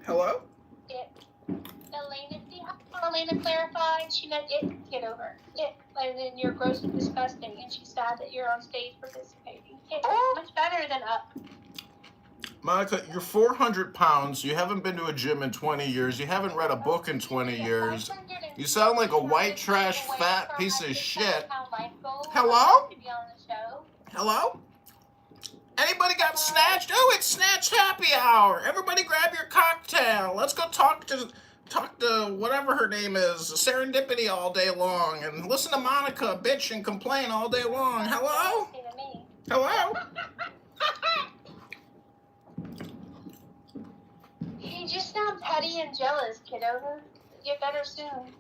hello? It. Elena, see how Elena clarified? She meant it, Kitover. It. And then you're gross and disgusting, and she's sad that you're on stage participating. It's much better than up. Monica, you're 400 pounds. You haven't been to a gym in 20 years. You haven't read a book in 20 years. You sound like a white trash fat piece of shit. Hello? Hello? Anybody got snatched? Oh, it's Snatch Happy Hour. Everybody grab your cocktail. Let's go talk to whatever her name is, Serendipity all day long, and listen to Monica bitch and complain all day long. Hello? Hello? You just sound petty and jealous, Kitover. Get better soon.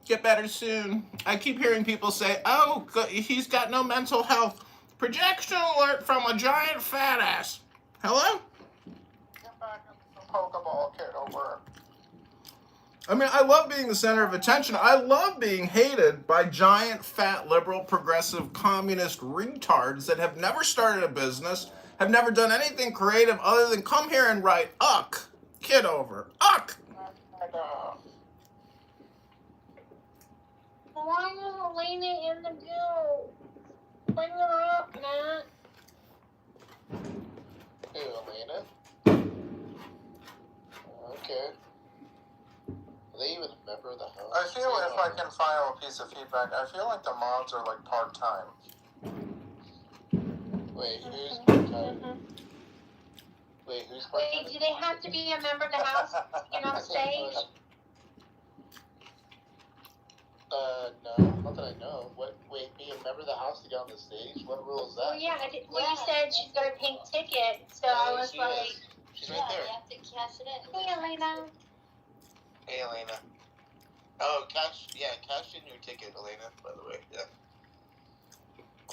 Get better soon. I keep hearing people say, oh, he's got no mental health. Projection alert from a giant fat ass. Hello? Get back into the Pokeball, Kitover. I mean, I love being the center of attention. I love being hated by giant, fat, liberal, progressive, communist retards that have never started a business, have never done anything creative other than come here and write, uck, Kitover, uck. Why is Elena in the goo? Bring her up, Matt. Hey, Elena. Okay. Are they even a member of the house? I feel if I can file a piece of feedback, I feel like the mods are like part-time. Wait, who's part-time? Wait, who's part-time? Wait, do they have to be a member of the house to get on stage? No, not that I know. Wait, be a member of the house to get on the stage? What rule is that? Well, yeah, you said she's got a pink ticket, so I was like... She's right there. You have to cash it in. Hey, Elena. Hey, Elena. Oh, cash in your ticket, Elena, by the way, yeah.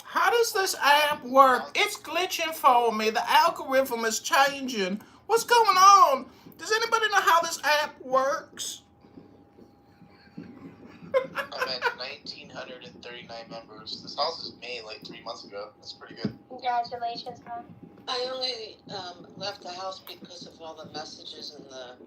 How does this app work? It's glitching for me. The algorithm is changing. What's going on? Does anybody know how this app works? I'm at 1,939 members. This house was made like 3 months ago. That's pretty good. Congratulations, Mom. I only left the house because of all the messages in the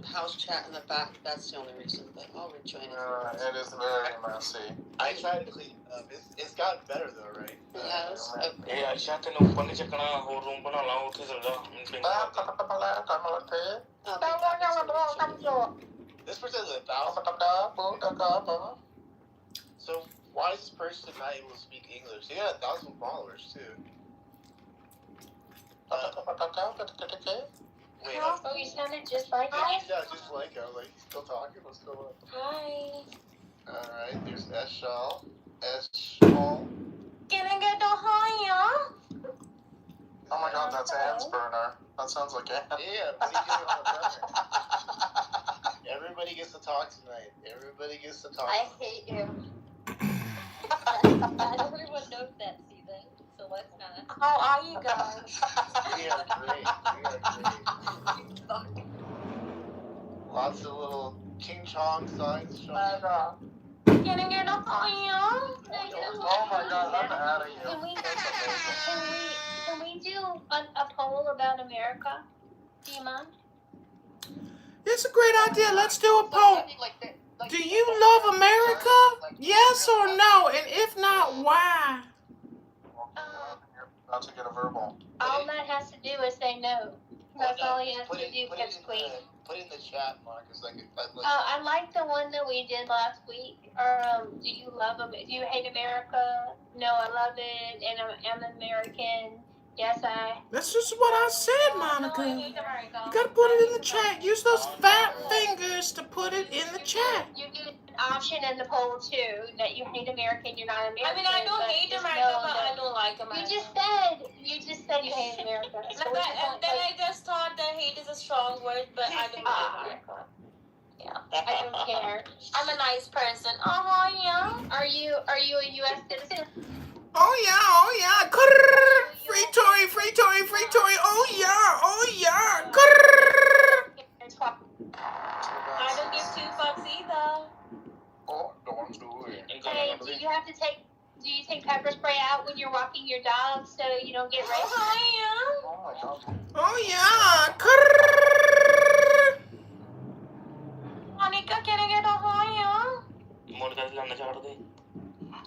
house chat in the back. That's the only reason, but I'll rejoin it. It is very messy. I tried to clean up. It's gotten better though, right? Yes. This person is 1,000. So why is this person not able to speak English? They got 1,000 followers too. Wait, Oh, you sounded just like her. yeah, just like I was like, still talking. What's going on? Hi. All right, there's Eshal. Eshal. Can I get the higher? Oh my god, that's Anne's burner. That sounds like Anne. Yeah, what are you doing on the burner? Everybody gets to talk tonight. Everybody gets to talk. I hate you. Everyone knows that, Steven. So let's not. How are you guys? We are great. Lots of little King Chong signs showing up. Can I get a higher? Oh my god, I'm out of here. Can we do a poll about America? Do you mind? It's a great idea. Let's do a poll. Do you love America? Yes or no? And if not, why? About to get a verbal. All Matt has to do is say no. That's all he has to do, Pip's Queen. Put it in the chat, Marcus. I like the one that we did last week. Do you love Do you hate America? No, I love it, and I'm American. Yes, I. That's just what I said, Monica. You gotta put it in the chat. Use those fat fingers to put it in the chat. You get an option in the poll too that you hate America and you're not American. I mean, I don't hate America, but I don't like America. You just said you hate America. So and then I just thought that hate is a strong word, but I don't hate America. Yeah, I don't care. I'm a nice person. Yeah. Are you a U.S. citizen? Oh yeah. Free Tory. Oh yeah. I don't give 2 fucks either. Oh, don't do it. Hey, do you take pepper spray out when you're walking your dog so you don't get raped? Oh my god. Oh yeah. Monica, can I get a higher?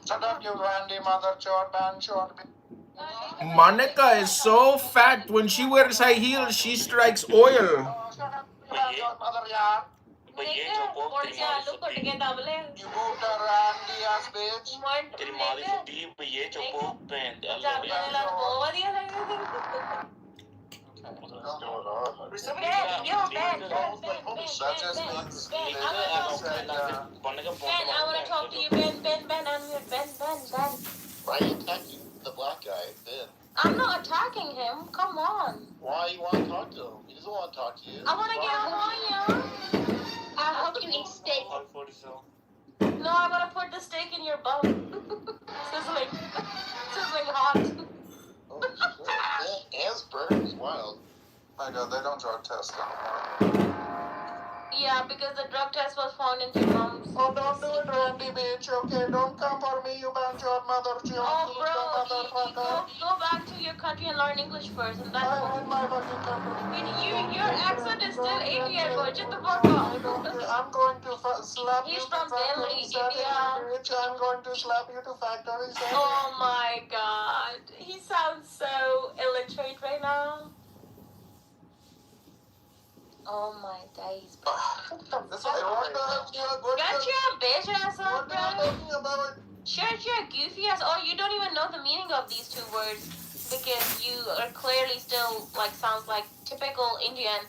Shut up, you randy mother chord man chord. Monica is so fat. When she wears high heels, she strikes oil. Shut up, you mother yard. ਭਈਏ ਚੁੱਪ ਹੋ ਤੇਰੀ ਮਾਂ ਦੀ ਫੁੱਦੀ You moved a randy ass bitch. ਤੇਰੀ ਮਾਂ ਦੀ ਫੁੱਦੀ ਭਈਏ ਚੁੱਪ ਹੋ ਭੈਣ ਦੇ Let's do it all. That just means Ben, I want to talk to you, Ben, unmute, Ben. why are you attacking the black guy, Ben? I'm not attacking him. Come on. Why you want to talk to him? He doesn't want to talk to you. I want to get on you. I hope you eat steak. No, I'm gonna put the steak in your bum. Sizzling hot. Oh, shit. Anne's burn is wild. My God, they don't drug test anymore. Yeah, because the drug test was found in your mom's. Oh, don't do it, Randy, bitch. Okay, don't come for me, you banjo mother. Oh, bro, go back to your country and learn English first, and that's my fucking country. Your accent is still Indian, bro. Just the fuck off. I'm going to slap you. He's from Delhi, India. Bitch, I'm going to slap you to factory. Oh my God, he sounds so illiterate right now. Oh my days, bro. Get your bitch ass up, bro. about? Shut your goofy ass. Oh, you don't even know the meaning of these two words because you are clearly still sounds like typical Indian.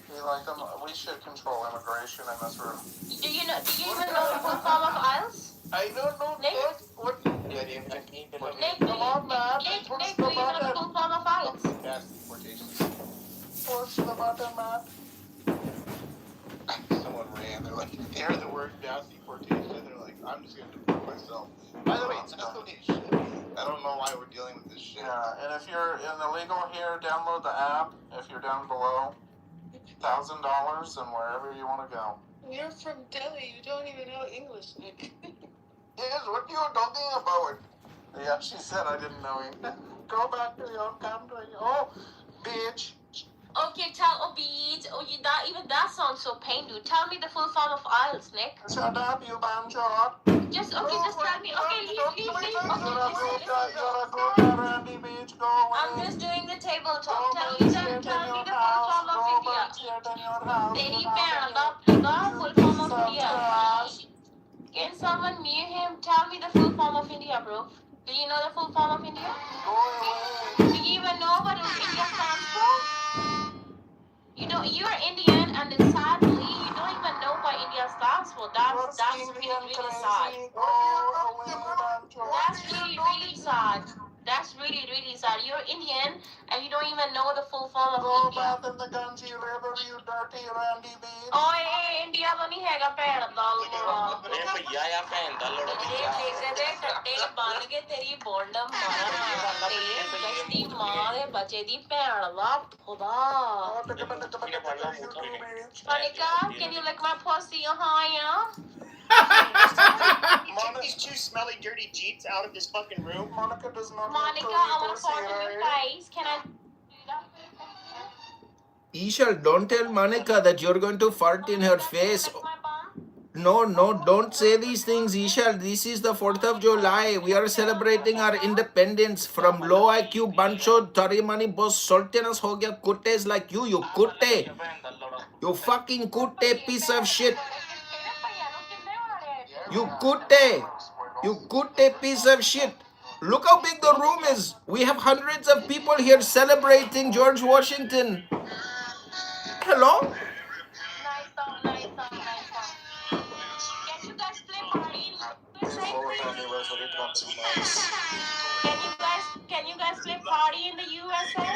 We should control immigration in this room. Do you even know the full form of IELTS? I don't know. Nick? What? Nick, come on, man. Nick, do you know the full form of IELTS? Yes, deportation. Push the button, man. Someone ran. They're like, they heard the word mass deportation. They're like, I'm just going to deport myself. By the way, it's escalating shit. I don't know why we're dealing with this shit. Yeah, and if you're illegal here, download the app. If you're down below, $1,000 and wherever you want to go. You're from Delhi. You don't even know English, Nick. Yes, what are you talking about? Yeah, she said I didn't know him. Go back to your country. Oh, bitch. Okay, that sounds so pain, dude. Tell me the full form of IELTS, Nick. Shut up, you banjo. Just tell me. Okay, leave. You're a good Randy, bitch. Go away. I'm just doing the table talk. Tell me the full form of India. Teri bhੈਣ the full form of India. Can someone mute him? Tell me the full form of India, bro. Do you know the full form of India? Go away. Do you even know what India stands for? You're Indian, and then sadly, you don't even know what India stands for. That's really sad. That's really sad. That's really sad. You're Indian, and you don't even know the full form of India. Go back in the Ganges River, you dirty Randy bitch. Oh, India तो नहीं हैगा भैन दा लोड़ा। ਭਈਆ ਆ ਭੈਣ ਦਾ ਲੋੜਾ तेरे बेटे दे टट्टे बन के तेरी बोंड मारा तेरी बस्ती माँ दे बच्चे दी भैन दा खुदा। Monica, can you lick my pussy? Yeah. Take these two smelly, dirty jeeps out of this fucking room. Monica does not. Monica, I want to fart in your face. Can I do that? Ishal, don't tell Monica that you're going to fart in her face. No, don't say these things, Ishal. This is the 4th of July. We are celebrating our independence from low IQ bancho tarimani boss sultanas ho gaya kuttes like you kutte. You fucking kutte piece of shit. You kutte piece of shit. Look how big the room is. We have hundreds of people here celebrating George Washington. Hello? Nice song. Can you guys play party in USA? Can you guys play party in the USA?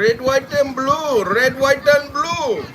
Red, white, and blue. Red, white, and blue.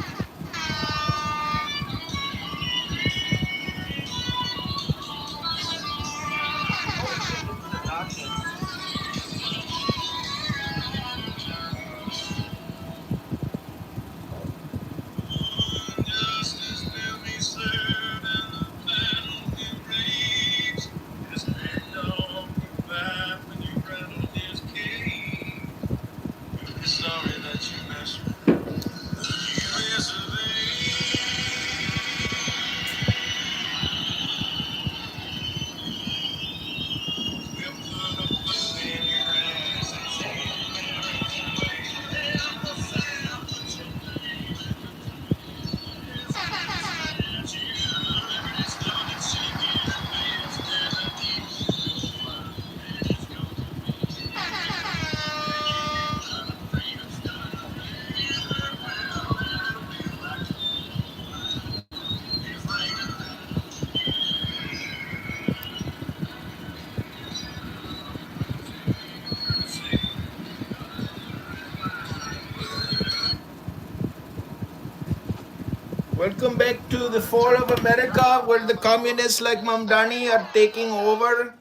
Welcome back to the fall of America, where the communists like Mamdani are taking over.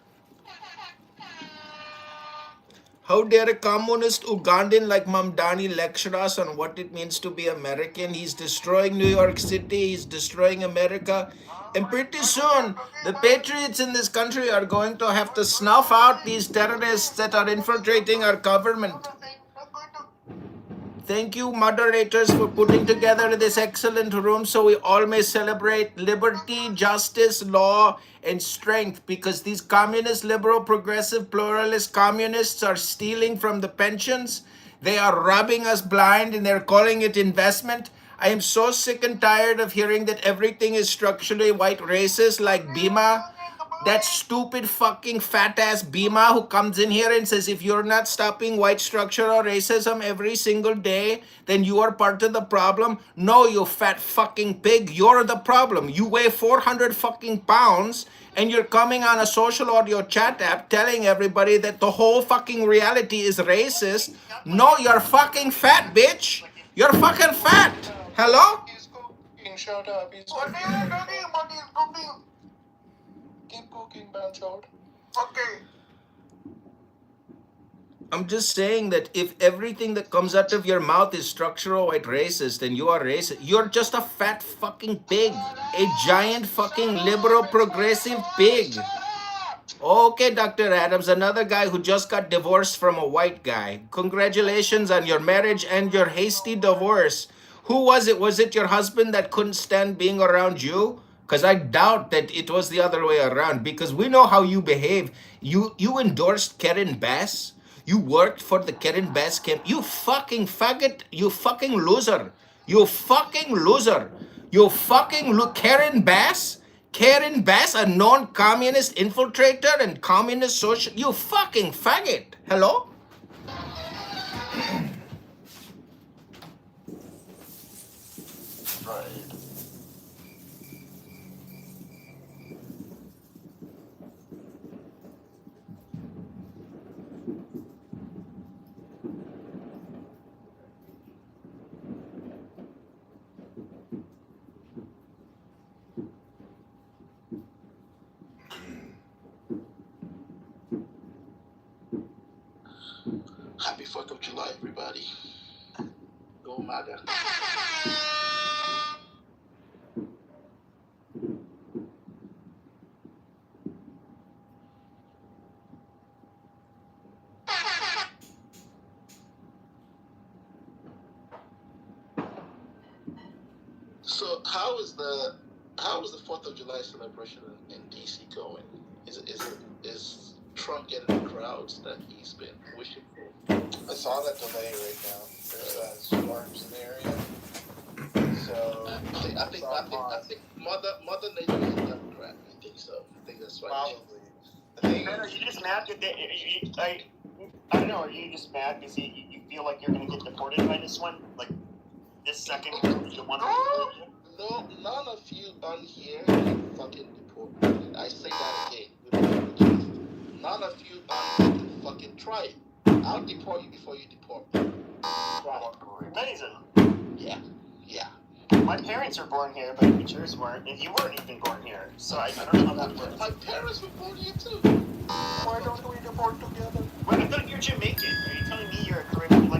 How dare a communist Ugandan like Mamdani lecture us on what it means to be American? He's destroying New York City, he's destroying America. And pretty soon, the patriots in this country are going to have to snuff out these terrorists that are infiltrating our government. Thank you, moderators, for putting together this excellent room so we all may celebrate liberty, justice, law, and strength, because these communist, liberal, progressive, pluralist communists are stealing from the pensions. They are robbing us blind and they're calling it investment. I am so sick and tired of hearing that everything is structurally white racist like Bima. That stupid fucking fat ass Bima who comes in here and says if you're not stopping white structural racism every single day, then you are part of the problem. No, you fat fucking pig, you're the problem. You weigh 400 fucking pounds and you're coming on a social audio chat app telling everybody that the whole fucking reality is racist. No, you're fucking fat, bitch. You're fucking fat. Hello? Shut up. Keep cooking, Blanchard. Okay. I'm just saying that if everything that comes out of your mouth is structural white racist, then you are racist. You're just a fat fucking pig. A giant fucking liberal progressive pig. Okay, Dr. Adams, another guy who just got divorced from a white guy. Congratulations on your marriage and your hasty divorce. Who was it? Was it your husband that couldn't stand being around you? Because I doubt that it was the other way around, because we know how you behave. You endorsed Karen Bass. You worked for the Karen Bass camp. You fucking faggot. You fucking loser. You fucking loser. You fucking Karen Bass? Karen Bass, a non-communist infiltrator and communist social... You fucking faggot. Hello? Right. Happy 4th of July, everybody. Go MAGA. So how is the 4th of July celebration in DC going? Is Trump getting the crowds that he's been wishing for? I saw that delay right now. There's storms in the area. So I think Mother Nature is a Democrat. I think so. I think that's why. probably. Man, are you just mad that I don't know, are you just mad because you feel like you're going to get deported by this one? Like, this second, the one No, none of you on here can fucking deport me. I say that again. None of you on here can fucking try it. I'll deport you before you deport me. Amazing. Yeah. My parents were born here, but yours weren't, and you weren't even born here. So I don't know how that works. My parents were born here too. Why don't we get born together? Well, I thought you're Jamaican. Are you telling me you're a Caribbean,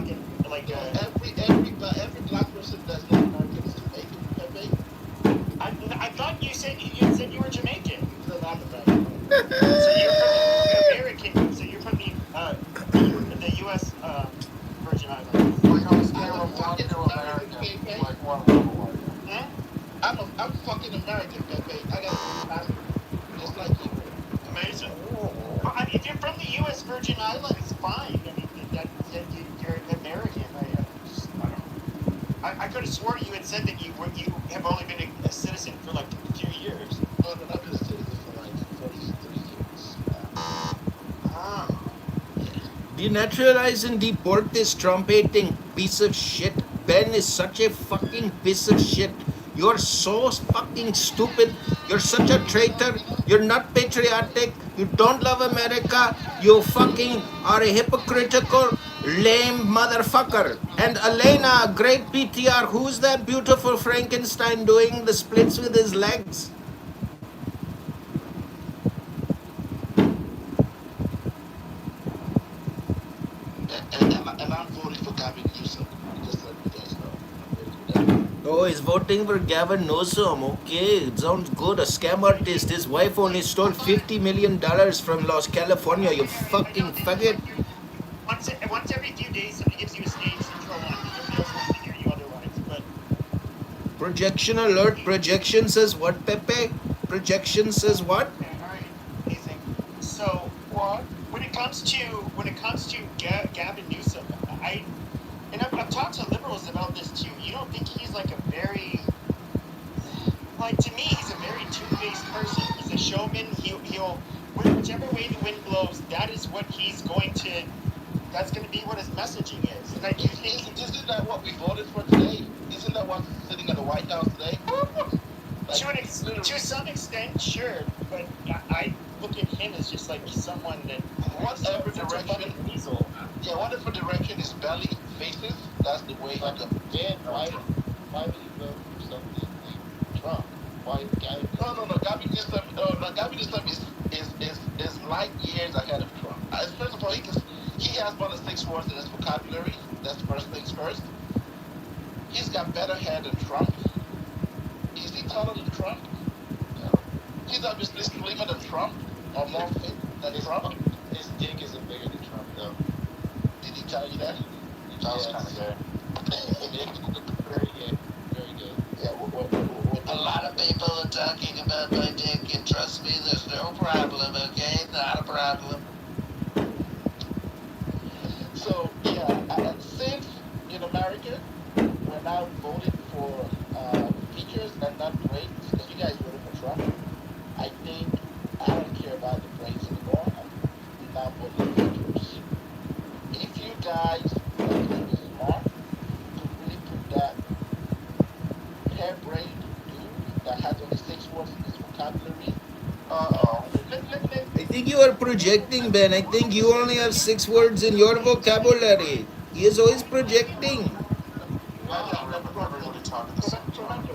Every black person that's not American is Jamaican, Pepe. I thought you said you were Jamaican. They're not American. So you're from American. So you're from the U.S. Virgin Islands. Like on a scale of 1 to American, like what level are you? I'm fucking American, Pepe. I got a passport, just like you. Amazing. Well, I mean, if you're from the U.S. Virgin Islands, fine. I mean, you're American. I don't know. I could have sworn you had said that you have only been a citizen for like a few years. No, I've been a citizen for like 43 years. Denaturalize and deport this Trump-hating piece of shit. Ben is such a fucking piece of shit. You're so fucking stupid. You're such a traitor. You're not patriotic. You don't love America. You fucking are a hypocritical, lame motherfucker. And Elena, great PTR. Who's that beautiful Frankenstein doing the splits with his legs? And I'm voting for Gavin Newsom. Just let you guys know. Oh, he's voting for Gavin Newsom. Okay, sounds good. A scam artist. His wife only stole $50 million from Los California. You fucking faggot. Once every few days, somebody gives you a stage to troll on. Nobody else wants to hear you otherwise. But Projection alert. Projection says what, Pepe? Projection says what? okay, all right, amazing. So when it comes to Gavin Newsom, I've talked to liberals about this too. You don't think he's like a very, like, to me, he's a very two-faced person. He's a showman. He'll whichever way the wind blows, that's going to be what his messaging is. And I do think, Isn't that what we voted for today? Isn't that what's sitting at the White House today? to some extent, sure, but I look at him as just like someone that Whatever direction, weasel. yeah, whatever direction his belly faces, that's the way. Like a dead why would you vote for something like Trump? Why Gavin? No. Gavin Newsom is light years ahead of Trump. First of all, he has one of 6 words in his vocabulary. That's first things first. He's got better hair than Trump. Is he taller than Trump? No. He's obviously slimmer than Trump, or more fit than Trump. His dick isn't bigger than Trump, though. Did he tell you that? That was kind of good. Very good. Very good. Yeah, a lot of people are talking about my dick, and trust me, there's no problem, okay? Not a problem. So, yeah, since in America, we're now voting for features and not grades, because you guys voted for Trump, I think I don't care about the grades anymore. I'm now voting for features. If you guys are really smart, could really put that hair-brained dude that has only 6 words in his vocabulary. I think you are projecting, Ben. I think you only have 6 words in your vocabulary. He is always projecting. Everybody talking the same time.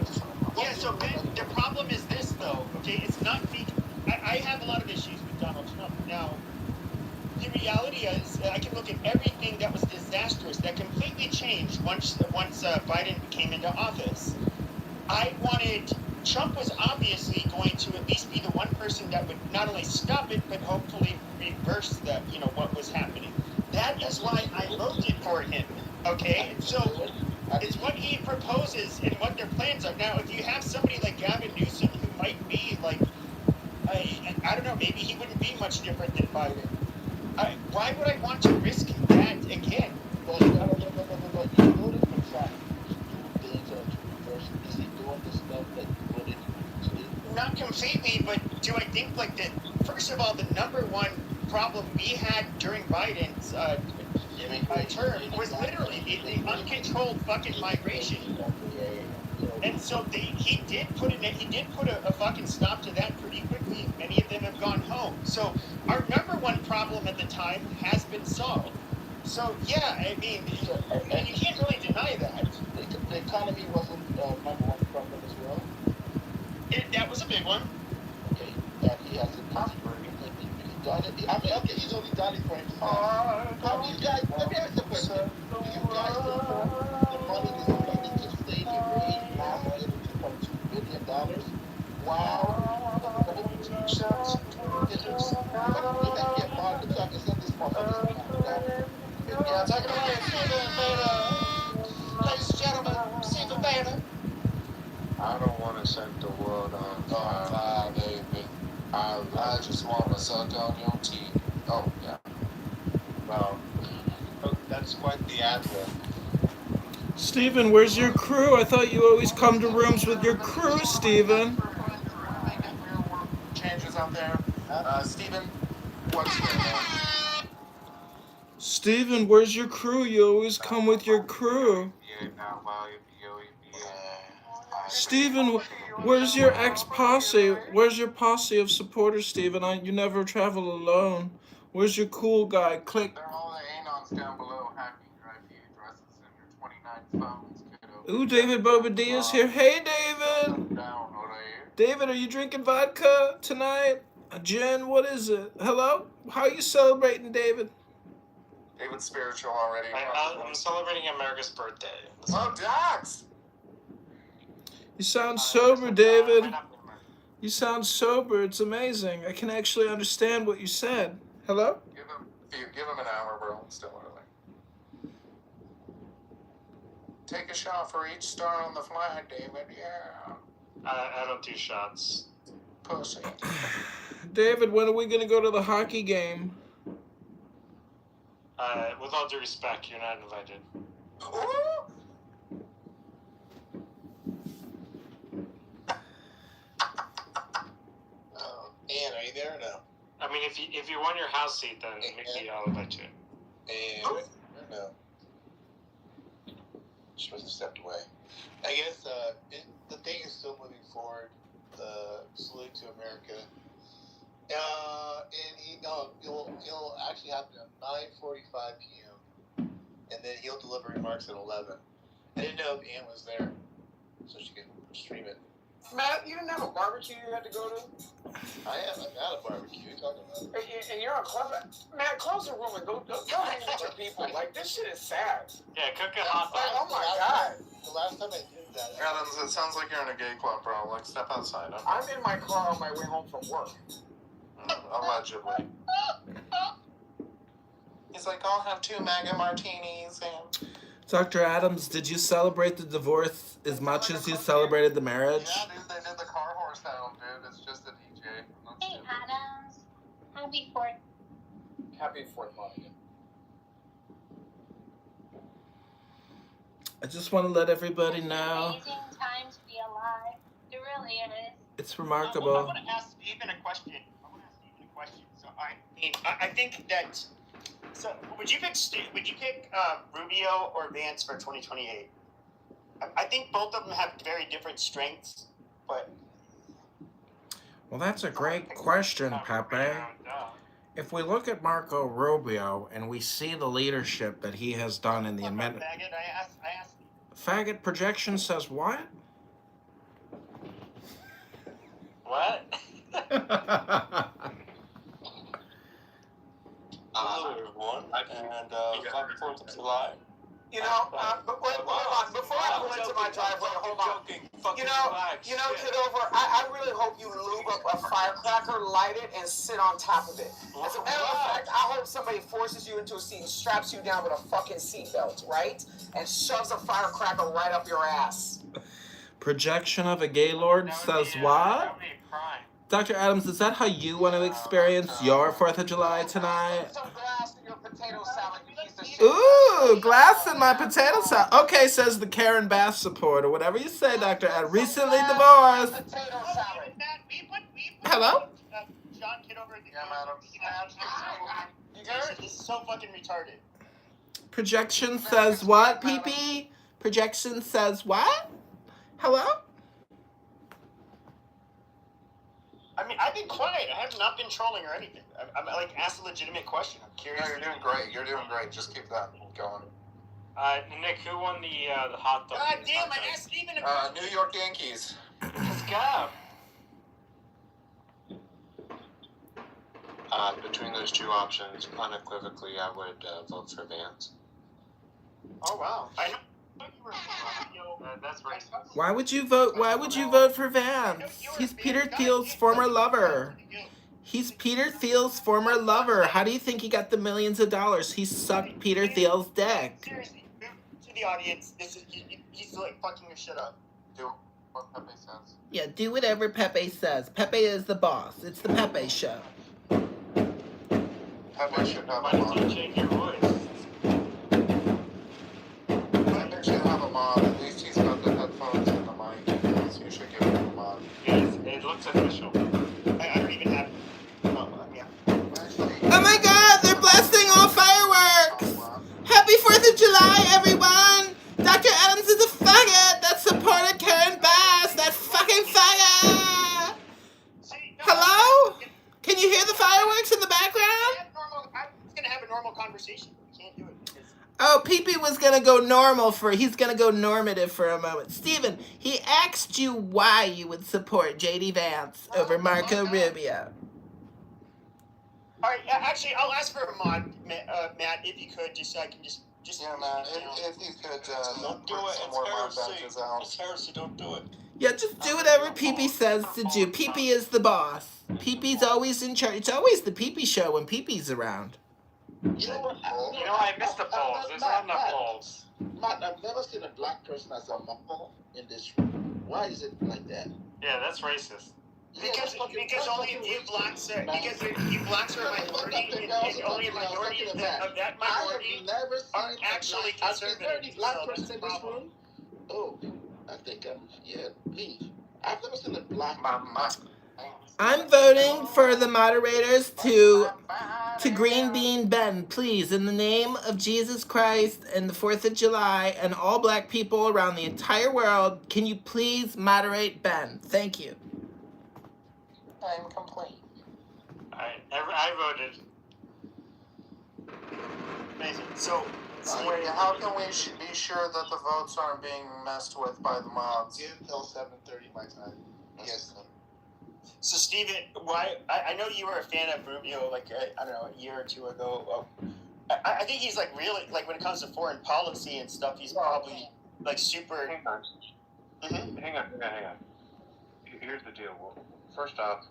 Yeah, so the problem is this, though, okay? It's not I have a lot of issues with Donald Trump. Now, the reality is I can look at everything that was disastrous, that completely changed once Biden came into office. Trump was obviously going to at least be the one person that would not only stop it, but hopefully reverse what was happening. That is why I voted for him, okay? So it's what he proposes and what their plans are. Now, if you have somebody like Gavin Newsom who might be like, I don't know, maybe he wouldn't be much different than Biden. Why would I want to risk that again? Well, you voted for Trump. Is he doing the stuff that you voted to do? Not completely, but do I think like that? First of all, the number one problem we had during Biden's term was literally the uncontrolled fucking migration. And so he did put a fucking stop to that pretty quickly. Many of them have gone home. So our number one problem at the time has been solved. So yeah, I mean, and you can't really deny that. The economy wasn't number one problem as well. That was a big one. Okay, that he has to prosper. He done it. I mean, okay, he's only done it for himself. How do you guys? Let me ask you a question. Do you guys support the money this Flanagan Stadium raised last year, $2.2 billion? Wow. We have to get Martin so I can send this motherfucker down. Yeah, take it away, Stephen Banner. Ladies and gentlemen, Stephen Banner. I don't want to set the world on fire, David. I just want to suck on your teeth. Oh, yeah. Well, that's quite the ad-lib. Stephen, where's your crew? I thought you always come to rooms with your crew, Stephen. Changes out there. Stephen, what's your name? Stephen, where's your crew? You always come with your crew. Stephen, where's your ex-posse? Where's your posse of supporters, Stephen? You never travel alone. Where's your cool guy? Click. They're all the anons down below hacking your IP addresses and your 29 phones. Ooh, David Bobadilla's here. Hey, David! David, are you drinking vodka tonight? Jen, what is it? Hello? How are you celebrating, David? David's spiritual already. I'm celebrating America's birthday. Oh, Dax! You sound sober, David. You sound sober. It's amazing. I can actually understand what you said. Hello? Give him an hour, bro. It's still early. Take a shot for each star on the flag, David. Yeah. I don't do shots. Pussy. David, when are we going to go to the hockey game? With all due respect, you're not invited. Ooh! Ann, are you there or no? I mean, if you want your house seat, then maybe I'll invite you. And no. She was stepped away. I guess the thing is still moving forward. Salute to America. And he'll actually happen at 9:45 p.m. And then he'll deliver remarks at 11. I didn't know if Ann was there, so she could stream it. Matt, you didn't have a barbecue you had to go to? I am. I'm at a barbecue. What are you talking about? And you're on club. Matt, close the room and go hang with your people. Like, this shit is sad. Yeah, cook a hot dog. Oh my god. The last time I did that. Adams, it sounds like you're in a gay club, bro. Like, step outside. Okay? I'm in my car on my way home from work. Allegedly. He's like, I'll have 2 mega martinis and... Dr. Adams, did you celebrate the divorce as much as you celebrated the marriage? Yeah, dude, they did the car horse sound, dude. It's just a DJ. Hey, Adams. Happy 4th. Happy 4th, Monica. I just want to let everybody know. Amazing time to be alive. It really is. It's remarkable. I want to ask Stephen a question. So I think that. So would you pick Rubio or Vance for 2028? I think both of them have very different strengths, but. Well, that's a great question, Pepe. If we look at Marco Rubio and we see the leadership that he has done in the amendment. Faggot projection says what? What? Hello, everyone, and happy 4th of July. You know, hold on. Before I pull into my driveway, hold on. You know, Kitover, I really hope you lube up a firecracker, light it, and sit on top of it. As a matter of fact, I hope somebody forces you into a seat and straps you down with a fucking seatbelt, right? And shoves a firecracker right up your ass. Projection of a Gaylord says what? Dr. Adams, is that how you want to experience your 4th of July tonight? Ooh, glass in my potato salad. Okay, says the Karen Bass supporter. Whatever you say, Dr. Adams. Recently divorced. Hello? John Kitover. This is so fucking retarded. Projection says what, PP? Projection says what? Hello? I mean, I've been quiet. I have not been trolling or anything. I'm like asked a legitimate question. I'm curious. No, you're doing great. You're doing great. Just keep that going. Nick, who won the hot dog? God damn! I asked Steven a question. New York Yankees. Let's go. Between those two options, unequivocally, I would vote for Vance. Oh wow! I know. That's right. Why would you vote? Why would you vote for Vance? He's Peter Thiel's former lover. He's Peter Thiel's former lover. How do you think he got the millions of dollars? He sucked Peter Thiel's dick. Seriously, to the audience, this is he's like fucking your shit up. Do what Pepe says. Yeah, do whatever Pepe says. Pepe is the boss. It's the Pepe show. Pepe should have Why a did you mod. change your voice? Pepe should have a mod. At least he's got the headphones and the mic. So you should give him a mod. Yes, it looks official. I don't even have. Yeah. Oh my god, they're blasting all fireworks! Happy 4th of July, everyone! Dr. Adams is a faggot that supported Karen Bass, that fucking faggot! Hello? Can you hear the fireworks in the background? I'm just gonna have a normal conversation. We can't do it because. Oh, Pee-Pee was gonna go he's gonna go normative for a moment. Steven, he asked you why you would support J.D. Vance over Marco Rubio. Alright, actually, I'll ask for a mod, Matt, if you could, just so I can just. Yeah, man. If you could Don't do put it. some It's more mod heresy. badges out. It's heresy. Don't do it. Yeah, just do whatever Pee-Pee says to do. Pee-Pee is the boss. Pee-Pee's always in charge. It's always the Pee-Pee show when Pee-Pee's around. You know, I missed the polls. There's not enough polls. Matt, I've never seen a black person as a mumble in this room. Why is it like that? Yeah, that's racist. Because only a few blacks are a minority, and only a minority of that minority are actually conservative. Black person in this room? Oh, I think leave. I've never seen a black. I'm voting for the moderators to Green Bean Ben, please, in the name of Jesus Christ and the 4th of July and all black people around the entire world, can you please moderate Ben? Thank you. I'm complete. I voted. Amazing. So Wait, how can we be sure that the votes aren't being messed with by the mobs? Give till 7:30 my time. Yes. So Steven, why? I know you were a fan of Rubio, like I don't know, a year or two ago. I think he's like really like when it comes to foreign policy and stuff, he's probably like super. Hang on. Mm-hmm. Hang on. Here's the deal. Well, first off,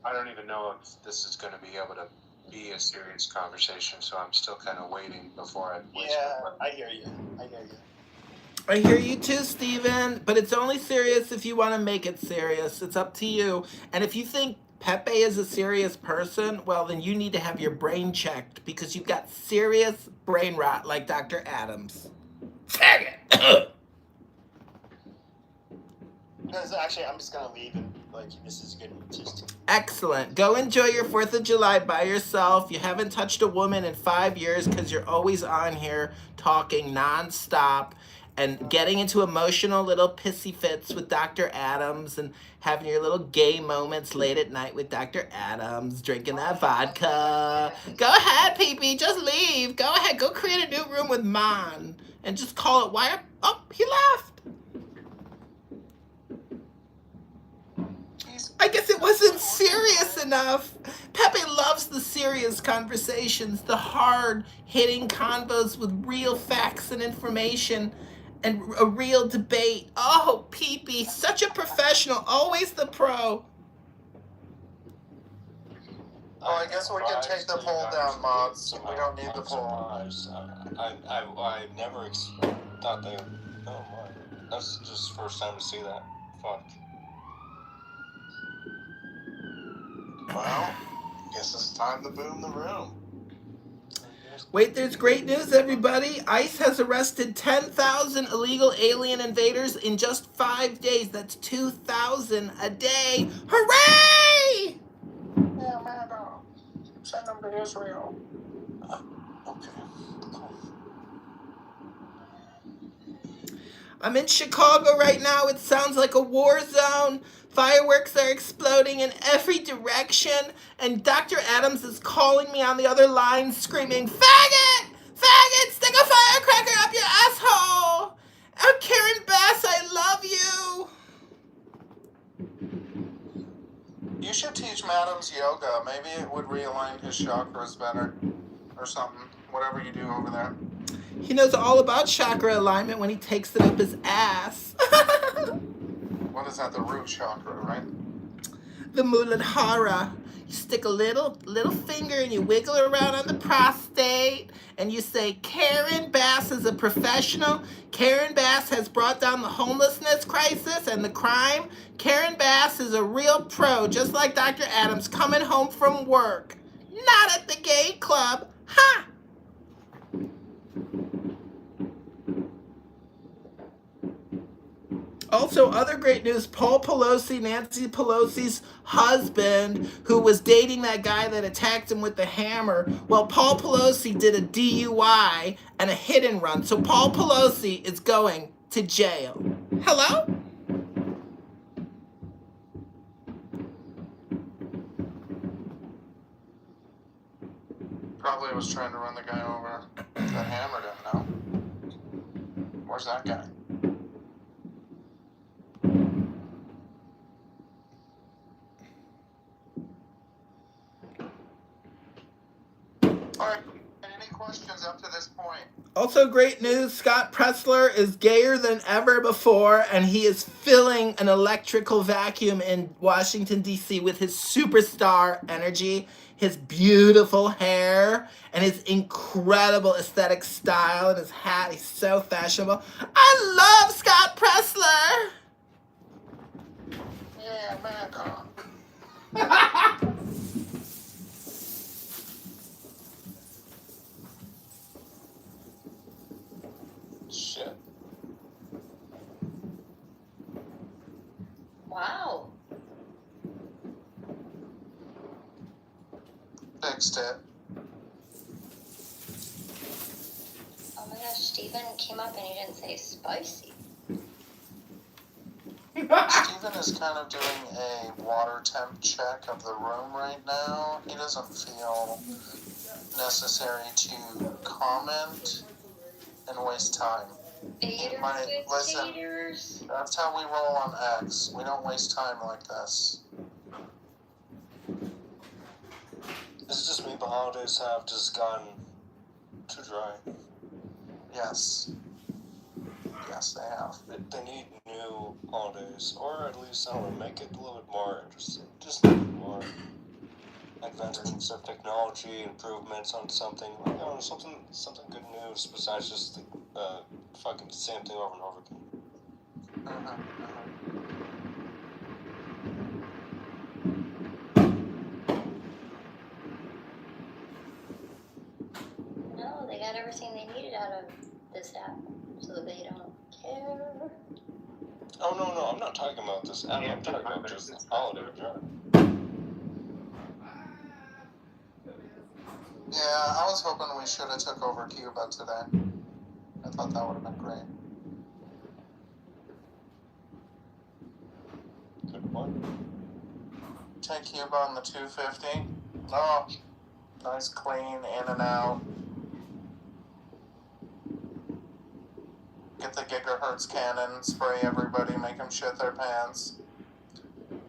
I don't even know if this is going to be able to be a serious conversation, so I'm still kind of waiting before I. I hear you. I hear you too, Steven, but it's only serious if you want to make it serious. It's up to you. And if you think Pepe is a serious person, well, then you need to have your brain checked because you've got serious brain rot like Dr. Adams. Faggot! Actually, I'm just gonna leave and like this is good. Just Excellent. Go enjoy your 4th of July by yourself. You haven't touched a woman in 5 years because you're always on here talking nonstop and getting into emotional little pissy fits with Dr. Adams and having your little gay moments late at night with Dr. Adams, drinking that vodka. Go ahead, Pee-Pee, just leave. Go ahead, go create a new room with Mon and just call it Wire. Oh, he left. I guess it wasn't serious enough. Pepe loves the serious conversations, the hard-hitting convos with real facts and information and a real debate. Oh, Pee-Pee, such a professional, always the pro. Oh, I guess we can take the poll down, mods. We don't need the poll. I never thought they. Oh my! That's just the first time to see that. Fuck. Well, guess it's time to boom the room. Wait, there's great news, everybody. ICE has arrested 10,000 illegal alien invaders in just 5 days. That's 2,000 a day. Hooray! Yeah, man, send them to Israel. Okay. I'm in Chicago right now. It sounds like a war zone. Fireworks are exploding in every direction, and Dr. Adams is calling me on the other line, screaming, "Faggot! Faggot! Stick a firecracker up your asshole! Oh, Karen Bass, I love you!" You should teach Madam's yoga. Maybe it would realign his chakras better. Or something. Whatever you do over there. He knows all about chakra alignment when he takes it up his ass. What is that? The root chakra, right? The Muladhara. You stick a little finger and you wiggle around on the prostate and you say, Karen Bass is a professional. Karen Bass has brought down the homelessness crisis and the crime. Karen Bass is a real pro, just like Dr. Adams coming home from work. Not at the gay club. Ha! Also, other great news, Paul Pelosi, Nancy Pelosi's husband, who was dating that guy that attacked him with the hammer. Well, Paul Pelosi did a DUI and a hit and run. So Paul Pelosi is going to jail. Hello? Probably was trying to run the guy over that hammered him, no? Where's that guy? Alright, any questions up to this point? Also great news, Scott Pressler is gayer than ever before, and he is filling an electrical vacuum in Washington, D.C. with his superstar energy, his beautiful hair, and his incredible aesthetic style, and his hat. He's so fashionable. I love Scott Pressler! Yeah, man. Shit. Wow. Fixed it. Oh my gosh, Steven came up and he didn't say spicy. Steven is kind of doing a water temp check of the room right now. He doesn't feel necessary to comment and waste time. Listen, that's how we roll on X. We don't waste time like this. Is it just me, the holidays have just gotten too dry? Yes. Yes, they have. They need new holidays, or at least, I don't know, make it a little bit more interesting. Just a little bit more advancements of technology, improvements on something, you know, something good news besides just the fucking same thing over and over again. No, they got everything they needed out of this app, so they don't care. Oh, no, I'm not talking about this app. I'm talking about just the holiday drive. Yeah, I was hoping we should have took over Cuba today. I thought that would have been great. Good one. Take Cuba on the 250. Oh, nice clean, in and out. Get the gigahertz cannon, spray everybody, make them shit their pants.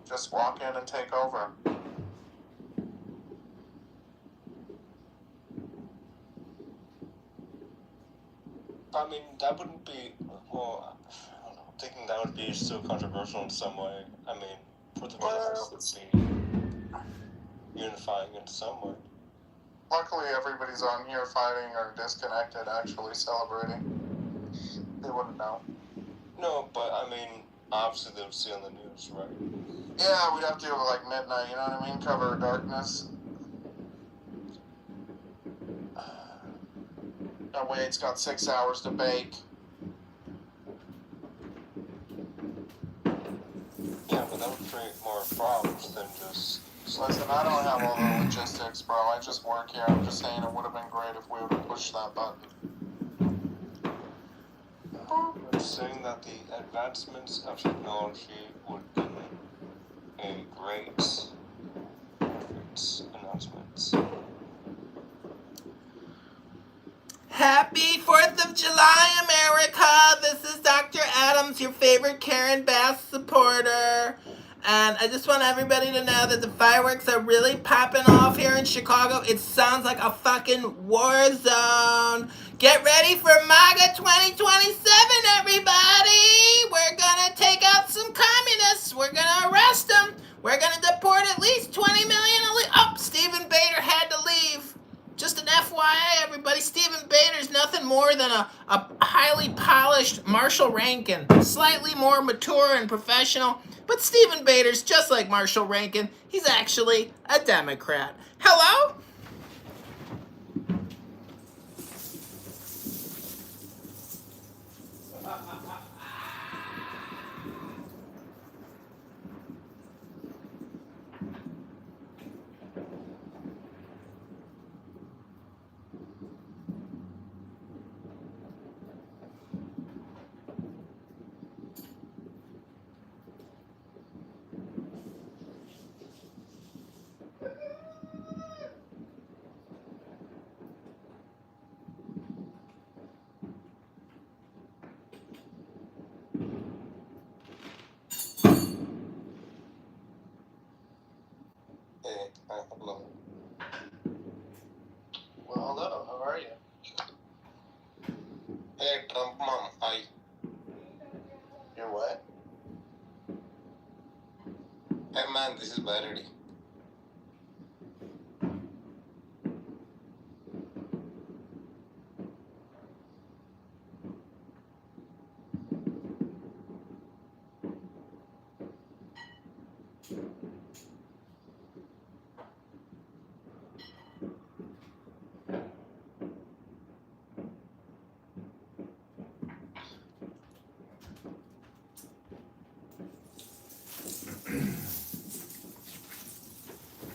Just walk in and take over. I mean, that wouldn't be, well, I don't know, I'm thinking that would be still controversial in some way. I mean, for the benefits would be unifying in some way. Luckily, everybody's on here fighting or disconnected, actually celebrating. They wouldn't know. No, but I mean, obviously they would see on the news, right? Yeah, we'd have to do it like midnight, you know what I mean? Cover darkness. That way it's got 6 hours to bake. Yeah, but that would create more problems than just... Listen, I don't have all the logistics, bro. I just work here. I'm just saying it would have been great if we would have pushed that button. You're saying that the advancements of technology would be a great announcement. Happy 4th of July, America! This is Dr. Adams, your favorite Karen Bass supporter. And I just want everybody to know that the fireworks are really popping off here in Chicago. It sounds like a fucking war zone. Get ready for MAGA 2027, everybody! We're gonna take out some communists. We're gonna arrest them. We're gonna deport at least 20 million. Oh, Stephen Bader had to leave. Just an FYI, everybody, Stephen Bader's nothing more than a highly polished Marshall Rankin. Slightly more mature and professional. But Stephen Bader's just like Marshall Rankin. He's actually a Democrat. Hello? Hey, hello. Well, hello. How are you? Hey, Trump mom, hi. You're what? Hey man, this is Barady.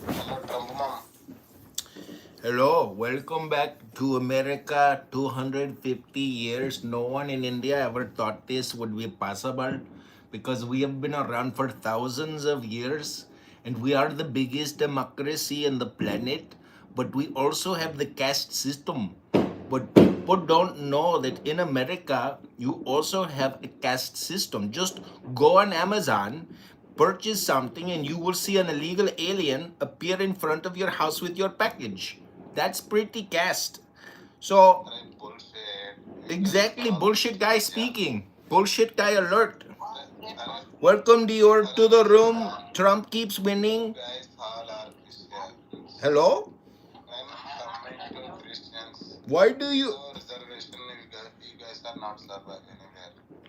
Hello, Trump mom. Hello, welcome back to America. 250 years. No one in India ever thought this would be possible because we have been around for thousands of years and we are the biggest democracy on the planet, but we also have the caste system. But people don't know that in America, you also have a caste system. Just go on Amazon, purchase something, and you will see an illegal alien appear in front of your house with your package. That's pretty caste. So, exactly, bullshit guy speaking. Bullshit guy alert. Welcome to the room. Trump keeps winning. Hello? Why do you...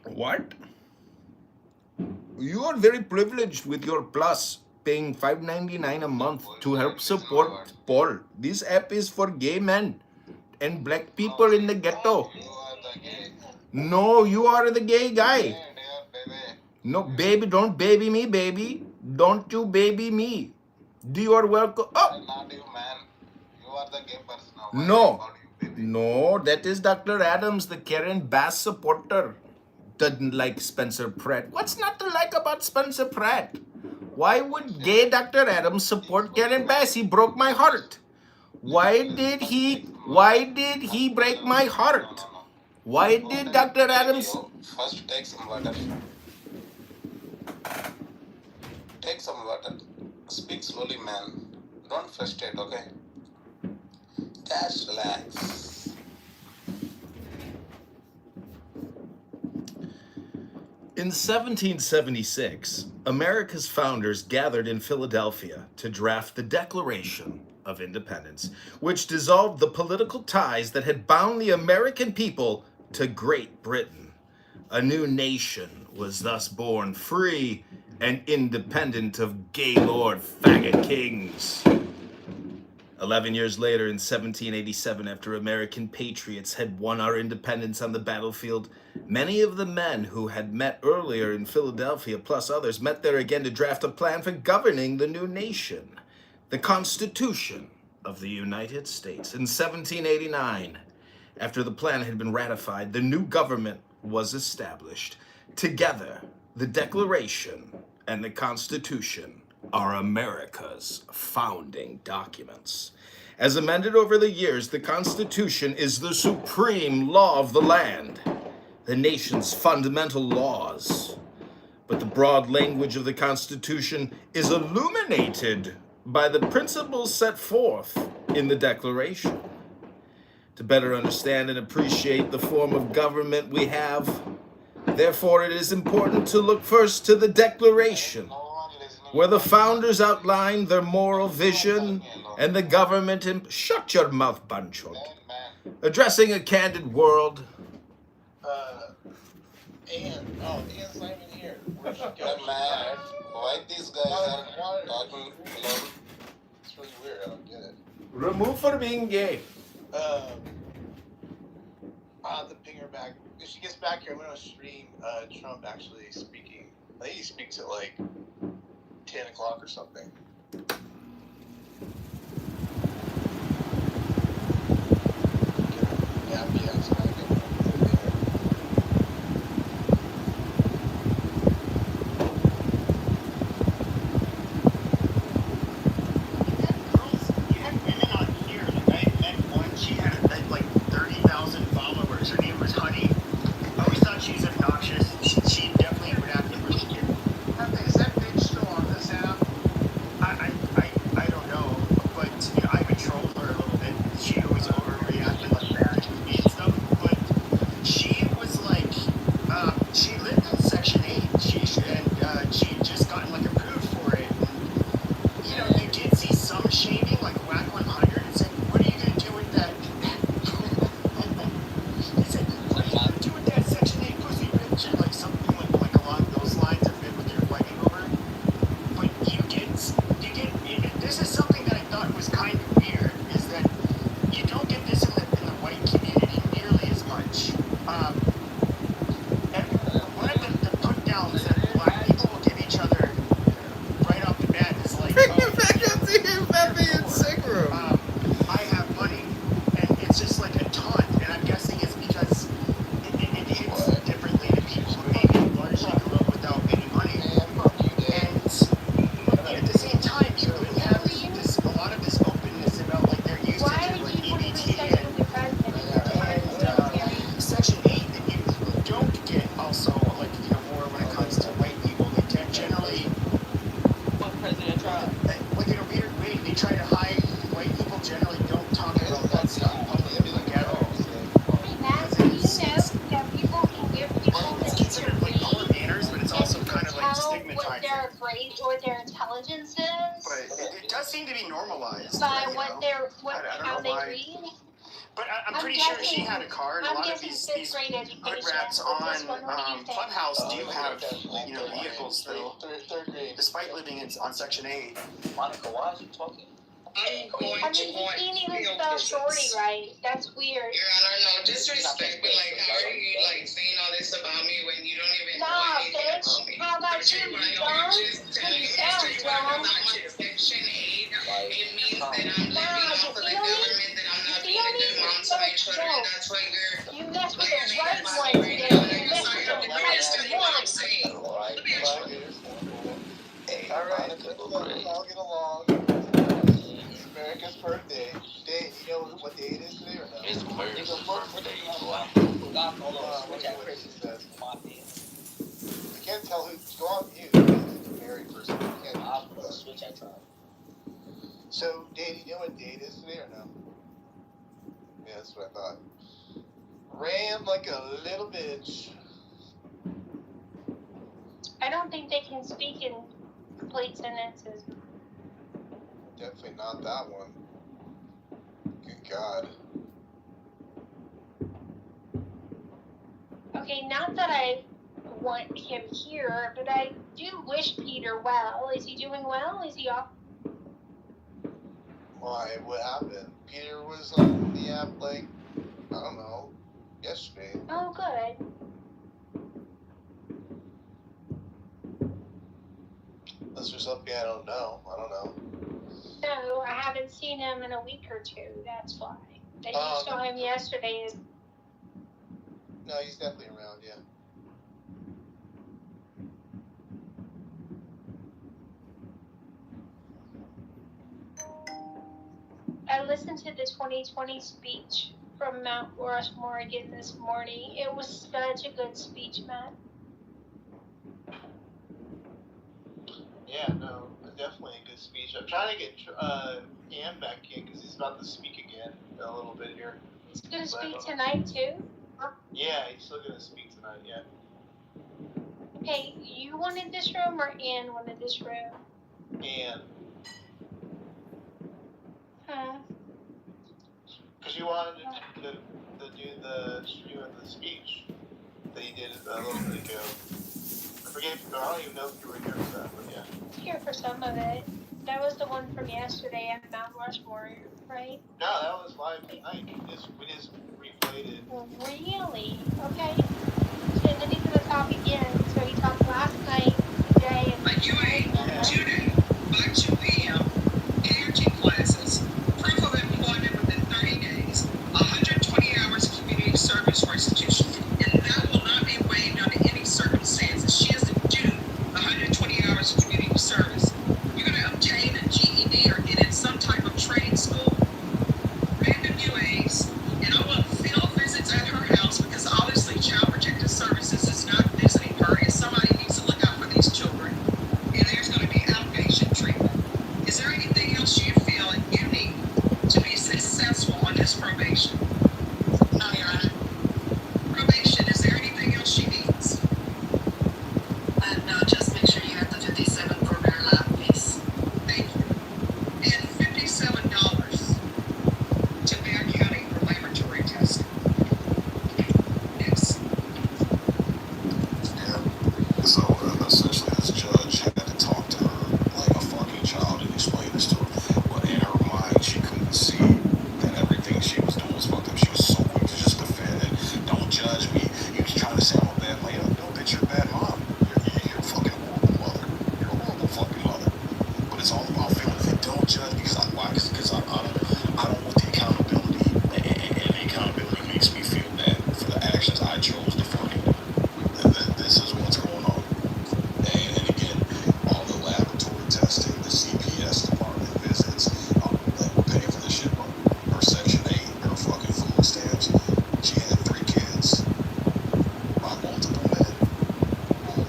What? You are very privileged with your plus, paying $5.99 a month to help support Paul. This app is for gay men and black people in the ghetto. No, you are the gay guy. No, baby, don't baby me, baby. Don't you baby me. You are welcome. Oh. You are the gay person. No. No, that is Dr. Adams, the Karen Bass supporter. Doesn't like Spencer Pratt. What's not to like about Spencer Pratt? Why would gay Dr. Adams support Karen Bass? He broke my heart. Why did he break my heart? Why did Dr. Adams... First, take some water. Take some water. Speak slowly, man. Don't frustrate, okay? Just relax. In 1776, America's founders gathered in Philadelphia to draft the Declaration of Independence, which dissolved the political ties that had bound the American people to Great Britain. A new nation was thus born, free and independent of Gaylord faggot kings. 11 years later, in 1787, after American patriots had won our independence on the battlefield, many of the men who had met earlier in Philadelphia, plus others, met there again to draft a plan for governing the new nation, the Constitution of the United States. In 1789, after the plan had been ratified, the new government was established. Together, the Declaration and the Constitution are America's founding documents. As amended over the years, the Constitution is the supreme law of the land, the nation's fundamental laws. But the broad language of the Constitution is illuminated by the principles set forth in the Declaration. To better understand and appreciate the form of government we have, therefore it is important to look first to the Declaration, where the founders outlined their moral vision and the government shut your mouth, Banchot. Addressing a candid world. Ian's not even here. Where'd she go? Man, why these guys are talking alone? It's really weird. I don't get it. Remove for being gay. I'll have to ping her back. If she gets back here, I'm gonna stream Trump actually speaking. I think he speaks at like 10 o'clock or something. Yeah, it's not good. She had like 30,000 followers. Her name was Honey. I always thought she was obnoxious. She definitely would have to really get. Is that bitch still on this app? I don't know, but you know, I would troll her a little bit. She always overreacted like that to me and stuff. But she was like, she lived in Section 8. She had just gotten like approved for it. And, you know, you did see some shaming, like Whack 100 and said, "What are you gonna do with that?" He said, "What are you gonna do with that Section 8 pussy bitch?" Or like something like along those lines of it, what they're fighting over. But you get. This is something that I thought was kind of weird, is that you don't get this in the white community nearly as much. And one of the put downs that black people will give each other right off the bat is like, I have money, and it's just like a taunt, and I'm guessing it's because it hits differently to people who maybe largely grew up without any money. And at the same time, you really have a lot of this openness about like they're used to like EBT and Section 8 that you don't get also, like, you know, more when it comes to white people. They generally, President Trump, like in a weird way, they try to hide. White people generally don't talk about that stuff publicly like at all. It's considered like poor manners, but it's also kind of like stigmatizing. What their intelligence is. But it does seem to be normalized. By you what know? they're, I don't how know they why. read. But I'm pretty sure she had a car, and a lot of these hood rats on Clubhouse do have, you know, vehicles still, third grade, despite living on Section 8. Monica, why is you talking? He can't even spell shorty right. That's weird. Your Honor, no disrespect, but like, how are you like saying all this about me when you don't even know anything about me? How about you? You dumb? You sound dumb. Section 8, it means that I'm living off of the government, that I'm not being a good mom to my children. That's why you mess with the right one today. You mess with the right one. All right, I'll get along. It's America's birthday. Day, you know what day it is today or no? It's America's birthday. What Chrissy says. I can't tell who. Go on mute. It's a married person. You can't switch that time. So, Dave, you know what day it is today or no? Yeah, that's what I thought. Ran like a little bitch. I don't think they can speak in complete sentences. Definitely not that one. Good God. Okay, not that I want him here, but I do wish Peter well. Is he doing well? Is he off? Why? What happened? Peter was on the app like, I don't know, yesterday. Oh, good. Unless there's something I don't know. No, I haven't seen him in a week or two. That's why. That you saw him yesterday. No, he's definitely around, yeah. I listened to the 2020 speech from Mount Rushmore again this morning. It was such a good speech, Matt. Yeah, no, definitely a good speech. I'm trying to get Ian back in because he's about to speak again in a little bit here. He's going to speak tonight, too? Yeah, he's still going to speak tonight, yeah. Okay, you wanted this room or Ian wanted this room? Ian. Because you wanted to do the stream of the speech that he did a little bit ago. I don't even know if you were here for that, but yeah. I was here for some of it. That was the one from yesterday at Mount Rushmore, right? No, that was live tonight. We just replayed it. Really? Okay. So then he's gonna talk again. So he talked last night, today, and Today, by 2 p.m., energy classes, proof of employment within 30 days, 120 hours of community service restitution, and that will not be waived under any circumstances. She is due 120 hours of community service. You're going to obtain a GED or get in some type of training school, random UAs, and I want field visits at her house because obviously Child Protective Services is not visiting her, and somebody needs to look out for these children. And there's going to be outpatient treatment. Is there anything else you feel you need to be successful on this probation? No, Your Honor. Probation, is there anything else she needs? No, just make sure you have the 57 for her lab, please. Thank you. And $57 to Bear County for laboratory testing. Yes. Yeah. So essentially, this judge had to talk to her like a fucking child and explain this to her. But in her mind, she couldn't see that everything she was doing was fucked up. She was so quick to just defend it. Don't judge me. You was trying to say I'm a bad man. No, bitch, you're a bad mom. You're a fucking horrible mother. You're a horrible fucking mother. But it's all about feelings. And don't judge me because I don't want the accountability. And the accountability makes me feel bad for the actions I chose to fucking do. This is what's going on. And again, all the laboratory testing, the CPS department visits, we're paying for this shit, bro. Her Section 8, her fucking food stamps. She had 3 kids by multiple men. Well,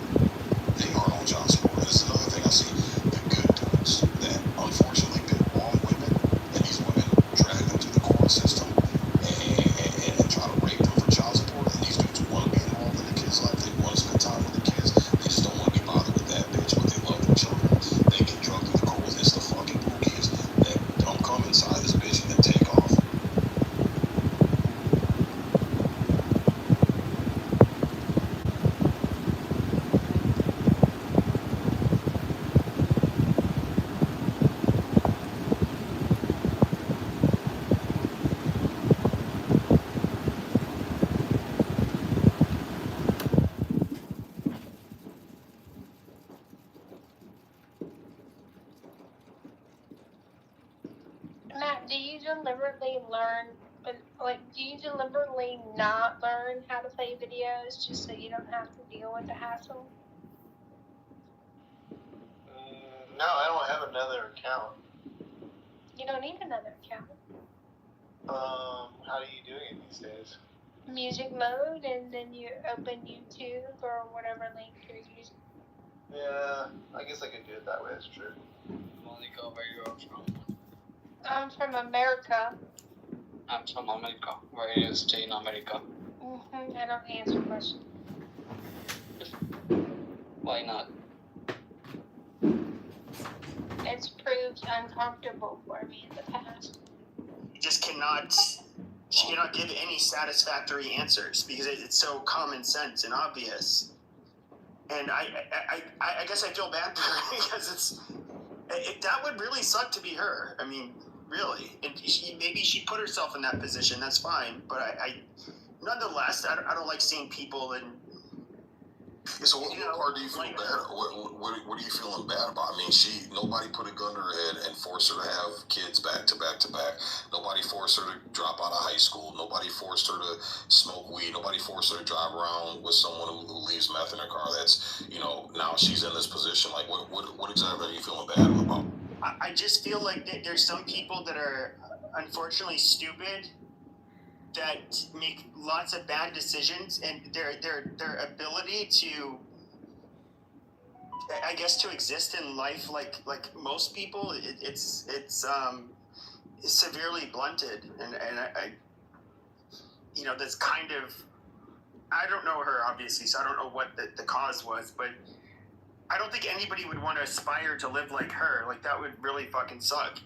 they are on child support. And this is another thing I see. The good dudes that unfortunately pick wrong women, and these women drag them through the court system and try to rape them for child support. And these dudes want to be involved in the kids' life. They want to spend time with the kids. They just don't want to be bothered with that bitch, but they love their children. They get drugged through the court. It's the fucking bookies that don't come inside this bitch and then take off. Matt, do you deliberately not learn how to play videos just so you don't have to deal with the hassle? No, I don't have another account. You don't need another account. How are you doing it these days? Music mode, and then you open YouTube or whatever link you're using. Yeah, I guess I could do it that way, it's true. Monica, where you are from? I'm from America. I'm from America. Where do you stay in America? I don't answer questions. Why not? It's proved uncomfortable for me in the past. You just cannot give any satisfactory answers because it's so common sense and obvious. And I guess I feel bad for her because that would really suck to be her. I mean, really. And maybe she put herself in that position. That's fine. But I nonetheless, I don't like seeing people in. So what part do you feel bad? What are you feeling bad about? I mean, nobody put a gun to her head and forced her to have kids back to back to back. Nobody forced her to drop out of high school. Nobody forced her to smoke weed. Nobody forced her to drive around with someone who leaves meth in her car. That's, now she's in this position. Like, what exactly are you feeling bad about? I just feel like there's some people that are unfortunately stupid, that make lots of bad decisions, and their ability to, I guess, to exist in life like most people, it's severely blunted, and I that's kind of, I don't know her obviously, so I don't know what the cause was, but I don't think anybody would want to aspire to live like her. Like, that would really fucking suck.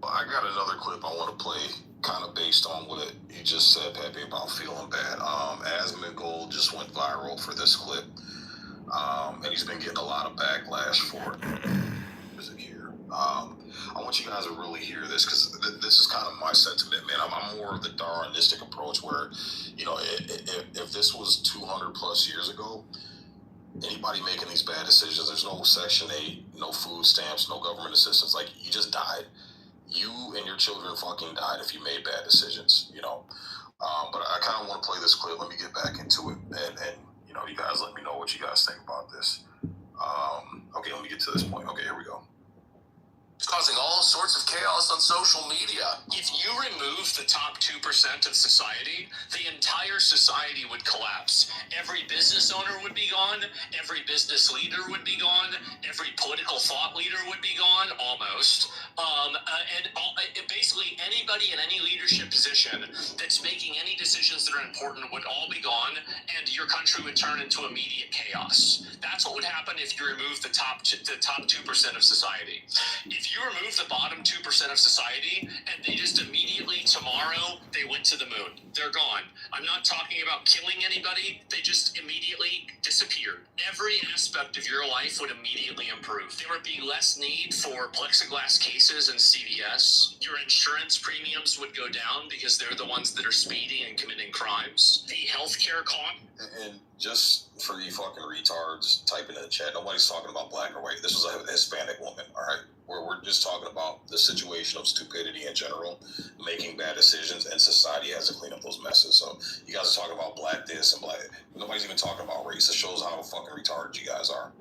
I got another clip I want to play, kind of based on what you just said, Pepe, about feeling bad. Asmund Gold just went viral for this clip, and he's been getting a lot of backlash for it. Music here. I want you guys to really hear this, because this is kind of my sentiment, man. I'm more of the Darwinistic approach, where, if this was 200 plus years ago, anybody making these bad decisions, there's no Section 8, no food stamps, no government assistance. Like, you just died. You and your children fucking died if you made bad decisions, But I kind of want to play this clip. Let me get back into it, and you guys let me know what you guys think about this. Okay, let me get to this point. Okay, here we go. It's causing all sorts of chaos on social media. If you remove the top 2% of society, the entire society would collapse. Every business owner would be gone. Every business leader would be gone. Every political thought leader would be gone, almost. Basically anybody in any leadership position that's making any decisions that are important would all be gone, and your country would turn into immediate chaos. That's what would happen if you remove the top 2% of society. If you remove the bottom 2% of society, and they just immediately, tomorrow, they went to the moon. They're gone. I'm not talking about killing anybody. They just immediately disappeared. Every aspect of your life would immediately improve. There would be less need for plexiglass cases and CVS. Your insurance premiums would go down because they're the ones that are speeding and committing crimes. The healthcare cost. And just for you fucking retards typing in the chat, nobody's talking about black or white. This was a Hispanic woman, all right? We're just talking about the situation of stupidity in general, making bad decisions, and society has to clean up those messes. So you guys are talking about black this and black. Nobody's even talking about race. It shows how fucking retarded you guys are.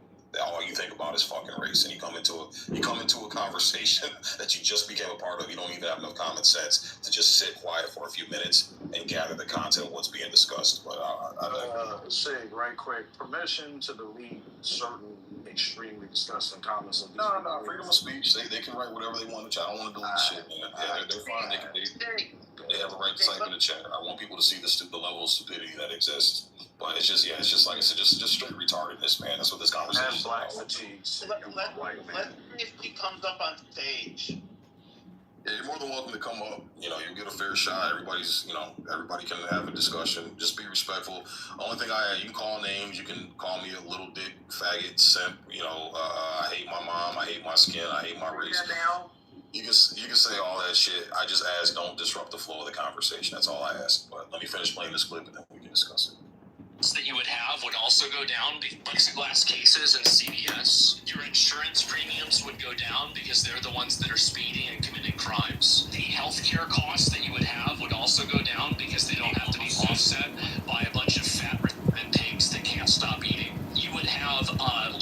All you think about is fucking race, and you come into a conversation that you just became a part of. You don't even have enough common sense to just sit quiet for a few minutes and gather the content of what's being discussed. But Sig, right quick, permission to delete certain extremely disgusting comments of this. No, freedom of speech. They can write whatever they want in the chat. I don't want to delete shit, man. Yeah, they're fine. They have a right to type in the chat. I want people to see the level of stupidity that exists. But it's just like I said, just straight retardedness, man. That's what this conversation is about. Let's see if he comes up on stage. Yeah, you're more than welcome to come up. You'll get a fair shot. Everybody can have a discussion. Just be respectful. Only thing you can call names. You can call me a little dick, faggot, simp. I hate my mom. I hate my skin. I hate my race. You can say all that shit. I just ask, don't disrupt the flow of the conversation. That's all I ask. But let me finish playing this clip, and then we can discuss it. That you would have would also go down, plexiglass cases and CVS. Your insurance premiums would go down because they're the ones that are speeding and committing crimes. The healthcare costs that you would have would also go down because they don't have to be offset by a bunch of fat and pigs that can't stop eating. You would have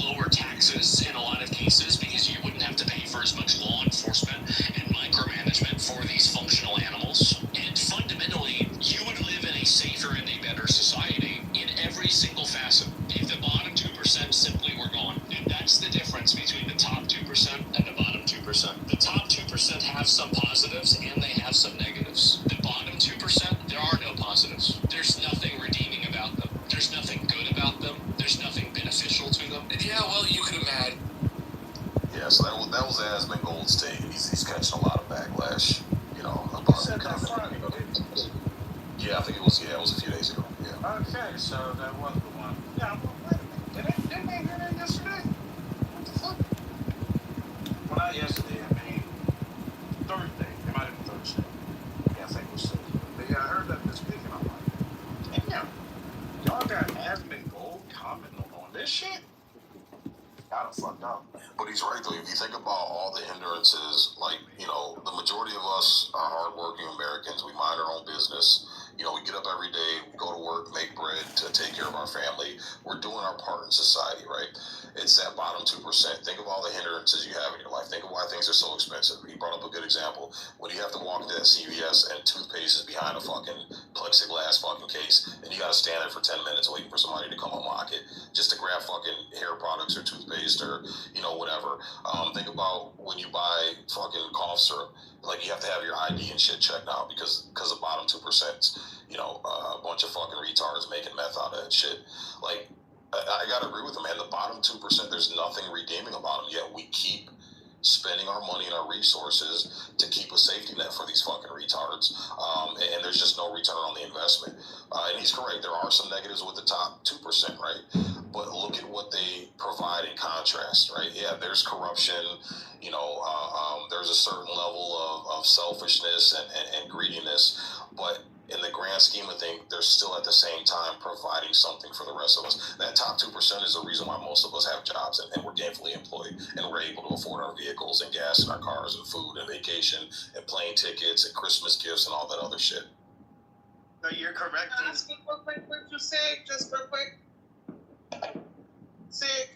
lower taxes in a lot of cases because you wouldn't have to pay for as much law enforcement and micromanagement for these functional animals. And fundamentally, you would live in a safer and a better society in every single facet. If the bottom 2% simply were gone. And that's the difference between the top 2% and the bottom 2%. The top 2% have some positives and they have some negatives. The bottom 2%, there are no positives. There's nothing redeeming about them. There's nothing good about them. There's nothing beneficial to them. And yeah, well, you could imagine. Yeah, so that was Asmund Gold's take. He's catching a lot of backlash, about Yeah, I think it was a few days ago. Yeah. Okay, so that was the one. Yeah, well, wait a minute. Didn't they hear that yesterday? What the fuck? Well, not yesterday. I mean, Thursday. It might have been Thursday. Yeah, I think it was Thursday. But yeah, I heard that this weekend. I'm like, damn, y'all got Asmund Gold commenting on this shit? Got him fucked up. But he's right, though. If you think about all the hindrances, the majority of us are hardworking Americans. We mind our own business. You know, we get up every day, we go to work, make bread to take care of our family. We're doing our part in society, right? It's that bottom 2%. Think of all the hindrances you have in your life. Think of why things are so expensive. He brought up a good example. When you have to walk into that CVS and toothpaste is behind a fucking plexiglass fucking case, and you gotta stand there for 10 minutes waiting for somebody to come unlock it just to grab fucking hair products or toothpaste or, you know, whatever. Think about when you buy fucking cough syrup. Like, you have to have your ID and shit checked out because the bottom 2%, you know, a bunch of fucking retards making meth out of that shit. Like, I gotta agree with him, man. The bottom 2%, there's nothing redeeming about them. Yet we keep spending our money and our resources to keep a safety net for these fucking retards, and there's just no return on the investment. And he's correct. There are some negatives with the top 2%, right? But look at what they provide in contrast, right? Yeah, there's corruption. You know, there's a certain level of selfishness and greediness, but in the grand scheme of things, they're still at the same time providing something for the rest of us. That top 2% is the reason why most of us have jobs and we're gainfully employed and we're able to afford our vehicles and gas in our cars and food and vacation and plane tickets and Christmas gifts and all that other shit. No, you're correct. Can I speak real quick, you Sig? Just real quick. Sig.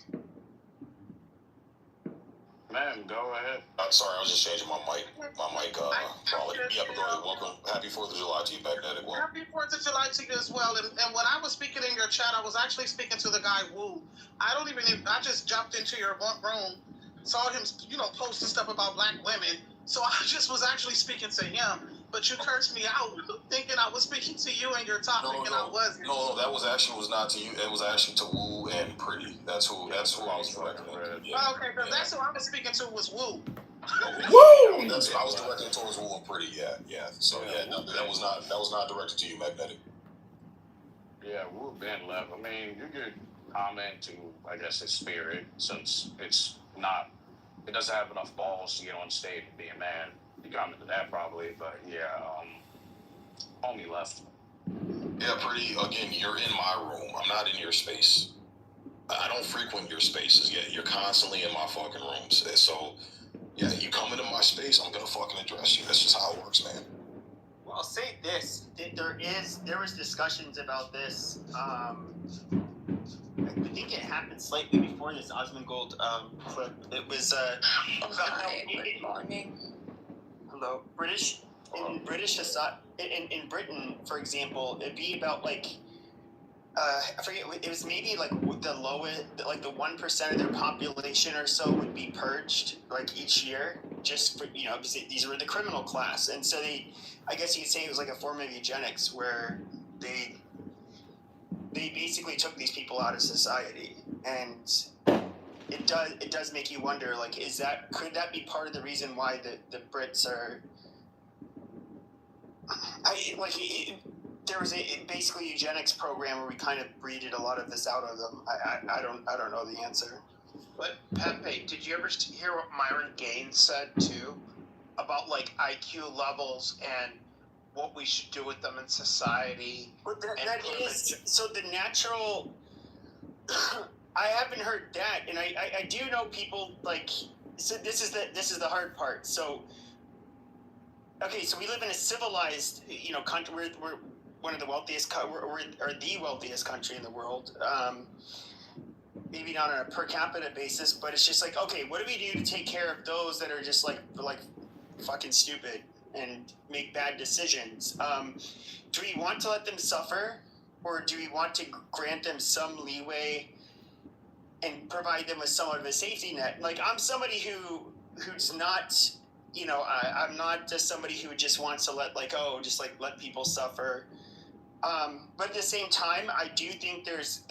Man, go ahead. Sorry, I was just changing my mic quality. Yeah, but go ahead. Welcome. Happy 4th of July to you, Magnetic. Well, Happy 4th of July to you as well. And when I was speaking in your chat, I was actually speaking to the guy Wu. I just jumped into your room, saw him, you know, posting stuff about black women. So I just was actually speaking to him. But you cursed me out thinking I was speaking to you and your topic, and I wasn't. No, that was not to you. It was actually to Wu and Pretty. That's who I was directing. Yeah. Oh, okay, because that's who I was speaking to was Wu. Woo! I was directing towards Wu and Pretty. Yeah. So no, that was not directed to you, Magnetic. Yeah, Wu been left. I mean, you could comment to, I guess, his spirit, since it doesn't have enough balls to get on stage and be a man. You commented that probably, but yeah, homie left. Yeah, Pretty. Again, you're in my room. I'm not in your space. I don't frequent your spaces yet. You're constantly in my fucking rooms. So, yeah, you come into my space, I'm gonna fucking address you. That's just how it works, man. Well, I'll say this: there was discussions about this. I think it happened slightly before this Osmongold clip. It was Good morning. Hello, British. In British society, in Britain, for example, it'd be about like I forget. It was maybe like the lowest, like the 1% of their population or so would be purged like each year, just for, you know, because these were the criminal class, and so I guess you could say it was like a form of eugenics where they basically took these people out of society, and it does make you wonder, like, could that be part of the reason why the Brits are there was a basically eugenics program where we kind of breeded a lot of this out of them. I don't know the answer. But Pepe, did you ever hear what Myron Gaines said too about like IQ levels and what we should do with them in society? But that is so the natural. I haven't heard that, and I do know people like. So this is the hard part. So. Okay, so we live in a civilized, you know, country. We're one of the wealthiest, we're the wealthiest country in the world. Maybe not on a per capita basis, but it's just like, okay, what do we do to take care of those that are just like fucking stupid and make bad decisions? Do we want to let them suffer, or do we want to grant them some leeway and provide them with somewhat of a safety net? Like, I'm somebody who's not. You know, I'm not just somebody who just wants to let people suffer. But at the same time, I do think there is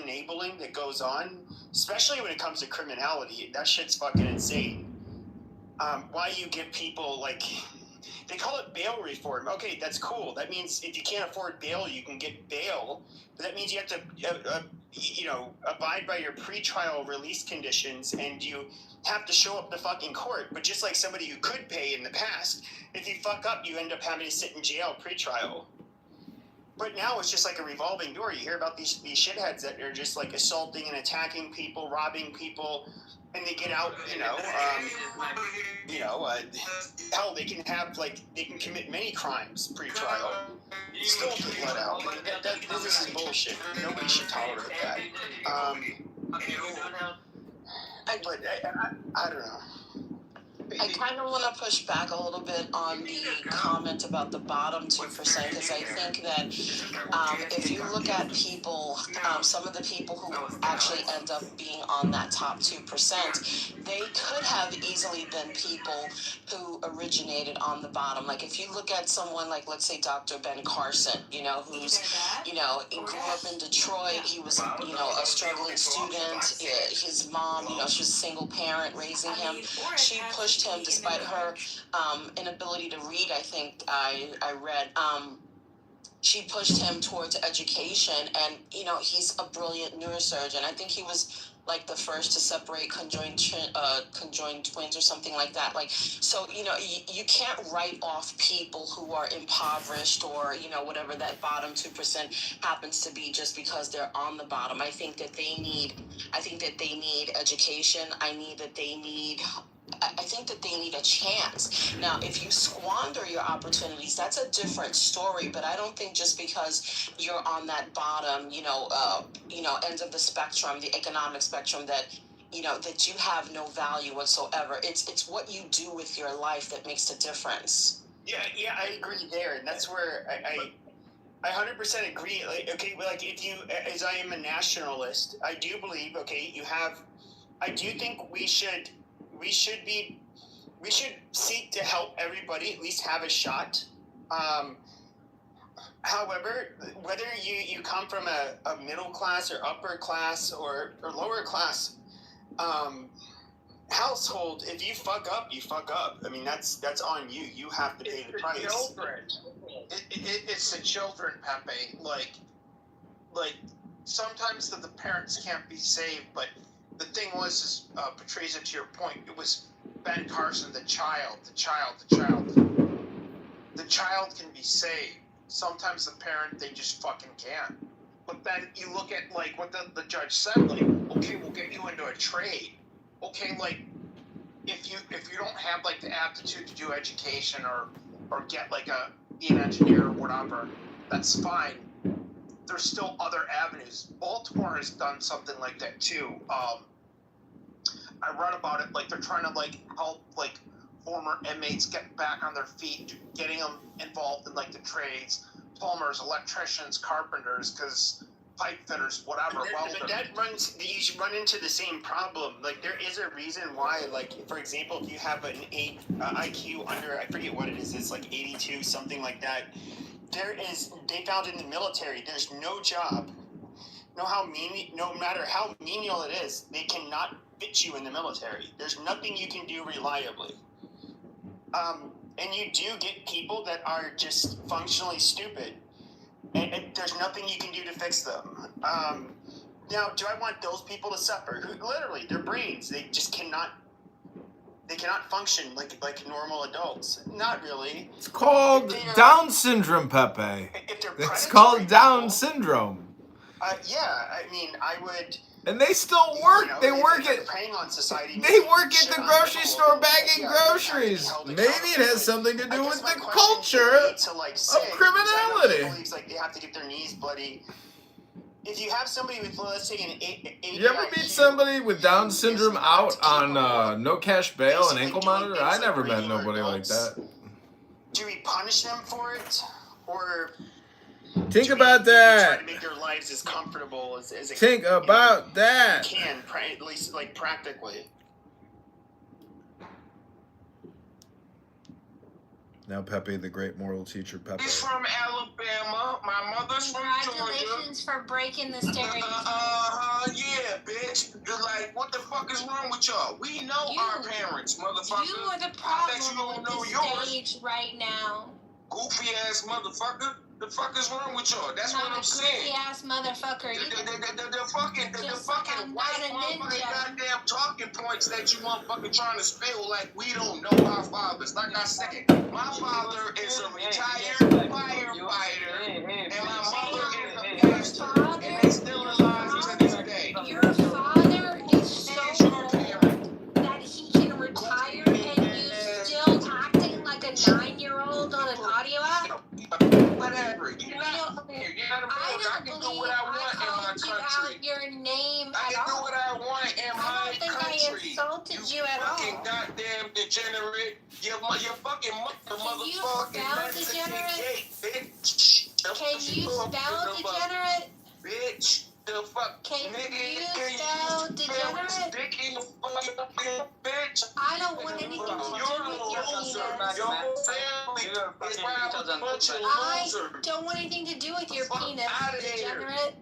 enabling that goes on, especially when it comes to criminality. That shit's fucking insane. Why you give people, like, they call it bail reform. Okay, that's cool. That means if you can't afford bail, you can get bail. But that means you have to, abide by your pretrial release conditions, and you have to show up to fucking court. But just like somebody who could pay in the past, if you fuck up, you end up having to sit in jail pretrial. But now it's just like a revolving door. You hear about these shitheads that are just like assaulting and attacking people, robbing people, and they get out. Hell, they can commit many crimes pre-trial, still get let out. This is bullshit. Nobody should tolerate that. I don't know. I kind of want to push back a little bit on the comment about the bottom 2%, because I think that if you look at people, some of the people who actually end up being on that top 2%, they could have easily been people who originated on the bottom. Like if you look at someone like, let's say, Dr. Ben Carson, who's, he grew up in Detroit. He was, a struggling student. His mom, she was a single parent raising him. She pushed him, despite her inability to read, I think I read, she pushed him towards education, and he's a brilliant neurosurgeon. I think he was like the first to separate conjoined twins or something like that. So you can't write off people who are impoverished or whatever that bottom 2% happens to be just because they're on the bottom. I think that they need education. I think that they need a chance. Now, if you squander your opportunities, that's a different story. But I don't think just because you're on that bottom, end of the spectrum, the economic spectrum, that that you have no value whatsoever. It's what you do with your life that makes the difference. Yeah, I agree there, and that's where I 100% agree. If you, as I am a nationalist, I do believe. I do think we should seek to help everybody at least have a shot. However, whether you come from a middle class or upper class or lower class household, if you fuck up, you fuck up. I mean, that's on you. You have to pay the price. Children. It's the children, Pepe. Like sometimes the parents can't be saved, but the thing was, Patricia, to your point, it was Ben Carson, the child. The child can be saved. Sometimes the parent, they just fucking can't. But then you look at what the judge said, okay, we'll get you into a trade. Okay, if you don't have the aptitude to do education or get be an engineer or whatever, that's fine. There's still other avenues. Baltimore has done something like that too. I read about it, they're trying to help former inmates get back on their feet, getting them involved in the trades, plumbers, electricians, carpenters, because pipe fitters, whatever. But you run into the same problem. There is a reason why, for example, if you have an IQ under, I forget what it is, it's 82, something like that. They found in the military, there's no job, no matter how menial it is, they cannot fit you in the military. There's nothing you can do reliably. And you do get people that are just functionally stupid, and there's nothing you can do to fix them. Now, do I want those people to suffer? Who literally, their brains, they just cannot function like normal adults. Not really. It's called Down syndrome, Pepe. It's called Down syndrome. Yeah, I mean, I would. And they still work. They work at. Preying on society. They work at the grocery store bagging groceries. Maybe it has something to do with the culture of criminality. They have to get their knees bloody. If you have somebody with, let's say, an 8 You ever meet somebody with Down syndrome out on no cash bail and ankle monitor? I never met nobody like that. Do we punish them for it, or? Think about that. Try to make their lives as comfortable as it Think about that. Can, at least practically. Now Pepe, the great moral teacher, Pepe. He's from Alabama. My mother's from Georgia. Congratulations for breaking the stereotype. Yeah, bitch. What the fuck is wrong with y'all? We know our parents, motherfucker. You are the problem with the stage right now. Goofy ass motherfucker. The fuck is wrong with y'all? That's what I'm saying. Goofy ass motherfucker. The fucking white motherfucking goddamn talking point points that you motherfucking trying to spill like we don't know our fathers. Like I said, my father is a retired firefighter, and my mother is a pastor, and they still alive to this day. Your father is so old that he can retire and you still acting like a 9-year-old on an audio app? Whatever. You're not here. You're not I can do what I want in my country. Out your name I can at do all. what I want in my I don't think country. I insulted you at all. Fucking goddamn degenerate. Your fucking motherfucking Mexican gay, bitch. Can you spell degenerate? Bitch. The fuck, can nigga, you spell degenerate? Dick in your fucking bitch. I don't want anything to do with your penis. Your family is probably a bunch of losers. I don't want anything to do with your penis, degenerate.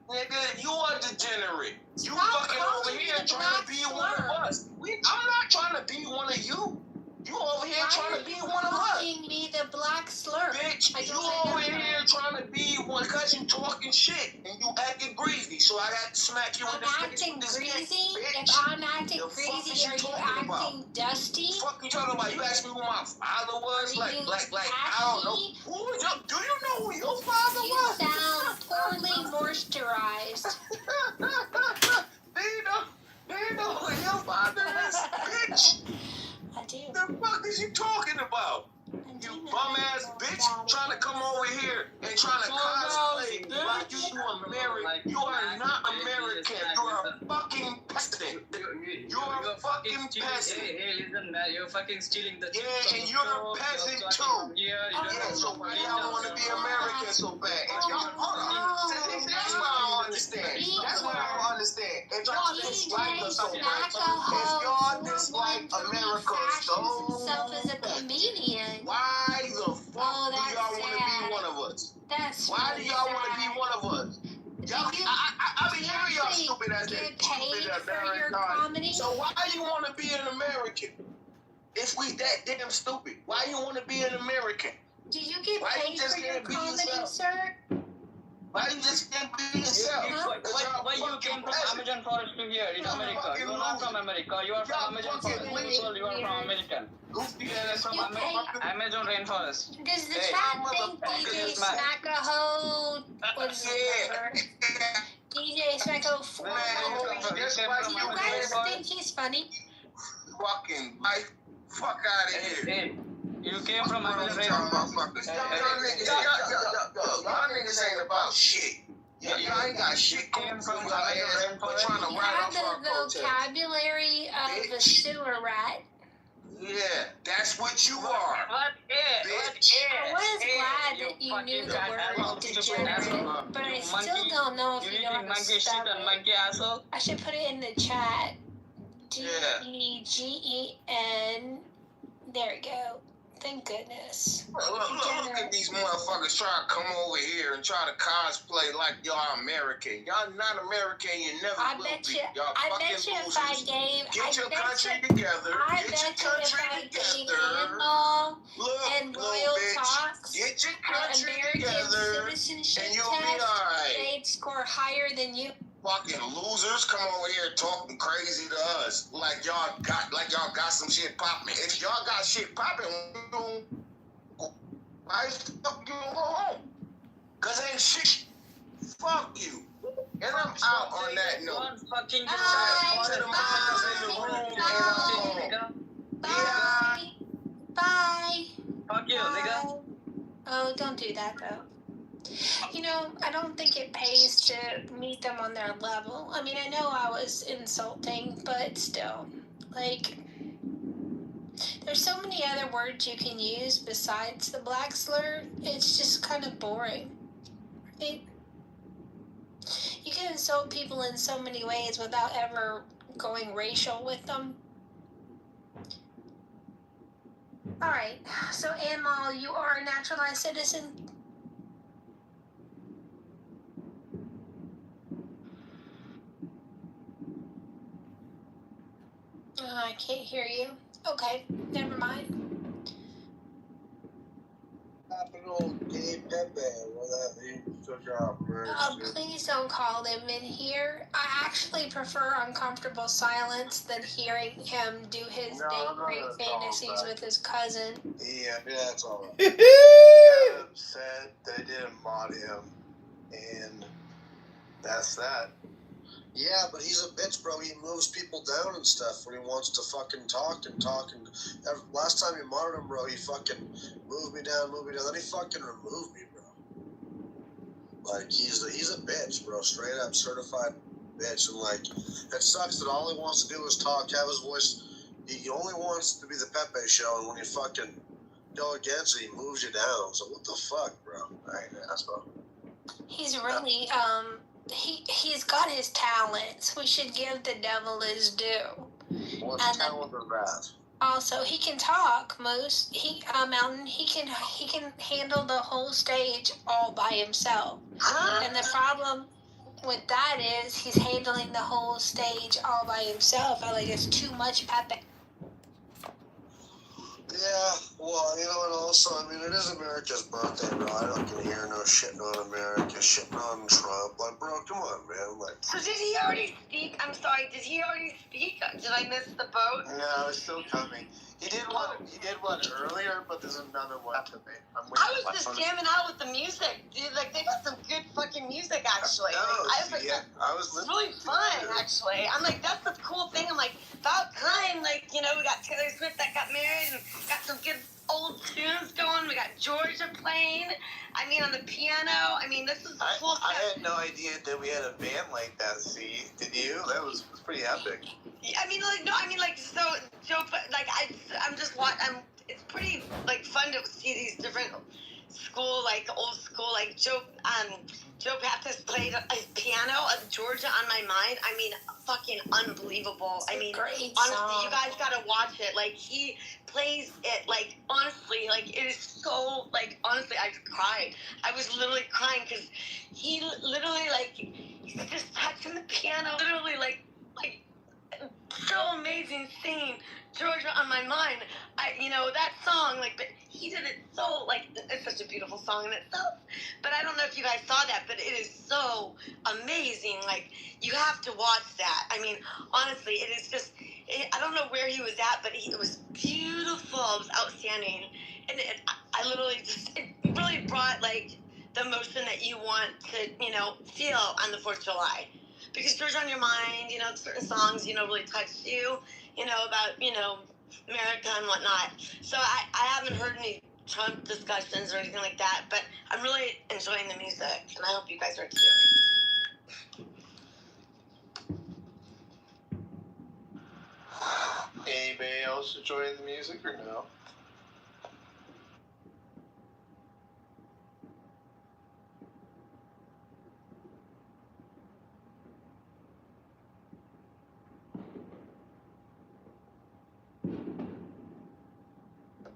Nigga, you are degenerate. You Stop fucking over here trying to be one of us. I'm not trying to be one of you. You over here trying to be one of us. Why are you calling me the black slur? Bitch, you over here trying to be one because you talking shit and you acting greasy. So I got to smack you in the face. I'm acting greasy? Bitch. If I'm acting greasy, are you acting dusty? What the fuck you talking about? You asked me who my father was? Like, I don't know. Who was your, do you know who your father was? You sound poorly moisturized. Do you know who your father is? Bitch. I do. The fuck is you talking about? You bum ass bitch trying to come over here and trying to cosplay like you American. You are not American. You are a fucking peasant. You are a fucking peasant. Hey, listen, man, you're fucking stealing the. Yeah, and you're a peasant too. Yeah, so why y'all want to be American so bad? If y'all, hold on. That's what I don't understand. That's what I don't understand. If y'all dislike us so much, if y'all dislike America so himself as a comedian. why the fuck do y'all want to be one of us? That's why do y'all want to be one of us? Y'all, I mean, hearing y'all stupid as that stupid American. So why you want to be an American? If we that damn stupid, why you want to be an American? Do you get paid for your comedy, sir? Why you just can't be yourself? Why you came from Amazon forest to here in America? You are not from America. You are from Amazon forest. You are from American. Amazon rainforest. Does the chat think DJ Smackaho was DJ Smackaho 4? You guys think he's funny? Fucking fuck out of here. You came from Amazon rainforest. Y'all niggas ain't about shit. Y'all ain't got shit going from y'all ass but trying to write off our protest. The vocabulary of a sewer rat. Yeah, that's what you are. I was glad that you knew the word degenerate, but I still don't know if you know how to spell it. I should put it in the chat. D-E-G-E-N. There we go. Thank goodness. Look at these motherfuckers trying to come over here and try to cosplay like y'all American. Y'all not American. You never will be. Y'all fucking losers. Get your country together. Get your country together. And Royal Talks. Get your country American together. citizenship And you'll be alright. They'd score higher than you. Fucking losers come over here talking crazy to us like y'all got some shit popping. If y'all got shit popping, why the fuck you don't go home? Cause ain't shit. Fuck you. And I'm out on that note. Bye. Fuck you, nigga. Oh, don't do that though. You know, I don't think it pays to meet them on their level. I mean, I know I was insulting, but still. Like, there's so many other words you can use besides the black slur. It's just kind of boring. Right? You can insult people in so many ways without ever going racial with them. Alright, so Amal, you are a naturalized citizen? I can't hear you. Okay, never mind. Capital David Pepe, where the hell he took off, man? Please don't call him in here. I actually prefer uncomfortable silence than hearing him do his date rape fantasies with his cousin. Yeah, it's all right. He got upset that I didn't mod him, and that's that. Yeah, but he's a bitch, bro. He moves people down and stuff when he wants to fucking talk. Last time you modded him, bro, he fucking moved me down. Then he fucking removed me, bro. Like, he's a bitch, bro. Straight up certified bitch. And, like, it sucks that all he wants to do is talk, have his voice. He only wants to be the Pepe show, and when you fucking go against it, he moves you down. So what the fuck, bro? I ain't ass, bro. He's really, he's got his talents. We should give the devil his due. What's talent of that? Also, he can talk. Mountain. He can handle the whole stage all by himself. And the problem with that is he's handling the whole stage all by himself. I like it's too much Pepe. Yeah, well, you know, and also, I mean, it is America's birthday, bro. I don't get hear no shitting on America, shitting on Trump. Like, bro, come on, man. Like, So did he already speak? I'm sorry, did he already speak? Did I miss the boat? No, it's still coming. He did one earlier, but there's another one today. I was just jamming out with the music, dude. Like, they got some good fucking music, actually. I was it's really fun, actually. I'm like, that's the cool thing. I'm like, about time. Like, you know, we got Taylor Swift that got married and got some good old tunes going. We got Georgia playing. I mean, on the piano. I mean, this is the cool stuff. I had no idea that we had a band like that. See, did you? That was pretty epic. I mean, like, so Joe, like, it's pretty, like, fun to see these different school, like, old school, like, Joe Baptist played his piano, Georgia on My Mind. I mean, fucking unbelievable. I mean, honestly, you guys gotta watch it. Like, he plays it, like, honestly, like, it is so, like, honestly, I cried. I was literally crying, because he literally, like, he's just touching the piano, literally, like, so amazing singing Georgia on My Mind. That song, like, but he did it so, like, it's such a beautiful song in itself. But I don't know if you guys saw that, but it is so amazing. Like, you have to watch that. I mean, honestly, it is just, I don't know where he was at, but it was beautiful. It was outstanding. And I literally just, it really brought, like, the emotion that you want to, feel on the 4th of July. Because Georgia on Your Mind, certain songs, really touch you, about, America and whatnot. So I haven't heard any Trump discussions or anything like that, but I'm really enjoying the music, and I hope you guys are too. Anybody else enjoying the music or no?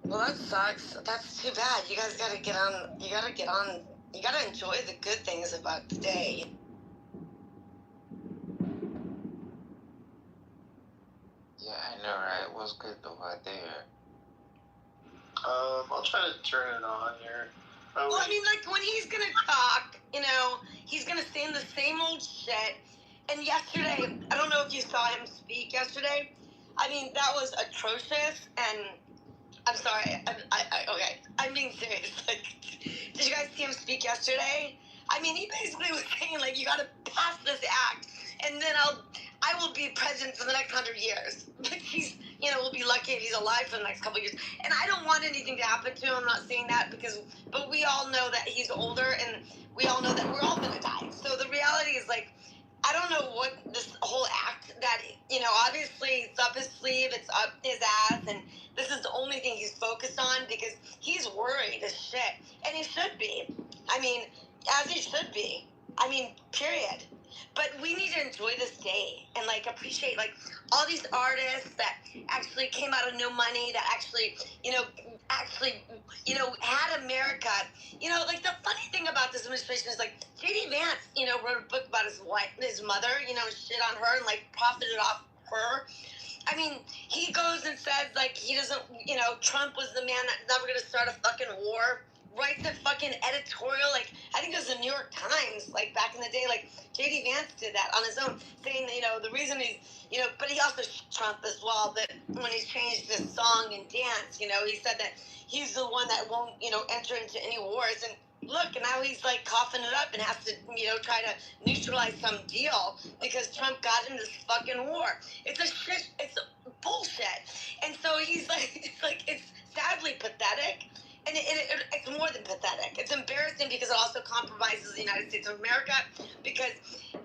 Well, that sucks. That's too bad. You guys gotta get on. You gotta enjoy the good things about the day. Yeah, I know, right? What's good over there? I'll try to turn it on here. Well, I mean, like, when he's gonna talk, he's gonna say the same old shit. And yesterday, I don't know if you saw him speak yesterday. I mean, that was atrocious, and I'm sorry. Okay, I'm being serious. Like, did you guys see him speak yesterday? I mean, he basically was saying, like, you gotta pass this act, and then I will be president for the next 100 years. But he's, we'll be lucky if he's alive for the next couple of years. And I don't want anything to happen to him. I'm not saying that but we all know that he's older, and we all know that we're all gonna die. So the reality is, like, I don't know what this whole act that, obviously it's up his sleeve, it's up his ass, and this is the only thing he's focused on because he's worried as shit. And he should be. I mean, as he should be. I mean, period. But we need to enjoy this day and, like, appreciate, like, all these artists that actually came out of no money, that actually, had America. Like, the funny thing about this administration is, like, J.D. Vance, wrote a book about his mother, shit on her and, like, profited off her. I mean, he goes and says, like, he doesn't, Trump was the man that's never going to start a fucking war. writes a fucking editorial, like, I think it was the New York Times, like, back in the day, like, J.D. Vance did that on his own, saying that, you know, the reason he's, you know, but he also Trump as well, that when he changed his song and dance, you know, he said that he's the one that won't, you know, enter into any wars, and look, and now he's, like, coughing it up and has to, you know, try to neutralize some deal because Trump got in this fucking war. It's a shit, it's bullshit. And so he's like, it's sadly pathetic. And it's more than pathetic. It's embarrassing because it also compromises the United States of America, because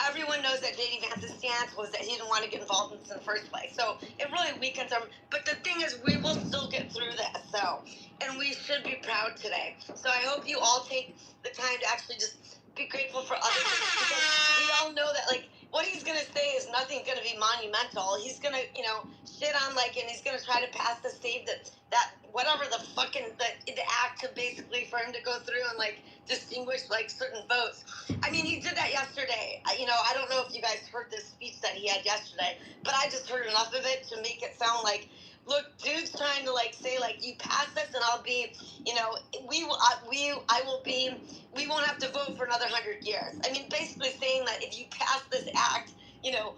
everyone knows that J.D. Vance's stance was that he didn't want to get involved in this in the first place. So it really weakens him. But the thing is, we will still get through this. So, and we should be proud today. So I hope you all take the time to actually just be grateful for other things, because we all know that, like, what he's going to say is nothing going to be monumental. He's going to, you know, shit on, like, and he's going to try to pass the save that whatever the fucking, the act to basically for him to go through and, like, distinguish, like, certain votes. I mean, he did that yesterday. You know, I don't know if you guys heard this speech that he had yesterday, but I just heard enough of it to make it sound like, look, dude's trying to, like, say, like, you pass this and I'll be, you know, we won't have to vote for another 100 years. I mean, basically saying that if you pass this act, you know,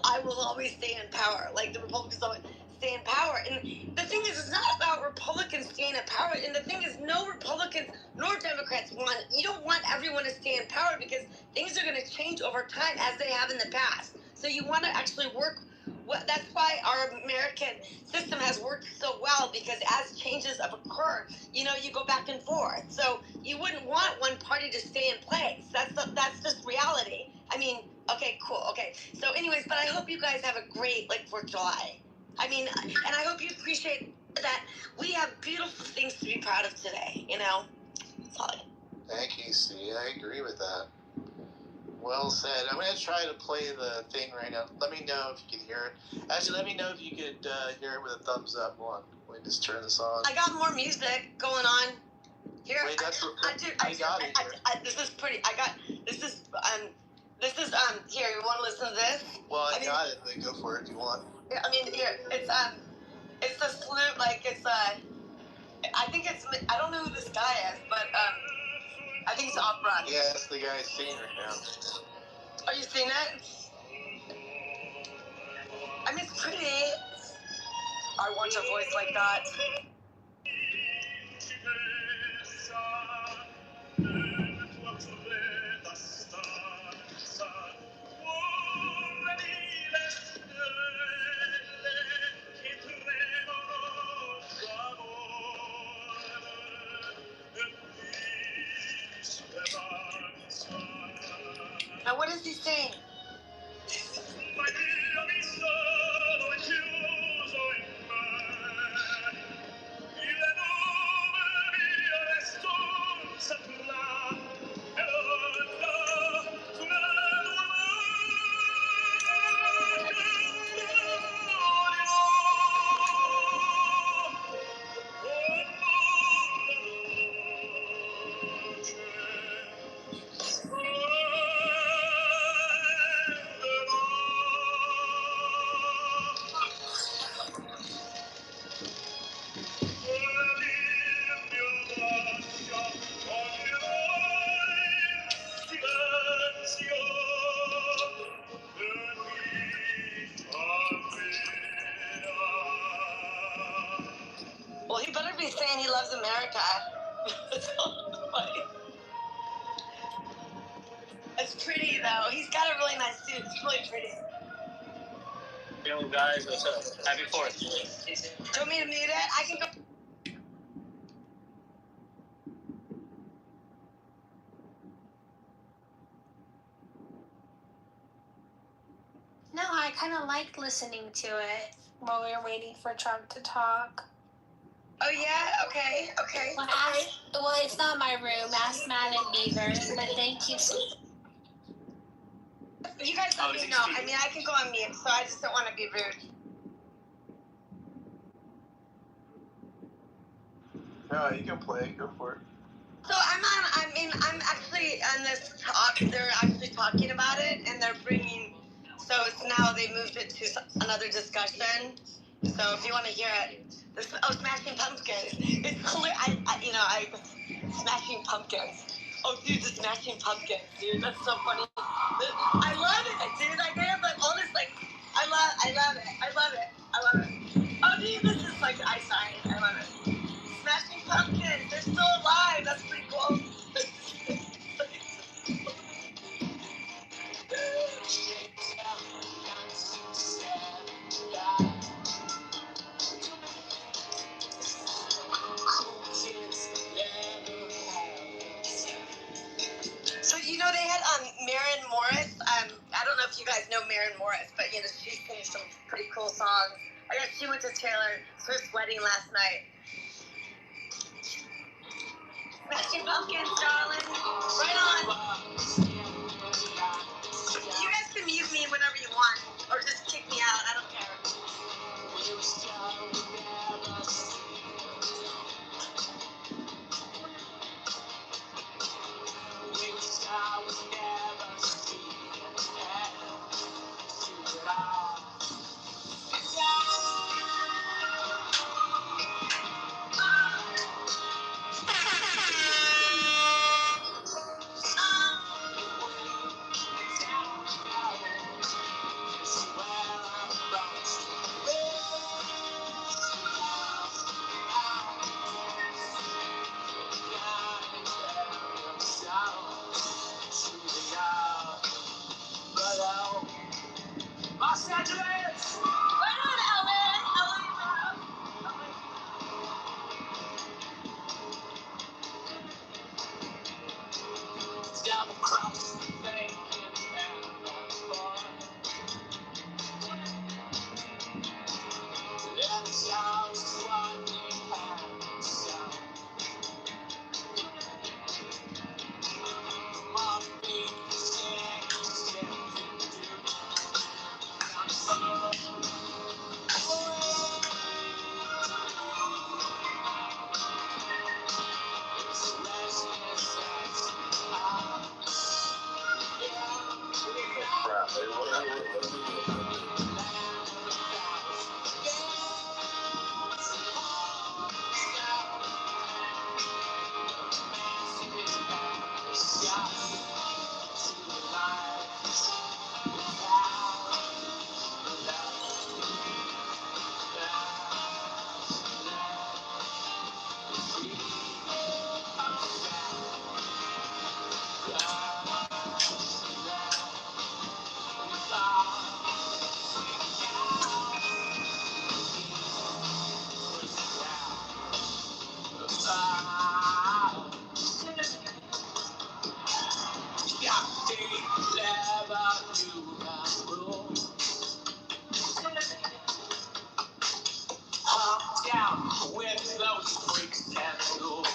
I will always stay in power. Like, the Republicans always stay in power. And the thing is, it's not about Republicans staying in power. And the thing is, no Republicans nor Democrats you don't want everyone to stay in power, because things are going to change over time as they have in the past. So you want to actually work. That's why our American system has worked so well, because as changes have occurred, you know, you go back and forth. So you wouldn't want one party to stay in place. That's just reality. I mean, okay, cool, okay. So anyways, but I hope you guys have a great, like, 4th of July. I mean, and I hope you appreciate that we have beautiful things to be proud of today, you know? Thank you, C. I agree with that. Well said. I'm going to try to play the thing right now. Let me know if you can hear it. Actually, let me know if you could hear it with a thumbs up. Hold on. Let me just turn this on. I got more music going on. Here, Wait, that's I got it. This is pretty. Here, you want to listen to this? Well, I got it. Then go for it if you want. I mean, here, it's the flute, like, it's, I think it's, I don't know who this guy is, but, I think it's opera. Yeah, that's the guy singing right now. Are you seeing it? I mean, it's pretty. I want a voice like that. Now, what is he saying? Well, he better be saying he loves America. It's pretty, though. He's got a really nice suit. It's really pretty. Yo, guys, what's up? Happy 4th. Do you want me to mute it? I can go. No, I kind of liked listening to it while we were waiting for Trump to talk. Oh, yeah? Okay. Well, it's not my room. Ask Matt and Beaver, but thank you. You guys let me know. I mean, I can go on mute, so I just don't want to be rude. No, you can play. Go for it. So I'm actually on this talk. They're actually talking about it, and they're bringing. So it's now they moved it to another discussion. So if you want to hear it, Smashing Pumpkins. It's clear. Smashing Pumpkins. Oh, dude, the Smashing Pumpkins, dude. That's so funny. I love it, dude. Like, they have, like, all this, like, I love it. Oh, dude, this is, like, Einstein. I love it. Smashing Pumpkins. They're still alive. That's pretty cool. So, you know, they had Maren Morris. I don't know if you guys know Maren Morris, but, you know, she sings some pretty cool songs. I guess she went to Taylor Swift's wedding last night. Smashing Pumpkins, darling. Right on. You guys can mute me whenever you want, or just kick me out. I don't care. Los Angeles! Right on, LA! Double cross, thinking and fun. That's how it's what we have. My feet with those freaks and rules.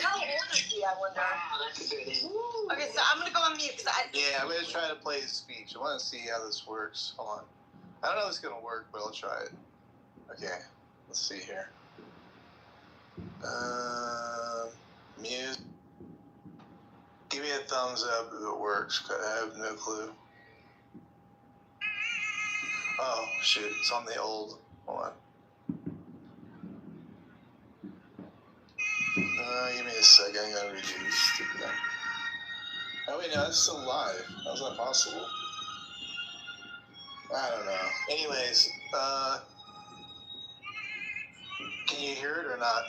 How old is he, I wonder? Okay, so I'm gonna go on mute because Yeah, I'm gonna try to play his speech. I want to see how this works. Hold on. I don't know if it's gonna work, but I'll try it. Okay, let's see here. Mute. Give me a thumbs up if it works, 'cause I have no clue. Oh, shoot, it's on the old. Hold on. Give me a second, I gotta redo this stupid thing. Oh wait, no, it's still live. How's that possible? I don't know. Anyways, can you hear it or not?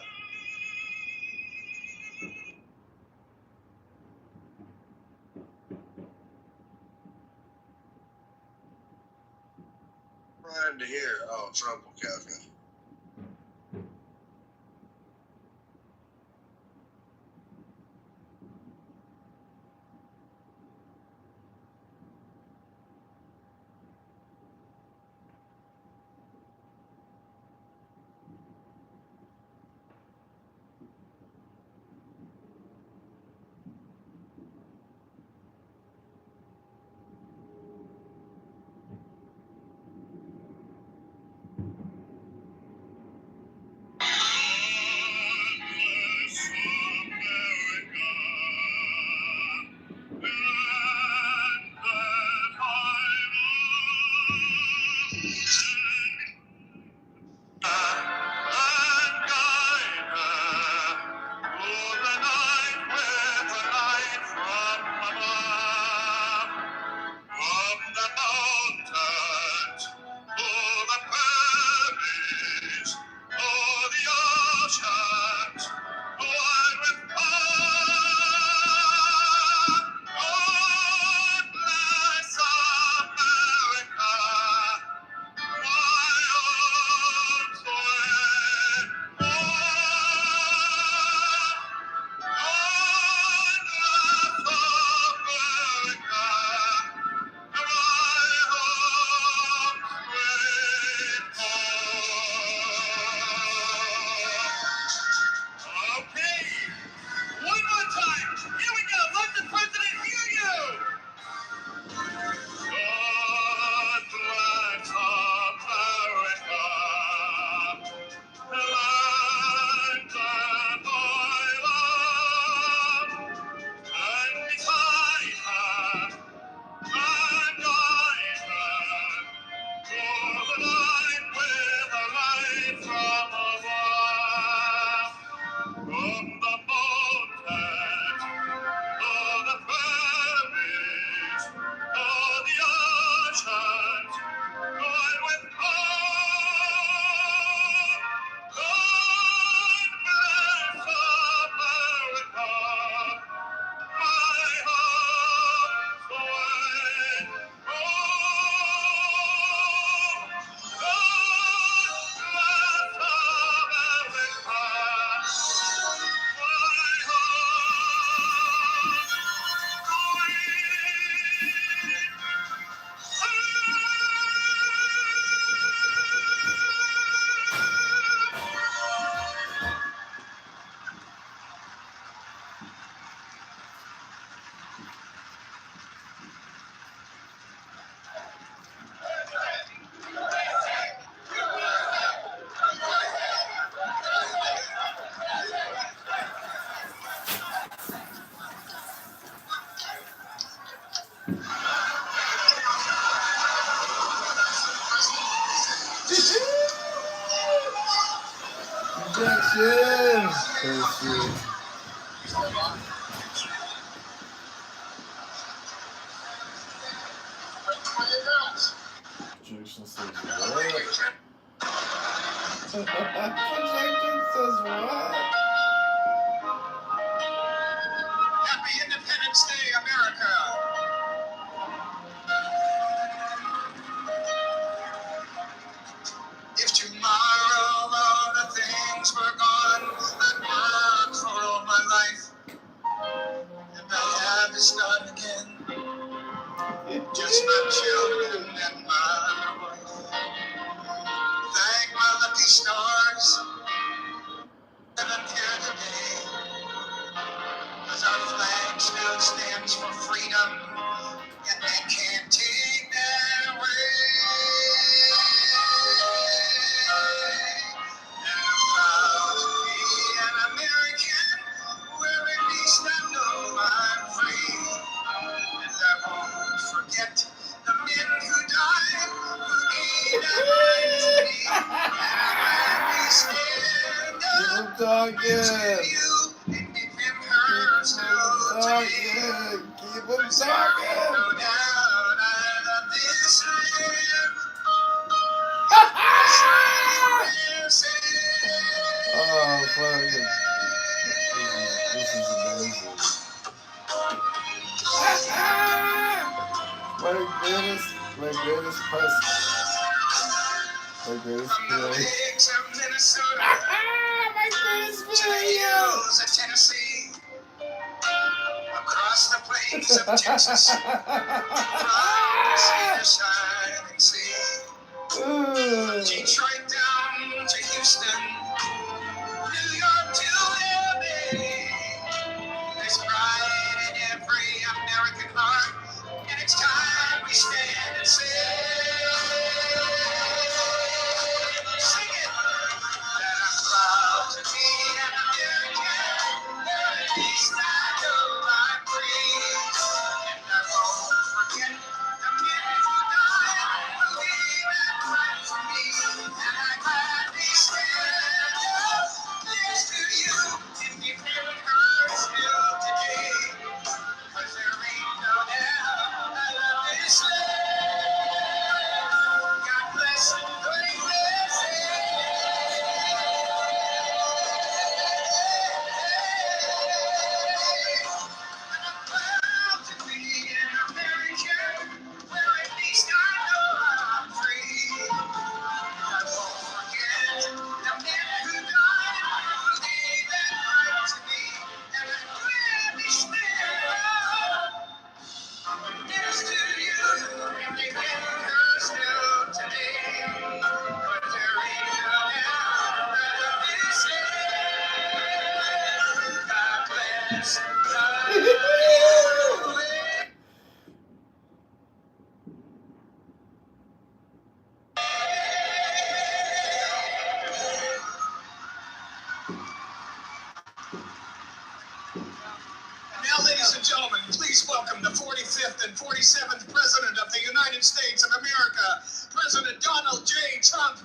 Trying to hear. Oh, Trump. Okay. Projection says what? Projection says what? Happy Independence Day, America! If tomorrow all the things were gone, I'd work for all my life, and I have to start again. Just my children and my wife. Thank my lucky stars that I'm here today, 'cause our flag still stands for freedom, and they can't take that away. And I'm proud to be an American, where at least I know I'm free. And I won't forget the men who died, who gave their lives to me. And when we stand up to you, and give him her still today. Keep them talking. No doubt I love this land My greatest press. My greatest play. My greatest play. Tennessee, across the plains of Texas, from the sea to shining sea, Detroit down to Houston, New York to LA. There's pride in every American heart, and it's time we stand and say, sing it, that I'm proud to be an American, where at least I know I'm free, and I won't forget the men who died, believe and fight for me, and I gladly stand up next to you, if you've never heard still today, 'cause there ain't no doubt I love this land. God bless and great bless I'm proud to be an American, where at least I know I'm free. I won't forget the men who died, believe and fight to me, and I'm gladly stand up next to you, if you get her still today, 'cause there ain't no doubt that this land. God bless the Now, ladies and gentlemen, please welcome the 45th and 47th President of the United States of America, President Donald J. Trump.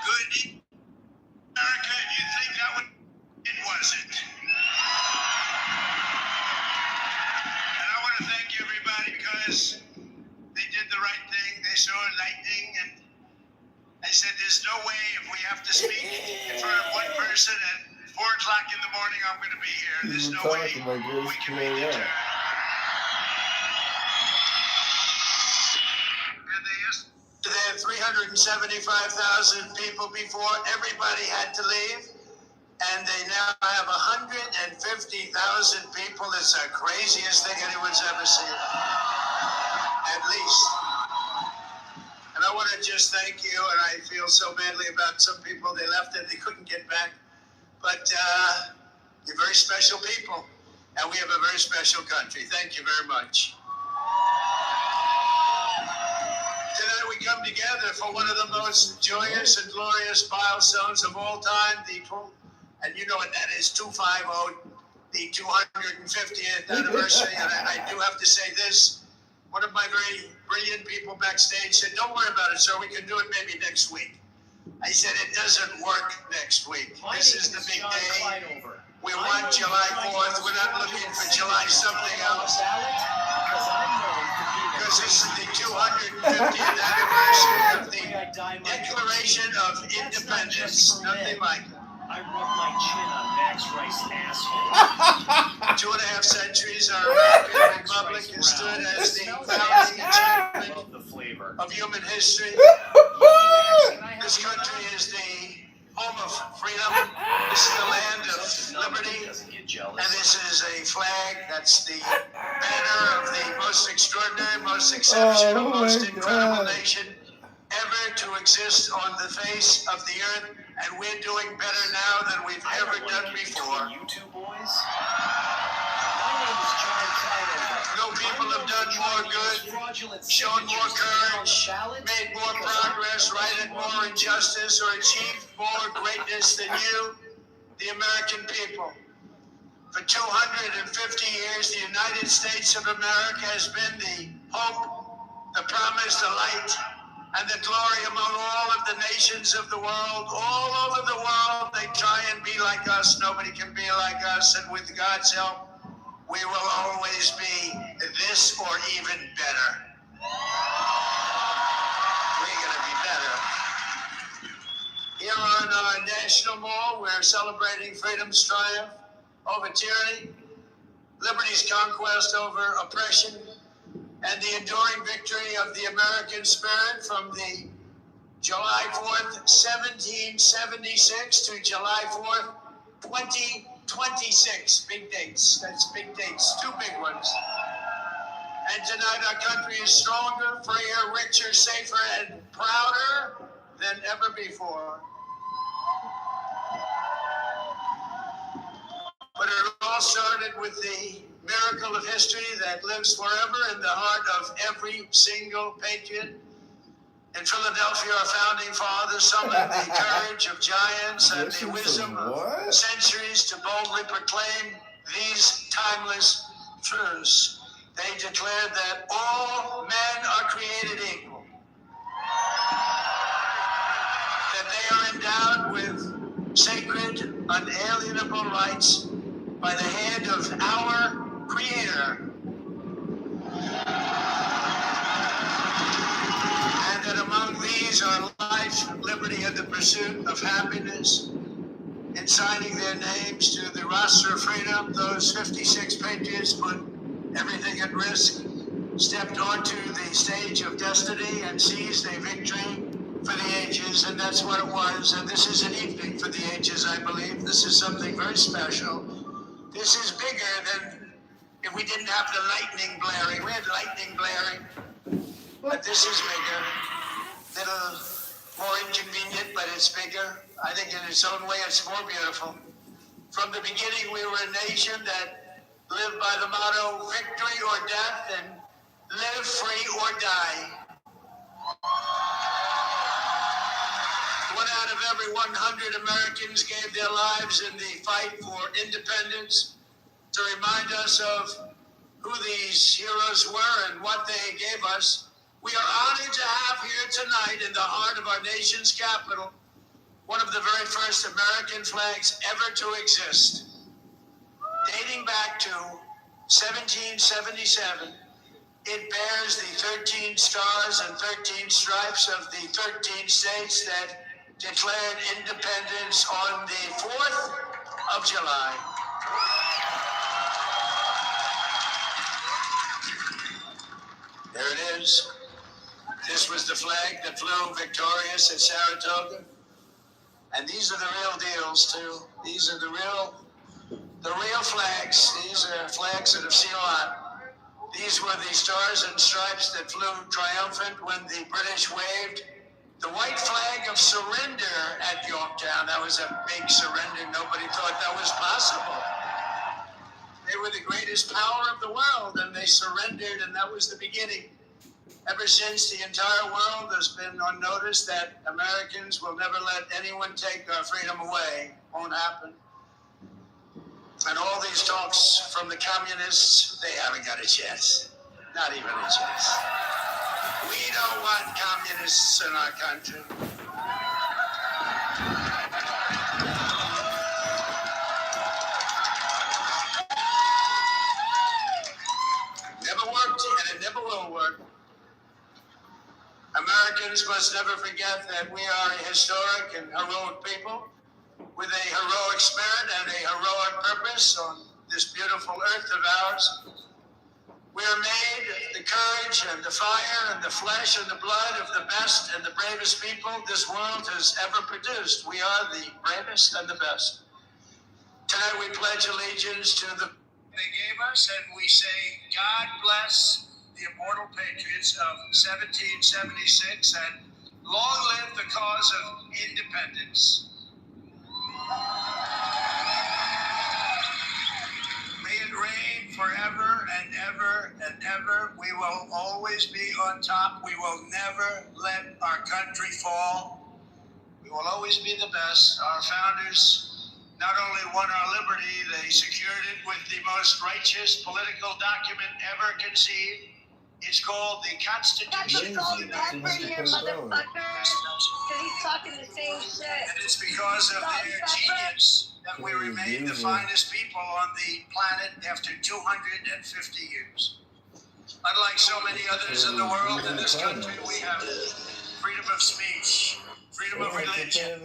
Good America, you think that would it wasn't. And I want to thank everybody because they did the right thing. They saw lightning and they said there's no way if we have to speak in front of one person at 4 o'clock in the morning, I'm going to be here. There's no way we can make the turn. And they had 375,000 people before. Everybody had to leave. And they now have 150,000 people. It's the craziest thing anyone's ever seen. At least. And I want to just thank you, and I feel so badly about some people. They left and they couldn't get back. But you're very special people, and we have a very special country. Thank you very much. Tonight we come together for one of the most joyous and glorious milestones of all time, and you know what that is, 250, the 250th anniversary. And I do have to say this. One of my very brilliant people backstage said, don't worry about it, sir. We can do it maybe next week. I said, it doesn't work next week. This is the big day. We want July 4th. We're not looking for July something else. Because this is the 250th anniversary of the Declaration of Independence. Nothing like it. I rubbed my chin on Max Rice's asshole. 2.5 centuries, our American Republic has stood as the founding achievement of human history. The This country is the home of freedom. This is the land of liberty. And this is a flag that's the banner of the most extraordinary, most exceptional, most incredible nation ever to exist on the face of the earth. And we're doing better now than we've ever done before. You two boys? No people have done more good, shown more courage, made more progress, righted more injustice, or achieved more greatness than you, the American people. For 250 years, the United States of America has been the hope, the promise, the light, and the glory among all of the nations of the world. All over the world, they try and be like us. Nobody can be like us, and with God's help, we will always be this or even better. We're going to be better. Here on our national mall, we're celebrating freedom's triumph over tyranny, liberty's conquest over oppression, and the enduring victory of the American spirit from the July 4th, 1776 to July 4th, 2026. Big dates. That's big dates. Two big ones. And tonight our country is stronger, freer, richer, safer, and prouder than ever before. But it all started with the miracle of history that lives forever in the heart of every single patriot. In Philadelphia, our founding fathers summoned the courage of giants and the wisdom of centuries to boldly proclaim these timeless truths. They declared that all men are created equal, that they are endowed with sacred, unalienable rights by the hand of our Creator, and that among these are life, liberty, and the pursuit of happiness. In signing their names to the roster of freedom, those 56 patriots put everything at risk, stepped onto the stage of destiny, and seized a victory for the ages, and that's what it was. And this is an evening for the ages, I believe. This is something very special. This is bigger than if we didn't have the lightning blaring. We had lightning blaring, but this is bigger. Little more inconvenient, but it's bigger. I think in its own way, it's more beautiful. From the beginning, we were a nation that lived by the motto, victory or death, and live free or die. One out of every 100 Americans gave their lives in the fight for independence to remind us of who these heroes were and what they gave us. We are honored to have here tonight in the heart of our nation's capital one of the very first American flags ever to exist. Dating back to 1777, it bears the 13 stars and 13 stripes of the 13 states that declared independence on the 4th of July. There it is. This was the flag that flew victorious at Saratoga. And these are the real deals, too. These are the real flags. These are flags that have seen a lot. These were the stars and stripes that flew triumphant when the British waved the white flag of surrender at Yorktown. That was a big surrender. Nobody thought that was possible. They were the greatest power of the world, and they surrendered, and that was the beginning. Ever since, the entire world has been on notice that Americans will never let anyone take our freedom away. Won't happen. And all these talks from the communists, they haven't got a chance. Not even a chance. We don't want communists in our country. Never worked, and it never will work. Americans must never forget that we are a historic and heroic people with a heroic spirit and a heroic purpose on this beautiful earth of ours. We We are made of the courage and the fire and the flesh and the blood of the best and the bravest people this world has ever produced. We are the bravest and the best. Tonight we pledge allegiance to the they gave us, and we say, God bless the immortal patriots of 1776, and long live the cause of independence. May it reign forever and ever and ever. We will always be on top. We will never let our country fall. We will always be the best. Our founders not only won our liberty, they secured it with the most righteous political document ever conceived. It's called the Constitution. That's all pepper here, motherfucker. Because he's talking the same shit. And it's because of their genius that we remain the finest people on the planet after 250 years. Unlike so many others in the world, in this country, we have freedom of speech, freedom of religion,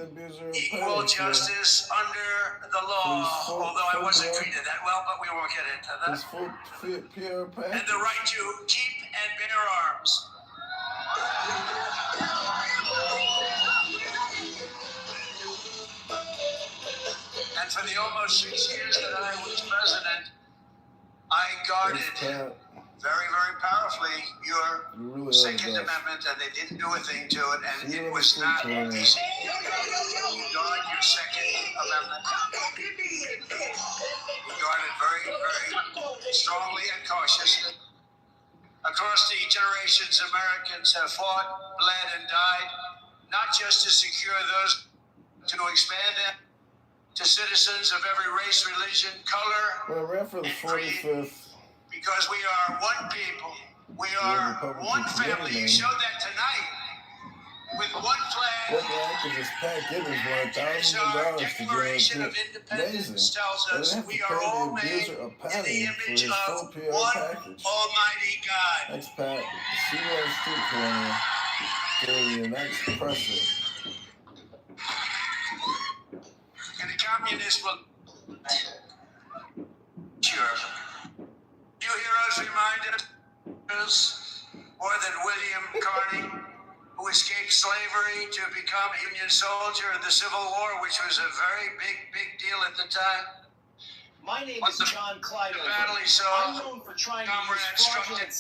equal justice under the law, although I wasn't treated that well, but we won't get into that. And the right to keep and bear arms. And for the almost 6 years that I was president, I guarded very, very powerfully your Second Amendment, and they didn't do a thing to it, and it was not easy. You guard your Second Amendment. We guard it very, very strongly and cautiously. Across the generations, Americans have fought, bled, and died, not just to secure those, to expand them to citizens of every race, religion, color, and creed. Because we are one people. We are one family. You showed that tonight with one flag. As our Declaration of Independence tells us, we are all made in the image of one Almighty God. Next, Pat. See you on the street corner for your next presser. And the communists will. Sure. You heroes remind us more than William Carney, who escaped slavery to become a Union soldier in the Civil War, which was a very big deal at the time. My name is John Kitover. The battle he saw, I'm known for trying to comrades use struck fraudulent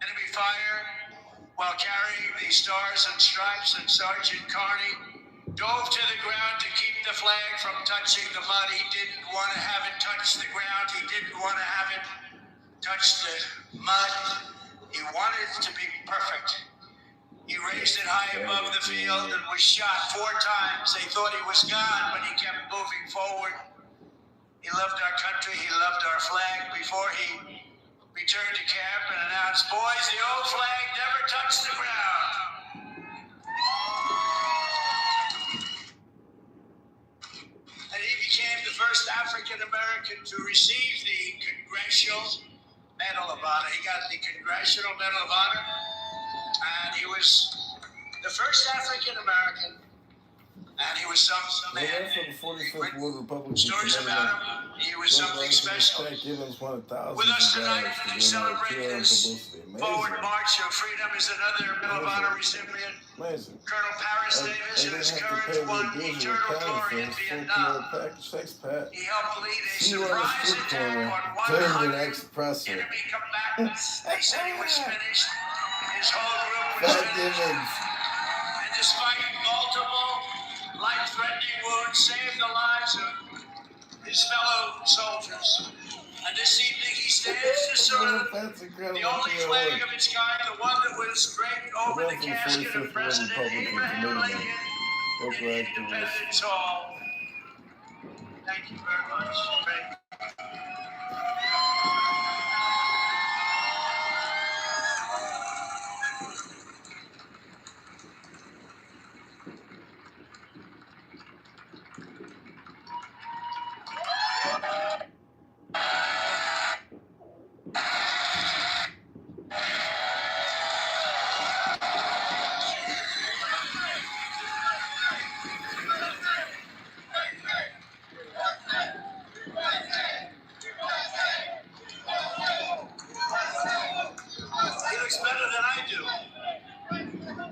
enemy fire while carrying the stars and stripes, and Sergeant Carney dove to the ground to keep the flag from touching the mud. He didn't want to have it touch the ground. He didn't want to have it touch the mud. He wanted it to be perfect. He raised it high above the field and was shot 4 times. They thought he was gone, but he kept moving forward. He loved our country. He loved our flag. Before he returned to camp and announced, "Boys, the old flag never touched the ground." And he became the first African American to receive the Congressional Medal of Honor. He got the Congressional Medal of Honor, and he was the first African American, and he was some man. Stories about him, he was something special. With us tonight to celebrate this forward march of freedom is another Medal of Honor recipient, Colonel Paris Davis, whose courage won eternal glory in Vietnam. He helped lead a surprise attack on 100 enemy combatants. They said he was finished. His whole group was finished. And despite multiple life-threatening wounds, saved the lives of his fellow soldiers. And this evening he stands to salute the only flag of its kind, the one that was draped over the casket of President Abraham Lincoln in Independence Hall. Thank you very much.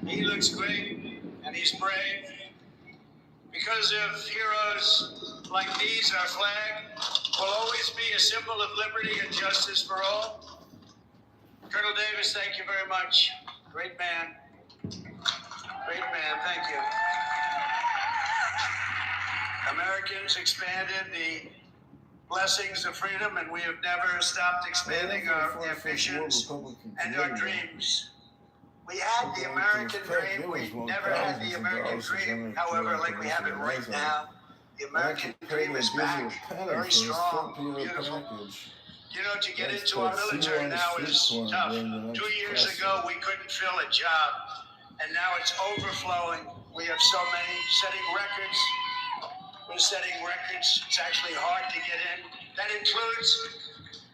He looks great, and he's brave. Because of heroes like these, our flag will always be a symbol of liberty and justice for all. Colonel Davis, thank you very much. Great man. Great man, thank you. Americans expanded the blessings of freedom, and we have never stopped expanding our ambitions and our dreams. We had the American dream. We never had the American dream, however, like we have it right now. The American dream is back, very strong, beautiful. You know, to get into our military now is tough. 2 years ago, we couldn't fill a job, and now it's overflowing. We have so many setting records. We're setting records. It's actually hard to get in. That includes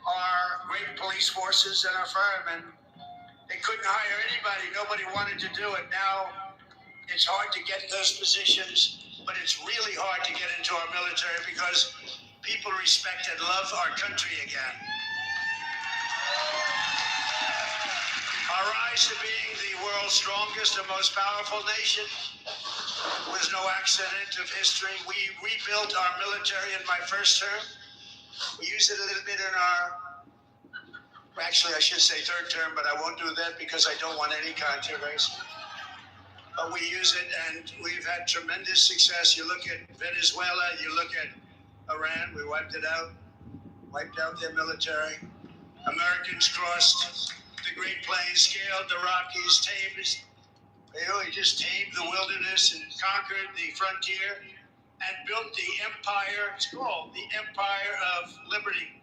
our great police forces and our firemen. They couldn't hire anybody. Nobody wanted to do it. Now it's hard to get those positions, but it's really hard to get into our military because people respect and love our country again. Our rise to being the world's strongest and most powerful nation was no accident of history. We rebuilt our military in my first term. We used it a little bit in our, actually I should say third term, but I won't do that because I don't want any controversy. But we use it, and we've had tremendous success. You look at Venezuela, you look at Iran, we wiped out their military. Americans crossed the Great Plains, scaled the Rockies, we just tamed the wilderness and conquered the frontier and built the empire. It's called the Empire of Liberty.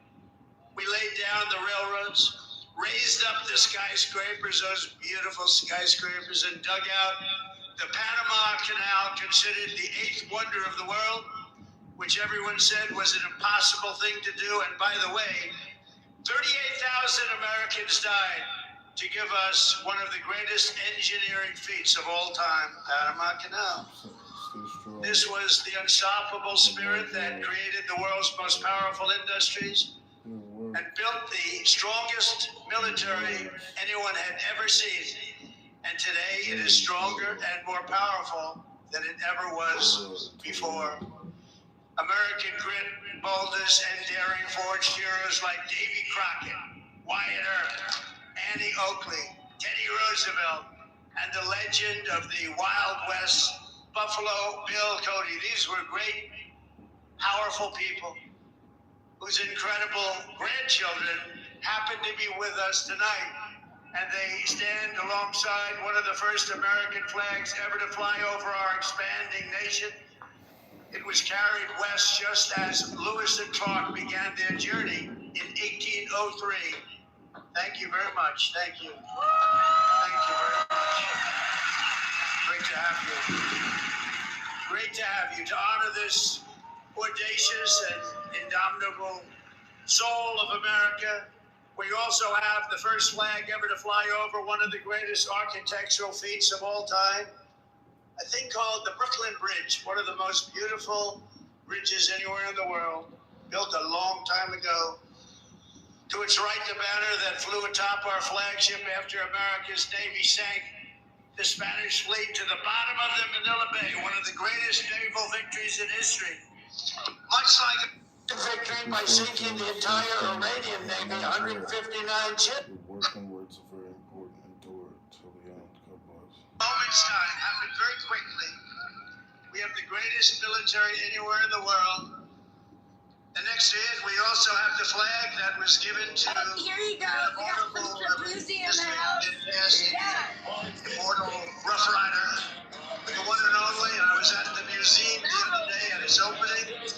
We laid down the railroads, raised up the skyscrapers, those beautiful skyscrapers, and dug out the Panama Canal, considered the 8th wonder of the world, which everyone said was an impossible thing to do. And by the way, 38,000 Americans died to give us one of the greatest engineering feats of all time, Panama Canal. This was the unstoppable spirit that created the world's most powerful industries and built the strongest military anyone had ever seen. And today it is stronger and more powerful than it ever was before. American grit, boldness, and daring forged heroes like Davy Crockett, Wyatt Earp, Annie Oakley, Teddy Roosevelt, and the legend of the Wild West, Buffalo Bill Cody. These were great, powerful people whose incredible grandchildren happen to be with us tonight. And they stand alongside one of the first American flags ever to fly over our expanding nation. It was carried west just as Lewis and Clark began their journey in 1803. Thank you very much. Thank you. Thank you very much. Great to have you. Great to have you. To honor this audacious and indomitable soul of America, we also have the first flag ever to fly over one of the greatest architectural feats of all time. A thing called the Brooklyn Bridge, one of the most beautiful bridges anywhere in the world, built a long time ago. To its right, the banner that flew atop our flagship after America's Navy sank the Spanish fleet to the bottom of the Manila Bay, one of the greatest naval victories in history. Much like a victory by sinking the entire Iranian Navy, 159 ships. Working words are very important. Endure till the end. God bless. Moment's time happened very quickly. We have the greatest military anywhere in the world. And next to it, we also have the flag that was given to Here you go. We got Mr. Boozy in the house. Immortal Rough Rider, the one and only. And I was at the museum the other day at its opening.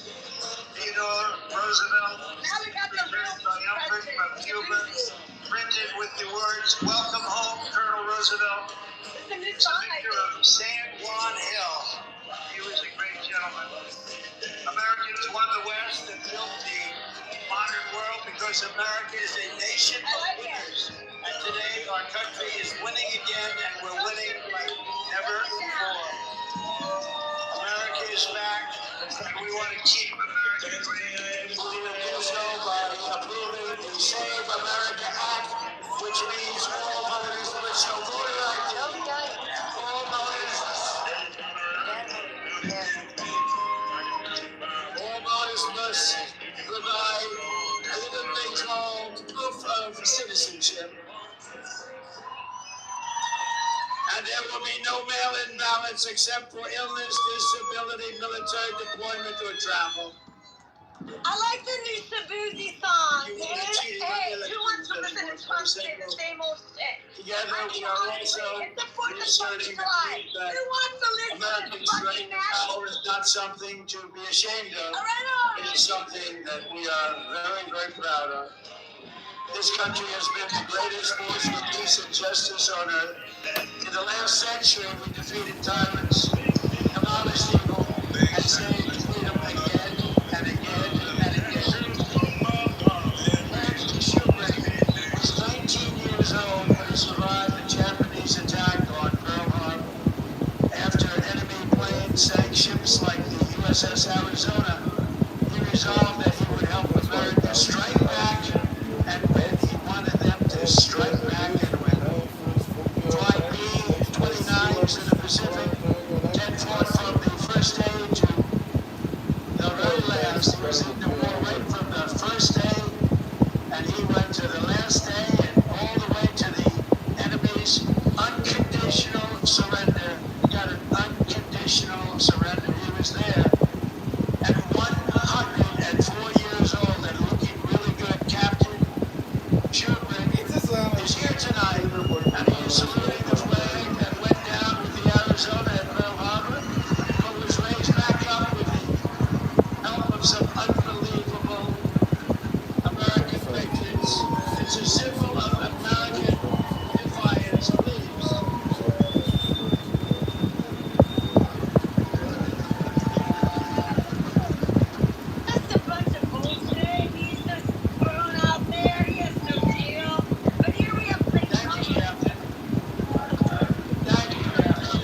Theodore Roosevelt, triumphant from Cuba, printed with the words, "Welcome home, Colonel Roosevelt." It's a picture of San Juan Hill. He was a great gentleman. Americans won the West and built the modern world because America is a nation of winners. And today our country is winning again, and we're winning like never before. America is back, and we want to keep America great. We will do so by approving the Save America Act, which means all voters must go vote right. Homeowners must provide a little thing called proof of citizenship. And there will be no mail-in ballots except for illness, disability, military deployment, or travel. I like the new Shabuzi song, dude. Hey, who wants to listen to Trump say the same old shit? Together we are also It's the 4th of asserting July. that Who wants to listen to American this fucking strength and power is not something to be ashamed of. It is something that we are very, very proud of. This country has been the greatest force for peace and justice on earth. In the last century, we defeated tyrants, demolished evil, and saved freedom again and again and again. Anthony Schubert was 19 years old when he survived the Japanese attack on Pearl Harbor. After enemy planes sank ships like the USS Arizona, he resolved that he would help America strike back and win. He wanted them to strike back and win. Flight B-29s in the Pacific, Ted fought from the first day to the very last. He was in the war right from the first day, and he went to the last day and all the way to the enemy's unconditional surrender. He got an unconditional surrender. He was there at 104 years old and looking really good. Captain Schubert is here tonight, and he is saluting the flag that went down with the Arizona at Pearl Harbor, but was raised back up with the help of some unbelievable American victories. It's a symbol of American defiance, please. That's a bunch of bullshit. He's just thrown out there. He has no deal. But here we have like Thank you, Captain. Thank you, Captain.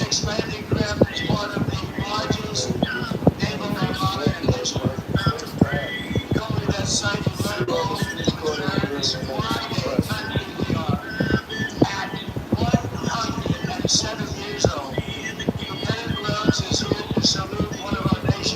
Expanding craft is one of the largest naval armada in history. Only that site alone determines why a country we are. At 107 years old, Lieutenant Rhodes is here to salute one of our nation's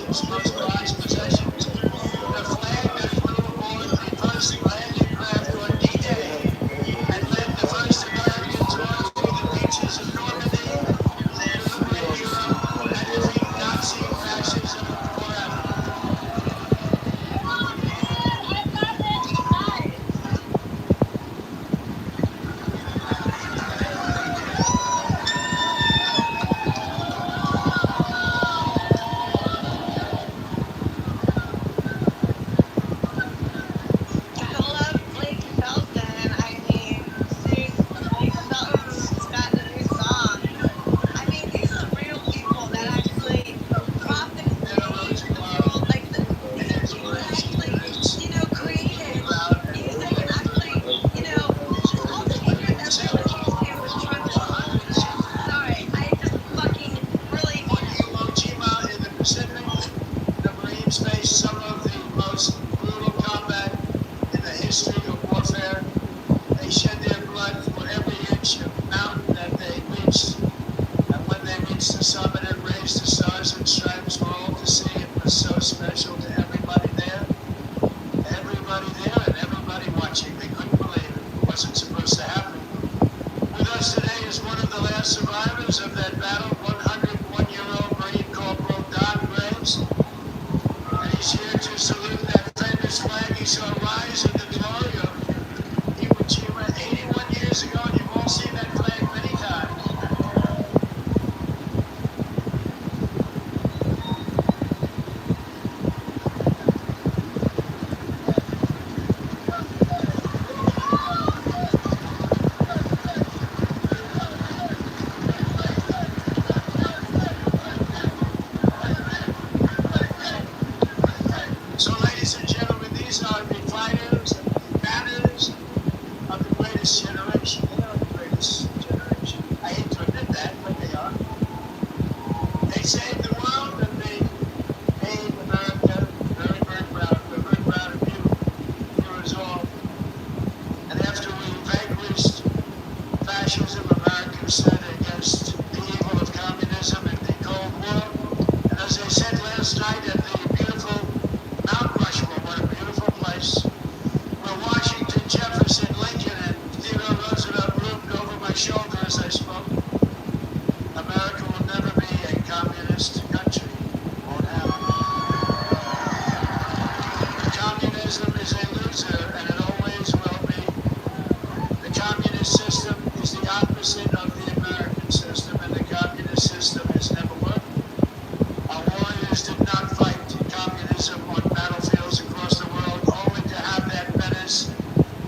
soldiers did not fight communism on battlefields across the world, only to have that menace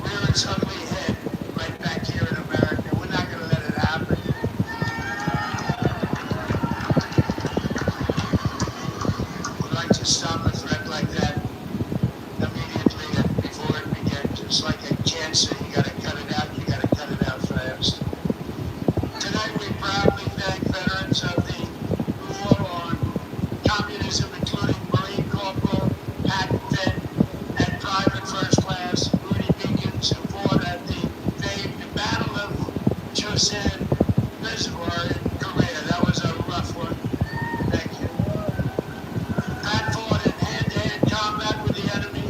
rear its ugly head right back here in America. We're not going to let it happen. We'd like to stop a threat like that immediately and before it begins. It's like a cancer. You got to cut it out. You got to cut it out fast. Tonight we proudly thank veterans of the war on communism, including Marine Corporal Pat Fenn and Private First Class Rudy Beacons, who fought at the famed Battle of Chosin Reservoir in Korea. That was a rough one. Thank you. Pat fought in hand-to-hand combat with the enemy.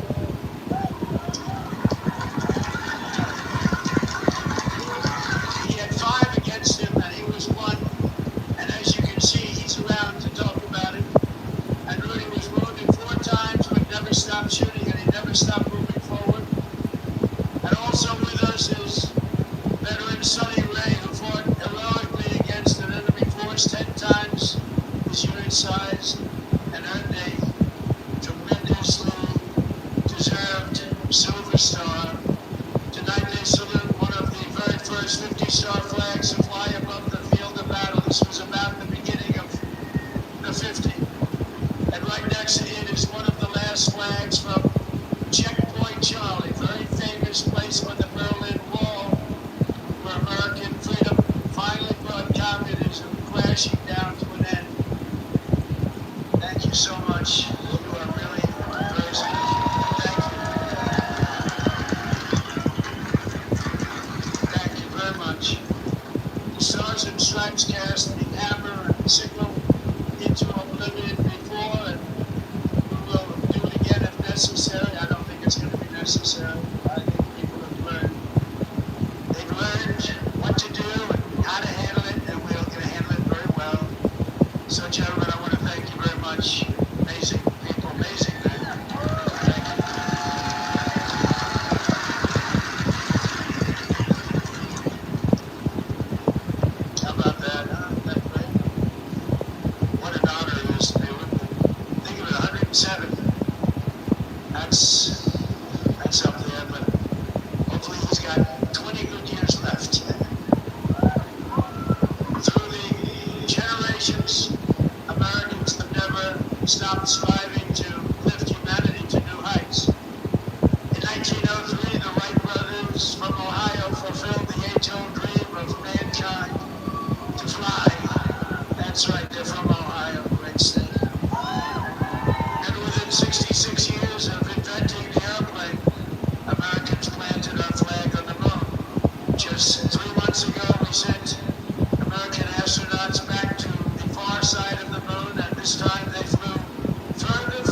He had 5 against him, and he was 1. And as you can see, he's around to talk about it. And Rudy was wounded 4 times, but never stopped shooting, and he never stopped moving forward. And also with us is veteran Sonny Ray, who fought heroically against an enemy force 10 times his unit size, and earned a tremendously deserved Silver Star. Tonight they salute one of the very first 50-star flags to fly above the field of battle. This was about the beginning of the 50. And right next to it is one of the last flags from Checkpoint Charlie, very famous place on the Berlin Wall, where American freedom finally brought communism crashing down to an end. Thank you so much. You are really very special. Thank you. Thank you very much. The Stars and Stripes cast the hammer and signal into oblivion before, and we will do it again if necessary. I don't think it's going to be necessary. I think people have learned. They've learned what to do and how to handle it, and we're going to handle it very well. So, gentlemen, I want to thank you very much. Amazing people, amazing men. Thank you. How about that? Isn't that great? What an honor it is to be with them. Think of it, 107. That's up there, but hopefully he's got 20 good years left. Through the generations, Americans have never stopped striving to lift humanity to new heights. In 1903, the Wright brothers from Ohio fulfilled the age-old dream of mankind to fly. That's right, they're from Ohio, great state. And within 66 years of inventing the airplane, Americans planted our flag on the moon. Just 3 months ago, we sent American astronauts back to the far side of the moon, and this time they flew further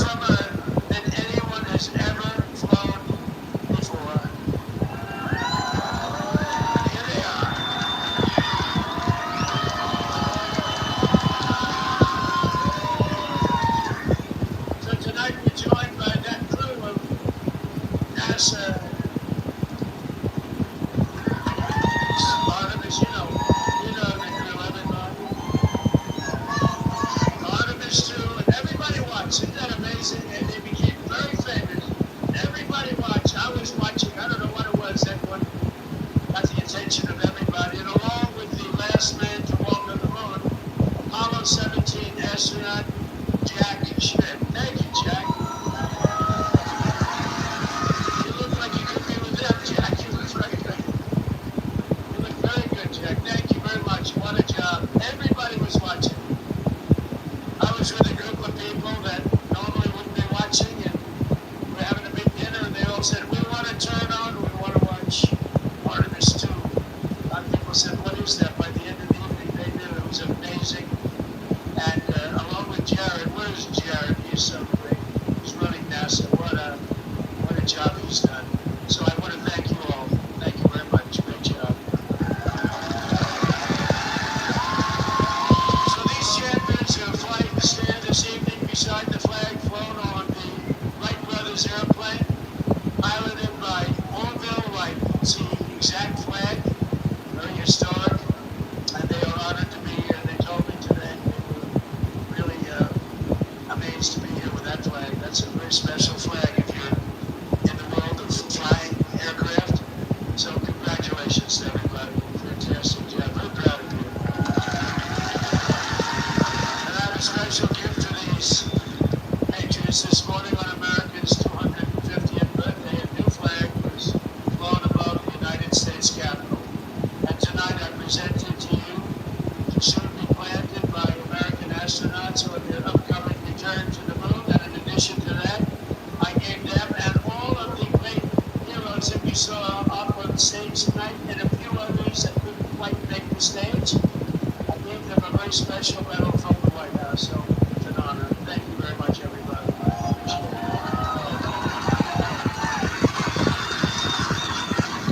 It's a very special flag if you're in the world of flying aircraft. So congratulations to everybody. Fantastic job. Very proud of you. And I have a special gift to these patriots this morning on America's 250th birthday. A new flag was flown above the United States Capitol. And tonight I present it to you to soon be planted by American astronauts on their upcoming return to the moon. And in addition to that, I gave them and all of the great heroes that we saw up on stage tonight and a few others that couldn't quite make the stage. I gave them a very special medal from the White House. So it's an honor. Thank you very much, everybody.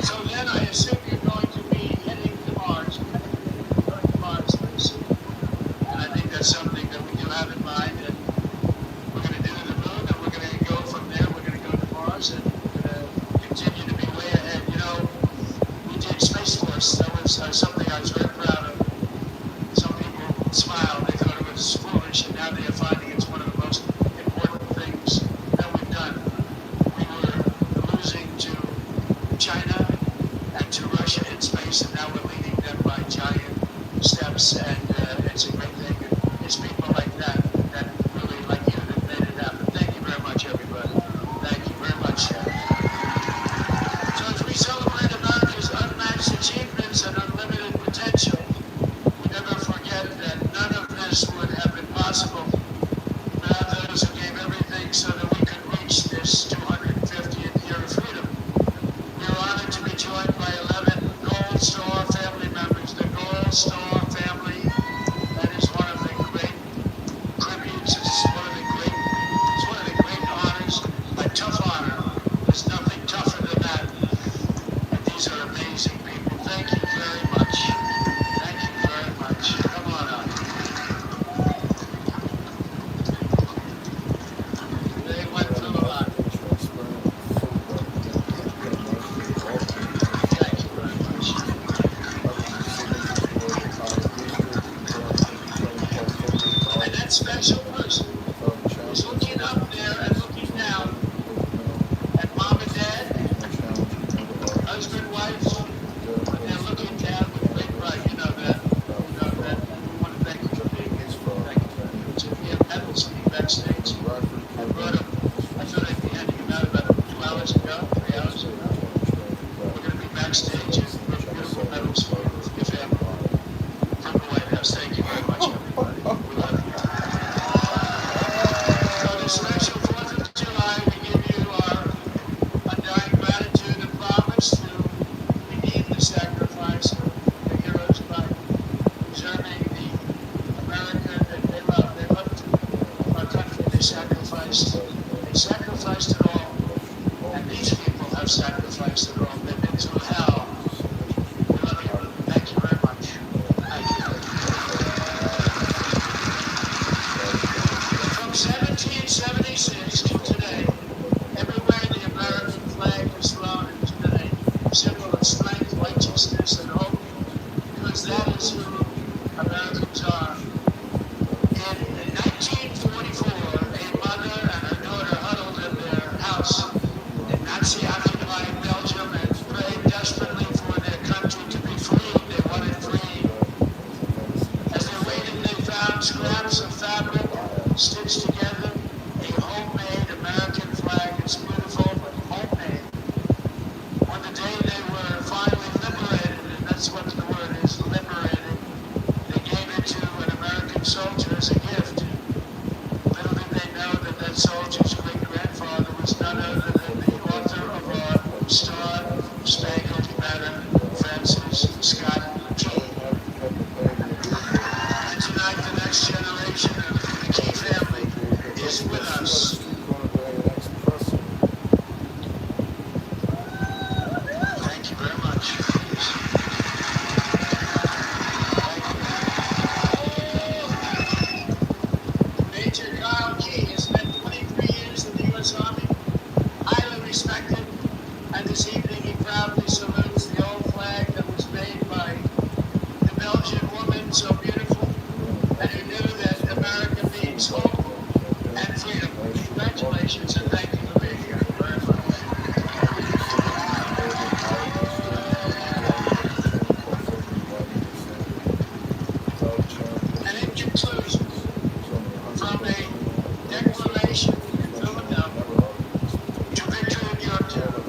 So then I assume you're going to be heading to Mars. Going to Mars very soon. And I think that's something that we do have in mind. And we're going to do the moon, and we're going to go from there. We're going to go to Mars, and we're going to continue to be way ahead. You know, we did Space Force. That was something I was very proud of. Some people smiled. They thought it was foolish, and now they are finding it's one of the most important things that we've done. We were losing to China and to Russia in space, and now we're leading them by giant steps, and it's a great thing. And it's people like that really, like you, that made it happen. Thank you very much, everybody. Thank you very much. So as we celebrate America's unmatched achievements and unlimited potential, we never forget that none of this would have been possible without those who gave everything so that we could reach this 250th year of freedom. We are honored to be joined by 11 Gold Star family members. The Gold Star family, that is one of the great tributes. It's one of the great honors, a tough honor. There's nothing tougher than that. And these are amazing people. Thank you very much. Thank you very much. Come on up. They went through a lot. Thank you very much. And that special person is looking up there and looking down at mom and dad, husband, wife, and they're looking down with great pride. You know that. You know that. And we want to thank you for being here. Thank you very much. If we have medals being backstage, I brought them. I thought I'd be handing them out about 2 hours ago, 3 hours ago. We're going to be backstage and bring beautiful medals for your family from the White House. Thank you very much, everybody. We love you. On this special 4th of July, we give you our undying gratitude and promise to redeem the sacrifice of the heroes by preserving the America that they love. They loved our country. They sacrificed it all. And these people have sacrificed it all. They've been through hell. We love you. Thank you very much. Thank you. From 1776 to today, everywhere the American flag is flown is been a symbol of strength, righteousness, and hope, because that is who Americans are. In 1944, a mother and her daughter huddled in their house in Nazi-occupied Belgium and prayed desperately for their country to be free. They wanted free. As they waited, they found scraps of fabric stitched together, a homemade American flag. It's beautiful, but homemade. On the day they were finally liberated, and that's what the word is, liberated, they gave it to an American soldier as a gift. Little did they know that that soldier's great-grandfather was none other than the author of our Star-Spangled Banner, Francis Scott Key. And tonight, the next generation of the Key family is with us. Thank you very much. Major Kyle Key has spent 23 years in the U.S. Army, highly respected, and this evening he proudly salutes the old flag that was made by the Belgian woman, so beautiful, and who knew that America means hope and freedom. Congratulations and thank you for being here very much. And in conclusion, from a declaration in Philadelphia to victory in Yorktown,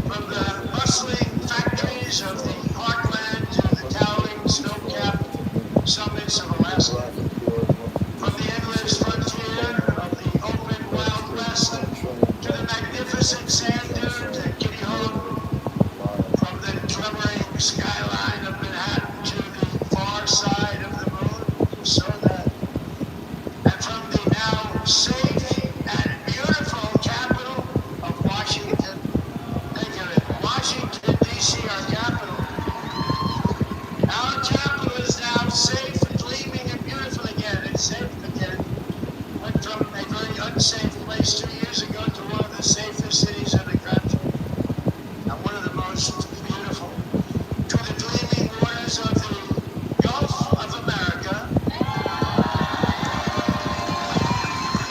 from the bustling factories of the heartland to the towering snow-capped summits of Alaska, from the endless frontier of the open Wild West to the magnificent sand dunes at Kitty Hawk, from the glimmering skyline of Manhattan to the far side of the moon, you saw that, and from the now safe and beautiful capital of Washington, think of it, Washington, D.C., our capital. Our capital is now safe, gleaming, and beautiful again. It's safe again. Went from a very unsafe place 2 years ago to one of the safest cities in the country, and one of the most beautiful. To the gleaming waters of the Gulf of America,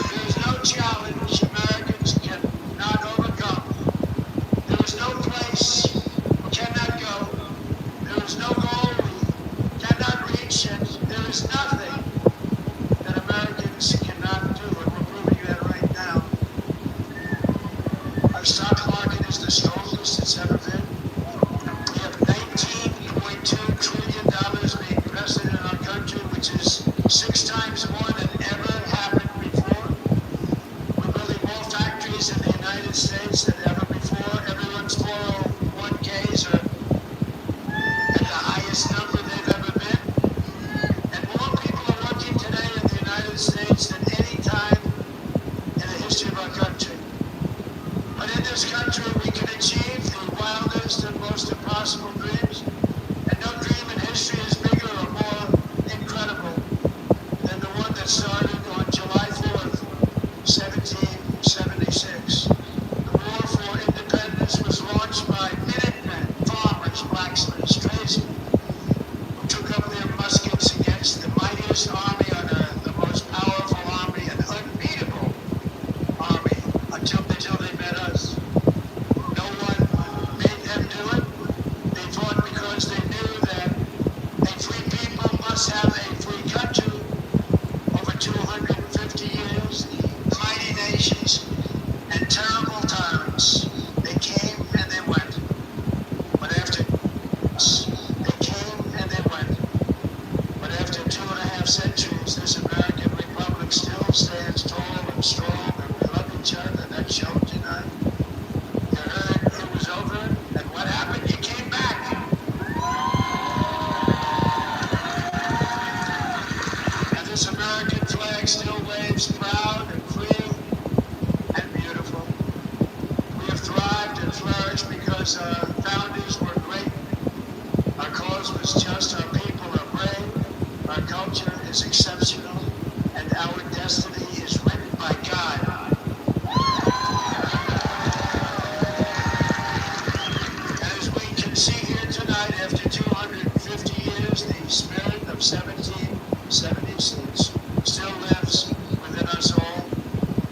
there is no challenge Americans cannot overcome. There is no place we cannot go. There is no goal we cannot reach, and there is nothing that Americans cannot do, and we're proving that right now. Our stock market is the strongest it's ever been. We have $19.2 trillion being invested in our country, which is 6 times more than ever happened before. We're building more factories in the United States than ever before. Everyone's 401ks are at the highest number they've ever been. And more people are working today in the United States than any time in the history of our country. But in this country, we can achieve the wildest and most impossible dreams. And no dream in history is bigger or more incredible than the one that started on July 4th, 1776. The War for Independence was launched by Minutemen, farmers, blacksmiths, tradesmen, who took up their muskets against the mightiest army on earth, the most powerful army, an unbeatable army, until they met us. No one made them do it. They fought because they knew that a free people must have a free country. Over 250 years, the mighty nations and terrible tyrants, they came and they went. But after they came and they went. But after 2.5 centuries, this American republic still stands tall and strong, and we love each other. That showed tonight. You heard it was over, and what happened? You came back. And this American flag still waves proud and free and beautiful. We have thrived and flourished because our founders were great. Our cause was just, our people are brave, our culture is exceptional, and our destiny is written by God. And as we can see here tonight, after 250 years, the spirit of 1776 still lives within us all.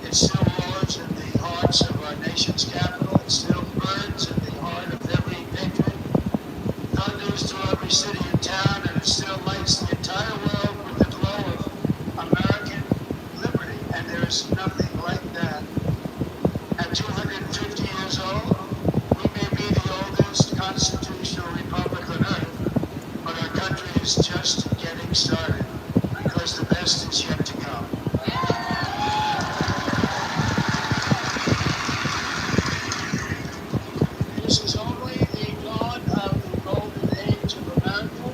It still roars in the hearts of our nation's capital. It still burns in the heart of every patriot. Thunders through every city and town, and it still lights the entire world with the glow of American liberty. And there's nothing like that. At 250 years old, we may be the oldest constitutional republic on earth, but our country is just getting started, because the best is yet to come. This is only the dawn of the golden age of America,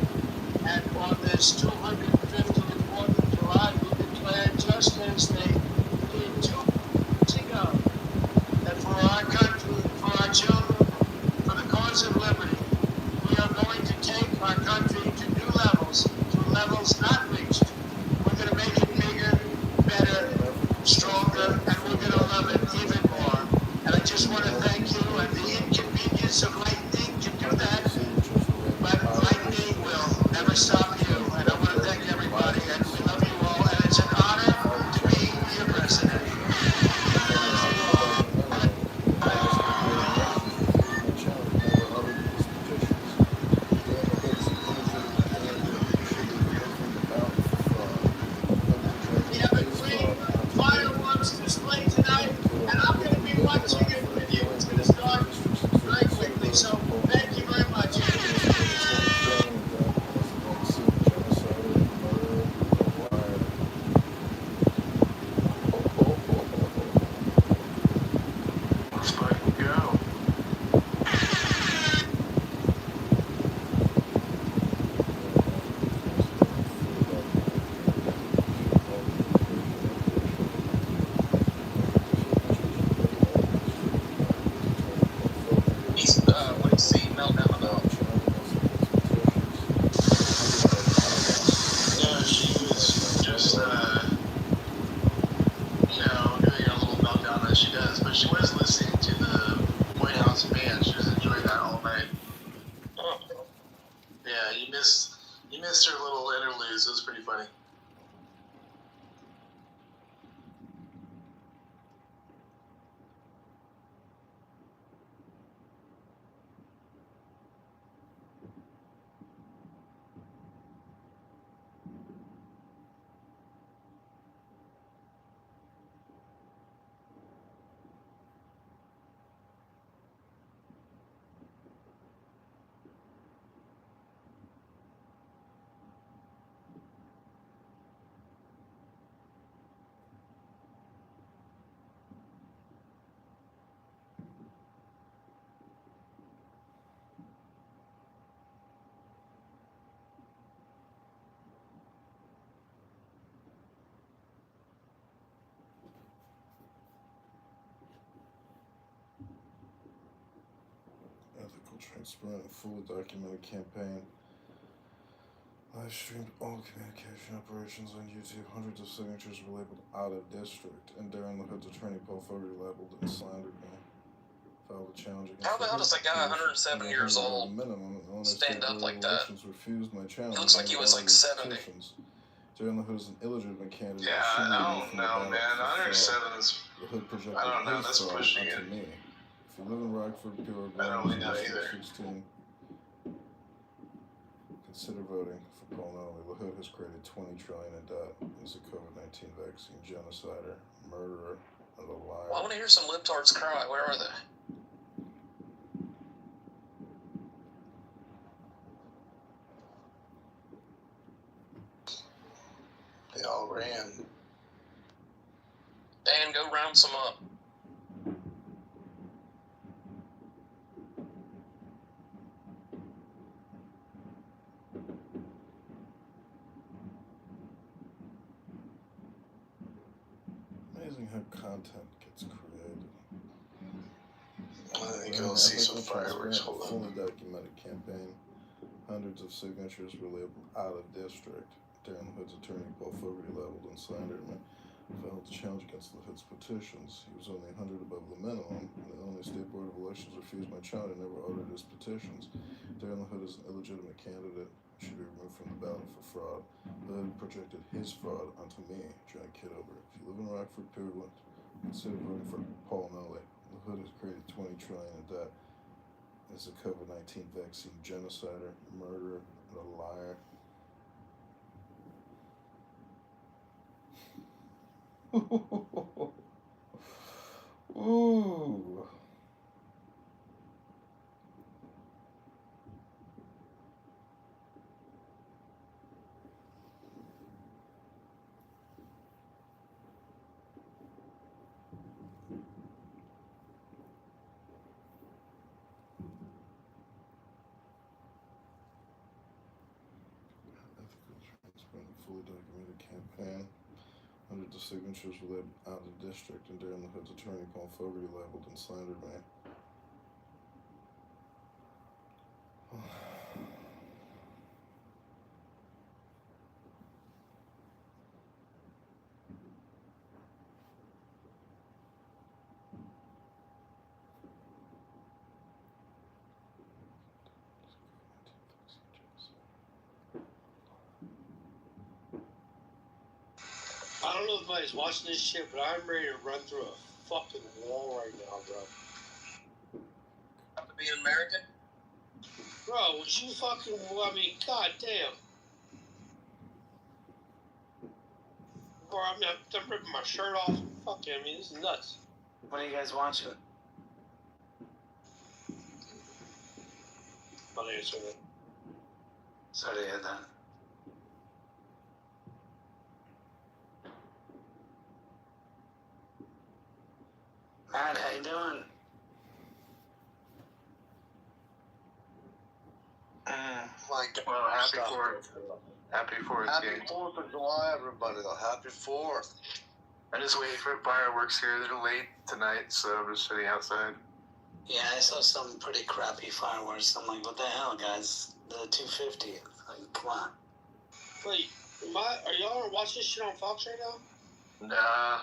and on this 250th 4th of July, we declare, just as they did 2 years ago, that for our country, for our children, for the cause of liberty, we are going to take our country to new levels, to levels not reached. We're going to make it bigger, But she was listening to the White House band. She was enjoying that all night. Oh. Yeah, you missed her little interludes. It was pretty funny. Ethical, transparent, and fully documented campaign. Live streamed all communication operations on YouTube. Hundreds of signatures were labeled out of district, and Darren LaHood's attorney Paul Fogarty labeled and slandered me. Filed a challenge against How the hell does a guy 107 years old stand up like that? Refused my challenge. He looks like he was like 70. Darren LaHood is an illegitimate candidate. Yeah, I don't know, man. 107 is. LaHood projected I don't know. That's his fraud pushing onto it. me. If you live in Rockford, Pure, I don't really know either. 16, consider voting for Paul Nolly. LaHood has created $20 trillion in debt. He's a COVID-19 vaccine genocider, murderer, and a liar. Well, I want to hear some libtards cry. Where are they? They all ran. Dan, go round some up. Amazing how content gets created. I think you'll see some fireworks. Hold on. Fully documented campaign. Hundreds of signatures were labeled out of district. Darren LaHood's attorney Paul Fogarty labeled and slandered me. Filed a challenge against LaHood's petitions. He was only 100 above the minimum, and the Illinois State Board of Elections refused my challenge and never ordered his petitions. Darren LaHood is an illegitimate candidate. Should be removed from the ballot for fraud. LaHood projected his fraud onto me, John Kitover. If you live in Rockford, Pure, consider voting for Paul Nolly. LaHood has created $20 trillion in debt. Is a COVID-19 vaccine genocider, murderer, and a liar. Ooh. Fully documented campaign. Hundreds of signatures were labeled out of district, and Darren LaHood's attorney Paul Fogarty labeled and slandered me. I don't know if anybody's watching this shit, but I'm ready to run through a fucking wall right now, bro. Have to be an American? Bro, would you fucking, I mean, goddamn. Bro, I mean, I'm ripping my shirt off. Fucking, I mean, this is nuts. What are you guys watching? I'll answer that. Sorry to hear that. Matt, how you doing? Like, well, happy 4th. Happy 4th, Happy gang. 4th of July, everybody. Happy 4th. I'm just waiting for fireworks here. They're late tonight, so I'm just sitting outside. Yeah, I saw some pretty crappy fireworks. I'm like, what the hell, guys? The 250. Like, come on. Wait, are y'all watching this shit on Fox right now? Nah.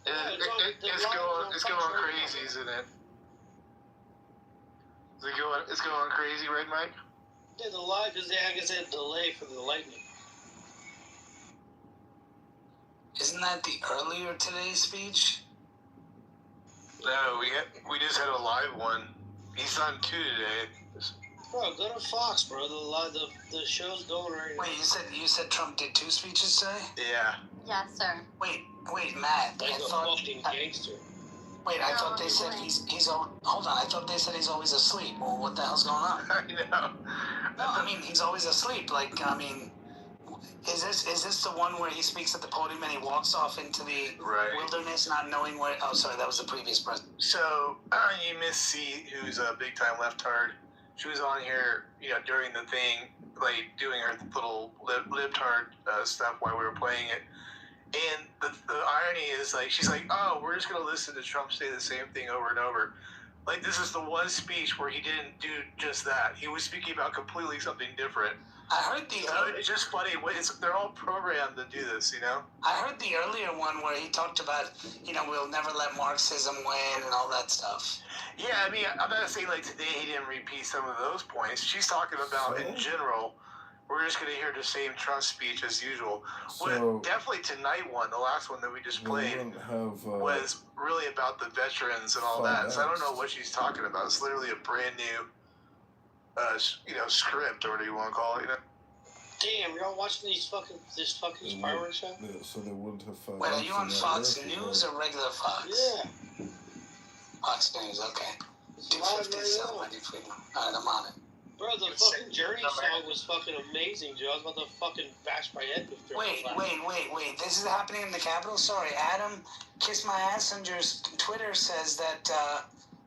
It's going crazy, isn't it? It's going crazy, right, Mike? Yeah, the live is I guess a delay for the lightning. Isn't that the earlier today speech? No, we just had a live one. He's on 2 today. Bro, go to Fox, bro. The show's going right now. Wait, you said Trump did 2 speeches today? Yeah. Yes, sir. Wait, Matt. Like a fucking gangster. Wait, I thought they said hold on, I thought they said he's always asleep. Well, what the hell's going on? I know. No, I mean, he's always asleep. Like, I mean, is this the one where he speaks at the podium and he walks off into the wilderness not knowing where... Oh, sorry, that was the previous president. So, you miss C, who's a big-time leftard. She was on here, during the thing, like, doing her little libtard stuff while we were playing it. And the irony is, like, she's like, oh, we're just going to listen to Trump say the same thing over and over. Like, this is the one speech where he didn't do just that. He was speaking about completely something different. I heard it's just funny. They're all programmed to do this, I heard the earlier one where he talked about, we'll never let Marxism win and all that stuff. Yeah, I mean, I'm not saying, like, today he didn't repeat some of those points. She's talking about, in general, we're just going to hear the same Trump speech as usual. Definitely tonight one, the last one that we just played, was really about the veterans and all that. So I don't know what she's talking about. It's literally a brand new, script, or whatever you want to call it, Damn, you're all watching this fucking fireworks show? Yeah, so they wouldn't have found Wait, are you on Fox News or regular Fox? Yeah. Fox News, okay. 257, Alright, I'm on it. Bro, the fucking Journey song was fucking amazing, dude. I was about to fucking bash my head with Wait. This is happening in the Capitol? Sorry, Adam, Kiss My Assenger's Twitter says that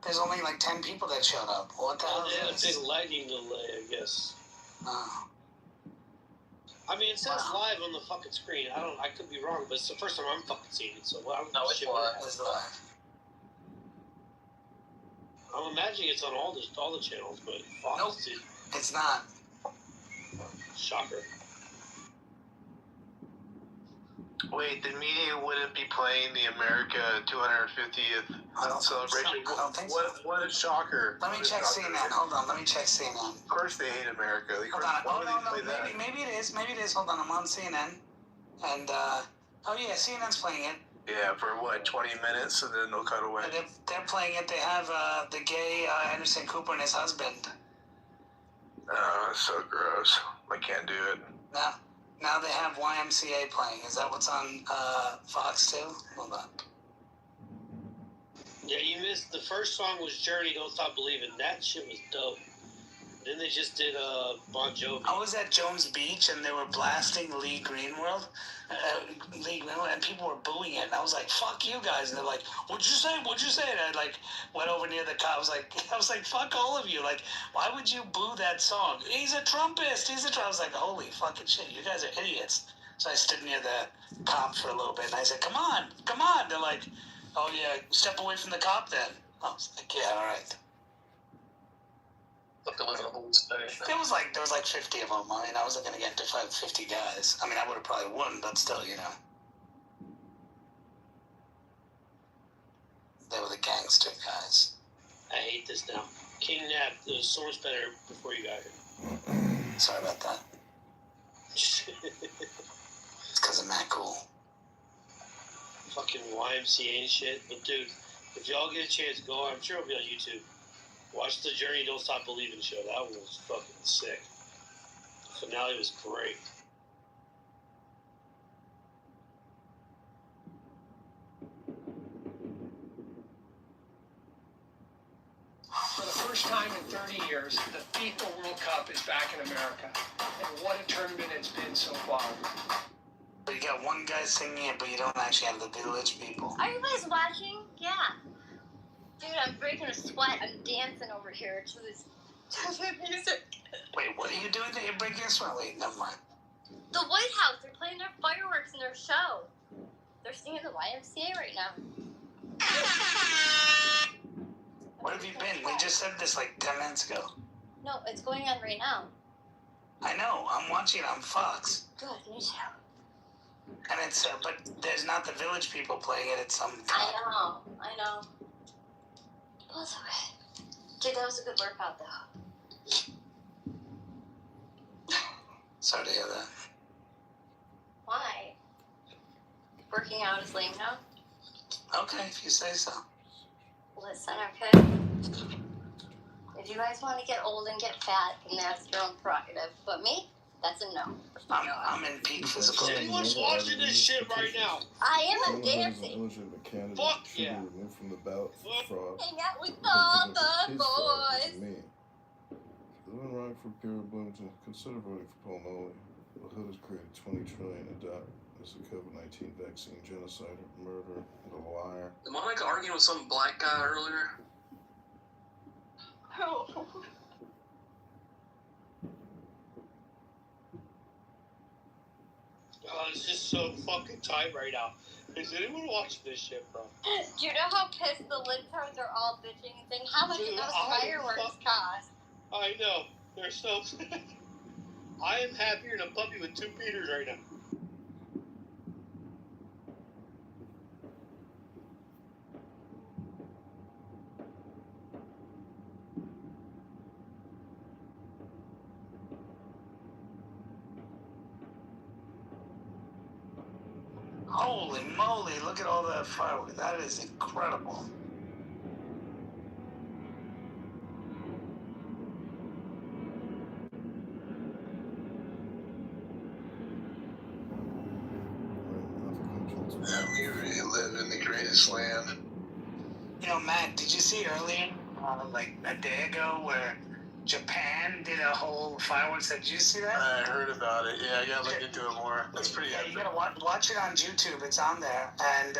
there's only like 10 people that showed up. What the hell is this? A big lagging delay, I guess. Oh. I mean, it says live on the fucking screen. I could be wrong, but it's the first time I'm fucking seeing it, so I don't know. It's live. I'm imagining it's on all the channels, but Fox Nope, it's not. Shocker. Wait, the media wouldn't be playing the America 250th celebration? I don't think so. What a shocker. Let me check CNN. Hold on, let me check CNN. Of course they hate America. Hold on. Maybe it is. Hold on, I'm on CNN. And, CNN's playing it. Yeah, for 20 minutes, and then they'll cut away. They're playing it. They have the gay Anderson Cooper and his husband. Oh, it's so gross. I can't do it. Now they have YMCA playing. Is that what's on Fox too? Hold on. Yeah, you missed. The first song was Journey, Don't Stop Believing. That shit was dope. Then they just did Bon Jovi. I was at Jones Beach and they were blasting Lee Greenwald, and people were booing it. And I was like, "Fuck you guys!" And they're like, "What'd you say? What'd you say?" And I went over near the cop. I was like, "Fuck all of you! Like, why would you boo that song? He's a Trumpist. I was like, "Holy fucking shit! You guys are idiots." So I stood near the cop for a little bit and I said, "Come on!" They're like, "Oh yeah, step away from the cop then." I was like, "Yeah, all right." There was like 50 of them. I mean, I wasn't gonna get into 50 guys. I mean, I would have probably won, but still, they were the gangster guys. I hate this now. King Nap, it was so much better before you got here. Sorry about that. It's because of Matt Cool. Fucking YMCA and shit. But dude, if y'all get a chance, go. I'm sure it'll be on YouTube. Watch the Journey Don't Stop Believing show. That one was fucking sick. The finale was great. For the first time in 30 years, the FIFA World Cup is back in America. And what a tournament it's been so far. You got one guy singing it, but you don't actually have the village people. Are you guys watching? Yeah. Dude, I'm breaking a sweat. I'm dancing over here to this music. Wait, what are you doing that you're breaking a sweat? Wait, never mind. The White House, they're playing their fireworks in their show. They're singing the YMCA right now. Where have you been? We just said this like 10 minutes ago. No, it's going on right now. I know. I'm watching it on Fox. Good, me too. And it's, but there's not the village people playing it. It's some. I know. Well, it's okay. Dude, that was a good workout, though. Sorry to hear that. Why? Working out is lame now? Okay, if you say so. Listen, okay? If you guys want to get old and get fat, then that's your own prerogative. But me, that's a no. I'm in peak physical. Anyone's watching this shit right now? I am dancing. Fuck yeah. From the ballot for fraud. Hang out with all the boys. Living right for Gary Bloomington. Consider voting for Paul Nolley. The hood has created $20 trillion in debt. As a COVID-19 vaccine genocide, murder, and a liar. Did Monica arguing with some black guy earlier? Who? Oh, it's just so fucking tight right now. Is anyone watching this shit, bro? Do you know how pissed the libtards are all bitching and saying, how much do those fireworks cost? I know. They're so... I am happier than a puppy with 2 Peters right now. Holy moly, look at all that fireworks. That is incredible. We really live in the greatest land. You know, Matt, did you see earlier, like a day ago, where Japan did a whole fireworks? Did you see that? I heard about it. Yeah, I gotta look into it more. That's pretty epic. You gotta watch it on YouTube. It's on there, and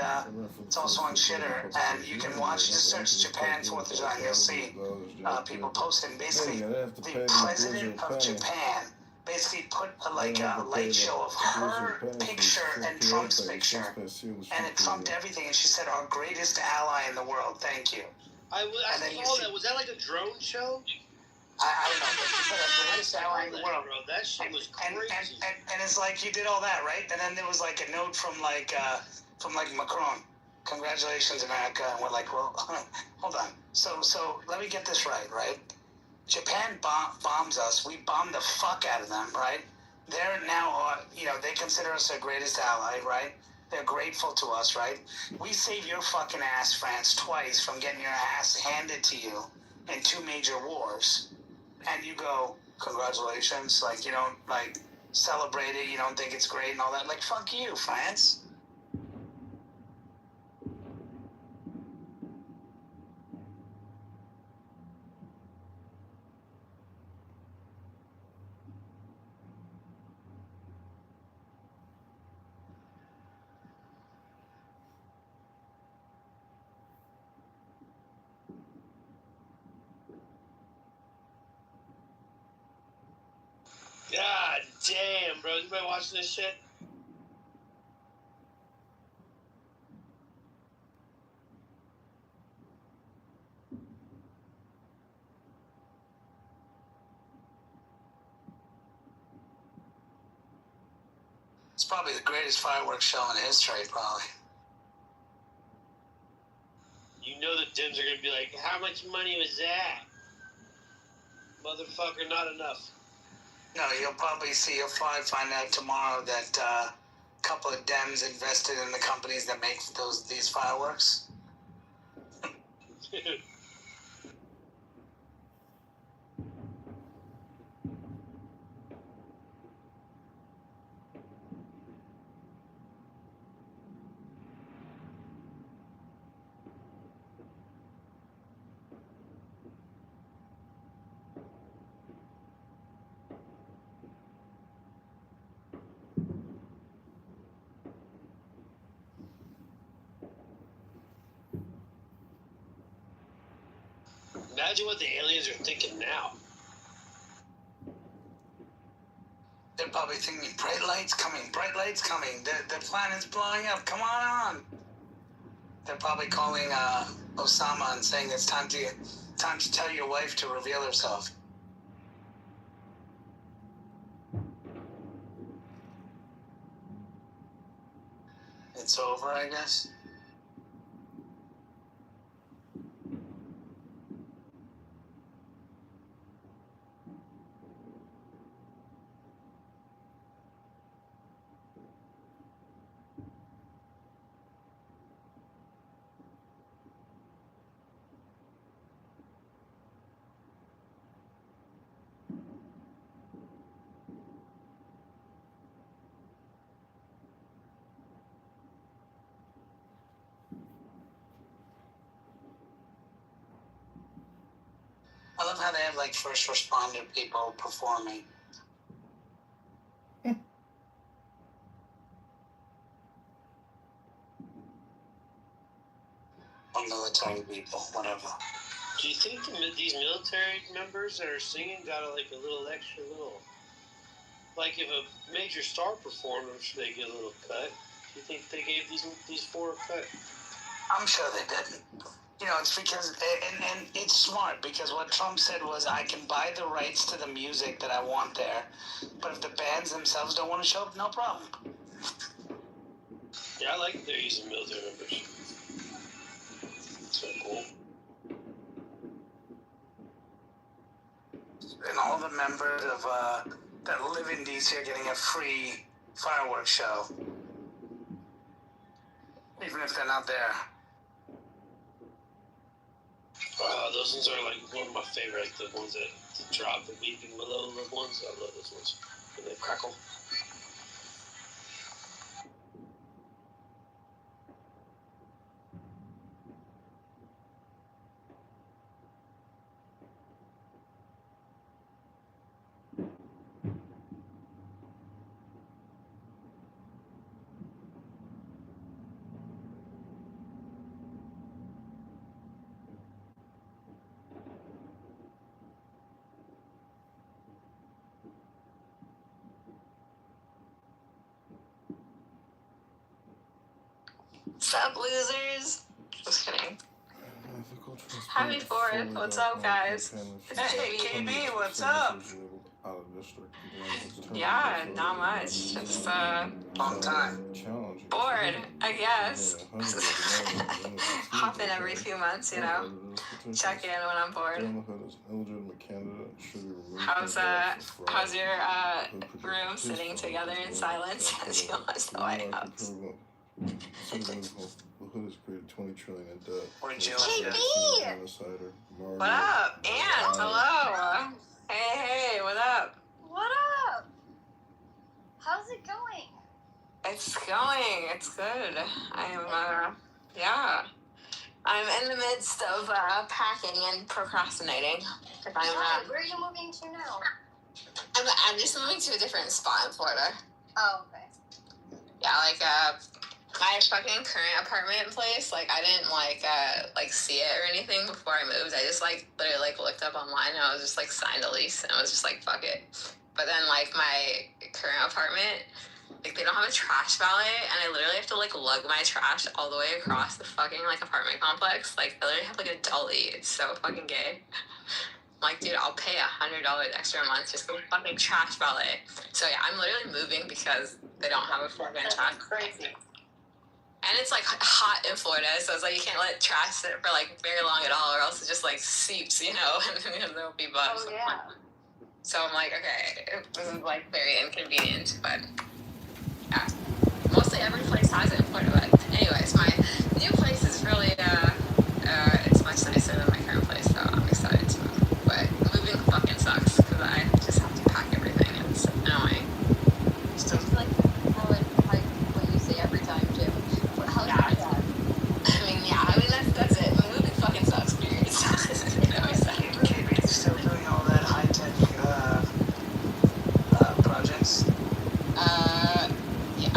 it's also on Shitter. And you can watch. Just search Japan 4th of July, and you'll see people posting. Basically, the president of Japan basically put a light show of her picture and Trump's picture, and it trumped everything. And she said, "Our greatest ally in the world. Thank you." I saw that. Was that like a drone show? I don't know, but she said our greatest ally in the world. Bro, that shit was crazy. And it's like you did all that, right? And then there was like a note from Macron. Congratulations, America. And we're like, well, hold on. So let me get this right? Japan bombs us. We bomb the fuck out of them, right? They're now, they consider us their greatest ally, right? They're grateful to us, right? We saved your fucking ass, France, twice from getting your ass handed to you in 2 major wars. And you go, congratulations, like, you don't, like, celebrate it, you don't think it's great and all that. Like, fuck you, France. God damn, bro. You been watching this shit? It's probably the greatest fireworks show in history, probably. You know the Dims are gonna be like, how much money was that? Motherfucker, not enough. No, you'll probably find out tomorrow that a couple of Dems invested in the companies that make these fireworks. Imagine what the aliens are thinking now. They're probably thinking, bright lights coming. The planet's blowing up. Come on. They're probably calling Osama and saying it's time to tell your wife to reveal herself. it's over, I guess. I love how they have like first responder people performing. Or military people, whatever. Do you think these military members that are singing got a little extra like if a major star performed, I'm sure they get a little cut. Do you think they gave these four a cut? I'm sure they didn't. You know, it's because, and it's smart, because what Trump said was, I can buy the rights to the music that I want there, but if the bands themselves don't want to show up, no problem. Yeah, I like that they're using military members. So cool. And all the members of that live in DC are getting a free fireworks show, even if they're not there. Those ones are like one of my favorite, like the ones that drop the weeping willow ones. I love those ones. And they crackle. Sup, losers? Just kidding. Happy 4th. What's up, guys? Hey, KB, what's up? Yeah, not much. Just, long time. bored, I guess. Hop in every few months, you know? Check in when I'm bored. How's your, room sitting together in silence as you watch the White House? KB! What up? Aunt, hello. Hey, what up? What up? How's it going? It's going. It's good. I'm, yeah. I'm in the midst of, packing and procrastinating. Where are you moving to now? I'm just moving to a different spot in Florida. Oh, okay. Yeah, like, my fucking current apartment place, like, I didn't, like, see it or anything before I moved. I just, literally, looked up online, and I was just, signed a lease, and I was just fuck it. But then, my current apartment, they don't have a trash valet, and I literally have to, lug my trash all the way across the fucking, apartment complex. I literally have, a dolly. It's so fucking gay. I'm like, dude, I'll pay $100 extra a month just for fucking trash valet. So, yeah, I'm literally moving because they don't have a fucking trash. Crazy. And it's hot in Florida, so it's you can't let trash sit for very long at all, or else it just seeps, you know, and there'll be bugs. Oh yeah. So I'm okay, this is very inconvenient, but yeah, mostly every place has it in Florida. But anyways, my new place is really it's much nicer than my current place, so I'm excited to move. But moving fucking sucks because I just have to pack everything. It's annoying. So it's what you say every time too. That's it. Moving fucking sucks, period. KB's still doing all that high-tech projects? Yeah,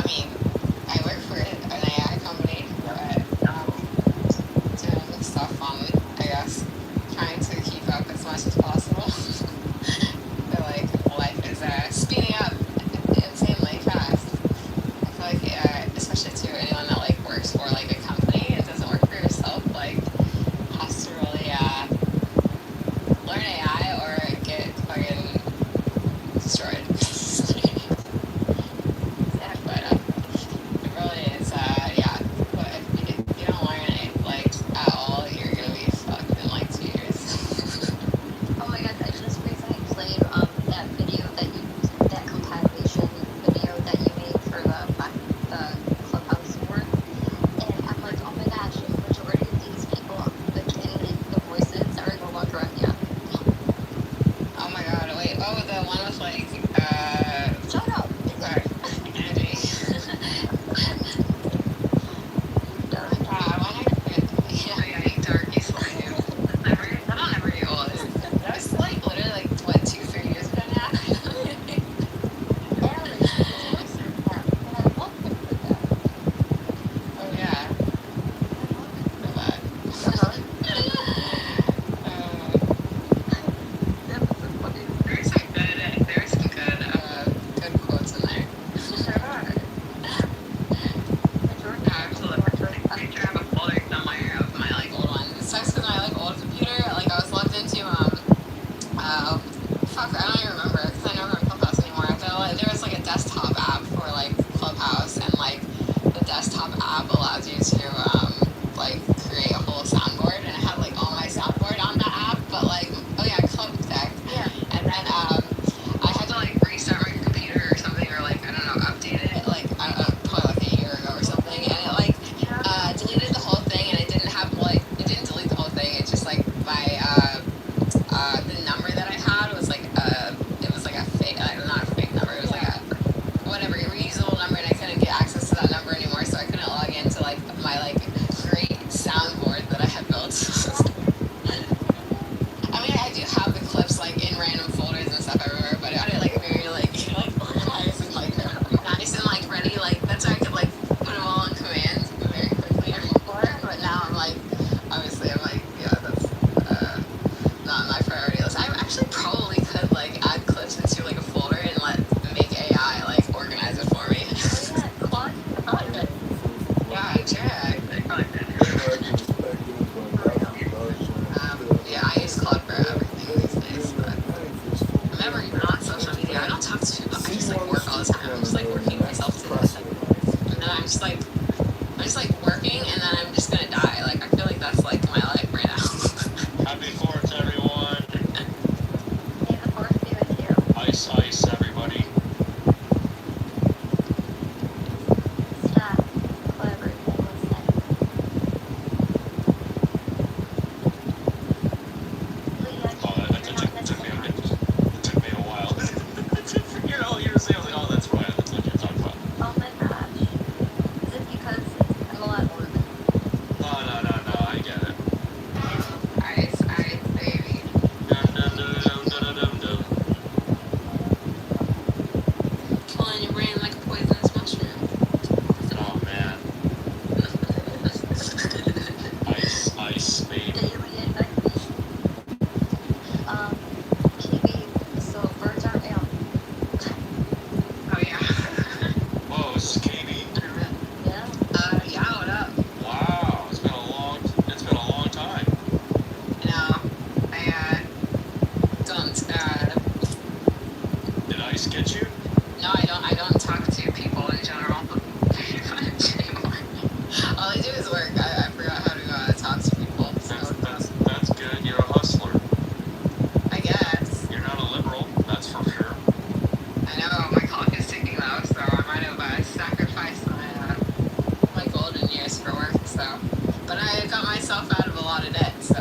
myself out of a lot of debt, so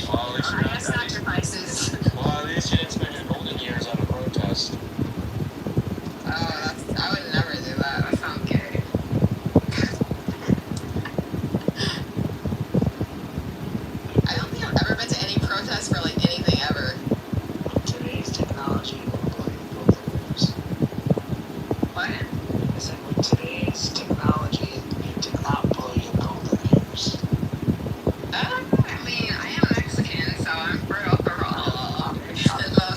Well, at least I have sacrifices. Well, at least you didn't spend your golden years on a protest. Oh, I would never do that. That sounds gay. I don't think I've ever been to any protest for like anything ever. Today's technology will blow your golden years. What? I said with today's technology, it did not blow your golden years. I mean, I am Mexican, so I'm fertile for all.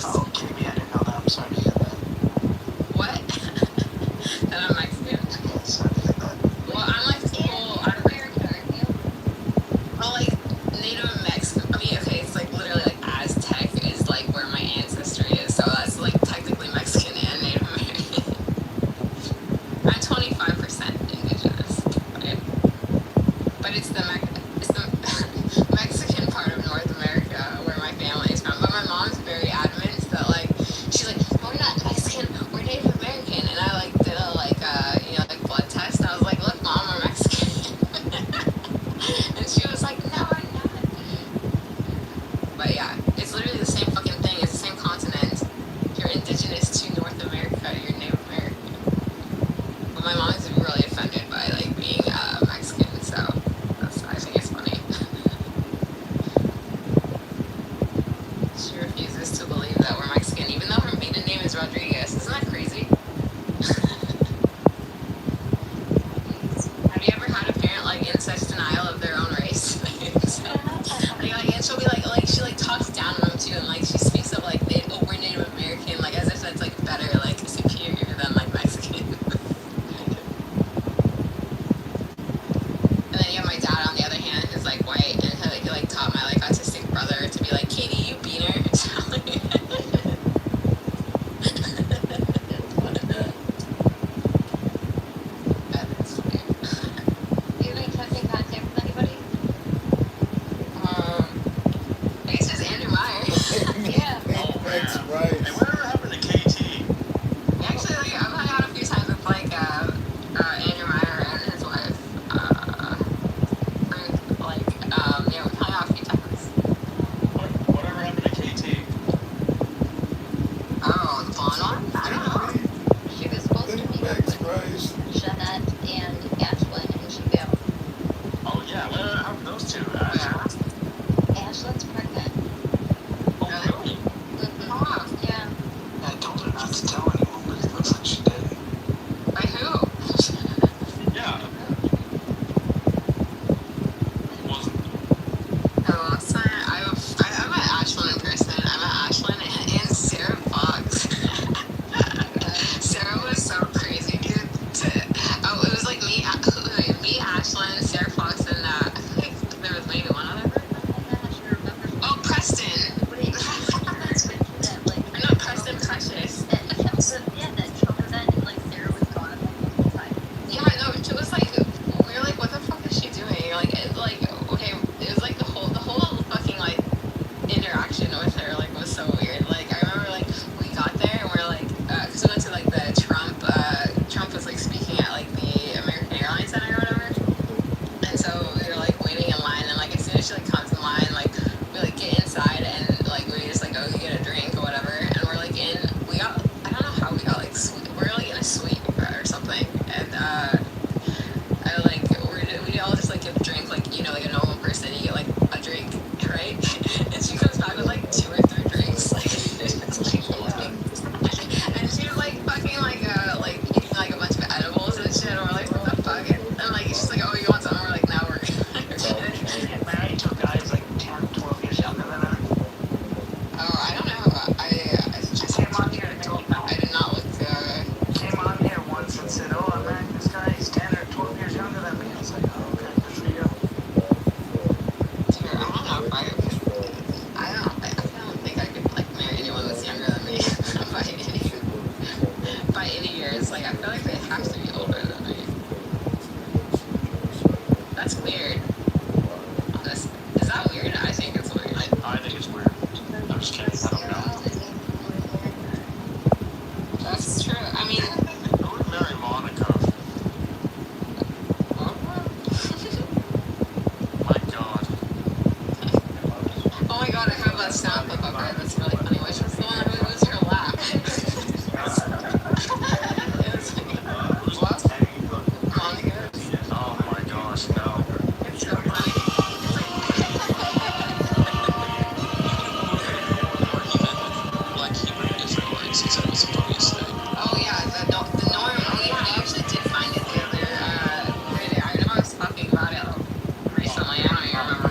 Oh, okay, yeah, I didn't know that. I'm sorry to hear that. What? That I'm Mexican? Yeah, sorry to hear that. Well, I'm like full. I'm well, like Native Mexican. I mean, okay, it's like literally like Aztec is like where my ancestry is, so that's like technically Mexican and Native American. I'm 25% indigenous, right? But it's the Mexican part of North America where my family is from. But my mom's very adamant that like she's like, we're not Mexican, we're Native American. And I like did a like blood test, and I was like, look, Mom, we're Mexican. And she was like, no,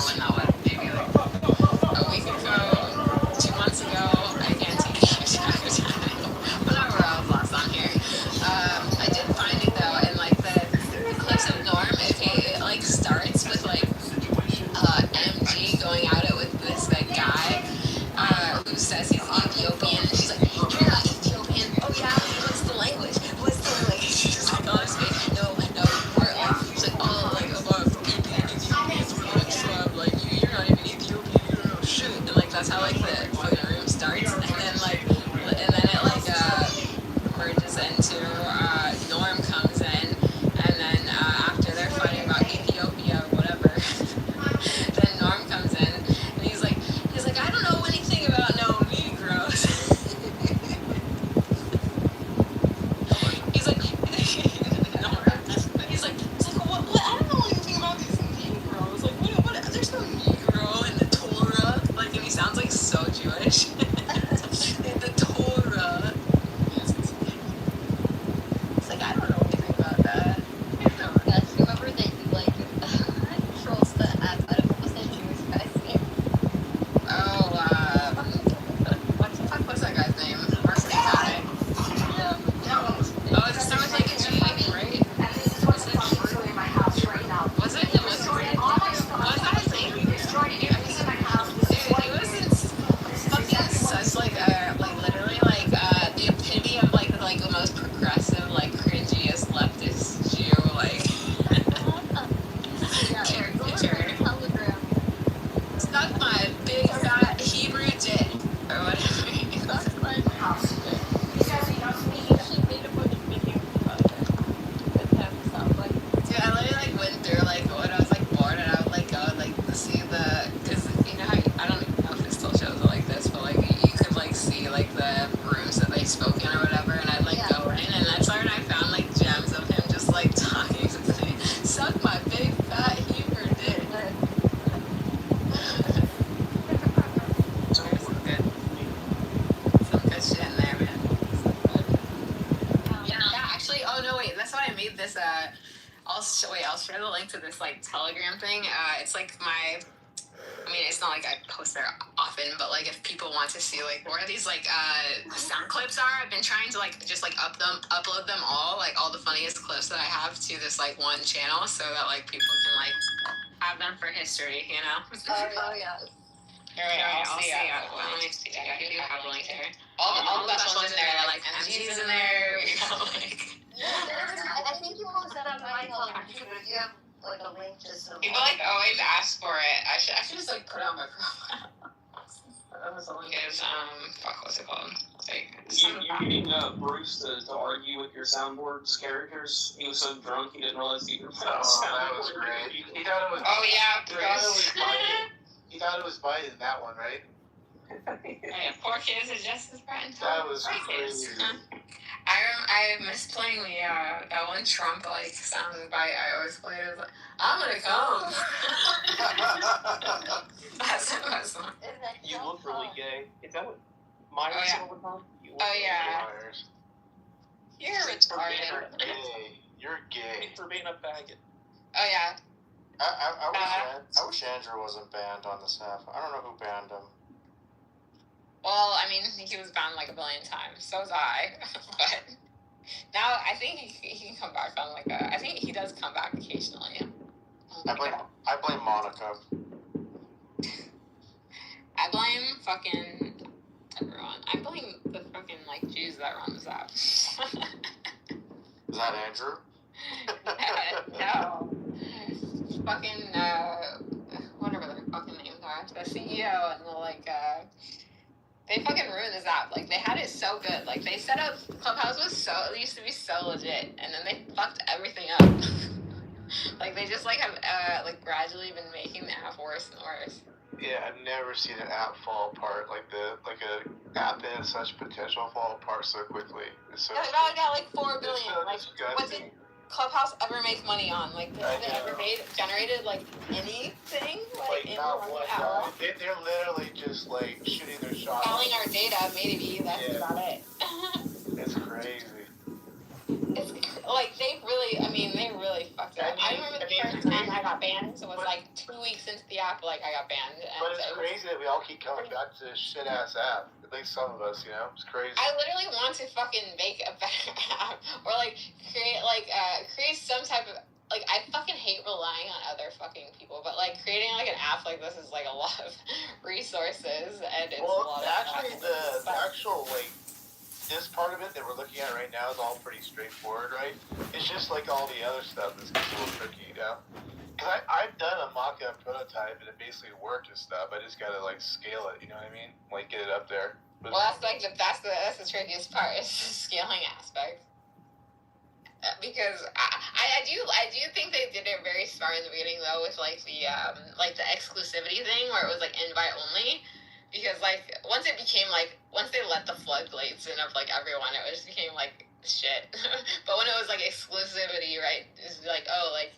when that was, maybe like a week ago, 2 months ago. I can't take whatever else last on here. I did find it though, and like the clips of Norm, if he like starts with like MG going at it with this like guy who says he's Ethiopian, and she's like, "You're not Ethiopian." "Oh yeah, what's the language? What's the language?" She's like, "Honestly, no, or like she's like, "Oh, like Ethiopians were like scrub, like you're not even Ethiopian, you don't know shit." And like that's how like the fucking room starts, and then it like merges into Norm comes in, and then after they're fighting about Ethiopia or whatever, then Norm comes in, and he's like, "I don't know anything about no Negroes." He's like, Norm, he's like, what? I don't know anything about these Negroes. Like, what? There's no Negro in the Torah. Like, and he sounds like so Jewish. In the Torah. It's like, I don't know anything about that. Guys, remember that you like trolls the app out of what's that Jewish guy's name? Oh, what the fuck was that guy's name? Marcy guy. Oh, is it start with like a G, right? Was it? Was it? Was that his name? Dude, he was fucking such like literally like the epitome of like the most progressive, like cringiest leftist Jew, like character. Suck my big fat Hebrew dick or whatever. Suck my Dude, I literally like went through like when I was like bored, and I would like go and like see because you know how I don't even know if it still shows it like this, but like you could like see like the rooms that they spoke in or whatever, and I'd like go in, and that's where I found like gems of him just like talking to me, suck my big fat Hebrew dick. Some good shit in there, man. Yeah, actually, oh no, wait, that's why I made this, I'll share the link to this, like, Telegram thing. It's like it's not like I post there often, but like if people want to see like where these like sound clips are, I've been trying to like just like upload them all, like all the funniest clips that I have to this like one channel, so that like people can like have them for history, you know? Oh yeah. I'll see. Let me see. I do have a link here. All the best ones in there, like MG's in there, you know, like. I think you posted that on my Telegram too, but if you have like a link just so People like always ask for it. I should just like put it on my profile. That was a link. What's it called? You're getting Bruce to argue with your soundboard's characters. He was so drunk he didn't realize he could that was great. He thought it was. Oh yeah, Bruce. He thought it was Biden, that one, right? Hey, 4 kids is just as bright. That was crazy. I miss playing the that one Trump like sound bite I always played. It was like, "I'm gonna come." That's the best one. You look really gay. Is that what Myers all the time? Oh yeah. You're retarded. You're gay. For being a faggot. Oh yeah. I wish Andrew wasn't banned on this app. I don't know who banned him. Well, I mean, he was banned like a billion times. So was I. But now I think he can come back on like I think he does come back occasionally. I blame Monica. I blame fucking everyone. I blame the fucking like Jews that run this app. Is that Andrew? No. Fucking whatever their fucking names are. The CEO and the like they fucking ruined this app. Like, they had it so good. Like, they set up Clubhouse it used to be so legit, and then they fucked everything up. Like, they just, like, have, gradually been making the app worse and worse. Yeah, I've never seen an app fall apart like a app that has such potential fall apart so quickly. It's so got, like, 4 billion. So like, what did Clubhouse ever make money on? Like, have they ever generated, like, anything? Like not one. They're literally just, like, shooting their shot. Selling our data, maybe. That's about it. It's crazy. It's, like, they really fucked it up. I remember the first time I got banned, so it was, like, 2 weeks into the app, like, I got banned. And But it's crazy that we all keep coming back to this shit-ass app. At least some of us, you know? It's crazy. I literally want to fucking make a better app. Or, like, create some type of... Like, I fucking hate relying on other fucking people, but, like, creating, like, an app like this is, like, a lot of resources, and it's a lot of... Actually, the actual, like, this part of it that we're looking at right now is all pretty straightforward, right? It's just like all the other stuff that's a little tricky, you know? Because I've done a mock-up prototype and it basically worked and stuff. I just gotta like scale it, you know what I mean? Like get it up there. But well, that's the trickiest part is the scaling aspect. Because I do think they did it very smart in the beginning though with like the exclusivity thing where it was like invite only. Because, like, once they let the floodgates in of, like, everyone, it just became, like, shit. But when it was, like, exclusivity, right, it's like, oh, like,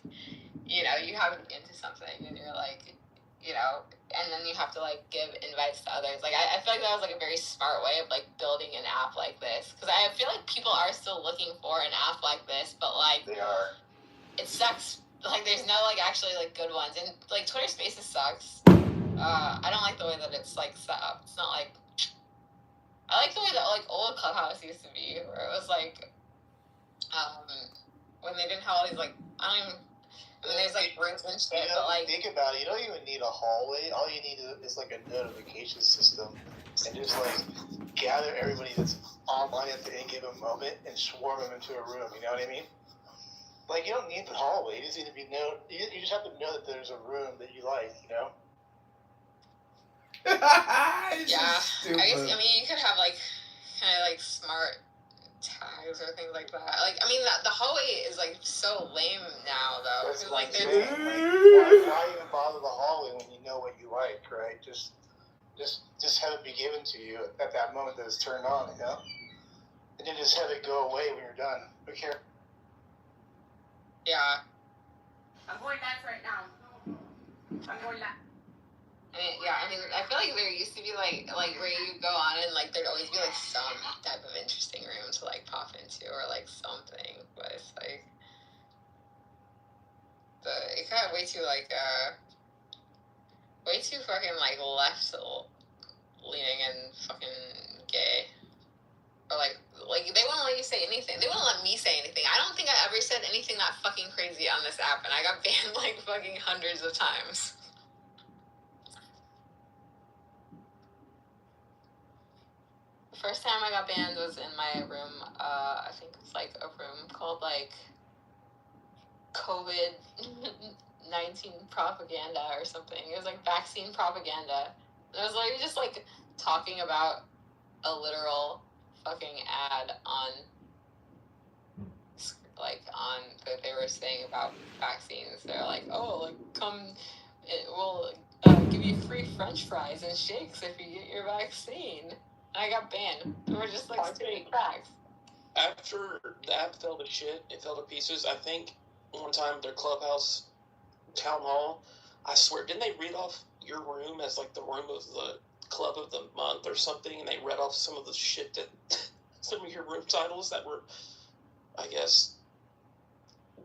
you know, you haven't been into something, and you're, like, you know, and then you have to, like, give invites to others. Like, I feel like that was, like, a very smart way of, like, building an app like this. Because I feel like people are still looking for an app like this, but, like... They are. It sucks. Like, there's no, like, actually, like, good ones. And, like, Twitter Spaces sucks. I don't like the way that it's, like, set up. It's not, like... I like the way that, like, old Clubhouse used to be, where it was, like, when they didn't have all these, like, I mean, there's, like, rooms and shit, but, like... Think about it, you don't even need a hallway. All you need is, like, a notification system. And just, like, gather everybody that's online at any given moment and swarm them into a room, you know what I mean? Like, you don't need the hallway. You just need to you just have to know that there's a room that you like, you know? Yeah, I guess, I mean, you could have, like, kind of, like, smart tags or things like that. Like, I mean, the hallway is, like, so lame now, though. That's like, there's... why even bother the hallway when you know what you like, right? Just have it be given to you at that moment that it's turned on, you know? And then just have it go away when you're done. Who cares? Yeah. I'm going nuts right now. I'm going nuts. Yeah, I mean, I feel like there used to be, like where you go on and, like, there'd always be, like, some type of interesting room to, like, pop into or, like, something. But it's, like, it got way too, like, way too fucking, like, left-leaning and fucking gay. Or, like, they wouldn't let you say anything. They wouldn't let me say anything. I don't think I ever said anything that fucking crazy on this app, and I got banned, like, fucking hundreds of times. First time I got banned was in my room, I think it was, like, a room called, like, COVID-19 propaganda or something. It was, like, vaccine propaganda. It was, like, just, like, talking about a literal fucking ad on, like, that they were saying about vaccines. They're like, oh, like, we'll give you free french fries and shakes if you get your vaccine. I got banned. They were just like straight facts. After the app fell to shit, it fell to pieces. I think one time their Clubhouse town hall, I swear, didn't they read off your room as like the room of the club of the month or something? And they read off some of the shit that some of your room titles that were, I guess,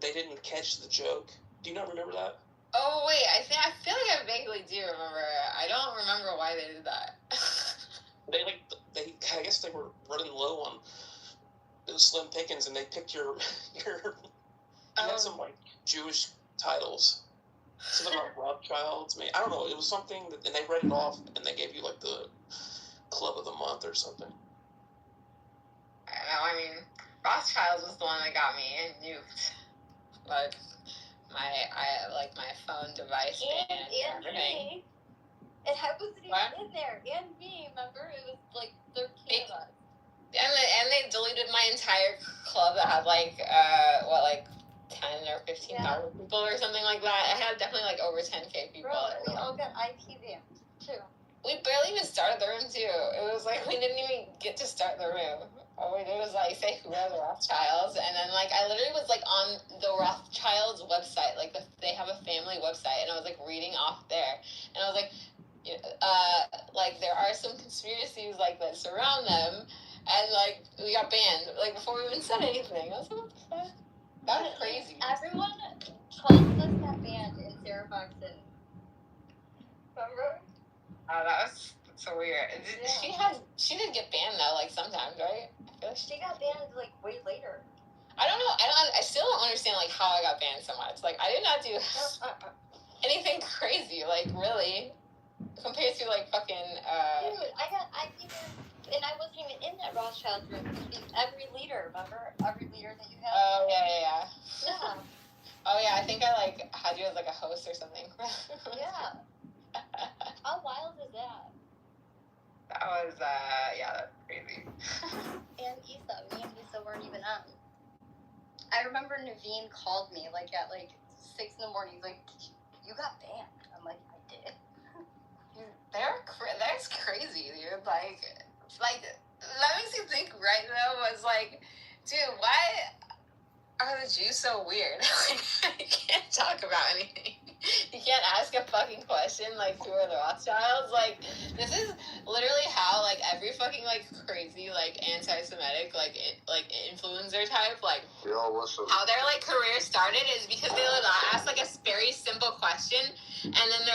they didn't catch the joke. Do you not remember that? Oh wait, I feel like I vaguely do remember. I don't remember why they did that. I guess they were running low on those slim pickings, and they picked your you had some like Jewish titles, something about Rothschilds. I don't know. It was something that, and they read it off, and they gave you like the club of the month or something. I don't know. I mean, Rothschilds was the one that got me nuked, but my phone device and everything. And I wasn't even in there. And me, remember? It was like 13 of us. And they deleted my entire club that had like 10 or 15,000 people or something like that. I had definitely like over 10K people. Bro, we all got IP banned too. We barely even started the room too. It was like we didn't even get to start the room. All we did was like say who are the Rothschilds, and then like I literally was like on the Rothschilds website, like they have a family website, and I was like reading off there, and I was like, like there are some conspiracies like that surround them, and like we got banned like before we even said anything. I was like, what the fuck? That was crazy. Everyone, 12 of us got banned, and Sarah Fox didn't. Oh, that's so weird. She did get banned though, like sometimes, right? I feel like She got banned like way later. I don't know. I still don't understand like how I got banned so much. Like I did not do anything crazy. Like really, compared to like fucking. Dude, I even, and I wasn't even in that Rothschild group. Every leader, remember? Every leader that you had. Oh yeah. Yeah. Oh yeah, I think I like had you as like a host or something. Yeah. How wild is that? That was yeah, that's crazy. And Issa, me and Issa weren't even on. I remember Naveen called me like at like 6 in the morning. He's like, "You got banned." I'm like, "I did." That's crazy, dude. Like that makes you think. Right though, was like, dude, why are the Jews so weird? Like, you can't talk about anything. You can't ask a fucking question like who are the Rothschilds? Like, this is literally how like every fucking like crazy like anti-Semitic like influencer type like how their like career started is because they would ask like a very simple question and then